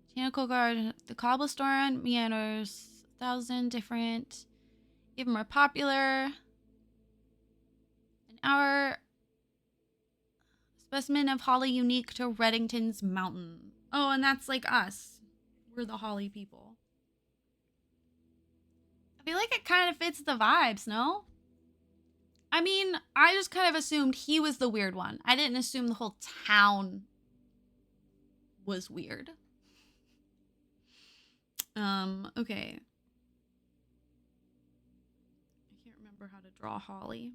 Botanical Garden. The cobblestone meanders. 1,000 different. Even more popular. An hour. Specimen of holly unique to Reddington's Mountain. Oh, and that's like us. We're the holly people. I feel like it kind of fits the vibes, no? I mean, I just kind of assumed he was the weird one. I didn't assume the whole town was weird. Okay. I can't remember how to draw holly.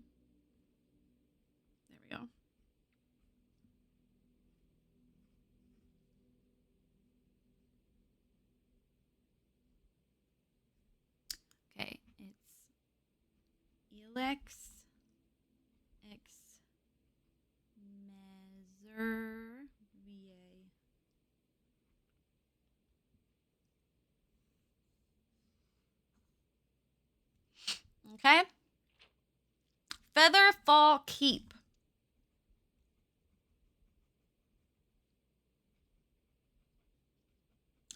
Lex Ex Measure VA. Okay. Featherfall Keep.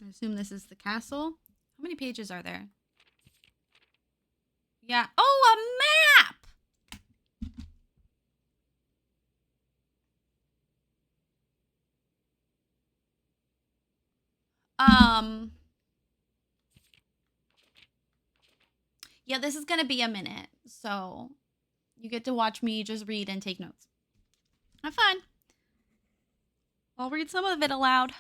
I assume this is the castle. How many pages are there? Yeah. Oh, a map! Yeah, this is gonna be a minute, so you get to watch me just read and take notes. Have fun. I'll read some of it aloud.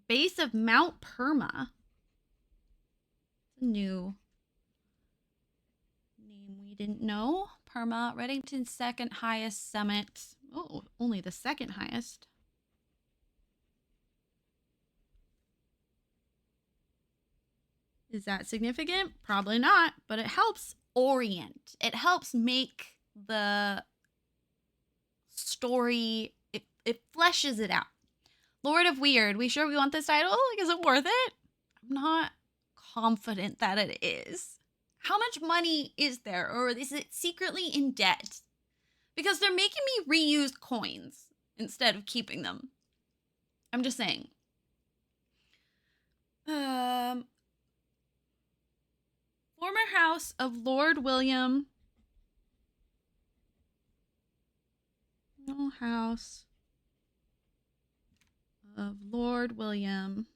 Base of Mount Perma. It's a new name we didn't know. Perma, Reddington's second highest summit. Oh, only the second highest. Is that significant? Probably not, but it helps orient. It helps make the story, it fleshes it out. Lord of Weird, we sure we want this title? Like, is it worth it? I'm not confident that it is. How much money is there, or is it secretly in debt? Because they're making me reuse coins instead of keeping them. I'm just saying. Former house of Lord William. No house of Lord William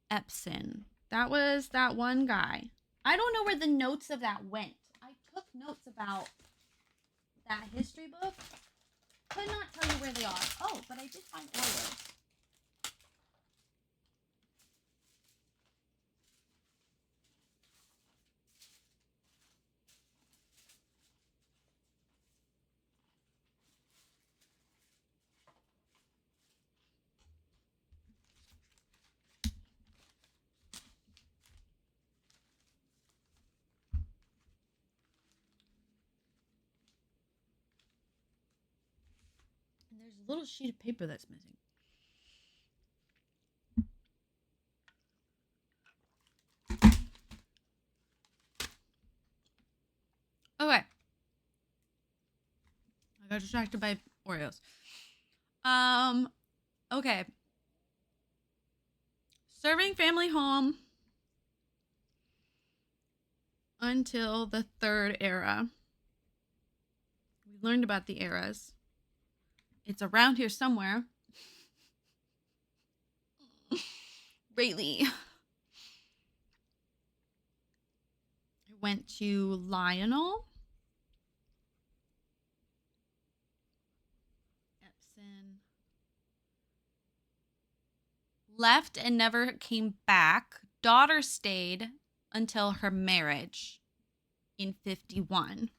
Epson. That was that one guy. I don't know where the notes of that went. I took notes about that history book. Could not tell you where they are. Oh, but I did find Oilers. And there's a little sheet of paper that's missing. Okay. I got distracted by Oreos. Okay. Serving family home until the third era. We learned about the eras. It's around here somewhere. Rayleigh. I went to Lionel. Epson. Left and never came back. Daughter stayed until her marriage in 51.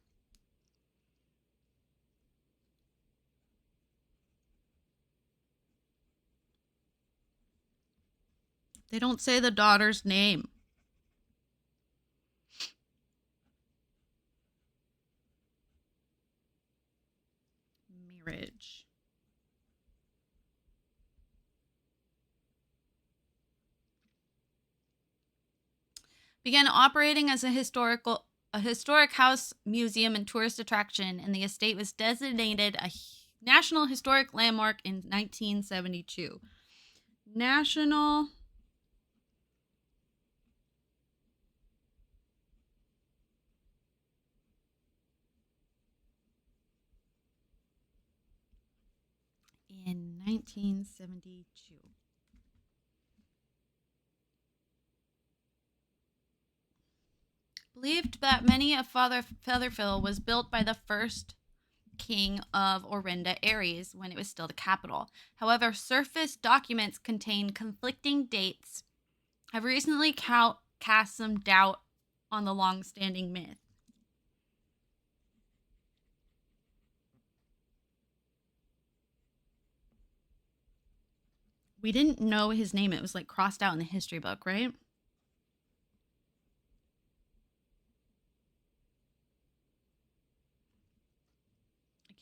They don't say the daughter's name. Marriage. Began operating as a historic house, museum, and tourist attraction, and the estate was designated a National Historic Landmark in 1972. National in 1972. Believed that many of Father Featherfill was built by the first king of Orinda, Ares, when it was still the capital. However, surface documents contain conflicting dates, have recently cast some doubt on the long-standing myth. We didn't know his name. It was like crossed out in the history book, right?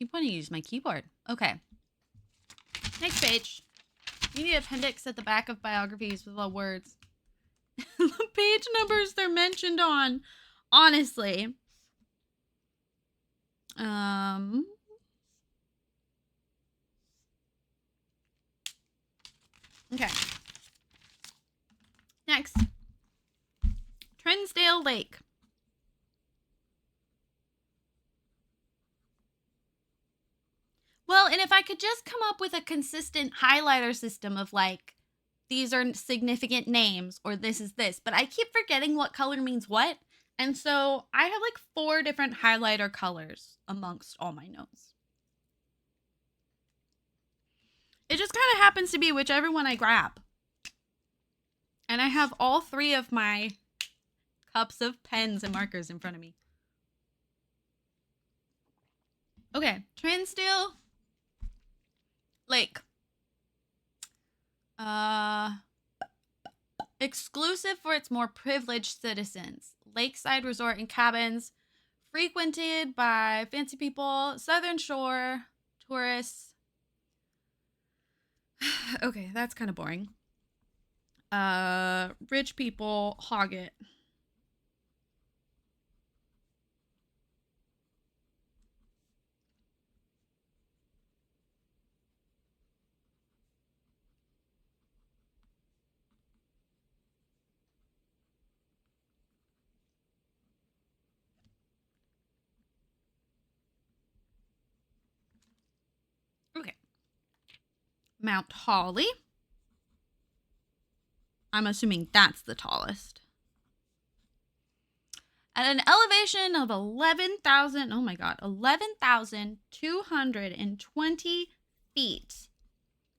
keep wanting to use my keyboard. Okay. Next page. You need appendix at the back of biographies with all words. The page numbers they're mentioned on. Honestly. Okay. Next. Trinsdale Lake. Well, and if I could just come up with a consistent highlighter system of like, these are significant names or this is this, but I keep forgetting what color means what. And so I have like 4 different highlighter colors amongst all my notes. It just kind of happens to be whichever one I grab. And I have all 3 of my cups of pens and markers in front of me. Okay, Trinsdale Lake. Exclusive for its more privileged citizens. Lakeside resort and cabins frequented by fancy people, Southern Shore, tourists. Okay, that's kind of boring. Rich people hog it. Okay. Mount Holly. I'm assuming that's the tallest. At an elevation of 11,000, oh my God, 11,220 feet.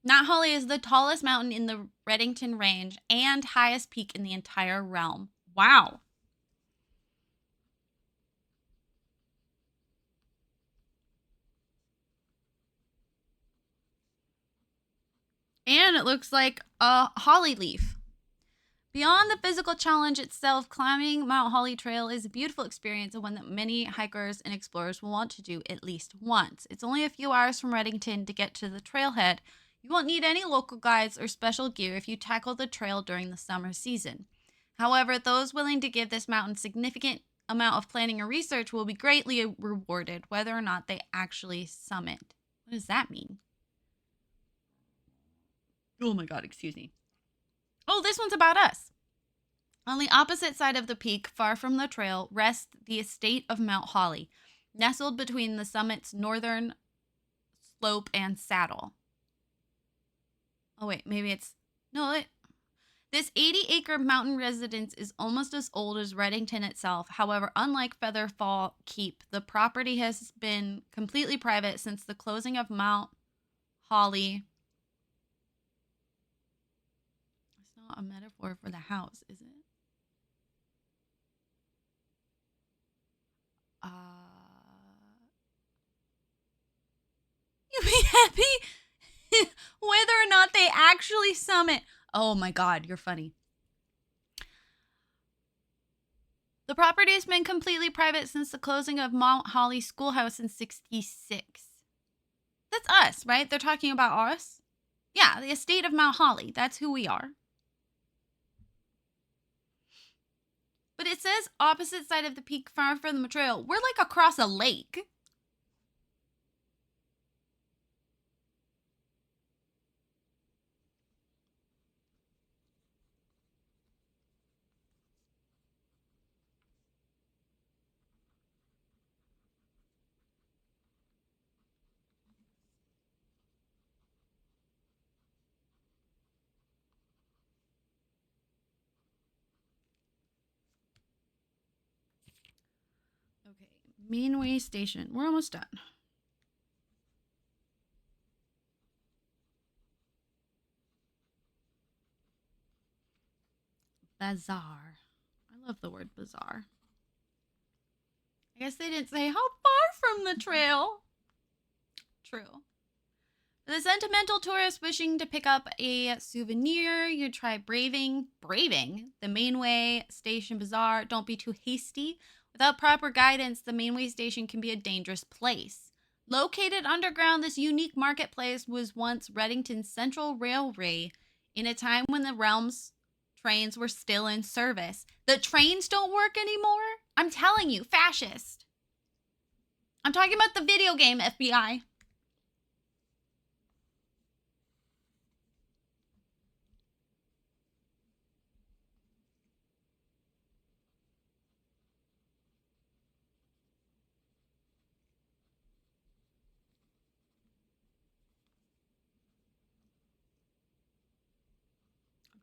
Mount Holly is the tallest mountain in the Redington Range and highest peak in the entire realm. Wow. And it looks like a holly leaf. Beyond the physical challenge itself, climbing Mount Holly Trail is a beautiful experience and one that many hikers and explorers will want to do at least once. It's only a few hours from Redington to get to the trailhead. You won't need any local guides or special gear if you tackle the trail during the summer season. However, those willing to give this mountain significant amount of planning or research will be greatly rewarded, whether or not they actually summit. What does that mean? Oh my God, excuse me. Oh, this one's about us. On the opposite side of the peak, far from the trail, rests the estate of Mount Holly, nestled between the summit's northern slope and saddle. Oh, wait, maybe it's... No, this 80-acre mountain residence is almost as old as Redington itself. However, unlike Featherfall Keep, the property has been completely private since the closing of Mount Holly. It's not a metaphor for the house, is it? You be happy whether or not they actually summit. Oh my God, you're funny. The property has been completely private since the closing of Mount Holly Schoolhouse in '66. That's us, right? They're talking about us? Yeah, the estate of Mount Holly. That's who we are. But it says opposite side of the peak, far from the trail. We're like across a lake. Okay, Mainway Station. We're almost done. Bazaar. I love the word bazaar. I guess they didn't say how far from the trail. True. For the sentimental tourist wishing to pick up a souvenir, you try braving the Mainway Station Bazaar. Don't be too hasty. Without proper guidance, the Mainway Station can be a dangerous place. Located underground, this unique marketplace was once Reddington's central railway in a time when the realm's trains were still in service. The trains don't work anymore? I'm telling you, fascist. I'm talking about the video game, FBI.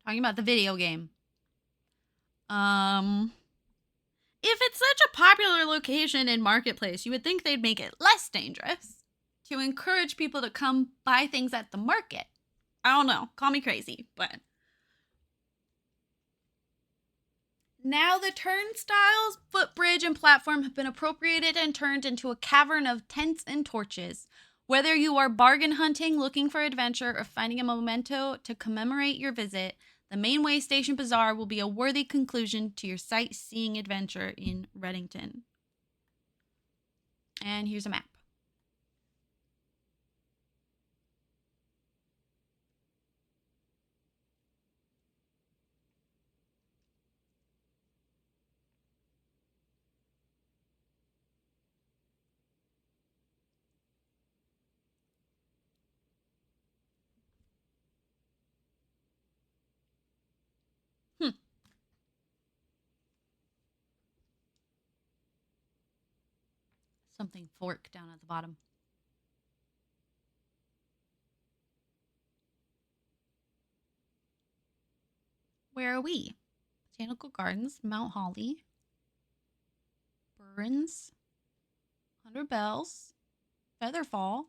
Talking about the video game. If it's such a popular location in Marketplace, you would think they'd make it less dangerous to encourage people to come buy things at the market. I don't know. Call me crazy, but now the turnstiles, footbridge, and platform have been appropriated and turned into a cavern of tents and torches. Whether you are bargain hunting, looking for adventure, or finding a memento to commemorate your visit, the Mainway Station Bazaar will be a worthy conclusion to your sightseeing adventure in Reddington. And here's a map. Something fork down at the bottom. Where are we? Botanical Gardens, Mount Holly, Burns, 100 Bells, Featherfall,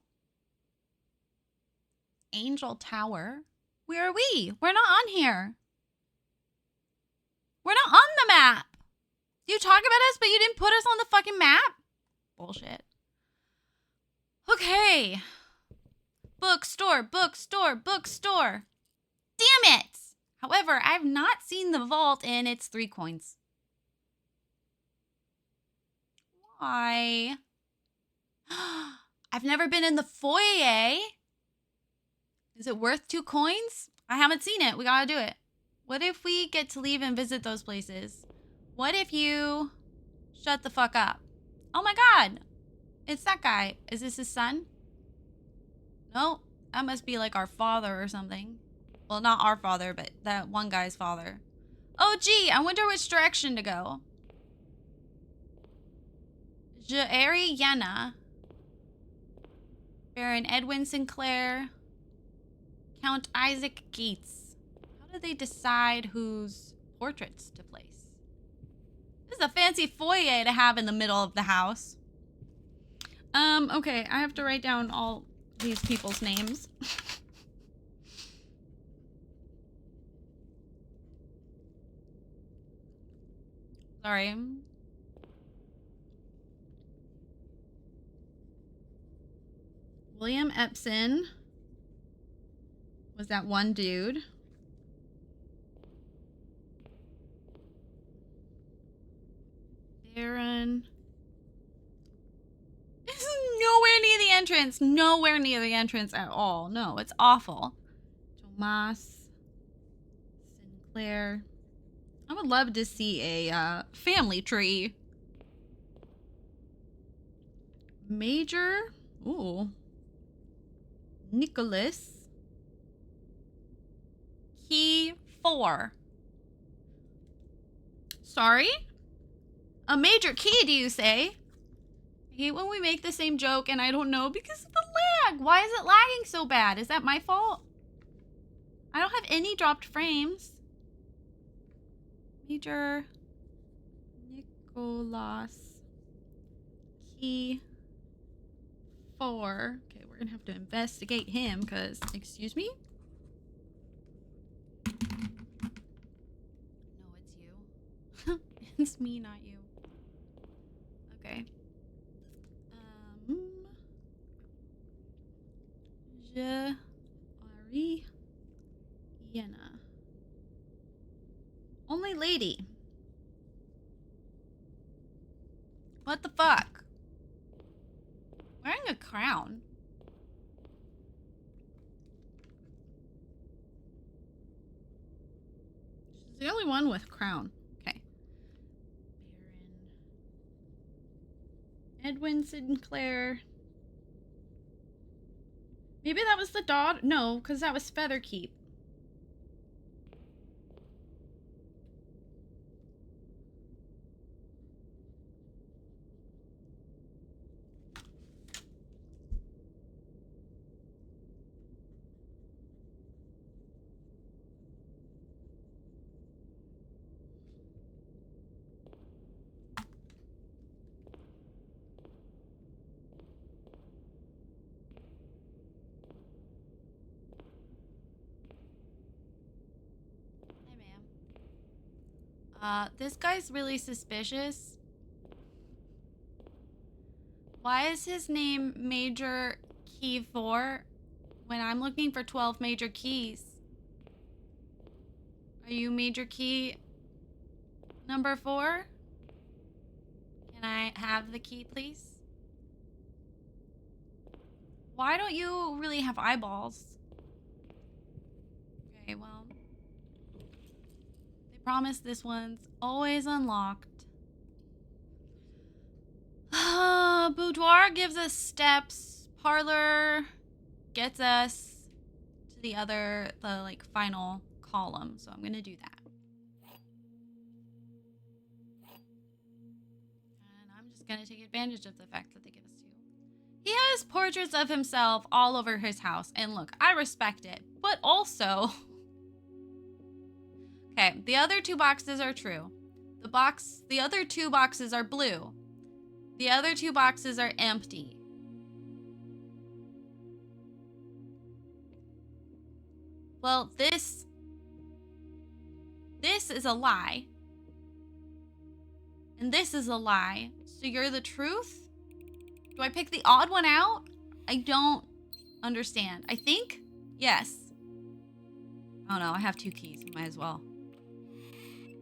Angel Tower. Where are we? We're not on here. We're not on the map. You talk about us, but you didn't put us on the fucking map? Bullshit. Okay. Bookstore, bookstore, bookstore. Damn it! However, I've not seen the vault and it's 3 coins. Why? I've never been in the foyer. Is it worth 2 coins? I haven't seen it. We gotta do it. What if we get to leave and visit those places? What if you shut the fuck up? Oh my god. It's that guy. Is this his son? No, that must be like our father or something. Well, not our father, but that one guy's father. Oh, gee, I wonder which direction to go. Jaeri Yenna. Baron Edwin Sinclair. Count Isaac Gates. How do they decide whose portraits to place? This is a fancy foyer to have in the middle of the house. Okay, I have to write down all these people's names. Sorry. William Epson was that one dude. Darren. This is nowhere near the entrance. Nowhere near the entrance at all. No, it's awful. Tomas Sinclair. I would love to see a family tree. Major. Ooh. Nicholas. Key 4. Sorry? A major key, do you say? I hate when we make the same joke and I don't know because of the lag. Why is it lagging so bad? Is that my fault? I don't have any dropped frames. Major Nicholas Key 4. Okay, we're gonna have to investigate him because, excuse me? No, it's you. It's me, not you. Okay. Jaeri Yenna. Only lady. What the fuck? Wearing a crown. She's the only one with crown. Okay. Baron. Edwin Sinclair. Maybe that was the daughter. No, because that was Featherkeep. This guy's really suspicious. Why is his name Major Key 4 when I'm looking for 12 major keys? Are you Major Key number 4? Can I have the key, please? Why don't you really have eyeballs? Okay, well. Promise this one's always unlocked. Boudoir gives us steps. Parlor gets us to the like final column. So I'm gonna do that. And I'm just gonna take advantage of the fact that they give us 2. He has portraits of himself all over his house. And look, I respect it. But also... Okay, the other 2 boxes are true. The other 2 boxes are blue. The other 2 boxes are empty. Well, this is a lie. And this is a lie. So you're the truth? Do I pick the odd one out? I don't understand. I think? Yes. Oh no, I have 2 keys. Might as well.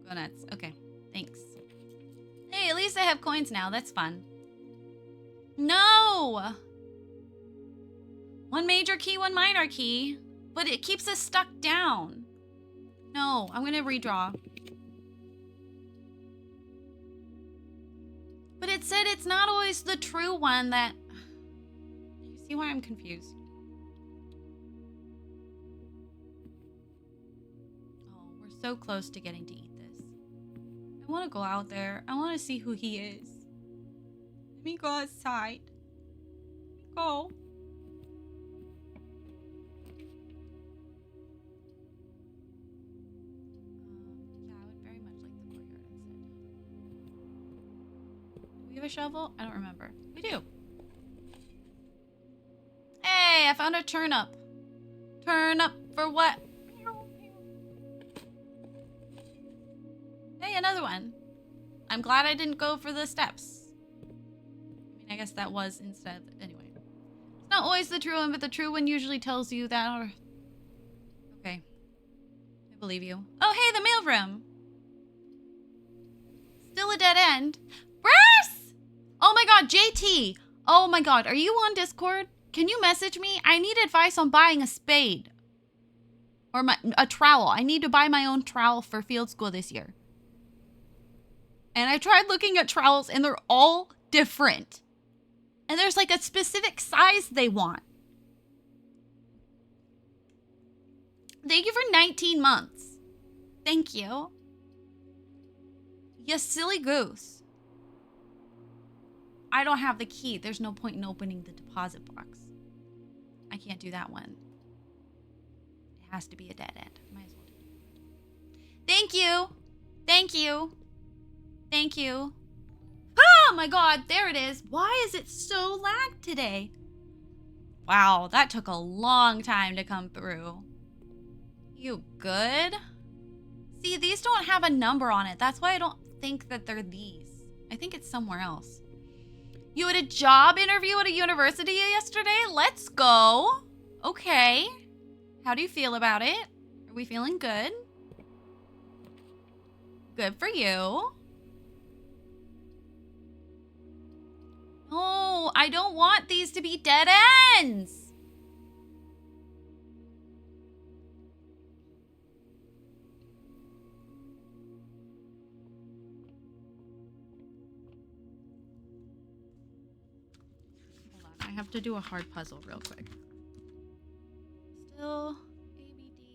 Go nuts. Okay, thanks. Hey, at least I have coins now. That's fun. No! 1 major key, 1 minor key. But it keeps us stuck down. No, I'm gonna redraw. But it said it's not always the true one that... You see why I'm confused? Oh, we're so close to getting to eat. I want to go out there. I want to see who he is. Let me go outside. Go. Yeah, I would very much like the courtyard instead. Do we have a shovel? I don't remember. We do. Hey, I found a turnip. Turnip for what? Hey, another one. I'm glad I didn't go for the steps. I mean, I guess that was instead. Anyway. It's not always the true one, but the true one usually tells you that. Or... Okay. I believe you. Oh, hey, the mailroom. Still a dead end. Brass! Oh my god, JT. Oh my god, are you on Discord? Can you message me? I need advice on buying a spade. Or a trowel. I need to buy my own trowel for field school this year. And I tried looking at trowels and they're all different. And there's like a specific size they want. Thank you for 19 months. Thank you. You silly goose. I don't have the key. There's no point in opening the deposit box. I can't do that one. It has to be a dead end. Might as well do it. Thank you. Thank you. Thank you. Oh my god, there it is. Why is it so lagged today? Wow, that took a long time to come through. You good? See, these don't have a number on it. That's why I don't think that they're these. I think it's somewhere else. You had a job interview at a university yesterday? Let's go. Okay. How do you feel about it? Are we feeling good? Good for you. Oh, No, I don't want these to be dead ends. Hold on, I have to do a hard puzzle real quick. Still ABD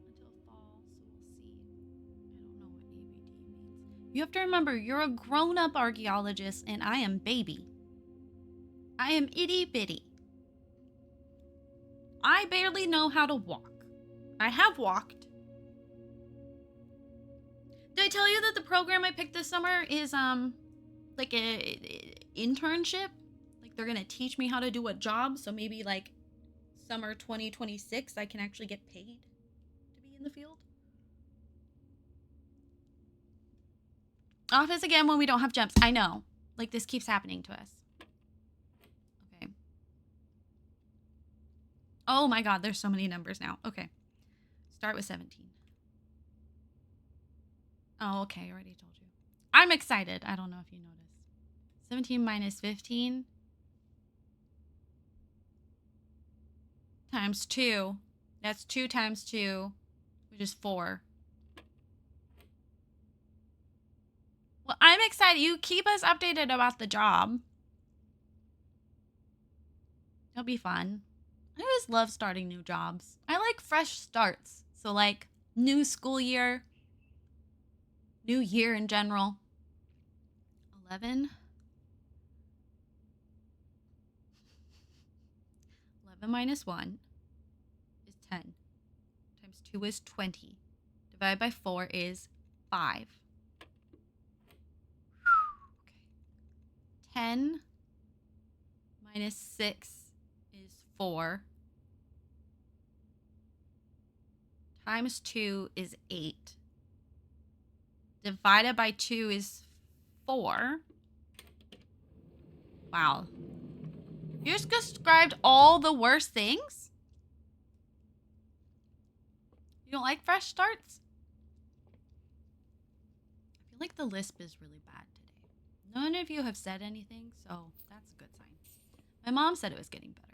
until fall, so we'll see. I don't know what ABD means. You have to remember, you're a grown-up archaeologist and I am baby. I am itty bitty. I barely know how to walk. I have walked. Did I tell you that the program I picked this summer is like a internship? Like they're gonna teach me how to do a job, so maybe like summer 2026 I can actually get paid to be in the field. Office again when we don't have jumps. I know. Like this keeps happening to us. Okay. Oh my god, there's so many numbers now. Okay. Start with 17. Oh, okay, I already told you. I'm excited. I don't know if you noticed. 17 minus 15 times 2. That's 2 times 2, which is 4. Well, I'm excited. You keep us updated about the job. It'll be fun. I always love starting new jobs. I like fresh starts. So like new school year, new year in general. 11. 11 minus 1 is 10. Times 2 is 20. Divided by 4 is 5. Okay. 10 minus 6 is 4. Times 2 is 8. Divided by 2 is 4. Wow. You just described all the worst things? You don't like fresh starts? I feel like the lisp is really bad today. None of you have said anything, so that's a good sign. My mom said it was getting better.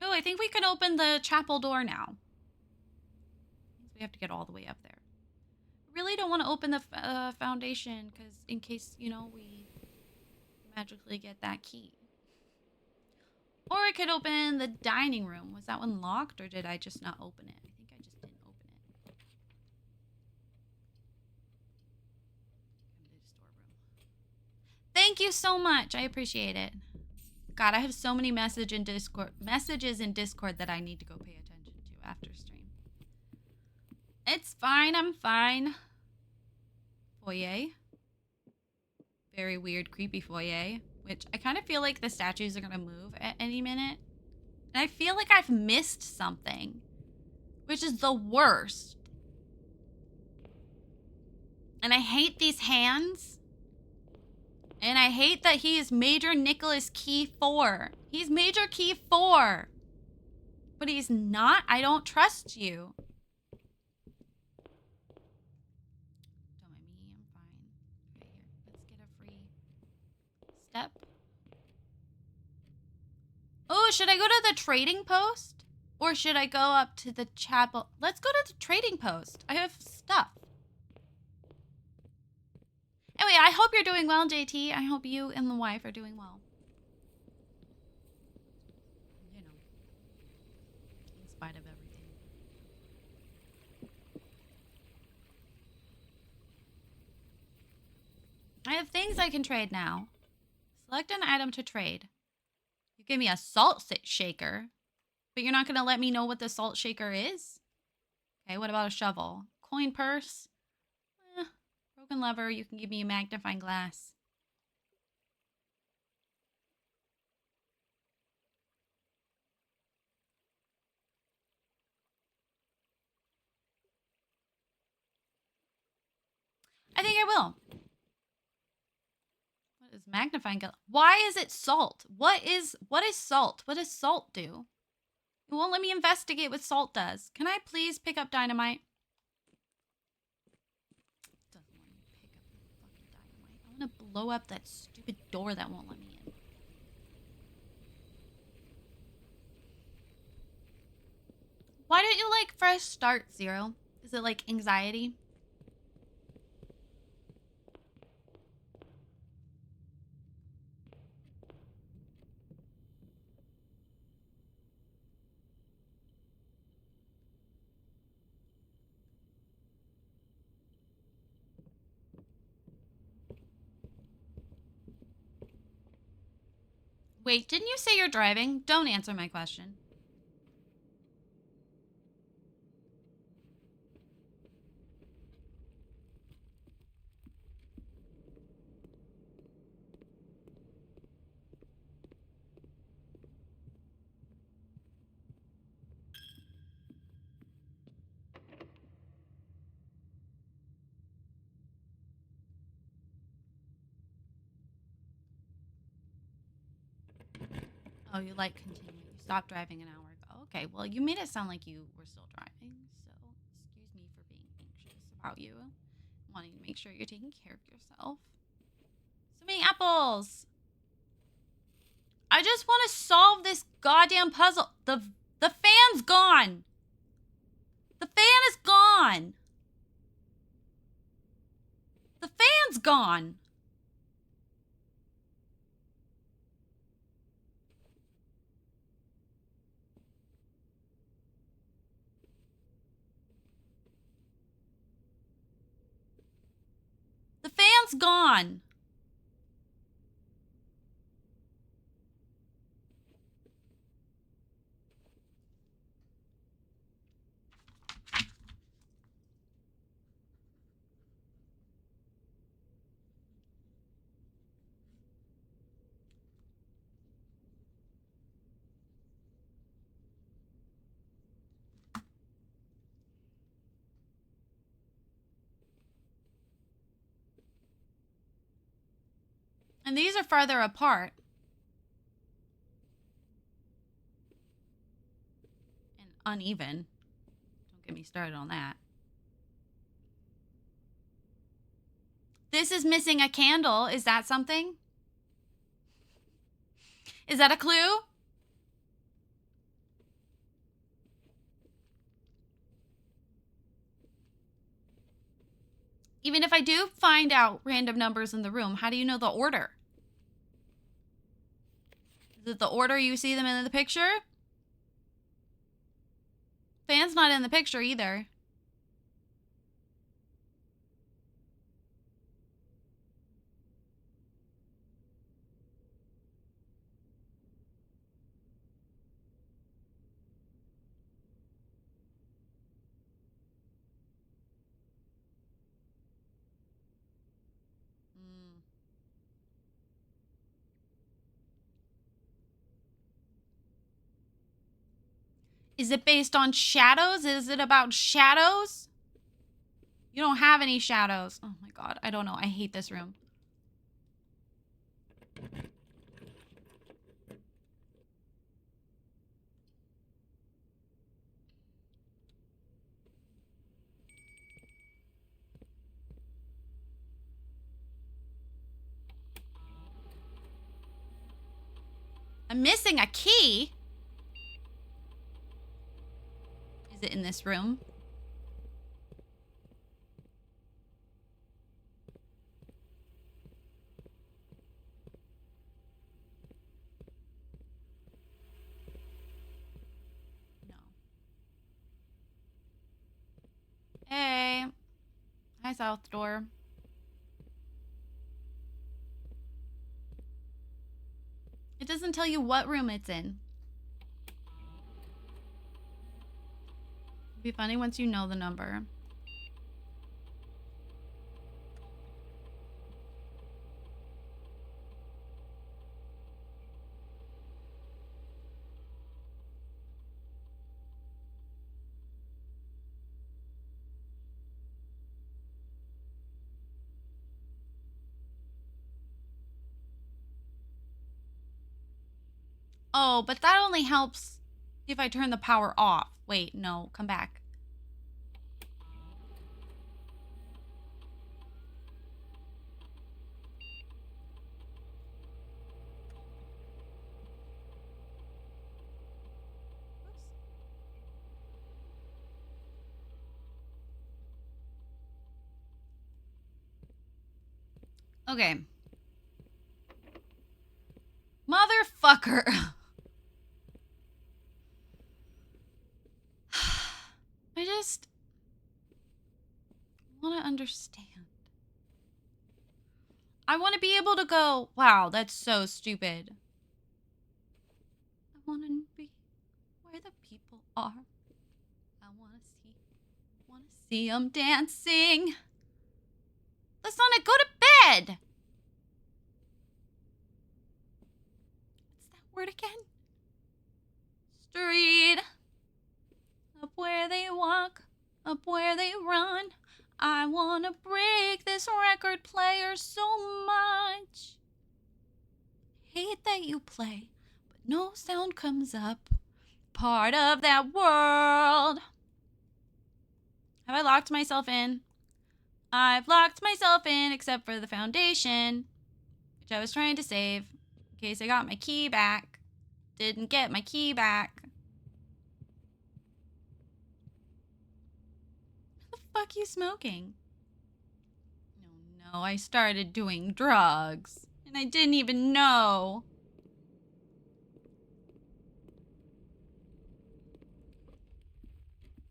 Oh, I think we can open the chapel door now. We have to get all the way up there. I really don't want to open the foundation because in case, you know, we magically get that key. Or I could open the dining room. Was that one locked or did I just not open it? I think I just didn't open it. Thank you so much. I appreciate it. God, I have so many messages in Discord that I need to go pay attention to after stream. It's fine. I'm fine. Foyer. Very weird, creepy foyer. Which I kind of feel like the statues are going to move at any minute. And I feel like I've missed something. Which is the worst. And I hate these hands. And I hate that he is Major Nicholas Key 4. He's Major Key 4. But he's not. I don't trust you. Don't mind me. I'm fine. Okay, here. Let's get a free step. Oh, should I go to the trading post? Or should I go up to the chapel? Let's go to the trading post. I have stuff. Anyway, I hope you're doing well, JT. I hope you and the wife are doing well. You know, in spite of everything. I have things I can trade now. Select an item to trade. You give me a salt shaker, but you're not going to let me know what the salt shaker is? Okay, what about a shovel? Coin purse? Broken lever, you can give me a magnifying glass. I think I will. What is magnifying glass? Why is it salt? What is salt? What does salt do? It won't let me investigate what salt does. Can I please pick up dynamite? Doesn't want me to pick up the fucking dynamite. I want to blow up that stupid door that won't let me in. Why don't you like fresh start, Zero? Is it like anxiety? Wait, didn't you say you're driving? Don't answer my question. Oh, you like continue. You stopped driving an hour ago. Okay, well, you made it sound like you were still driving, so excuse me for being anxious about you. Wanting to make sure you're taking care of yourself. So many apples! I just want to solve this goddamn puzzle. The fan's gone! The fan is gone! The fan's gone! The fan's gone! And these are farther apart. And uneven. Don't get me started on that. This is missing a candle. Is that something? Is that a clue? Even if I do find out random numbers in the room, how do you know the order? Is it the order you see them in the picture? Fan's not in the picture either. Is it based on shadows? Is it about shadows? You don't have any shadows. Oh my god, I don't know. I hate this room. I'm missing a key. Is it in this room? No. Hey. Hi, South Door. It doesn't tell you what room it's in. It'd be funny once you know the number. Oh, but that only helps if I turn the power off. Wait, no, come back. Okay. Motherfucker. I just want to understand. I want to be able to go, wow, that's so stupid. I want to be where the people are. I want to see them dancing. Let's not go to bed. What's that word again? Street. Up where they walk, up where they run. I wanna break this record player so much. Hate that you play, but no sound comes up. Part of that world. Have I locked myself in? I've locked myself in except for the foundation, which I was trying to save in case I got my key back. Didn't get my key back. What the fuck you smoking? No, I started doing drugs and I didn't even know.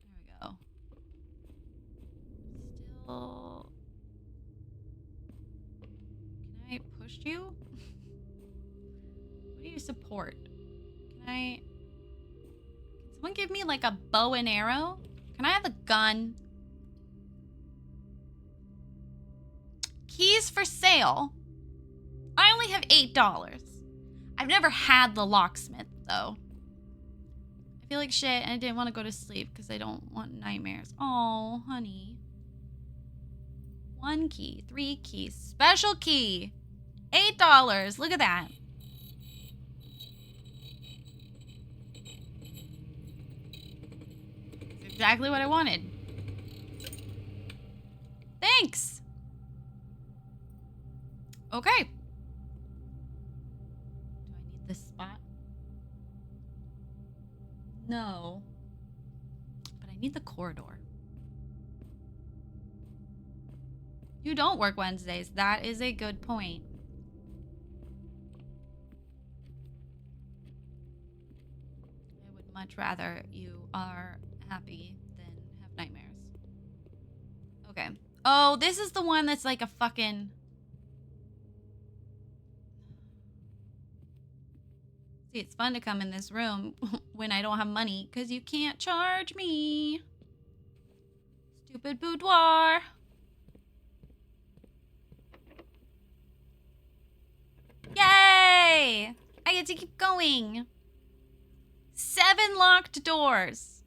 There we go. Still. Can I push you? What do you support? Can someone give me like a bow and arrow? Can I have a gun? Keys for sale. I only have $8. I've never had the locksmith though. I feel like shit and I didn't want to go to sleep because I don't want nightmares. Oh, honey. 1 key, 3 keys, special key. $8. Look at that. It's exactly what I wanted. Thanks. Okay. Do I need this spot? No. But I need the corridor. You don't work Wednesdays. That is a good point. I would much rather you are happy than have nightmares. Okay. Oh, this is the one that's like a fucking... See, it's fun to come in this room when I don't have money because you can't charge me. Stupid boudoir. Yay! I get to keep going. 7 locked doors.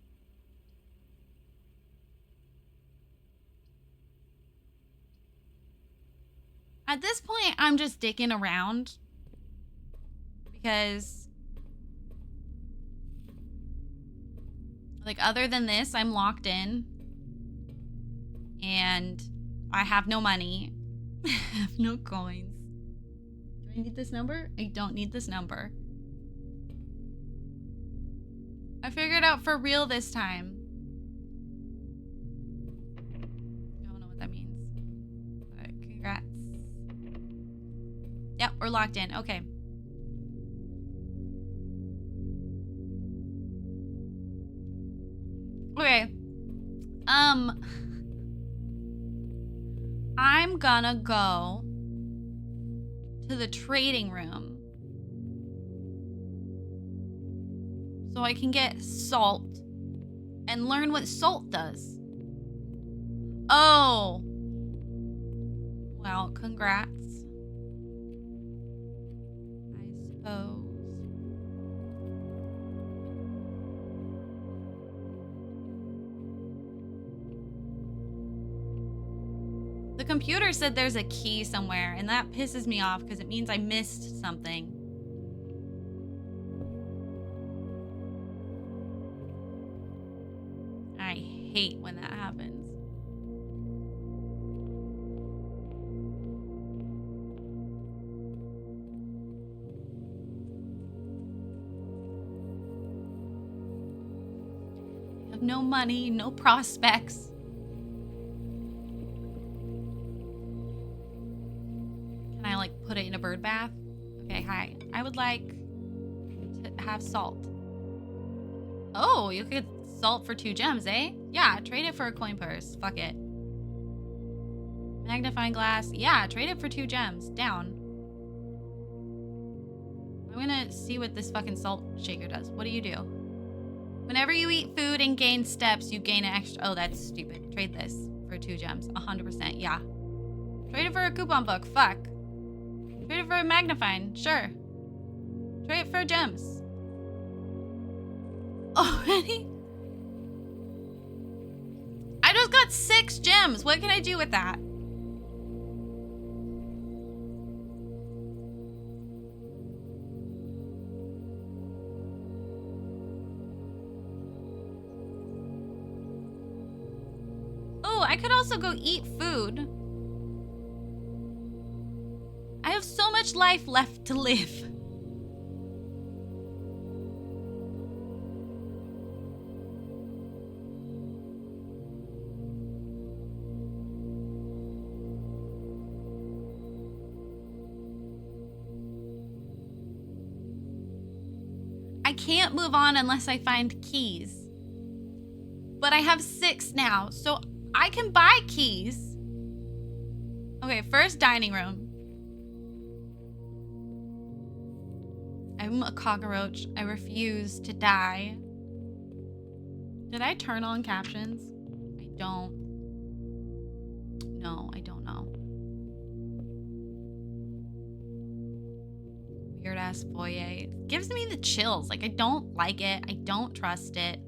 At this point, I'm just dicking around because, like, other than this, I'm locked in and I have no money. I have no coins. Do I need this number? I don't need this number. I figured out for real this time. I don't know what that means. But congrats. Yep, we're locked in. Okay. Okay. I'm gonna go to the trading room so I can get salt and learn what salt does. Oh. Well, congrats. I suppose. The computer said there's a key somewhere, and that pisses me off because it means I missed something. I hate when that happens. I have no money, no prospects. bird bath. Okay, hi. I would like to have salt. Oh, you could salt for 2 gems, eh? Yeah, trade it for a coin purse. Fuck it. Magnifying glass. Yeah, trade it for 2 gems. Down. I'm gonna see what this fucking salt shaker does. What do you do? Whenever you eat food and gain steps, you gain an extra... Oh, that's stupid. Trade this for 2 gems. 100%. Yeah. Trade it for a coupon book. Fuck. Trade it for a magnifying. Sure. Trade it for gems. Already? I just got 6 gems. What can I do with that? Oh, I could also go eat food. I have so much life left to live. I can't move on unless I find keys. But I have 6 now, so I can buy keys. Okay, first dining room. I'm a cockroach. I refuse to die. Did I turn on captions? I don't. No, I don't know. Weird ass foyer. Gives me the chills. Like, I don't like it. I don't trust it.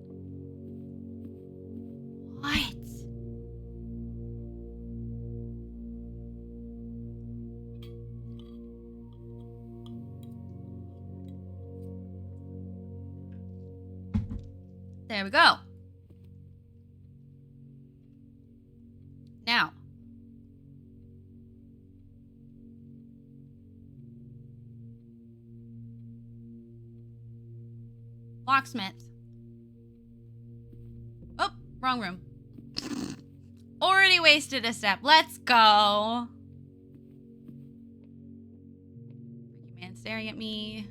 What? There we go. Now. Locksmith. Oh, wrong room. Already wasted a step. Let's go. Freaky man staring at me.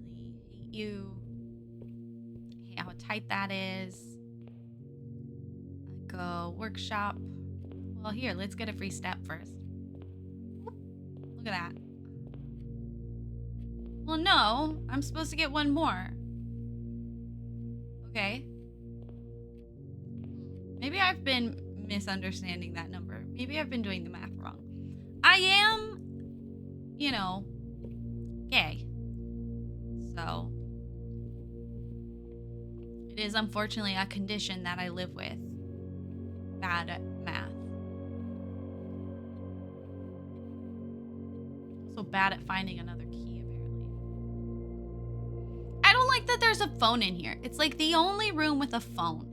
Really hate you. I hate how tight that is. Go workshop. Well, here, let's get a free step first. Look at that. Well, no, I'm supposed to get one more. Okay. Maybe I've been misunderstanding that number. Maybe I've been doing the math wrong. I am, you know, gay. So, it is unfortunately a condition that I live with. Bad at math. Also bad at finding another key, apparently. I don't like that there's a phone in here. It's like the only room with a phone.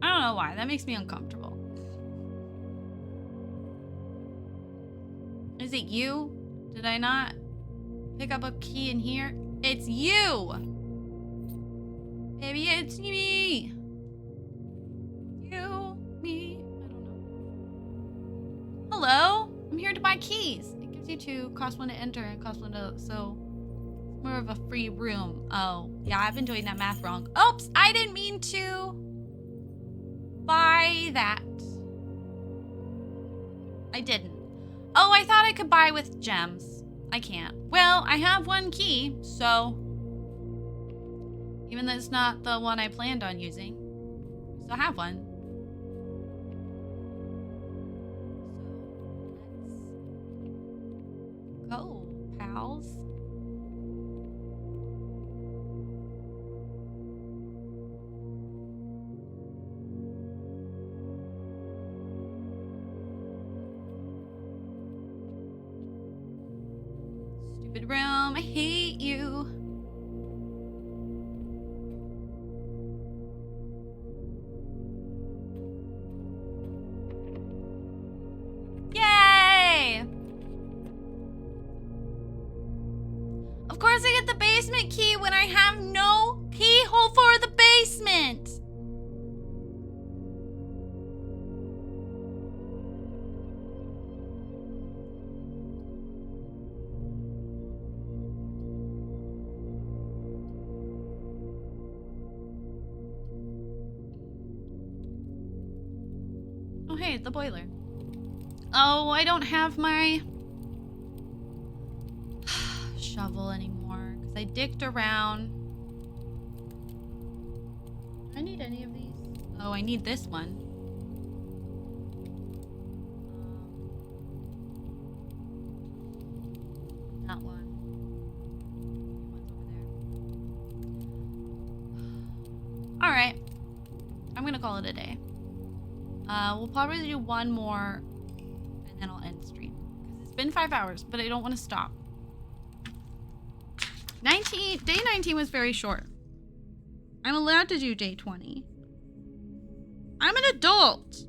I don't know why. That makes me uncomfortable. Is it you? Did I not pick up a key in here? It's you! Baby, it's me! You, me, I don't know. Hello? I'm here to buy keys. It gives you 2, cost 1 to enter and cost 1 to, so more of a free room. Oh, yeah, I've been doing that math wrong. Oops, I didn't mean to buy that. I didn't. Oh, I thought I could buy with gems. I can't. Well, I have 1 key, so even though it's not the one I planned on using, I still have 1. So let's go, pals. Stupid room, I hate you. Yay! Of course I get the basement key when I have no keyhole for the basement. Hey, the boiler. Oh, I don't have my shovel anymore because I dicked around. Do I need any of these? Oh, I need this one. That one. One's over there. All right. I'm gonna call it a day. We'll probably do one more and then I'll end stream. Because it's been 5 hours, but I don't want to stop. Day 19 was very short. I'm allowed to do day 20. I'm an adult.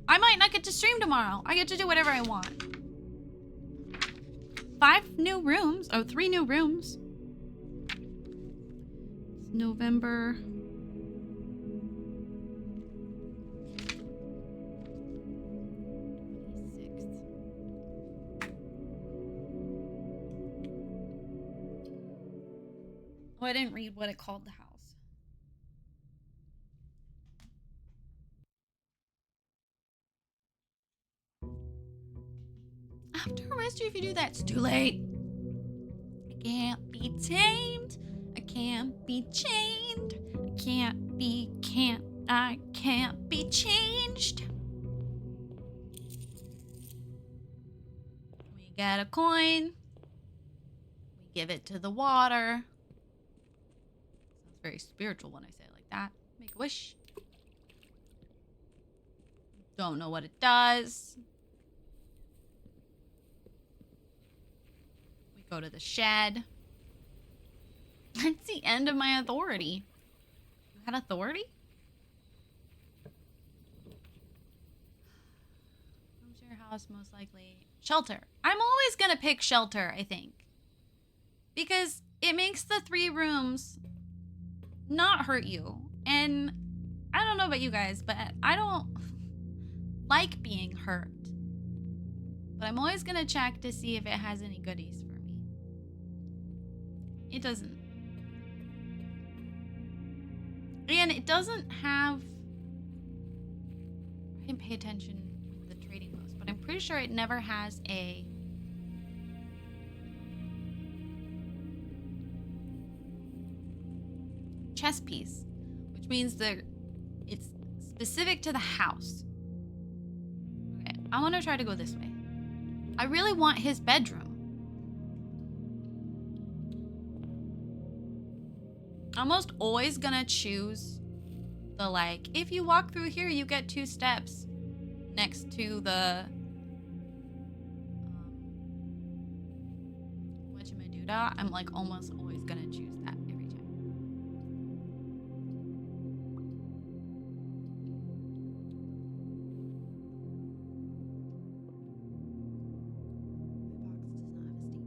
I might not get to stream tomorrow. I get to do whatever I want. 5 new rooms. Oh, 3 new rooms. It's November. Oh, I didn't read what it called the house. After arrest you if you do that. It's too late. I can't be tamed. I can't be chained. I can't be changed. We get a coin. We give it to the water. Sounds very spiritual when I say it like that. Make a wish. Don't know what it does. We go to the shed. That's the end of my authority. You had authority? Comes to your house, most likely. Shelter. I'm always gonna pick shelter, I think. Because it makes the 3 rooms not hurt you. And I don't know about you guys, but I don't like being hurt. But I'm always gonna check to see if it has any goodies for me. It doesn't. And it doesn't have... I didn't pay attention to the trading post, but I'm pretty sure it never has a... chess piece, which means that it's specific to the house. Okay, I want to try to go this way. I really want his bedroom. I'm almost always gonna choose the, like, if you walk through here, you get 2 steps next to the whatchamadoodah. I'm like almost always gonna choose that every time. My box does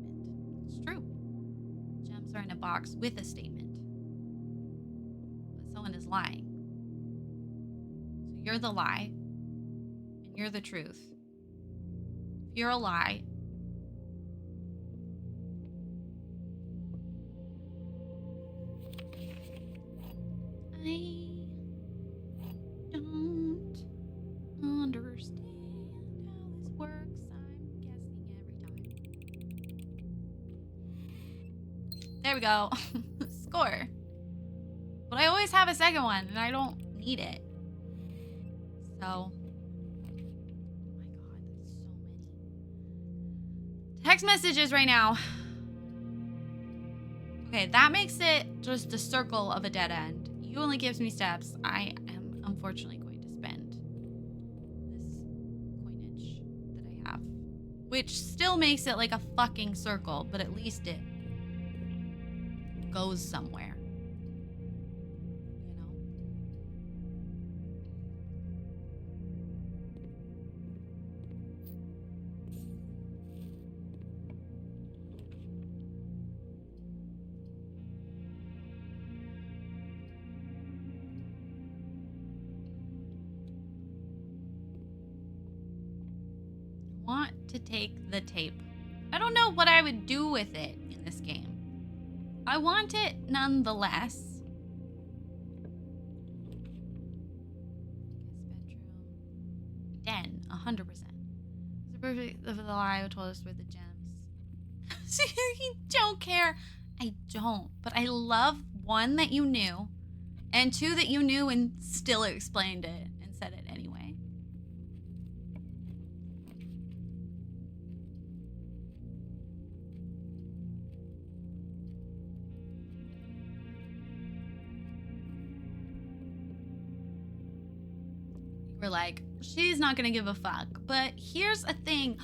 not have a statement. It's true. Gems are in a box with a statement. Someone is lying. So you're the lie, and you're the truth. If you're a lie, I don't understand how this works. I'm guessing every time. There we go. Score. But I always have a second one, and I don't need it. So, oh my god, that's so many. Text messages right now. Okay, that makes it just a circle of a dead end. You only gives me steps. I am unfortunately going to spend this coinage that I have. Which still makes it like a fucking circle, but at least it goes somewhere. To take the tape. I don't know what I would do with it in this game. I want it nonetheless. Bedroom. Den. 100%. It's a perfect of the lie told us were the gems. So you don't care. I don't. But I love one that you knew, and two that you knew and still explained it and said it anyway. We're like, she's not gonna give a fuck. But here's a thing.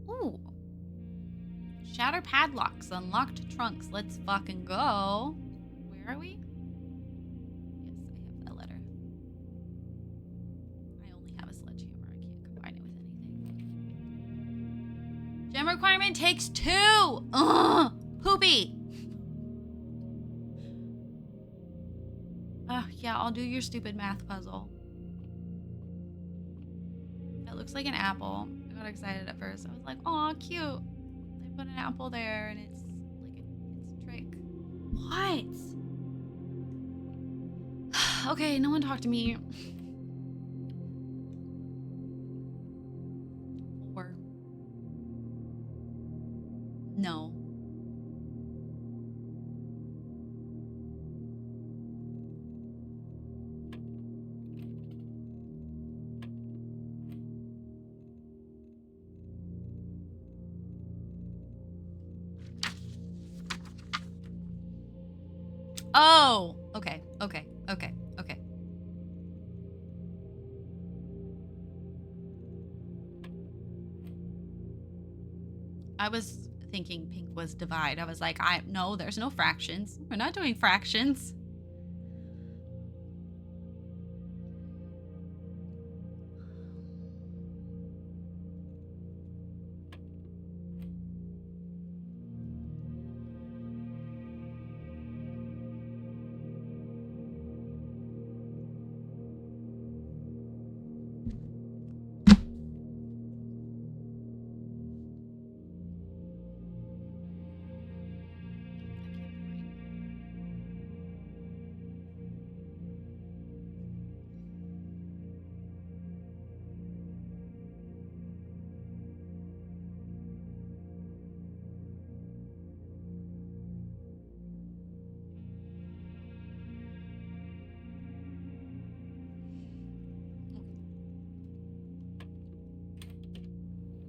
Ooh. Shatter padlocks, unlocked trunks. Let's fucking go. Where are we? Yes, I have that letter. I only have a sledgehammer. I can't combine it with anything. Gem requirement takes 2. Ugh, poopy. Yeah, I'll do your stupid math puzzle. That looks like an apple. I got excited at first. I was like, "Aw, cute." They put an apple there, and it's like it's a trick. What? Okay, no one talk to me. 4. No. Oh, okay. I was thinking pink was divide. I was like, no, there's no fractions. We're not doing fractions.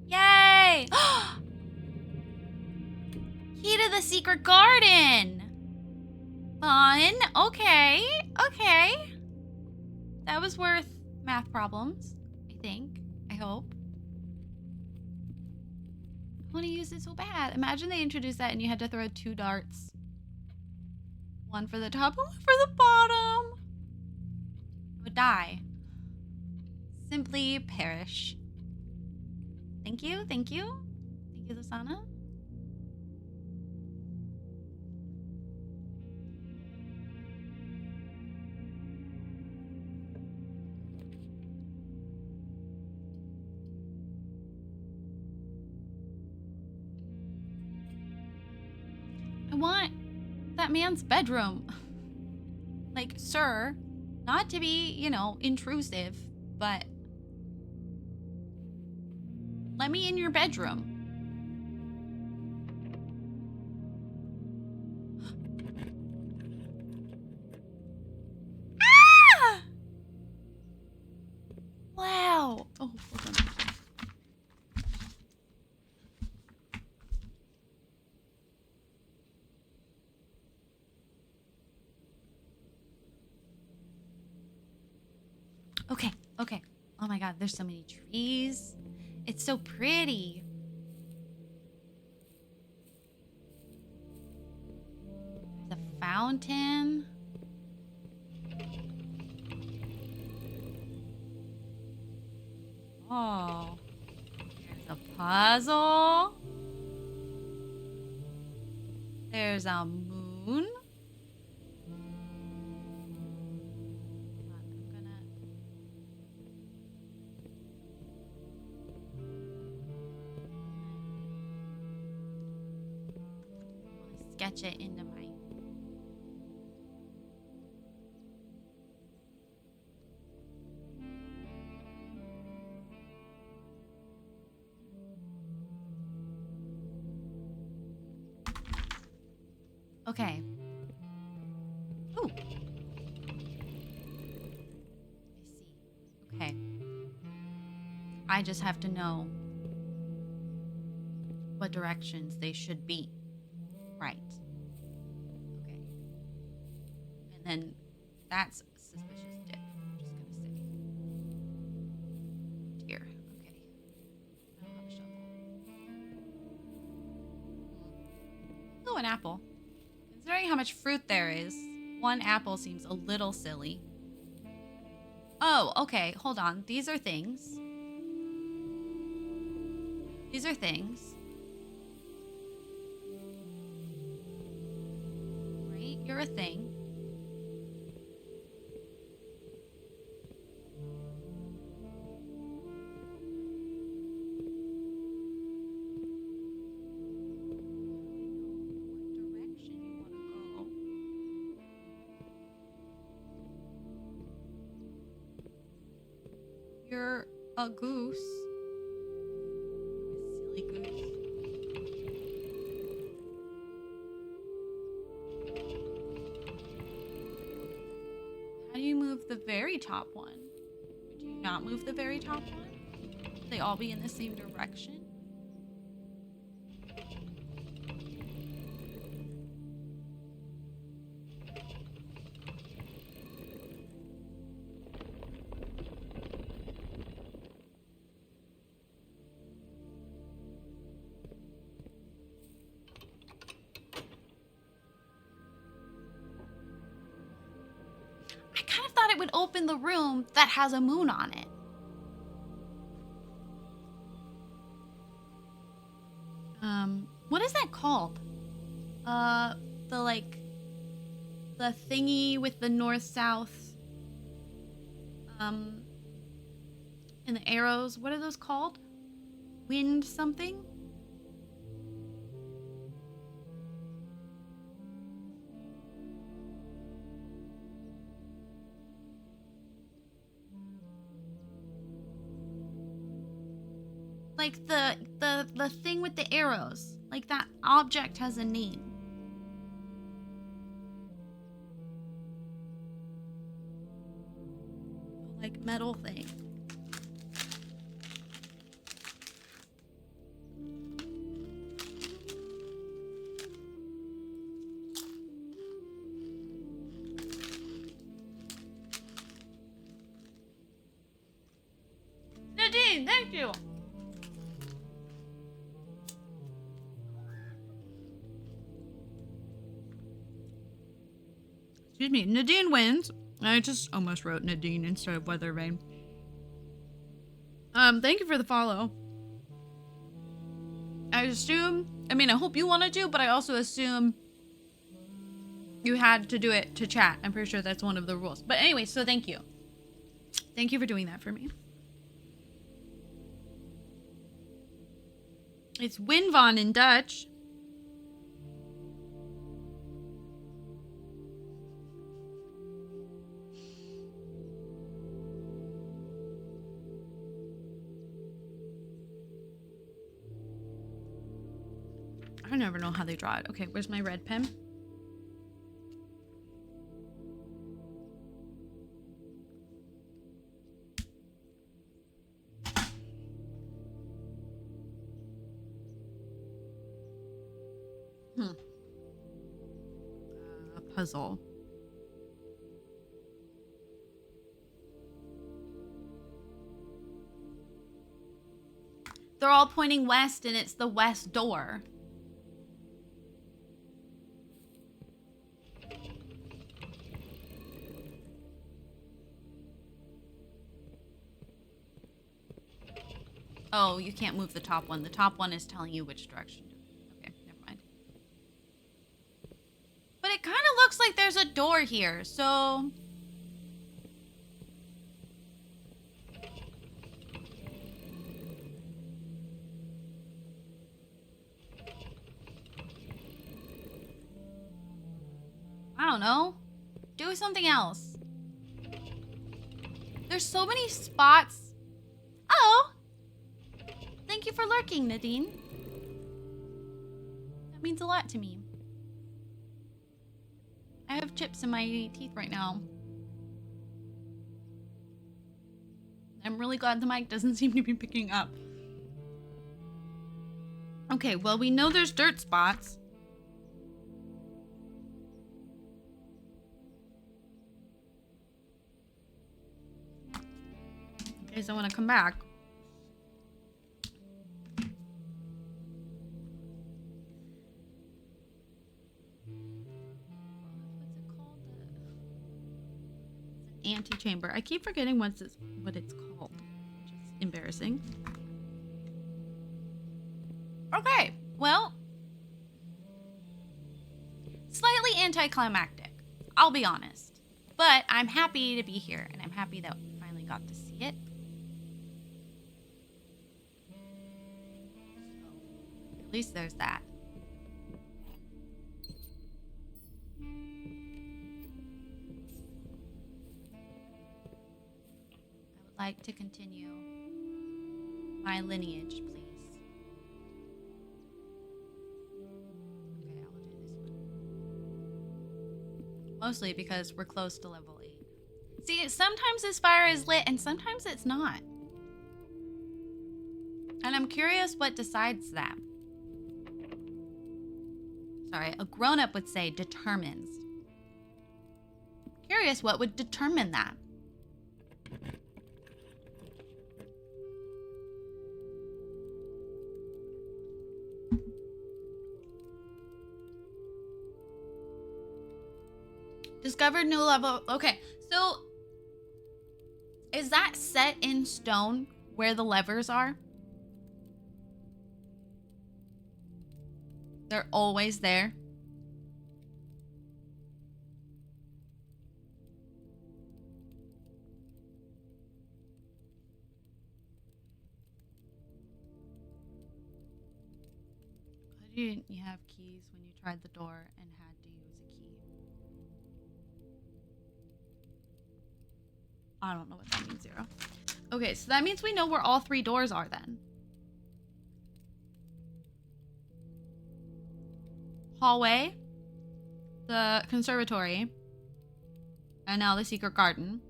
Yay! Key to the secret garden. Fun. Okay. That was worth math problems, I think. I hope. I want to use it so bad. Imagine they introduced that and you had to throw 2 darts. One for the top and one for the bottom. I would die. Simply perish. Thank you. Thank you, Lasana. I want that man's bedroom. Like, sir, not to be, intrusive, but let me in your bedroom. Ah! Wow. Oh, hold on. Okay. Oh my god, there's so many trees. It's so pretty. There's a fountain. Oh. There's a puzzle. There's a moon. Sketch it into my Okay. Ooh. I see. Okay. I just have to know what directions they should be. Right. Okay. And then that's a suspicious dip. I'm just gonna say. Here. Okay. I don't have a shovel. Oh, an apple. Considering how much fruit there is, one apple seems a little silly. Oh, okay. Hold on. These are things. These are things. Right? You're a thing. You're a goose. A silly goose. How do you move the very top one? Do you not move the very top one? Will they all be in the same direction? I kind of thought it would open the room that has a moon on it. What is that called? The thingy with the north-south, and the arrows. What are those called? Wind something? Like the thing with the arrows. Like that object has a name. Like metal thing. Nadine, thank you. Excuse me, Nadine wins. I just almost wrote Nadine instead of Weather Vane. Thank you for the follow. I hope you wanted to, but I also assume you had to do it to chat. I'm pretty sure that's one of the rules. But anyway, so thank you. Thank you for doing that for me. It's Winvon in Dutch. I never know how they draw it. Okay, where's my red pen? A puzzle. They're all pointing west and it's the west door. Oh, you can't move the top one. The top one is telling you which direction. Okay, never mind. But it kind of looks like there's a door here, so... I don't know. Do something else. There's so many spots. Oh! Thank you for lurking, Nadine. That means a lot to me. I have chips in my teeth right now. I'm really glad the mic doesn't seem to be picking up. Okay, well, we know there's dirt spots. Okay, so I want to come back. Antechamber. I keep forgetting what it's called, which is embarrassing. Okay, well, slightly anticlimactic, I'll be honest. But I'm happy to be here, and I'm happy that we finally got to see it. So, at least there's that. Like to continue my lineage, please. Okay, I'll do this one. Mostly because we're close to level 8. See, sometimes this fire is lit and sometimes it's not. And I'm curious what decides that. Sorry, a grown-up would say determines. Curious what would determine that. Discovered new level. Okay, so is that set in stone where the levers are? They're always there. Why didn't you have keys when you tried the door and had to use a key? I don't know what that means, Zero. Okay, so that means we know where all 3 doors are then. Hallway, the conservatory, and now the secret garden.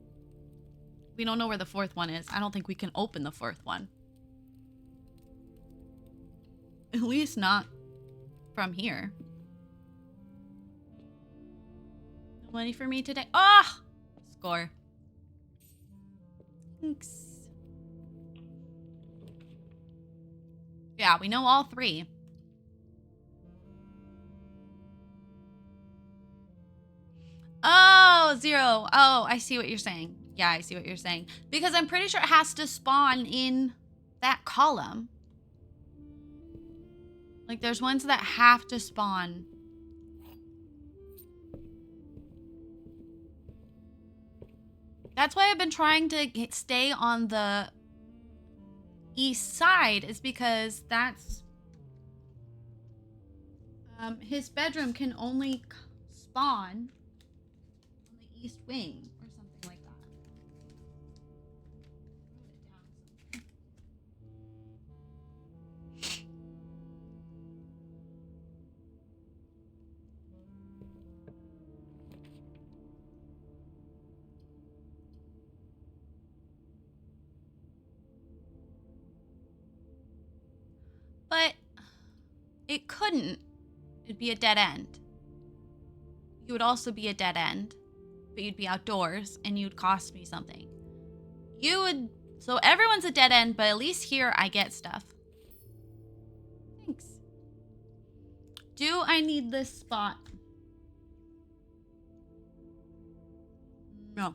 We don't know where the 4th one is. I don't think we can open the 4th one. At least not from here. No money for me today. Ah! Score. Thanks. Yeah, we know all 3. Oh, Zero. Oh, I see what you're saying. Yeah, I see what you're saying. Because I'm pretty sure it has to spawn in that column. Like, there's ones that have to spawn. That's why I've been trying to stay on the east side, is because that's... his bedroom can only spawn on the east wing or something like that. But it couldn't. It'd be a dead end. You would also be a dead end, but you'd be outdoors and you'd cost me something. You would... So everyone's a dead end, but at least here I get stuff. Thanks. Do I need this spot? No.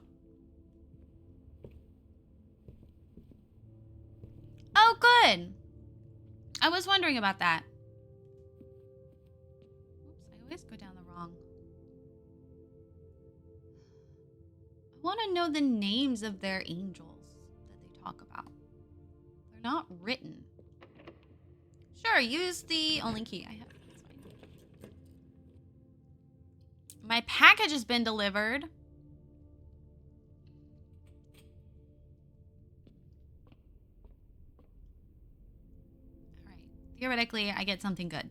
Oh, good. I was wondering about that. Oops, I always go down the wrong. I want to know the names of their angels that they talk about. They're not written. Sure, use the only key I have. That's fine. My package has been delivered. Theoretically, I get something good.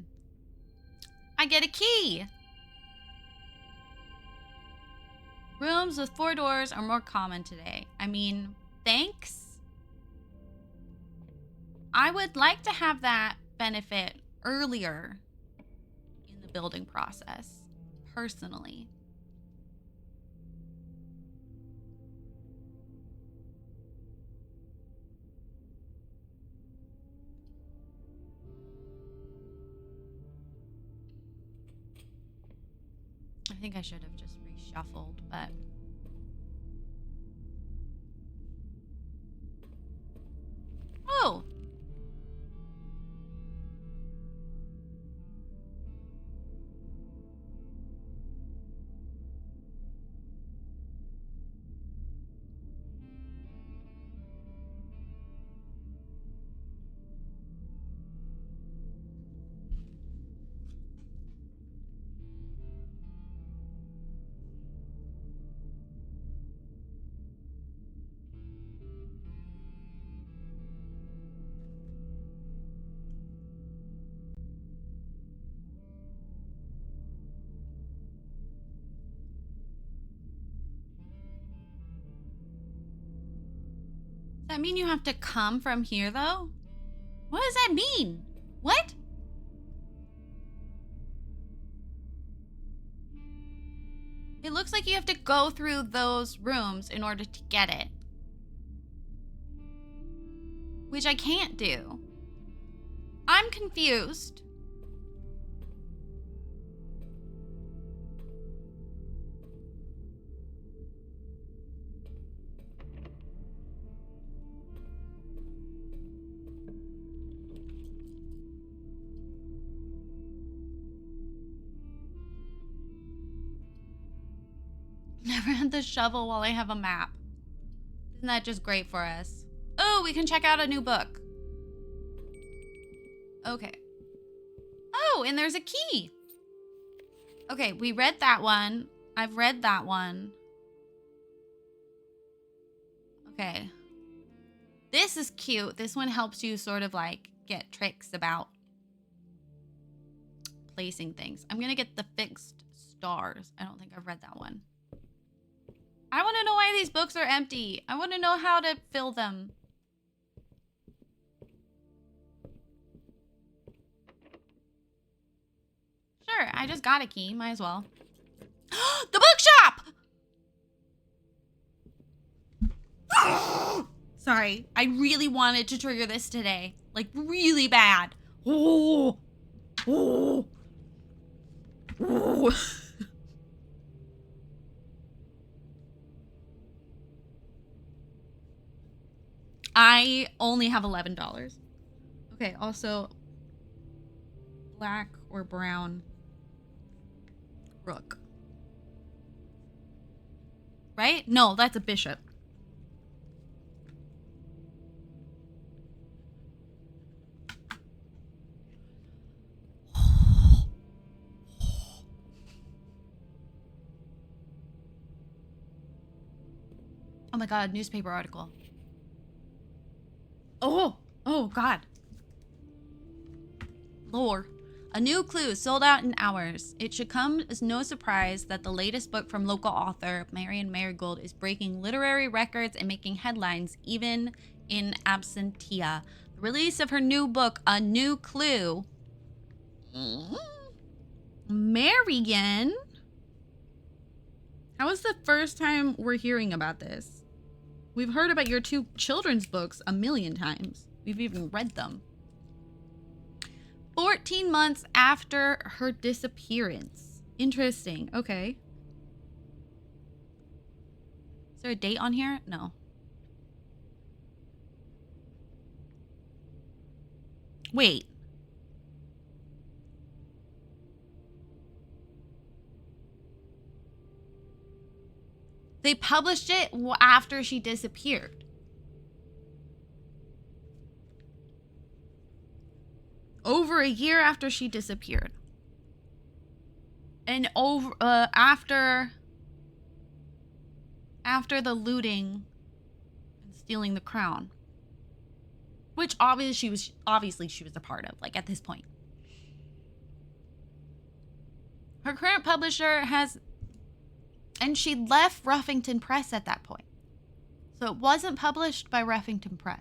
I get a key! Rooms with 4 doors are more common today. I mean, thanks. I would like to have that benefit earlier in the building process, personally. I think I should have just reshuffled, but... Oh! Does that mean you have to come from here, though? What does that mean? What? It looks like you have to go through those rooms in order to get it. Which I can't do. I'm confused. Never had the shovel while I have a map. Isn't that just great for us? Oh, we can check out a new book. Okay. Oh, and there's a key. Okay, we read that one. I've read that one. Okay. This is cute. This one helps you sort of like get tricks about placing things. I'm gonna get the fixed stars. I don't think I've read that one. I want to know why these books are empty. I want to know how to fill them. Sure, I just got a key. Might as well. The bookshop! Sorry, I really wanted to trigger this today. Like, really bad. Oh. Oh. Oh. I only have $11. Okay, also black or brown rook. Right? No, that's a bishop. Oh my god, newspaper article. Oh god. Lore. A new clue sold out in hours. It should come as no surprise that the latest book from local author Marion Marigold is breaking literary records and making headlines even in absentia. The release of her new book, A New Clue. Marion? How is the first time we're hearing about this? We've heard about your 2 children's books a million times. We've even read them. 14 months after her disappearance. Interesting. Okay. Is there a date on here? No. Wait. They published it after she disappeared. Over a year after she disappeared. And after the looting and stealing the crown. Which obviously she was a part of, like at this point. Her current publisher has And she left Ruffington Press at that point. So it wasn't published by Ruffington Press.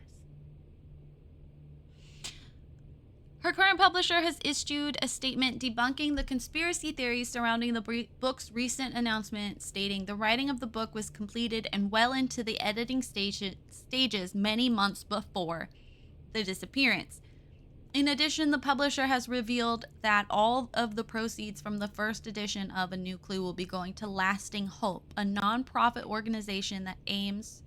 Her current publisher has issued a statement debunking the conspiracy theories surrounding the book's recent announcement, stating the writing of the book was completed and well into the editing stages many months before the disappearance. In addition, the publisher has revealed that all of the proceeds from the first edition of A New Clue will be going to Lasting Hope, a nonprofit organization that aims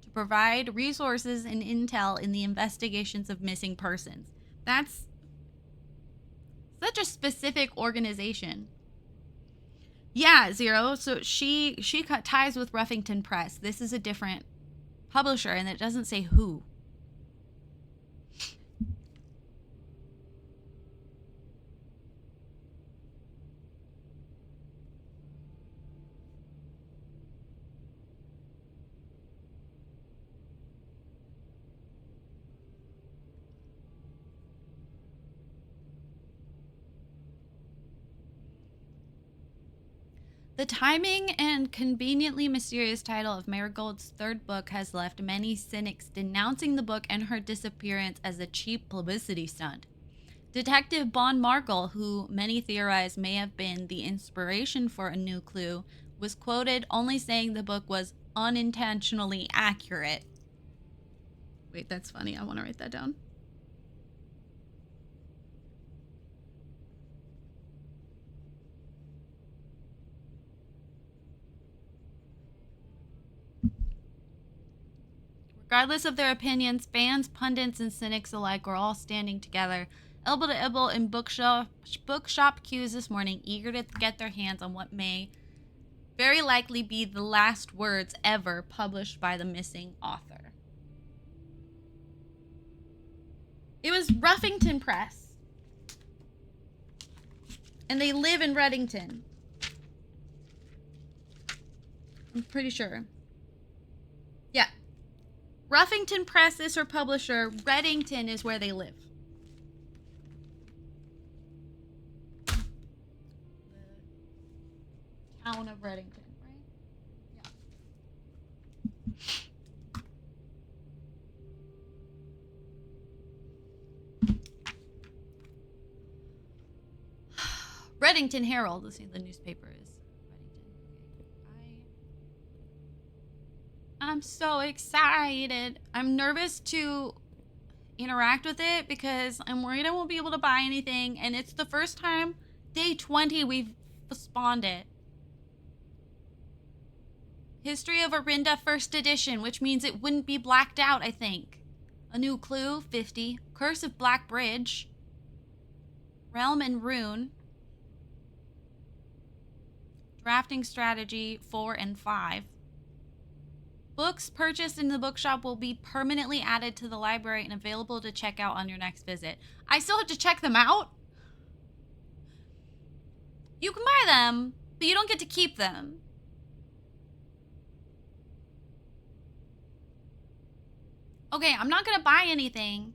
to provide resources and intel in the investigations of missing persons. That's such a specific organization. Yeah, Zero. So she cut ties with Ruffington Press. This is a different publisher, and it doesn't say who. The timing and conveniently mysterious title of Marigold's third book has left many cynics denouncing the book and her disappearance as a cheap publicity stunt. Detective Bon Markle, who many theorize may have been the inspiration for A New Clue, was quoted only saying the book was unintentionally accurate. Wait, that's funny. I want to write that down. Regardless of their opinions, fans, pundits, and cynics alike were all standing together, elbow to elbow in bookshop queues this morning, eager to get their hands on what may very likely be the last words ever published by the missing author. It was Ruffington Press. And they live in Reddington. I'm pretty sure. Yeah. Ruffington Press is her publisher. Reddington is where they live. The town of Reddington, right? Yeah. Reddington Herald, let's see, the newspaper is Reddington. I'm so excited. I'm nervous to interact with it because I'm worried I won't be able to buy anything, and it's the first time, day 20, we've spawned it. History of Orinda First Edition, which means it wouldn't be blacked out, I think. A New Clue, 50. Curse of Black Bridge. Realm and Rune. Drafting Strategy 4 and 5. Books purchased in the bookshop will be permanently added to the library and available to check out on your next visit. I still have to check them out? You can buy them, but you don't get to keep them. Okay, I'm not going to buy anything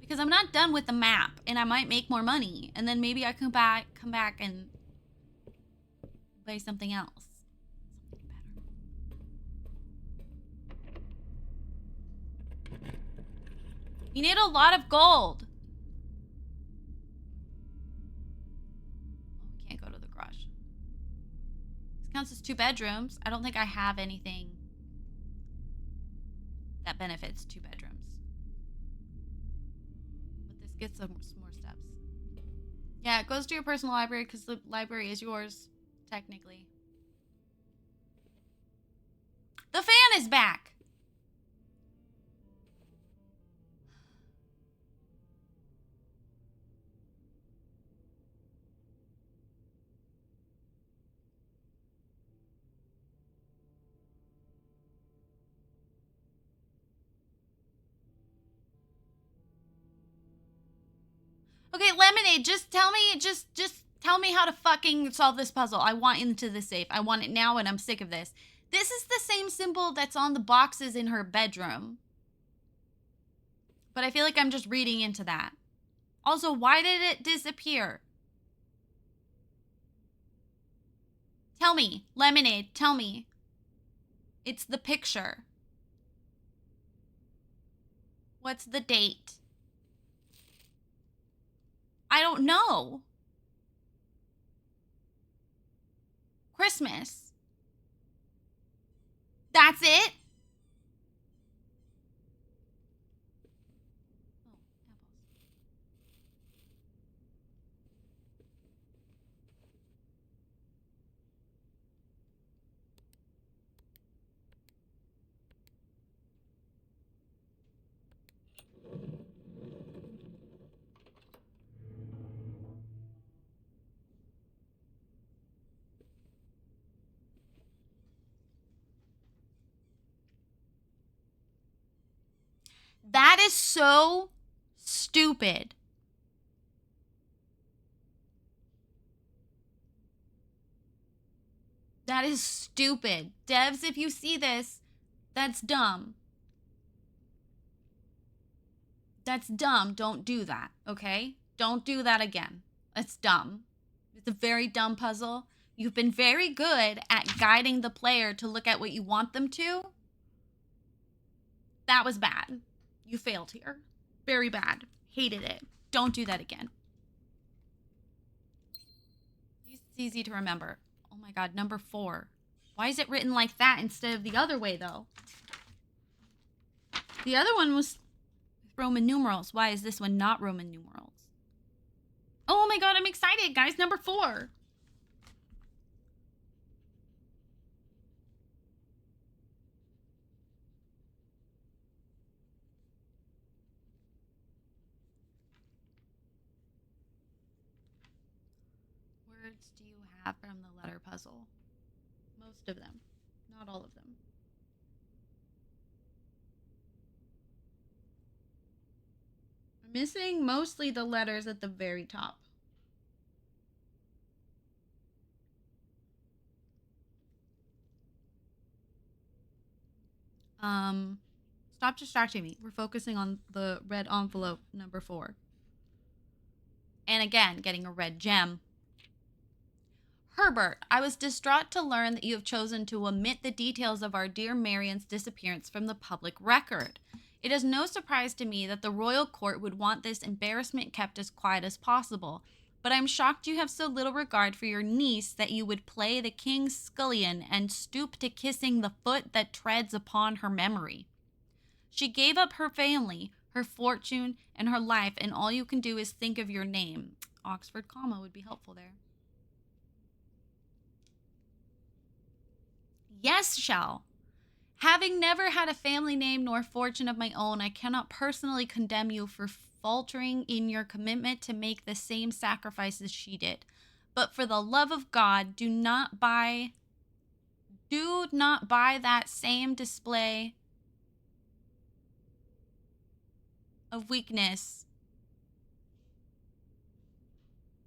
because I'm not done with the map, and I might make more money, and then maybe I come back and buy something else. You need a lot of gold. Oh, we can't go to the garage. This counts as 2 bedrooms. I don't think I have anything that benefits 2 bedrooms. But this gets some more steps. Yeah, it goes to your personal library because the library is yours, technically. The fan is back. Okay, Lemonade, just tell me, just tell me how to fucking solve this puzzle. I want into the safe. I want it now, and I'm sick of this. This is the same symbol that's on the boxes in her bedroom. But I feel like I'm just reading into that. Also, why did it disappear? Tell me. Lemonade, tell me. It's the picture. What's the date? I don't know. Christmas. That's it? That is so stupid. That is stupid. Devs, if you see this, that's dumb. That's dumb. Don't do that, okay? Don't do that again. It's dumb. It's a very dumb puzzle. You've been very good at guiding the player to look at what you want them to. That was bad. You failed here. Very bad. Hated it. Don't do that again. It's easy to remember. Oh my god, number 4. Why is it written like that instead of the other way, though? The other one was Roman numerals. Why is this one not Roman numerals? Oh my god, I'm excited, guys. Number 4. Words do you have from the letter puzzle? Most of them. Not all of them. I'm missing mostly the letters at the very top. Stop distracting me. We're focusing on the red envelope, number 4. And again, getting a red gem. Herbert, I was distraught to learn that you have chosen to omit the details of our dear Marion's disappearance from the public record. It is no surprise to me that the royal court would want this embarrassment kept as quiet as possible, but I'm shocked you have so little regard for your niece that you would play the king's scullion and stoop to kissing the foot that treads upon her memory. She gave up her family, her fortune, and her life, and all you can do is think of your name. Oxford comma would be helpful there. Yes, Shell. Having never had a family name nor fortune of my own, I cannot personally condemn you for faltering in your commitment to make the same sacrifices she did. But for the love of God, do not buy that same display of weakness.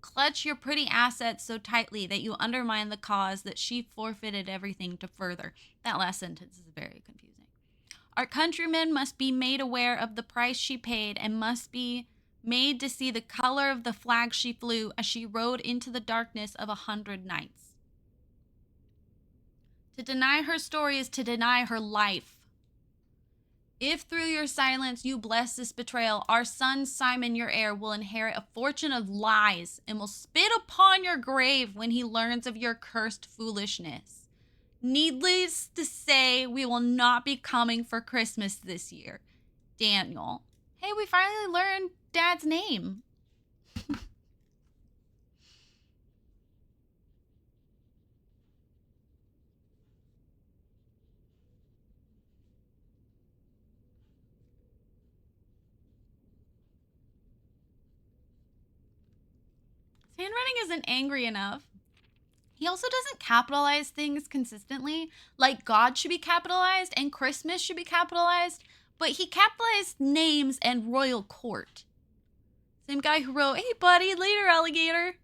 Clutch your pretty assets so tightly that you undermine the cause that she forfeited everything to further. That last sentence is very confusing. Our countrymen must be made aware of the price she paid and must be made to see the color of the flag she flew as she rode into the darkness of 100 nights. To deny her story is to deny her life. If through your silence you bless this betrayal, our son Simon, your heir, will inherit a fortune of lies and will spit upon your grave when he learns of your cursed foolishness. Needless to say, we will not be coming for Christmas this year. Daniel. Hey, we finally learned Dad's name. Handwriting isn't angry enough. He also doesn't capitalize things consistently. Like God should be capitalized and Christmas should be capitalized, but he capitalized names and royal court. Same guy who wrote, "Hey buddy, later alligator."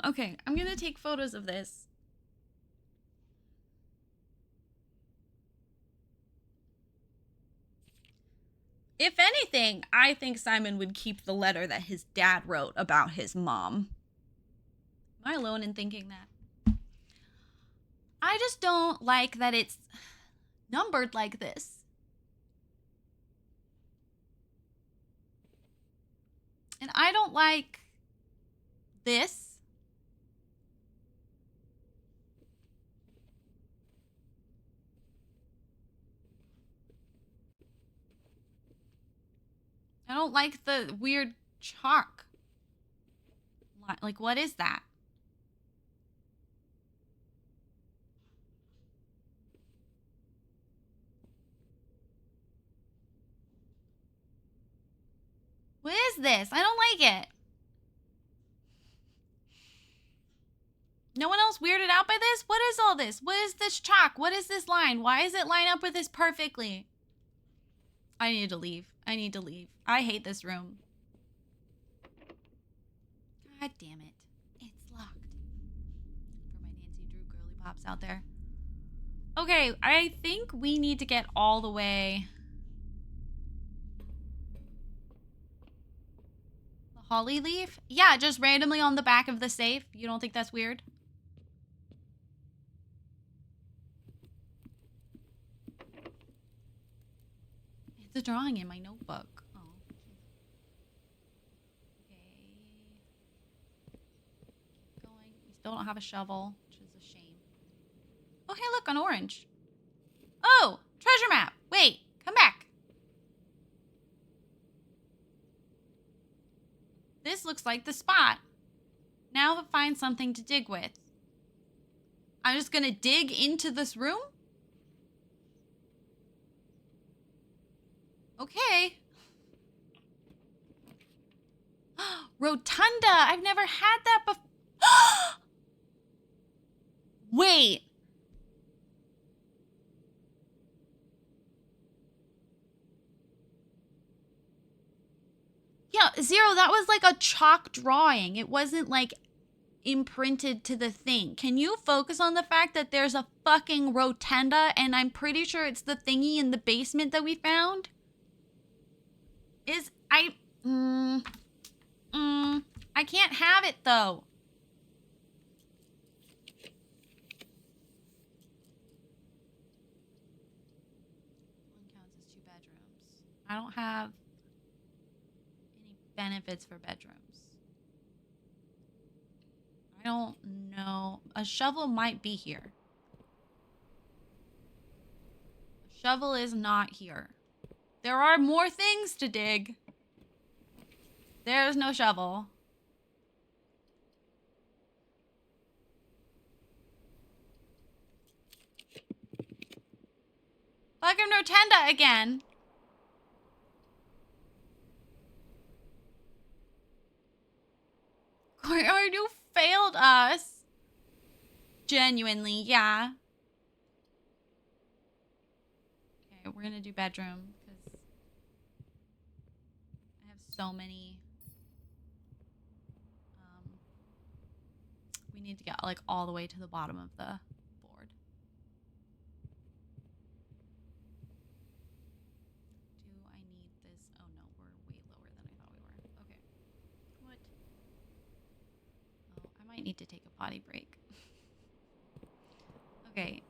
Okay, I'm gonna take photos of this. If anything, anything, I think Simon would keep the letter that his dad wrote about his mom. Am I alone in thinking that? I just don't like that it's numbered like this. And I don't like this. I don't like the weird chalk. Like, what is that? What is this? I don't like it. No one else weirded out by this? What is all this? What is this chalk? What is this line? Why is it line up with this perfectly? I need to leave. I need to leave. I hate this room. God damn it. It's locked. For my Nancy Drew girly pops out there. Okay, I think we need to get all the way. The holly leaf? Yeah, just randomly on the back of the safe. You don't think that's weird? It's a drawing in my notebook. Oh. Okay. Keep going. We still don't have a shovel, which is a shame. Oh, hey, look, an orange. Oh, treasure map. Wait, come back. This looks like the spot. Now to find something to dig with. I'm just gonna dig into this room? Okay. Rotunda. I've never had that before. Wait. Yeah, Zero, that was like a chalk drawing. It wasn't like imprinted to the thing. Can you focus on the fact that there's a fucking rotunda and I'm pretty sure it's the thingy in the basement that we found? I can't have it though. One counts as 2 bedrooms. I don't have any benefits for bedrooms. I don't know. A shovel might be here. A shovel is not here. There are more things to dig. There's no shovel. Fucking rotunda again. Courtyard, you failed us. Genuinely, yeah. Okay, we're gonna do bedroom because I have so many. We need to get like all the way to the bottom of the board. Do I need this? Oh no, we're way lower than I thought we were. Okay. What? Oh, I might need to take a potty break. Okay.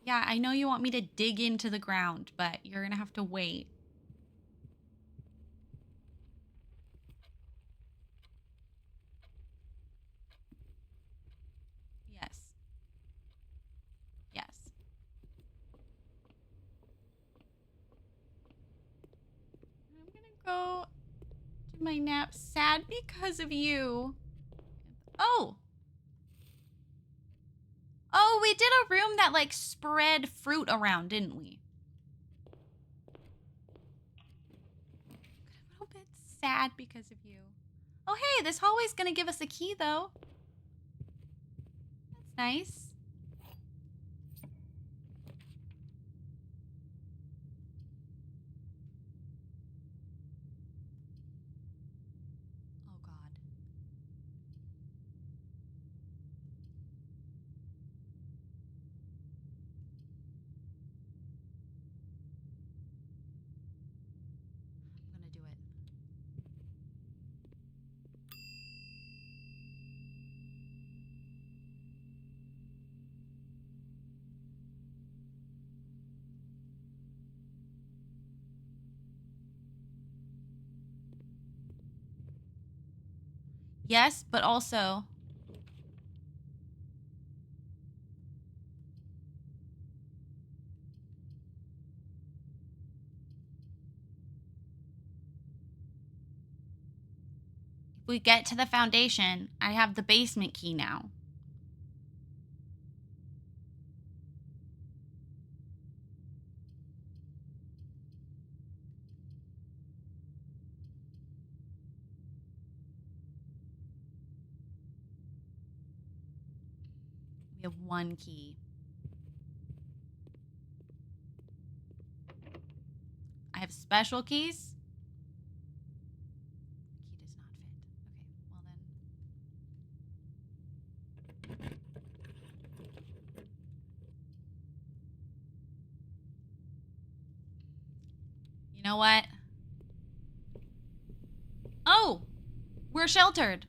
Yeah, I know you want me to dig into the ground, but you're gonna have to wait. Yes. Yes. I'm gonna go to my nap sad because of you. Oh! Oh, we did a room that like spread fruit around, didn't we? A little bit sad because of you. Oh, hey, this hallway's gonna give us a key though. That's nice. Oh God. I'm gonna do it. Yes, but also... If we get to the foundation, I have the basement key now. We have one key. I have special keys. Key does not fit. Okay, well then. You know what? Oh! We're sheltered.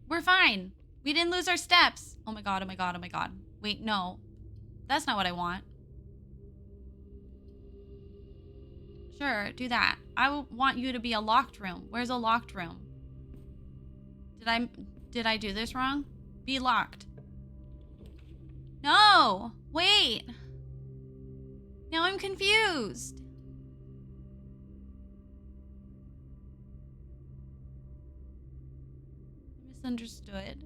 We're fine. We didn't lose our steps. Oh my god, oh my god, oh my god. Wait, no. That's not what I want. Sure, do that. I want you to be a locked room. Where's a locked room? Did I do this wrong? Be locked. No! Wait! Now I'm confused. I misunderstood.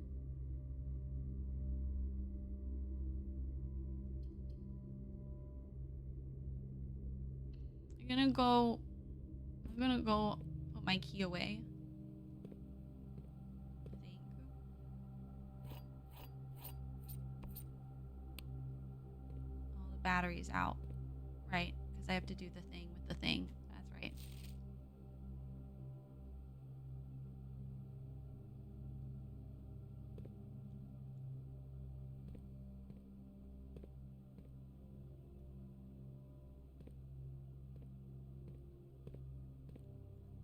I'm gonna go put my key away. Oh, the battery's out. Right, because I have to do the thing with the thing. That's right.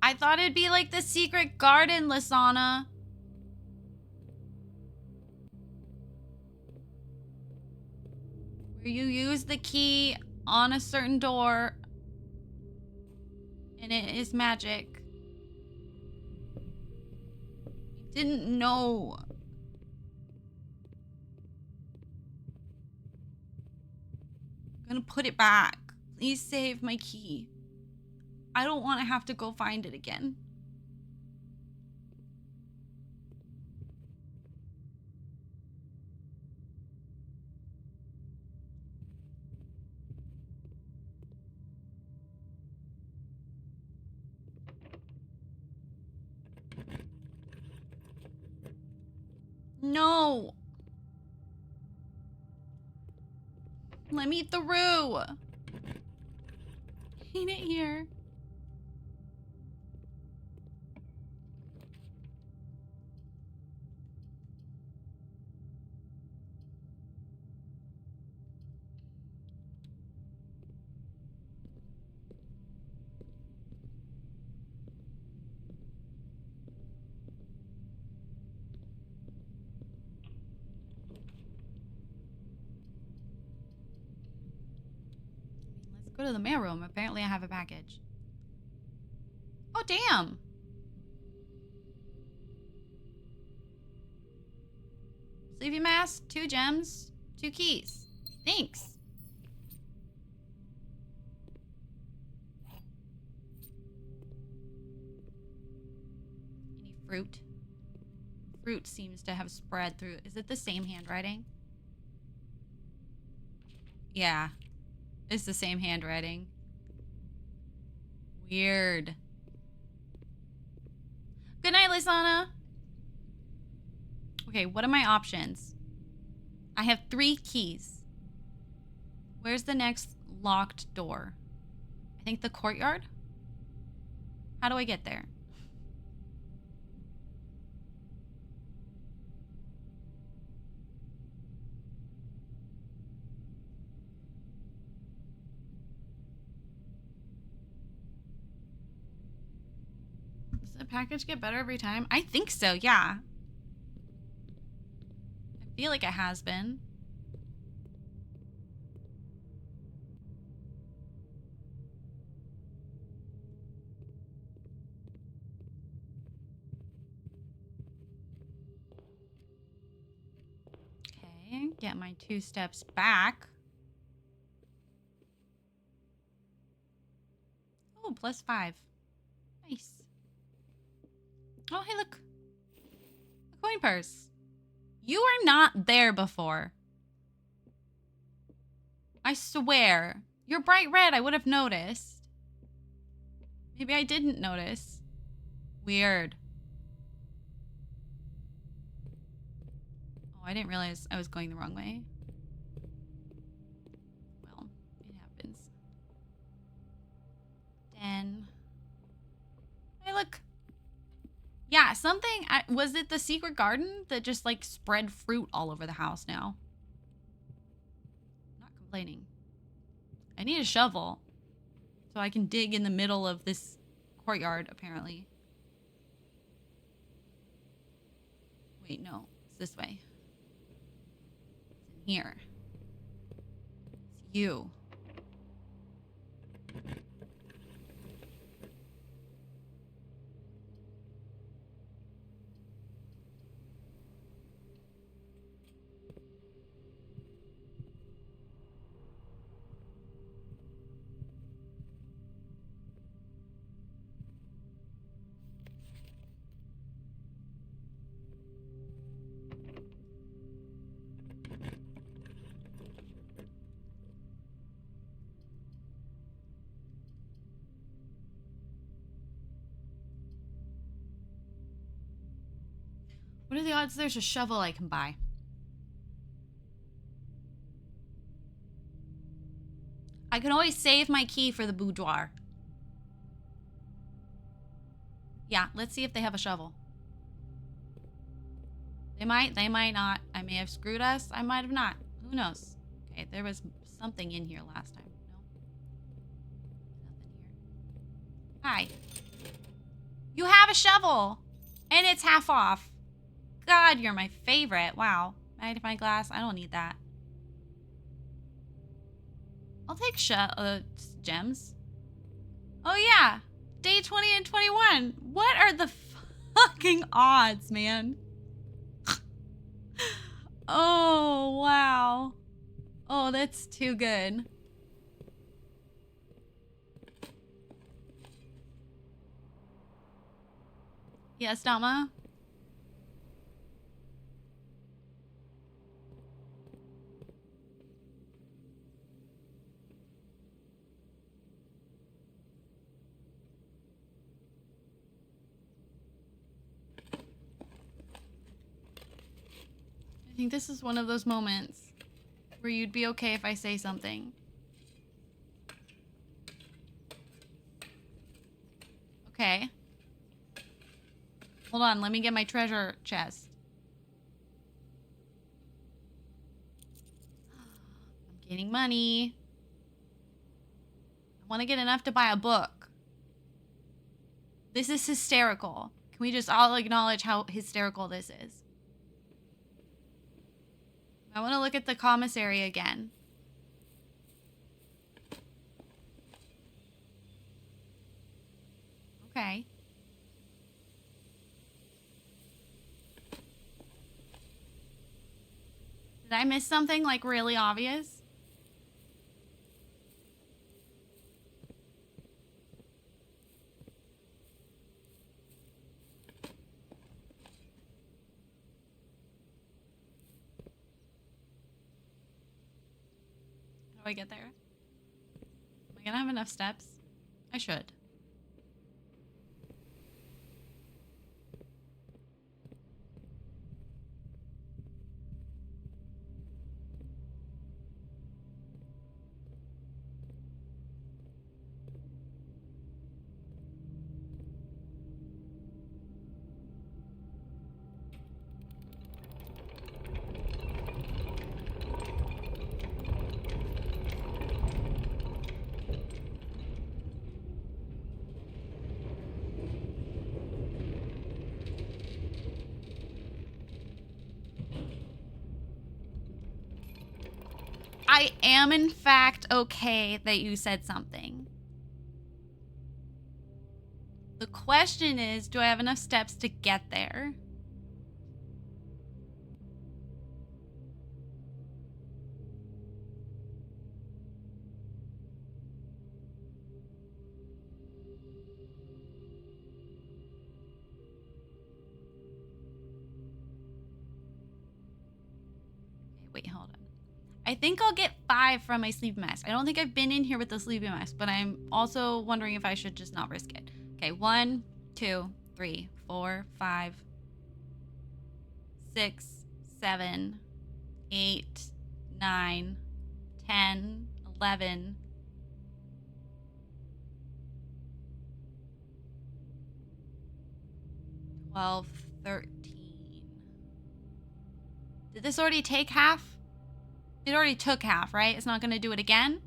I thought it'd be like the secret garden, Lasana. Where you use the key on a certain door and it is magic. I didn't know. I'm gonna put it back. Please save my key. I don't want to have to go find it again. No. Let me through. Ain't it here? Let's go to the mailroom. Apparently I have a package. Oh, damn. Sleepy mask, 2 gems, 2 keys. Thanks. Any fruit? Fruit seems to have spread through. Is it the same handwriting? Yeah. It's the same handwriting. Weird. Good night, Lysana. Okay, what are my options? I have 3 keys. Where's the next locked door? I think the courtyard? How do I get there? Does the package get better every time? I think so, yeah. I feel like it has been. Okay, get my 2 steps back. Oh, +5. Nice. Oh, hey, look. A coin purse. You were not there before. I swear. You're bright red. I would have noticed. Maybe I didn't notice. Weird. Oh, I didn't realize I was going the wrong way. Well, it happens. 10. Hey, look. Yeah, something. Was it the secret garden that just like spread fruit all over the house now? I'm not complaining. I need a shovel so I can dig in the middle of this courtyard, apparently. Wait, no. It's this way. It's in here. It's you. What are the odds there's a shovel I can buy? I can always save my key for the boudoir. Yeah, let's see if they have a shovel. They might not. I may have screwed us. I might have not. Who knows? Okay, there was something in here last time. No? Nothing here. Hi. You have a shovel! And it's half off. God, you're my favorite. Wow. Magnifying glass. I don't need that. I'll take gems. Oh, yeah. Day 20 and 21. What are the fucking odds, man? Oh, wow. Oh, that's too good. Yes, Dama? I think this is one of those moments where you'd be okay if I say something. Okay. Hold on, let me get my treasure chest. I'm gaining money. I want to get enough to buy a book. This is hysterical. Can we just all acknowledge how hysterical this is? I want to look at the commissary again. Okay. Did I miss something like really obvious? How do I get there? Am I gonna have enough steps? I should. I am, in fact, okay that you said something. The question is, do I have enough steps to get there? Wait, hold on. I think I'll get 5 from my sleeping mask. I don't think I've been in here with the sleeping mask, but I'm also wondering if I should just not risk it. Okay, 1, 2, 3, 4, 5, 6, 7, 8, 9, 10, 11, 12, 13. Did this already take half? It already took half, right? It's not going to do it again?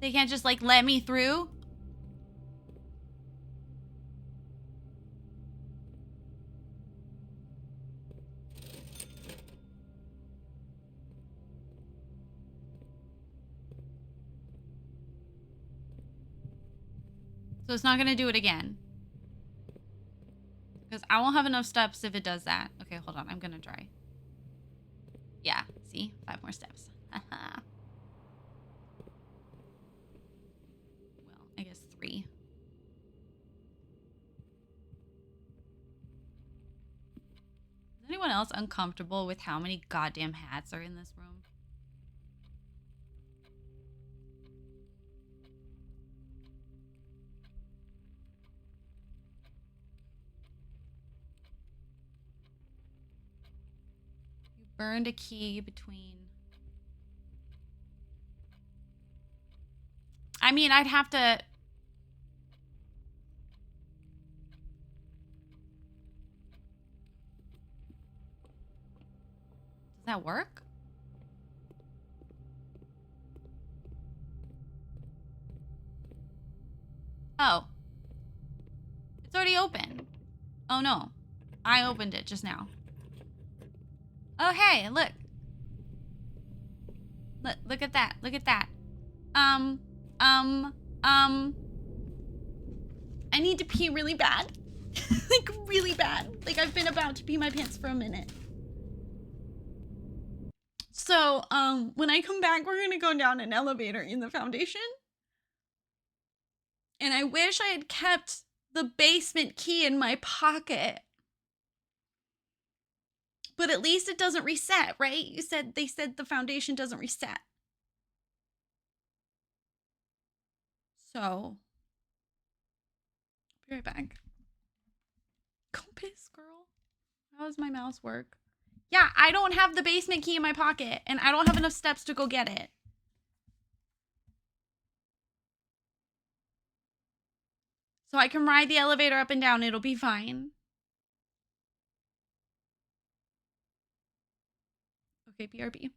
They can't just, like, let me through? So it's not going to do it again. Because I won't have enough steps if it does that. Okay, hold on. I'm going to try. Yeah, see? 5 more steps. Well, I guess 3. Is anyone else uncomfortable with how many goddamn hats are in this room? You burned a key between... I mean, I'd have to... Does that work? Oh. It's already open. Oh, no. I opened it just now. Oh, hey, look. Look at that. Look at that. I need to pee really bad. Like, really bad. Like, I've been about to pee my pants for a minute. So, when I come back, we're gonna go down an elevator in the Foundation. And I wish I had kept the basement key in my pocket. But at least it doesn't reset, right? They said the Foundation doesn't reset. So, be right back. Go piss, girl. How does my mouse work? Yeah, I don't have the basement key in my pocket, and I don't have enough steps to go get it. So I can ride the elevator up and down. It'll be fine. Okay, BRB.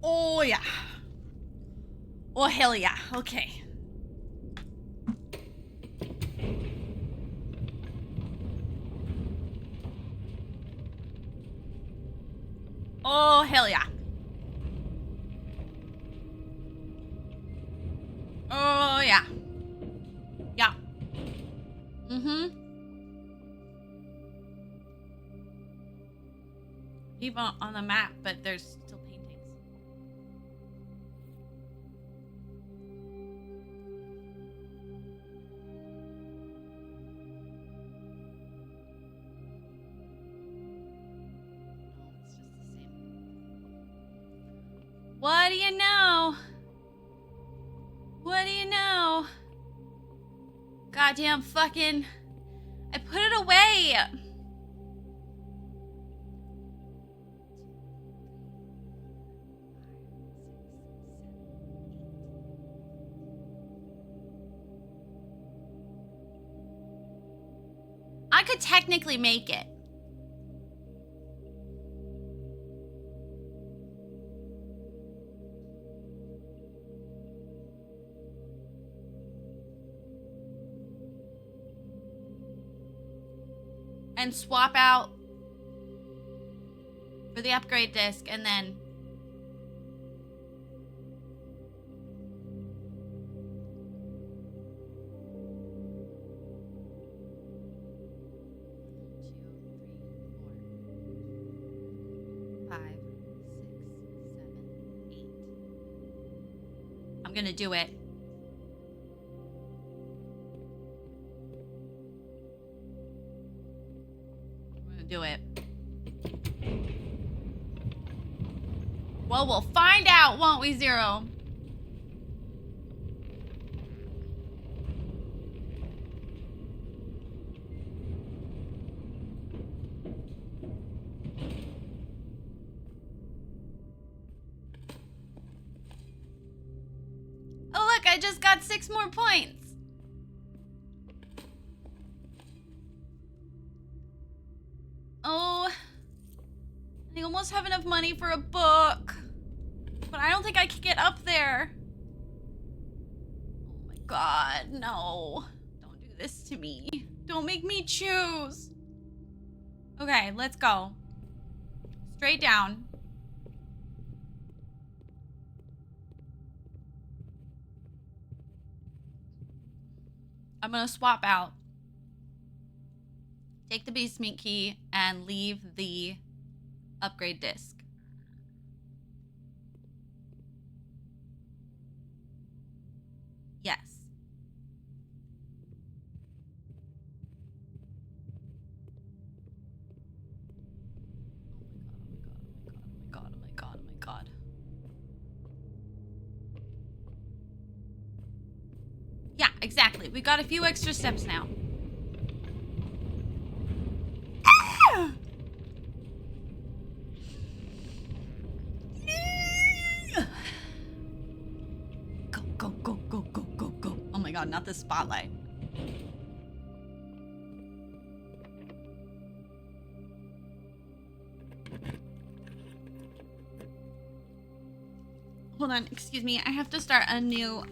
Oh, yeah. Oh, hell yeah. Okay. Oh, hell yeah. Oh, yeah. Yeah. Mm-hmm. People on the map, but there's still paintings. It's just the same. What do you know? What do you know? Goddamn fucking... I put it away! I could technically make it. And swap out for the upgrade disc and then... I'm gonna do it. I'm gonna do it. Well, we'll find out, won't we, Zero? Oh, look, I just got 6 more points. Oh, I almost have enough money for a book, but I don't think I can get up there. Oh my God, no. Don't do this to me. Don't make me choose. Okay, let's go. Straight down. I'm gonna swap out. Take the basement key and leave the upgrade disc. Yes. Oh my God, oh my God, oh my God, oh my God. Yeah, exactly. We got a few extra steps now. Go, go, go, go, go, go, go. Oh my God, not the spotlight. Hold on, excuse me. I have to start a new,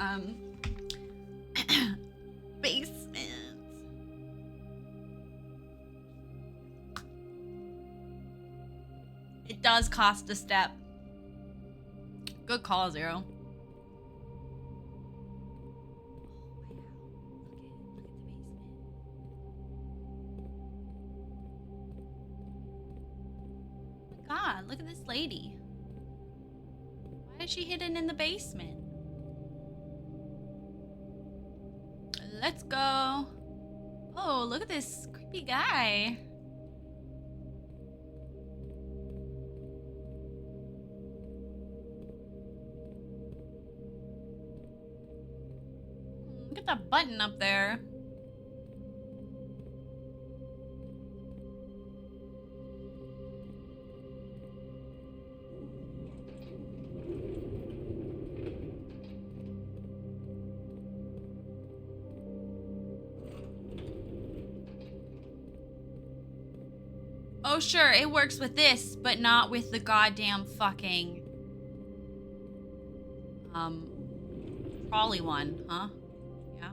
basement. It does cost a step. Good call, Zero. Oh my God, look at this lady. Why is she hidden in the basement? Let's go. Oh, look at this creepy guy. Look at that button up there. Oh, sure, it works with this, but not with the goddamn fucking... Trolley one, huh? Yeah.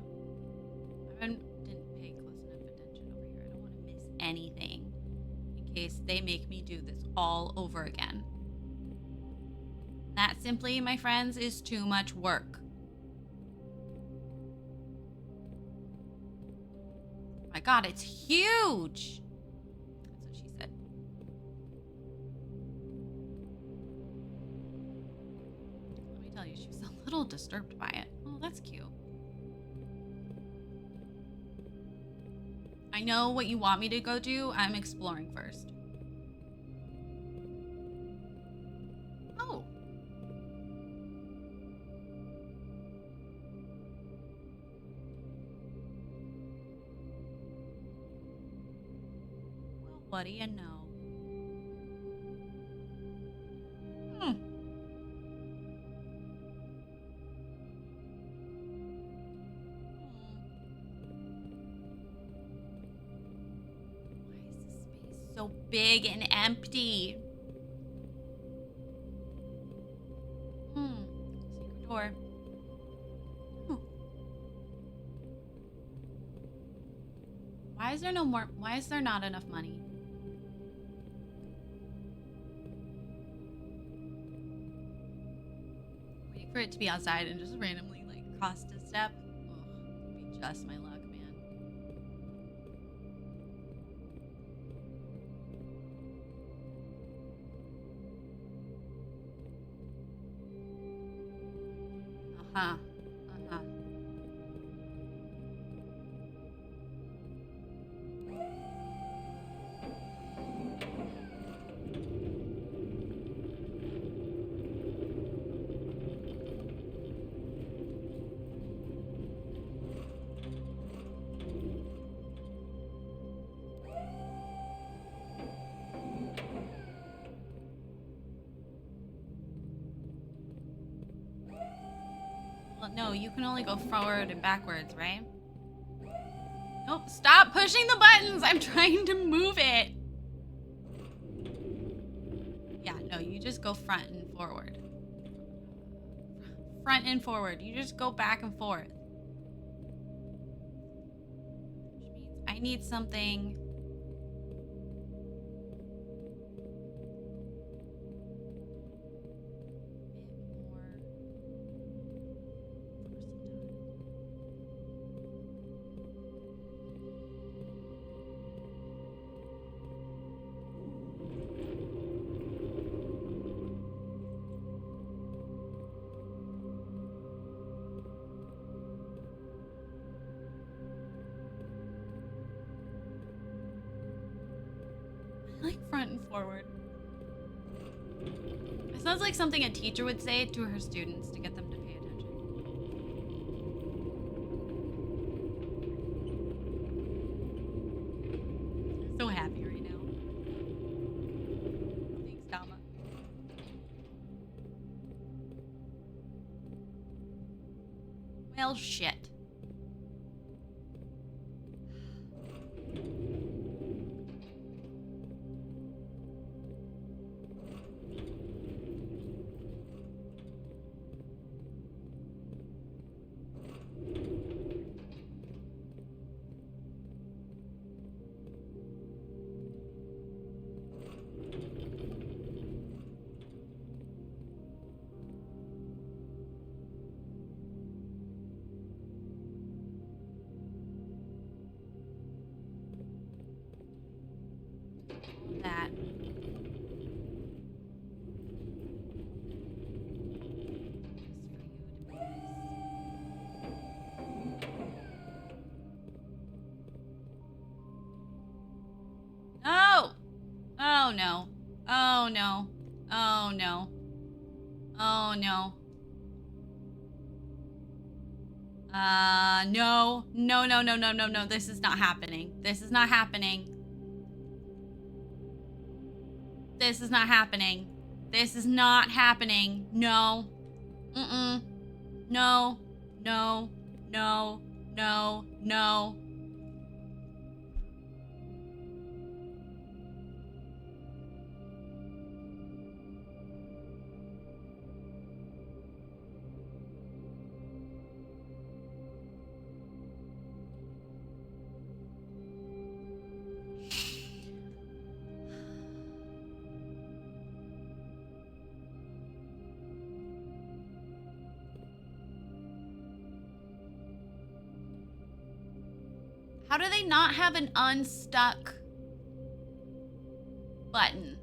Didn't pay close enough attention over here. I don't want to miss anything in case they make me do this all over again. That simply, my friends, is too much work. My God, it's huge. That's what she said. Let me tell you, she was a little disturbed by it. Oh, that's cute. I know what you want me to go do. I'm exploring first. Oh. Well, what do you know? So big and empty. Secret door. Why is there no more? Why is there not enough money? Waiting for it to be outside and just randomly like cost a step. Ugh, it'd be just my luck, man. Uh-huh. Well, no, you can only go forward and backwards, right? Nope, stop pushing the buttons! I'm trying to move it! Yeah, no, you just go front and forward. Front and forward. You just go back and forth. Which means I need something... like front and forward. It sounds like something a teacher would say to her students to get them to pay attention. I'm so happy right now. Thanks, Dama. Well, shit. That. No! Oh no. Oh no. Oh no. Oh no. No. No, no, no, no, no, no. This is not happening. This is not happening. This is not happening. This is not happening. No. Mm-mm. No. No. No. No. No. How do they not have an unstuck button?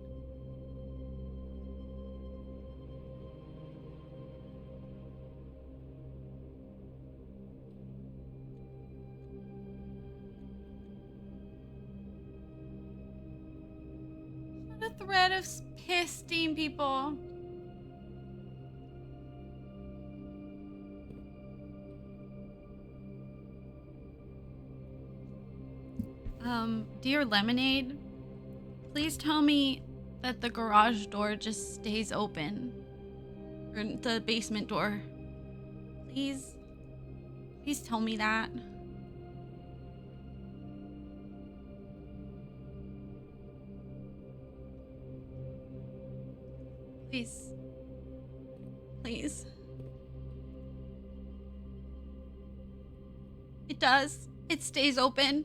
What a thread of piss, Steam people. Dear Lemonade, please tell me that the garage door just stays open. Or the basement door. Please. Please tell me that. Please. Please. It does. It stays open.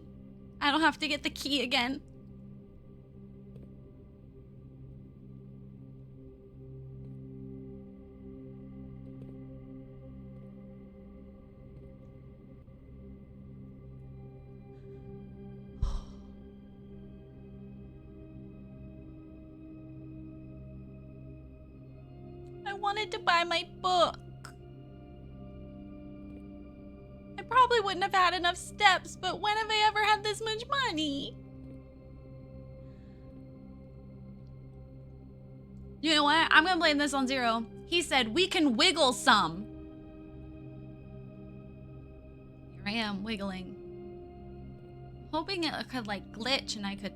I don't have to get the key again. I wanted to buy my book. I probably wouldn't have had enough steps, but when have I ever had this much money? You know what? I'm gonna blame this on Zero. He said we can wiggle some. Here I am wiggling. Hoping it could like glitch and I could.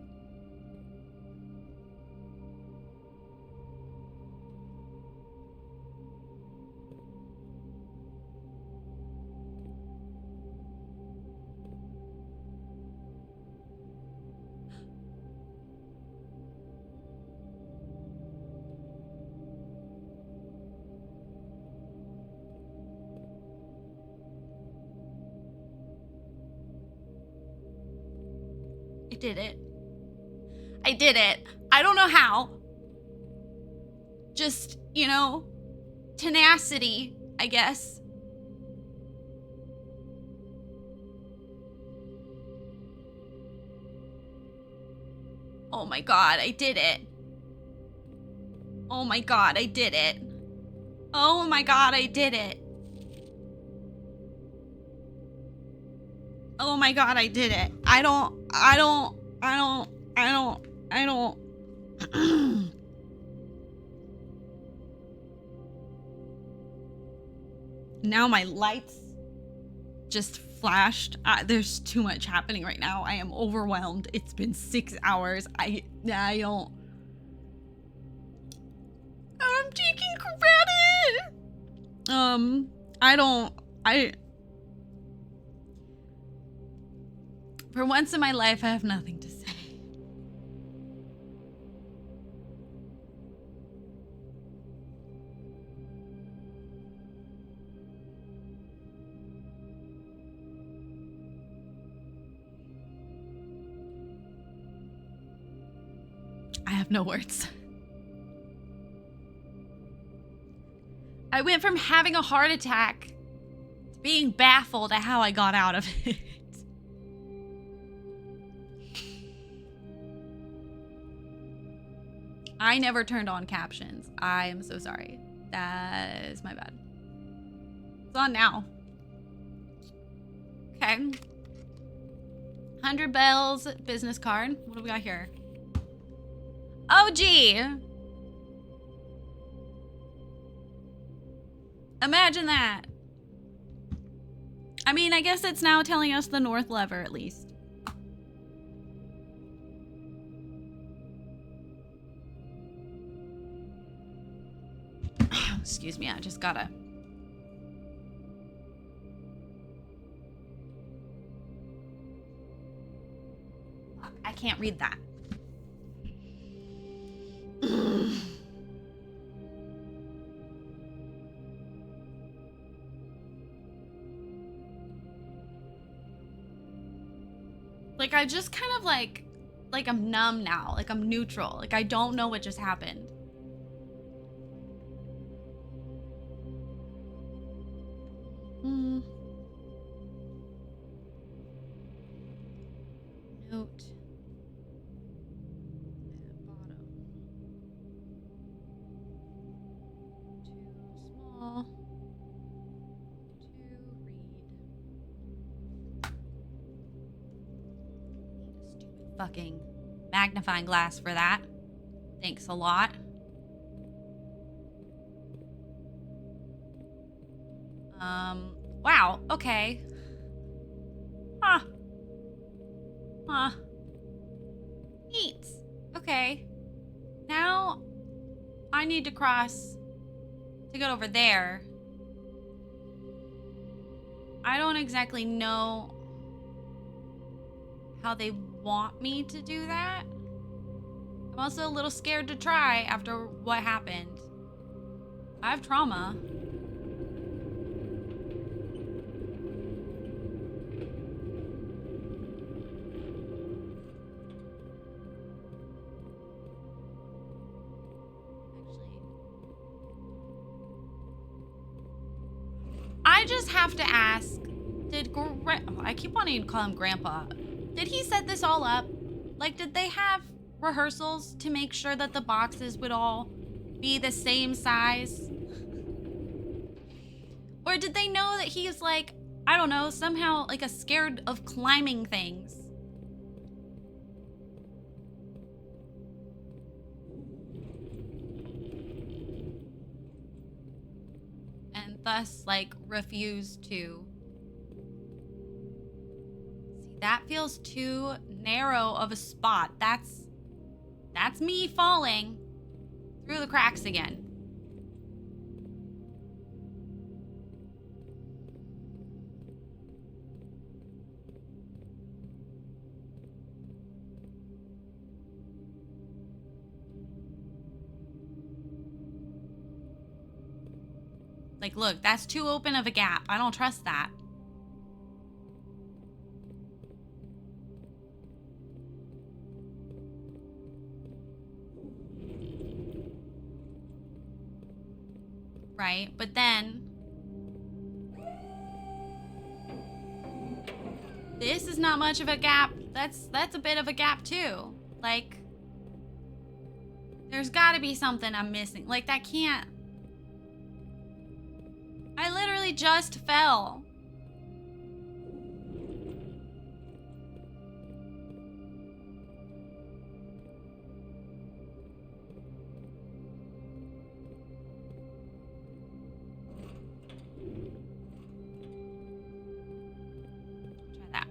I did it. I did it. I don't know how. Just, you know, tenacity, I guess. Oh my god, I did it. Oh my god, I did it. Oh my god, I did it. Oh my god, I did it. I don't. Now my lights just flashed. There's too much happening right now. I am overwhelmed. It's been 6 hours. I'm taking credit. For once in my life, I have nothing to say. I have no words. I went from having a heart attack to being baffled at how I got out of it. I never turned on captions. I am so sorry. That is my bad. It's on now. Okay. 100 bells business card. What do we got here? Oh, gee. Imagine that. I mean, I guess it's now telling us the north lever at least. Excuse me, I just gotta. Fuck, I can't read that. Like, I just kind of like I'm numb now. Like, I'm neutral. Like, I don't know what just happened. fucking magnifying glass for that. Thanks a lot. Wow, okay. Huh. Huh. Neat. Okay. Now, I need to cross to get over there. I don't exactly know how they want me to do that. I'm also a little scared to try after what happened. I have trauma. I just have to ask, I keep wanting to call him Grandpa. Did he set this all up? Like, did they have rehearsals to make sure that the boxes would all be the same size? Or did they know that he's like, I don't know, somehow like a scared of climbing things? And thus, like, refuse to. See, that feels too narrow of a spot. That's me falling through the cracks again. Like, look, that's too open of a gap. I don't trust that. Right? But then this is not much of a gap. That's a bit of a gap too. Like, there's got to be something I'm missing. Like, that can't. I literally just fell. Try that.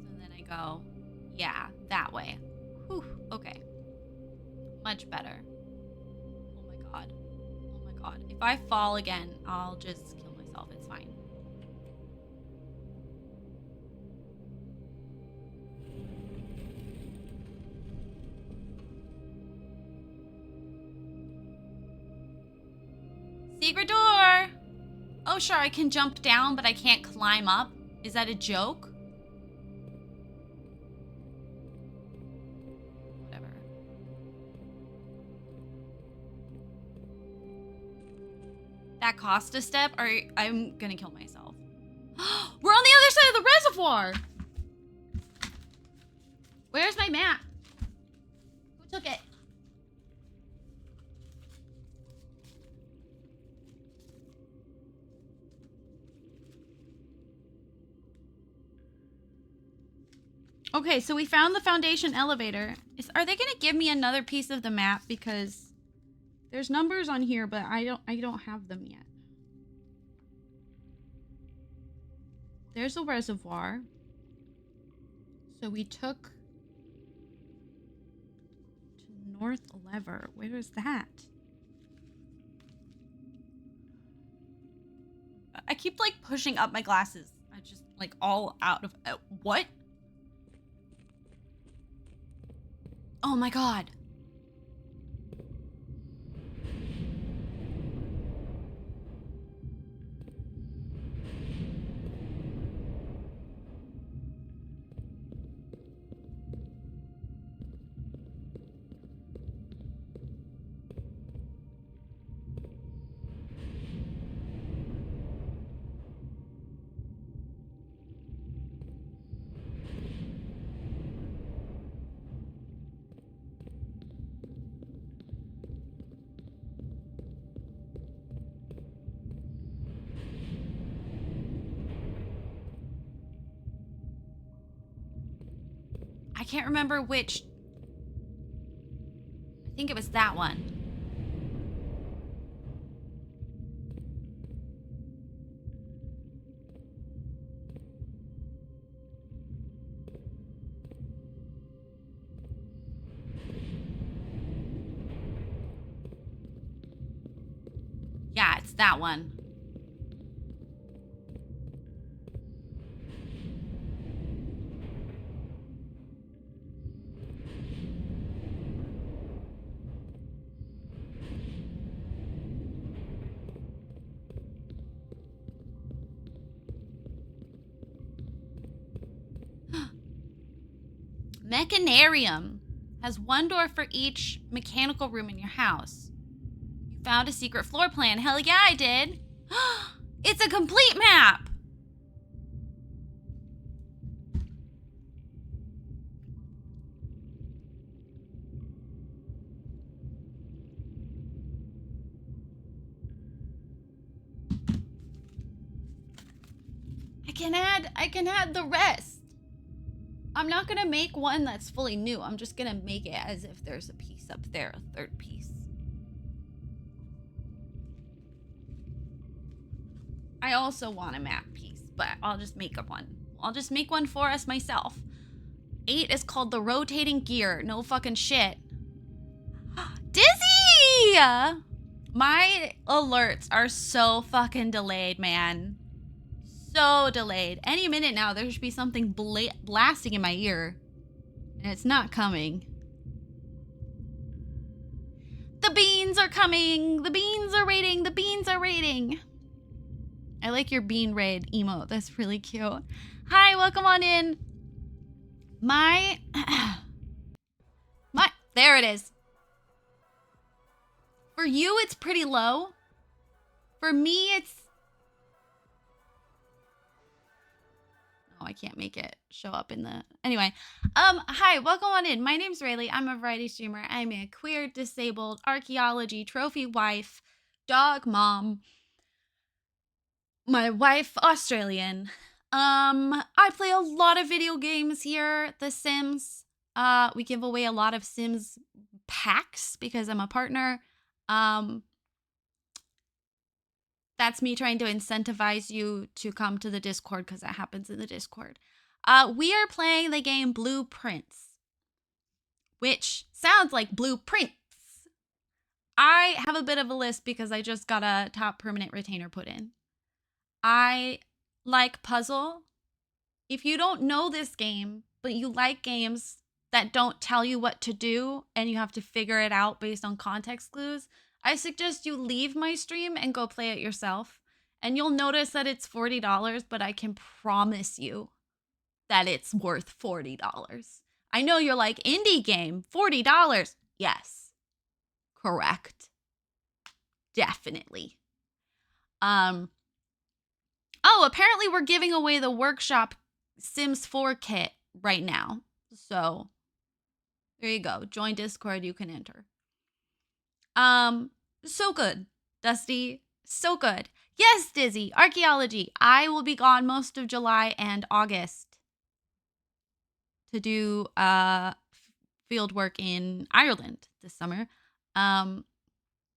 So then I go, yeah, that way. Whew, okay. Much better. Oh my god. Oh my god. If I fall again, I'll just kill myself. It's fine. Secret door! Oh, sure, I can jump down, but I can't climb up. Is that a joke? Whatever. That cost a step, or I'm gonna kill myself. We're on the other side of the reservoir! Where's my map? Who took it? Okay, so we found the Foundation elevator. Are they gonna give me another piece of the map? Because there's numbers on here, but I don't have them yet. There's a reservoir. So we took to North Lever. Where is that? I keep like pushing up my glasses. I just like all out of what? Oh my god. can't remember which. I think it was that one. Yeah, it's that one. Mechanarium has one door for each mechanical room in your house. You found a secret floor plan. Hell yeah, I did. It's a complete map. I can add the rest. I'm not gonna make one that's fully new. I'm just gonna make it as if there's a piece up there, a third piece. I also want a map piece, but I'll just make up one. I'll just make one for us myself. 8 is called the rotating gear. No fucking shit. Dizzy! My alerts are so fucking delayed, man. So delayed. Any minute now, there should be something blasting in my ear. And it's not coming. The beans are coming! The beans are raiding! The beans are raiding! I like your bean raid emote. That's really cute. Hi, welcome on in. There it is. For you, it's pretty low. For me, it's... Oh, I can't make it show up in the... Anyway. Hi, welcome on in. My name's Rayleigh. I'm a variety streamer. I'm a queer, disabled, archaeology, trophy wife, dog mom. My wife, Australian. I play a lot of video games here. The Sims. We give away a lot of Sims packs because I'm a partner. That's me trying to incentivize you to come to the Discord because that happens in the Discord. We are playing the game Blueprints, which sounds like blueprints. I have a bit of a list because I just got a top permanent retainer put in. I like puzzle. If you don't know this game, but you like games that don't tell you what to do and you have to figure it out based on context clues, I suggest you leave my stream and go play it yourself. And you'll notice that it's $40, but I can promise you that it's worth $40. I know you're like, indie game, $40. Yes, correct. Definitely. Oh, apparently we're giving away the workshop Sims 4 kit right now. So there you go. Join Discord, you can enter. So good, Dusty. So good. Yes, Dizzy. Archaeology. I will be gone most of July and August to do field work in Ireland this summer.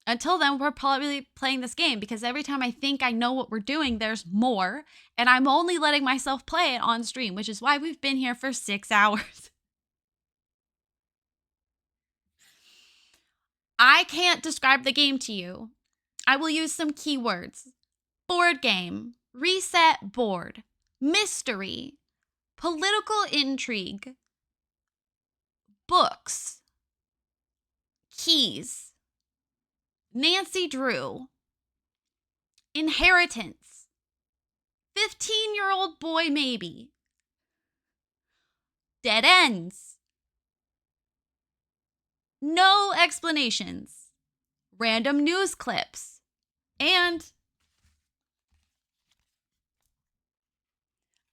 Until then, we're probably playing this game because every time I think I know what we're doing, there's more. And I'm only letting myself play it on stream, which is why we've been here for 6 hours. I can't describe the game to you. I will use some keywords. Board game, reset board, mystery, political intrigue, books, keys, Nancy Drew, inheritance, 15-year-old boy maybe, dead ends, no explanations, random news clips, and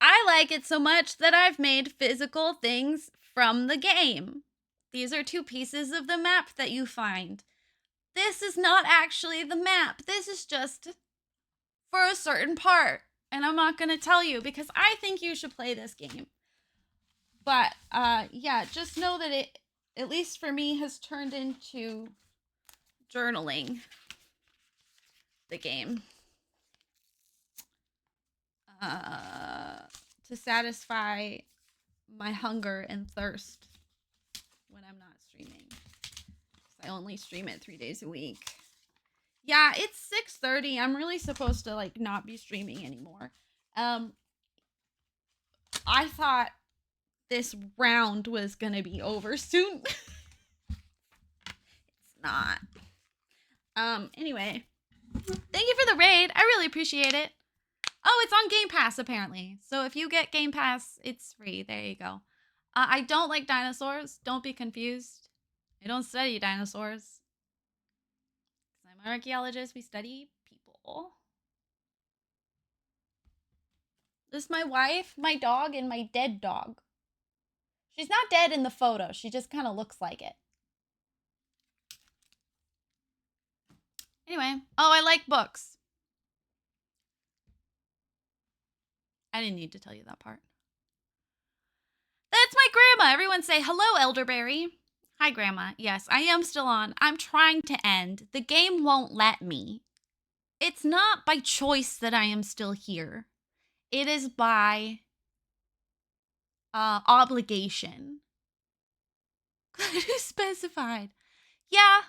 I like it so much that I've made physical things from the game. These are 2 pieces of the map that you find. This is not actually the map. This is just for a certain part. And I'm not going to tell you because I think you should play this game. But yeah, just know that it, at least for me, has turned into journaling the game. To satisfy my hunger and thirst when I'm not streaming. I only stream it 3 days a week. Yeah, it's 6:30. I'm really supposed to like not be streaming anymore. I thought this round was gonna be over soon. It's not. Anyway, thank you for the raid. I really appreciate it. Oh, it's on Game Pass apparently. So if you get Game Pass, it's free. There you go. I don't like dinosaurs. Don't be confused. I don't study dinosaurs. I'm an archaeologist. We study people. This is my wife, my dog, and my dead dog. She's not dead in the photo. She just kind of looks like it. Anyway. Oh, I like books. I didn't need to tell you that part. That's my grandma. Everyone say hello, Elderberry. Hi, Grandma. Yes, I am still on. I'm trying to end. The game won't let me. It's not by choice that I am still here. It is by obligation. Who's specified? Yeah.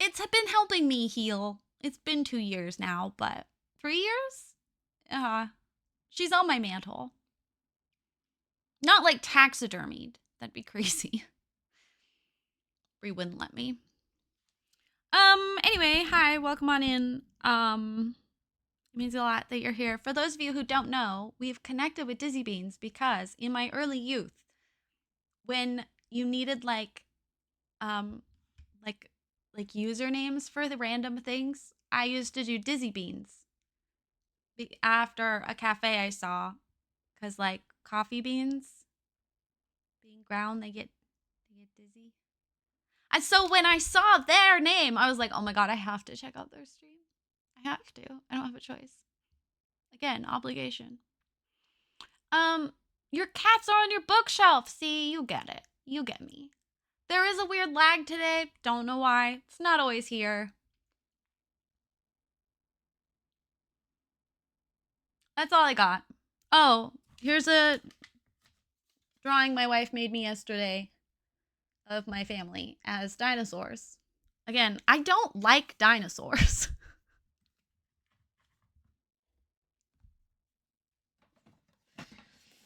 It's been helping me heal. It's been 2 years now, but 3 years? She's on my mantle. Not like taxidermied. That'd be crazy. Bree wouldn't let me. Anyway, hi, welcome on in. It means a lot that you're here. For those of you who don't know, we've connected with Dizzy Beans because in my early youth, when you needed like usernames for the random things, I used to do Dizzy Beans after a cafe I saw, because like coffee beans being ground, they get dizzy. And so when I saw their name, I was like, oh my god, I have to check out their stream. I have to. I don't have a choice. Again, obligation. Your cats are on your bookshelf. See, you get it. You get me. There is a weird lag today. Don't know why. It's not always here. That's all I got. Oh, here's a drawing my wife made me yesterday of my family as dinosaurs. Again, I don't like dinosaurs.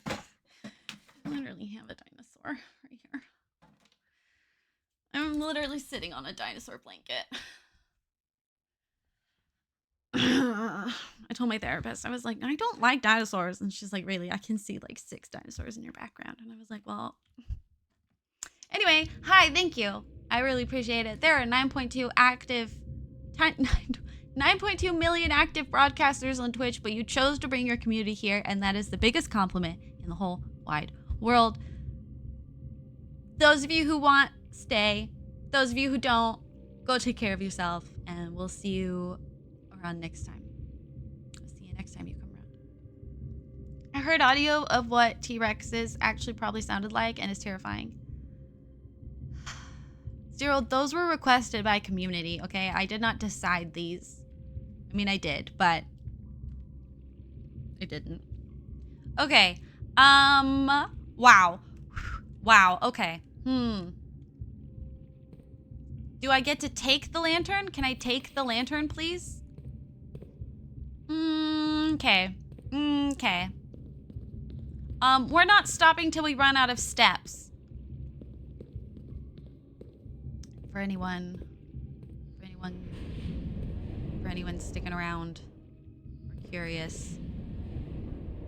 I literally have a dinosaur right here. I'm literally sitting on a dinosaur blanket. I told my therapist, I was like, I don't like dinosaurs. And she's like, really? I can see like 6 dinosaurs in your background. And I was like, well. Anyway, hi, thank you. I really appreciate it. There are 9.2 million active broadcasters on Twitch, but you chose to bring your community here, and that is the biggest compliment in the whole wide world. Those of you who want, stay. Those of you who don't, go take care of yourself, and we'll see you around next time. I'll see you next time you come around. I heard audio of what T-Rexes actually probably sounded like, and it's terrifying. Zero, those were requested by community, okay? I did not decide these. I mean, I did, but I didn't. Okay. Wow. Wow, okay. Do I get to take the lantern? Can I take the lantern, please? Okay. Okay. We're not stopping till we run out of steps. For anyone sticking around or curious,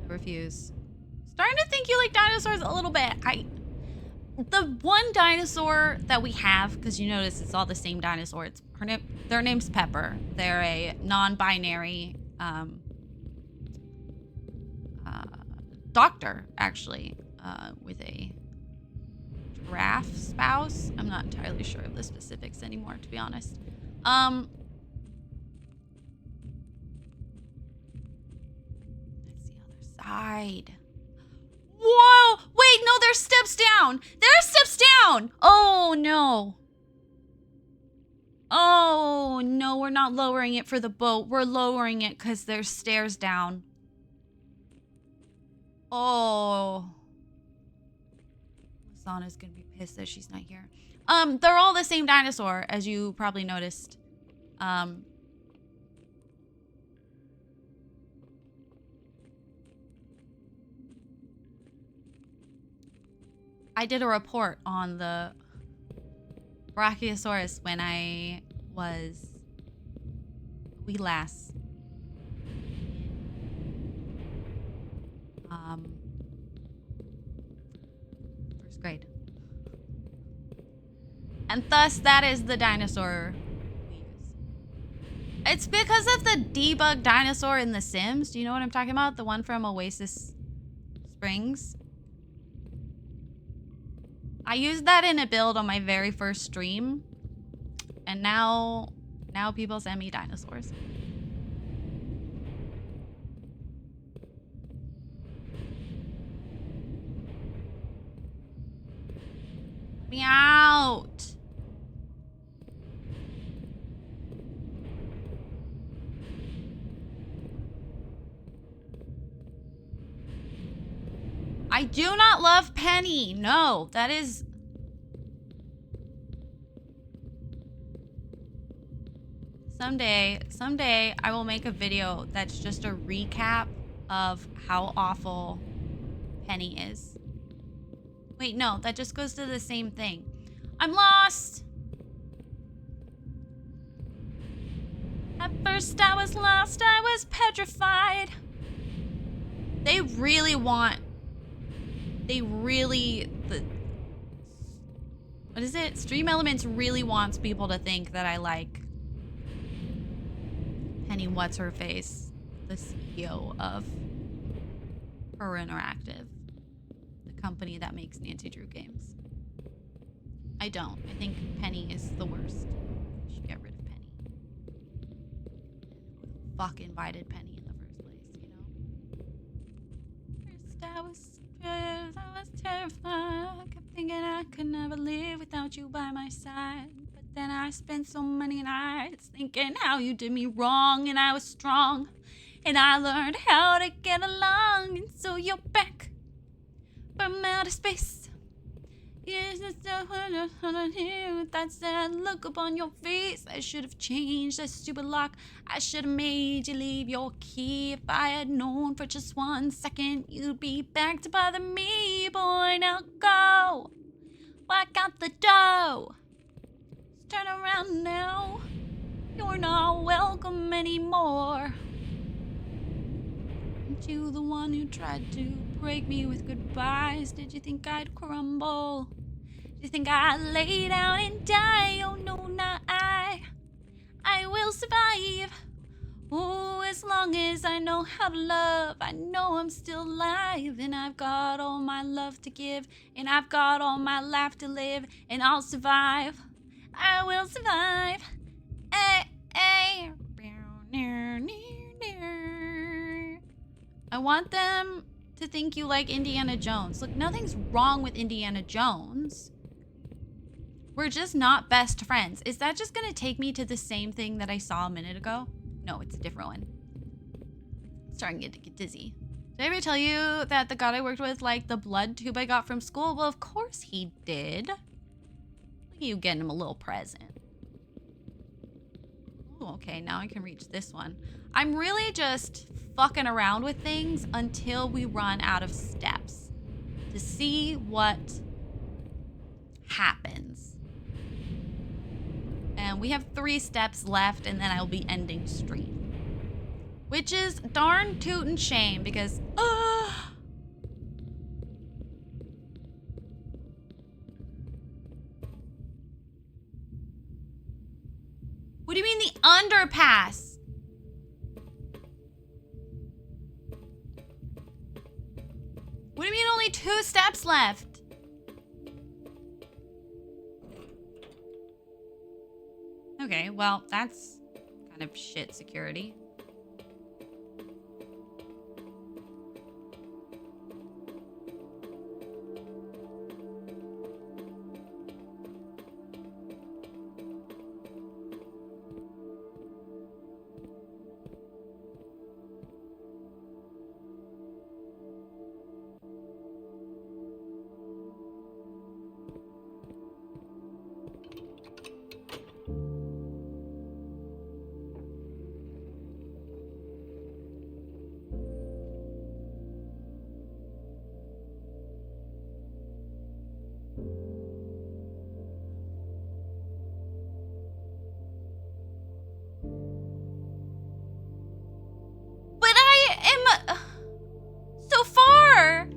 I refuse. Starting to think you like dinosaurs a little bit. The one dinosaur that we have, because you notice it's all the same dinosaur. Their name's Pepper. They're a non-binary doctor, actually, with a giraffe spouse. I'm not entirely sure of the specifics anymore, to be honest. That's the other side. Whoa! Wait, down! There are steps down! Oh, no. Oh, no, we're not lowering it for the boat. We're lowering it because there's stairs down. Oh. Lasana's gonna be pissed that she's not here. They're all the same dinosaur, as you probably noticed. I did a report on the Brachiosaurus when I was wee lass. First grade. And thus, that is the dinosaur we use. It's because of the debug dinosaur in The Sims. Do you know what I'm talking about? The one from Oasis Springs. I used that in a build on my very first stream. And now people send me dinosaurs. Let me out. I do not love Penny. No, that is... Someday I will make a video that's just a recap of how awful Penny is. Wait, no, that just goes to the same thing. I'm lost. At first I was lost, I was petrified. They really want... what is it? Stream Elements really wants people to think that I like Penny What's-Her-Face, the CEO of Her Interactive, the company that makes Nancy Drew games. I don't. I think Penny is the worst. We should get rid of Penny. Who the fuck invited Penny in the first place, you know? First I was terrified. I kept thinking I could never live without you by my side. But then I spent so many nights thinking how you did me wrong, and I was strong. And I learned how to get along, and so you're back from outer space. Yes, that's that sad look upon your face. I should have changed that stupid lock. I should have made you leave your key. If I had known for just 1 second you'd be back to bother me. Boy, now go. Whack out the dough. Just turn around now. You're not welcome anymore. Aren't you the one who tried to break me with goodbyes? Did you think I'd crumble? Did you think I'd lay down and die? Oh no, not I. I will survive. Oh, as long as I know how to love, I know I'm still alive. And I've got all my love to give, and I've got all my life to live, and I'll survive. I will survive. Hey, hey. I want them to think you like Indiana Jones. Look, nothing's wrong with Indiana Jones. We're just not best friends. Is that just gonna take me to the same thing that I saw a minute ago? No, it's a different one. I'm starting to get dizzy. Did I ever tell you that the god I worked with liked the blood tube I got from school? Well, of course he did. Look at you getting him a little present. Ooh, okay, now I can reach this one. I'm really just fucking around with things until we run out of steps to see what happens. And we have 3 steps left, and then I'll be ending stream. Which is darn tootin' shame because what do you mean the underpass? What do you mean only 2 steps left? Okay, well, that's kind of shit security. So far.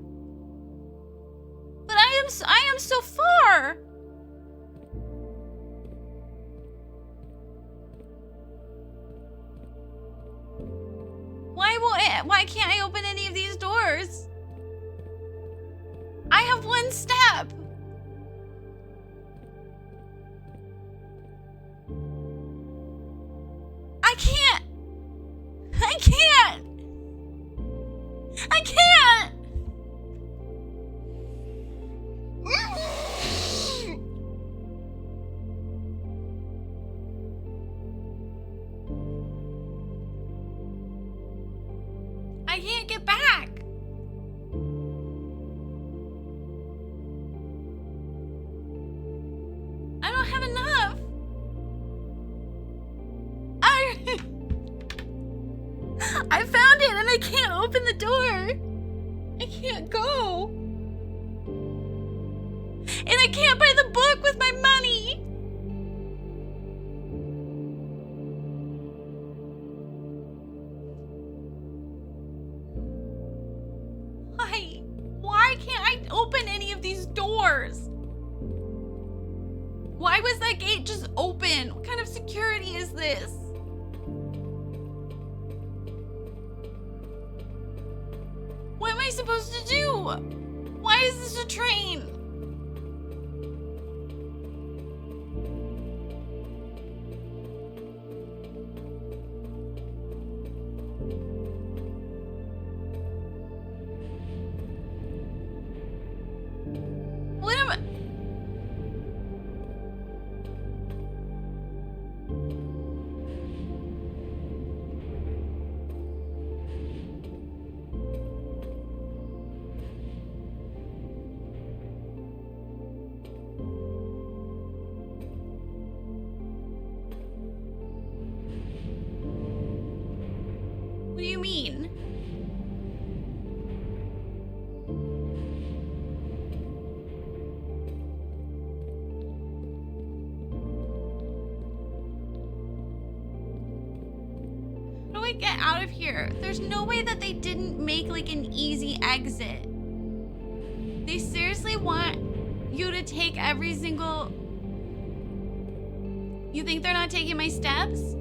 But I am so far. Why can't I open any of these doors? I have one step. I can't. I can't. I can't. I can't get back. I don't have enough. I found it and I can't open the door. I can't go. And I can't buy the book with my money. Why? Why can't I open any of these doors? Why was that gate just open? What kind of security is this? What am I supposed to do? Why is this a train? What am I? What do you mean? How do I get out of here? There's no way that they didn't make like an easy exit. They seriously want you to take every single... You think they're not taking my steps?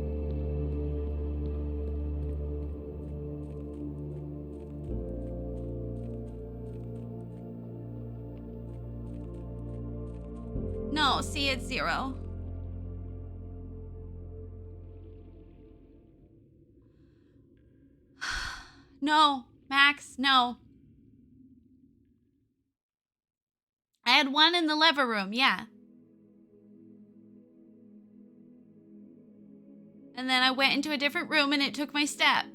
No, see, it's 0. No, Max, no. I had one in the lever room, yeah. And then I went into a different room and it took my step.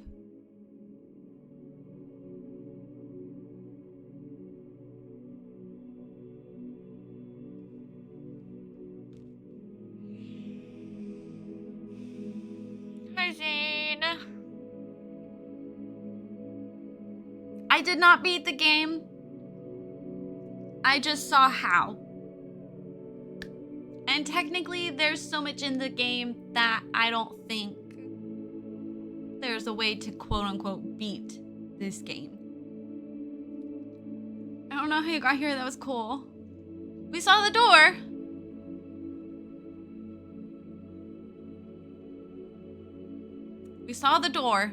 Hi, Zane. I did not beat the game. I just saw how. And technically, there's so much in the game that I don't think there's a way to quote-unquote beat this game. I don't know how you got here. That was cool. We saw the door. We saw the door.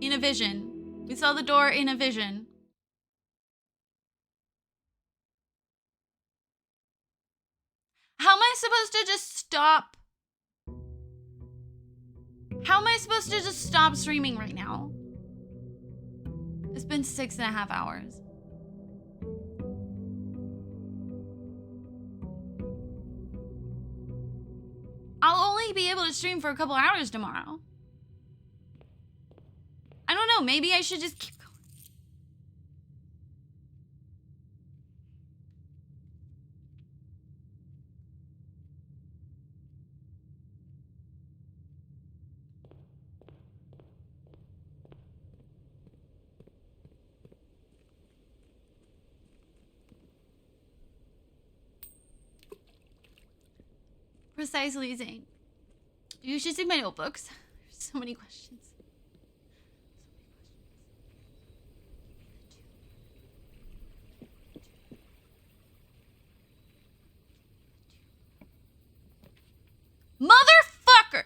In a vision. We saw the door in a vision. How am I supposed to just stop? How am I supposed to just stop streaming right now? It's been 6.5 hours. I'll only be able to stream for a couple hours tomorrow. I don't know, maybe I should just keep going. Precisely, Zane. You should see my notebooks. There's so many questions. Motherfucker!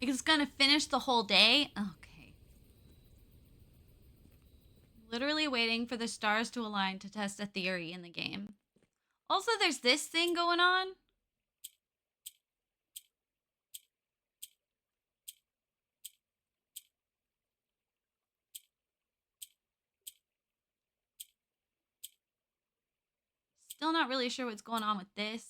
It's gonna finish the whole day? Okay. Literally waiting for the stars to align to test a theory in the game. Also, there's this thing going on. Still not really sure what's going on with this.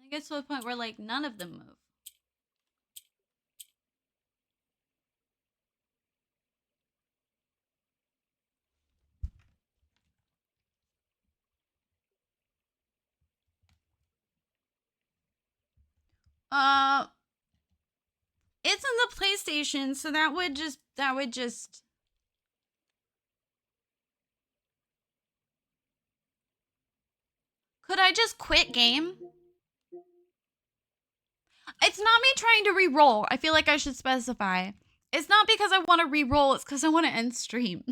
I get to the point where, like, none of them move. It's in the PlayStation, so that would just Could I just quit game? It's not me trying to re-roll. I feel like I should specify. It's not because I want to re-roll, it's because I want to end stream.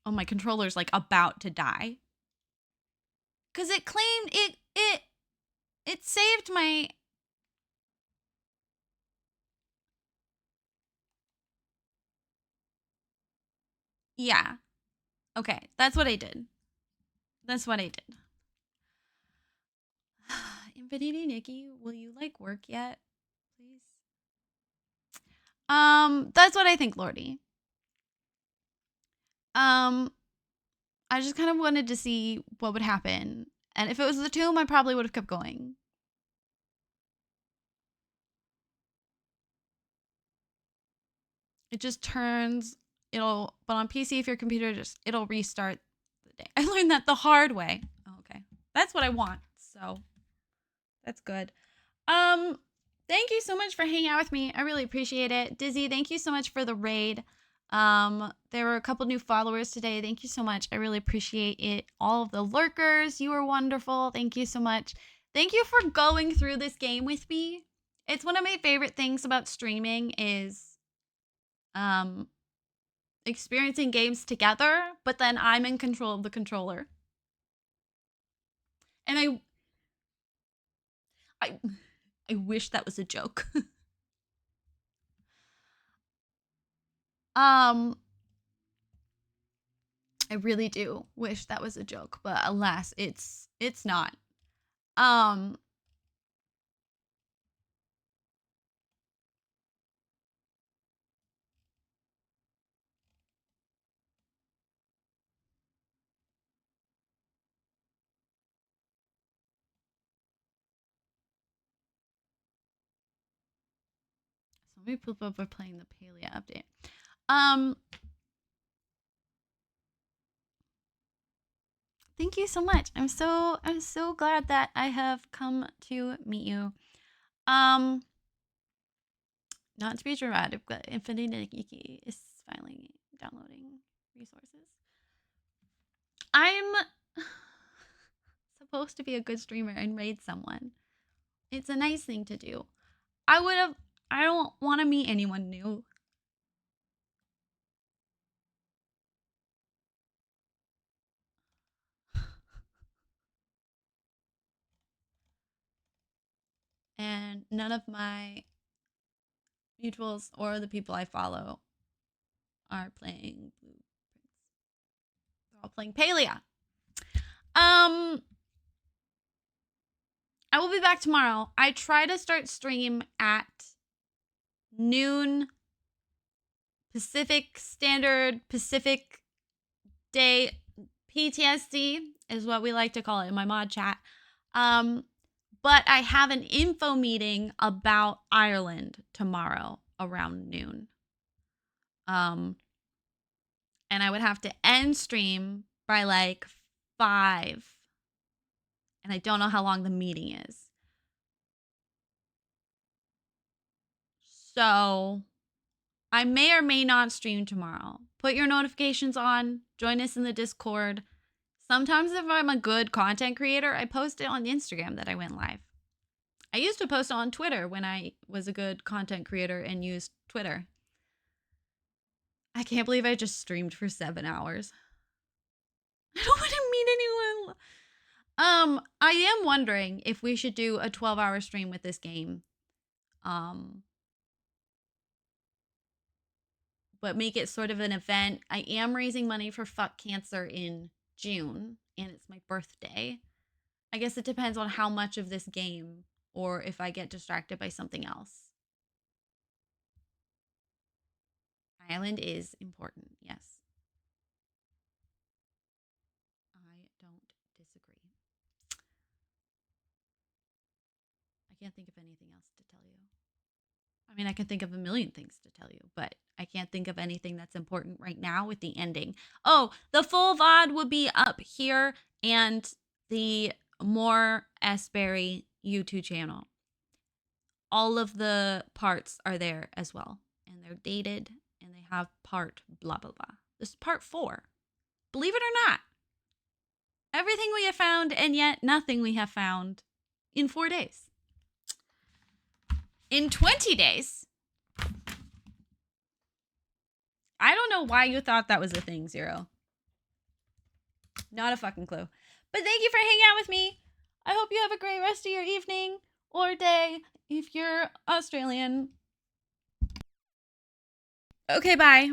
Oh, my controller's like about to die. Cause it claimed it saved my. Yeah. Okay, that's what I did. That's what I did. Infinity Nikki, will you like work yet? Please. That's what I think, Lordy. I just kind of wanted to see what would happen. And if it was the tomb, I probably would have kept going. It just turns, but on PC, if your computer it'll restart the day. I learned that the hard way. Oh, okay. That's what I want. So that's good. Thank you so much for hanging out with me. I really appreciate it. Dizzy, thank you so much for the raid. There were a couple new followers today. Thank you so much. I really appreciate it. All of the lurkers, you were wonderful. Thank you so much. Thank you for going through this game with me. It's one of my favorite things about streaming is experiencing games together, but then I'm in control of the controller. And I wish that was a joke. I really do wish that was a joke, but alas, it's not. So many people are playing the Palia update. Thank you so much. I'm so glad that I have come to meet you. Not to be dramatic, but Infinity Nikki is finally downloading resources. I'm supposed to be a good streamer and raid someone. It's a nice thing to do. I don't want to meet anyone new. And none of my mutuals or the people I follow are playing Blue Prince. They're all playing Palia. I will be back tomorrow. I try to start stream at noon Pacific Standard Pacific Day. PTSD is what we like to call it in my mod chat. But I have an info meeting about Ireland tomorrow around noon. And I would have to end stream by like 5. And I don't know how long the meeting is. So I may or may not stream tomorrow. Put your notifications on. Join us in the Discord. Sometimes if I'm a good content creator, I post it on Instagram that I went live. I used to post on Twitter when I was a good content creator and used Twitter. I can't believe I just streamed for 7 hours. I don't want to meet anyone. I am wondering if we should do a 12-hour stream with this game. But make it sort of an event. I am raising money for Fuck Cancer in June, and it's my birthday. I guess it depends on how much of this game or if I get distracted by something else. Island is important, yes. I don't disagree. I can't think of anything else to tell you. I mean, I can think of a million things to tell you, but I can't think of anything that's important right now with the ending. Oh, the full VOD will be up here and the More Sberry YouTube channel. All of the parts are there as well, and they're dated, and they have part blah, blah, blah. This is part 4. Believe it or not. Everything we have found, and yet nothing we have found in 4 days. In 20 days. I don't know why you thought that was a thing, Zero. Not a fucking clue. But thank you for hanging out with me. I hope you have a great rest of your evening or day if you're Australian. Okay, bye.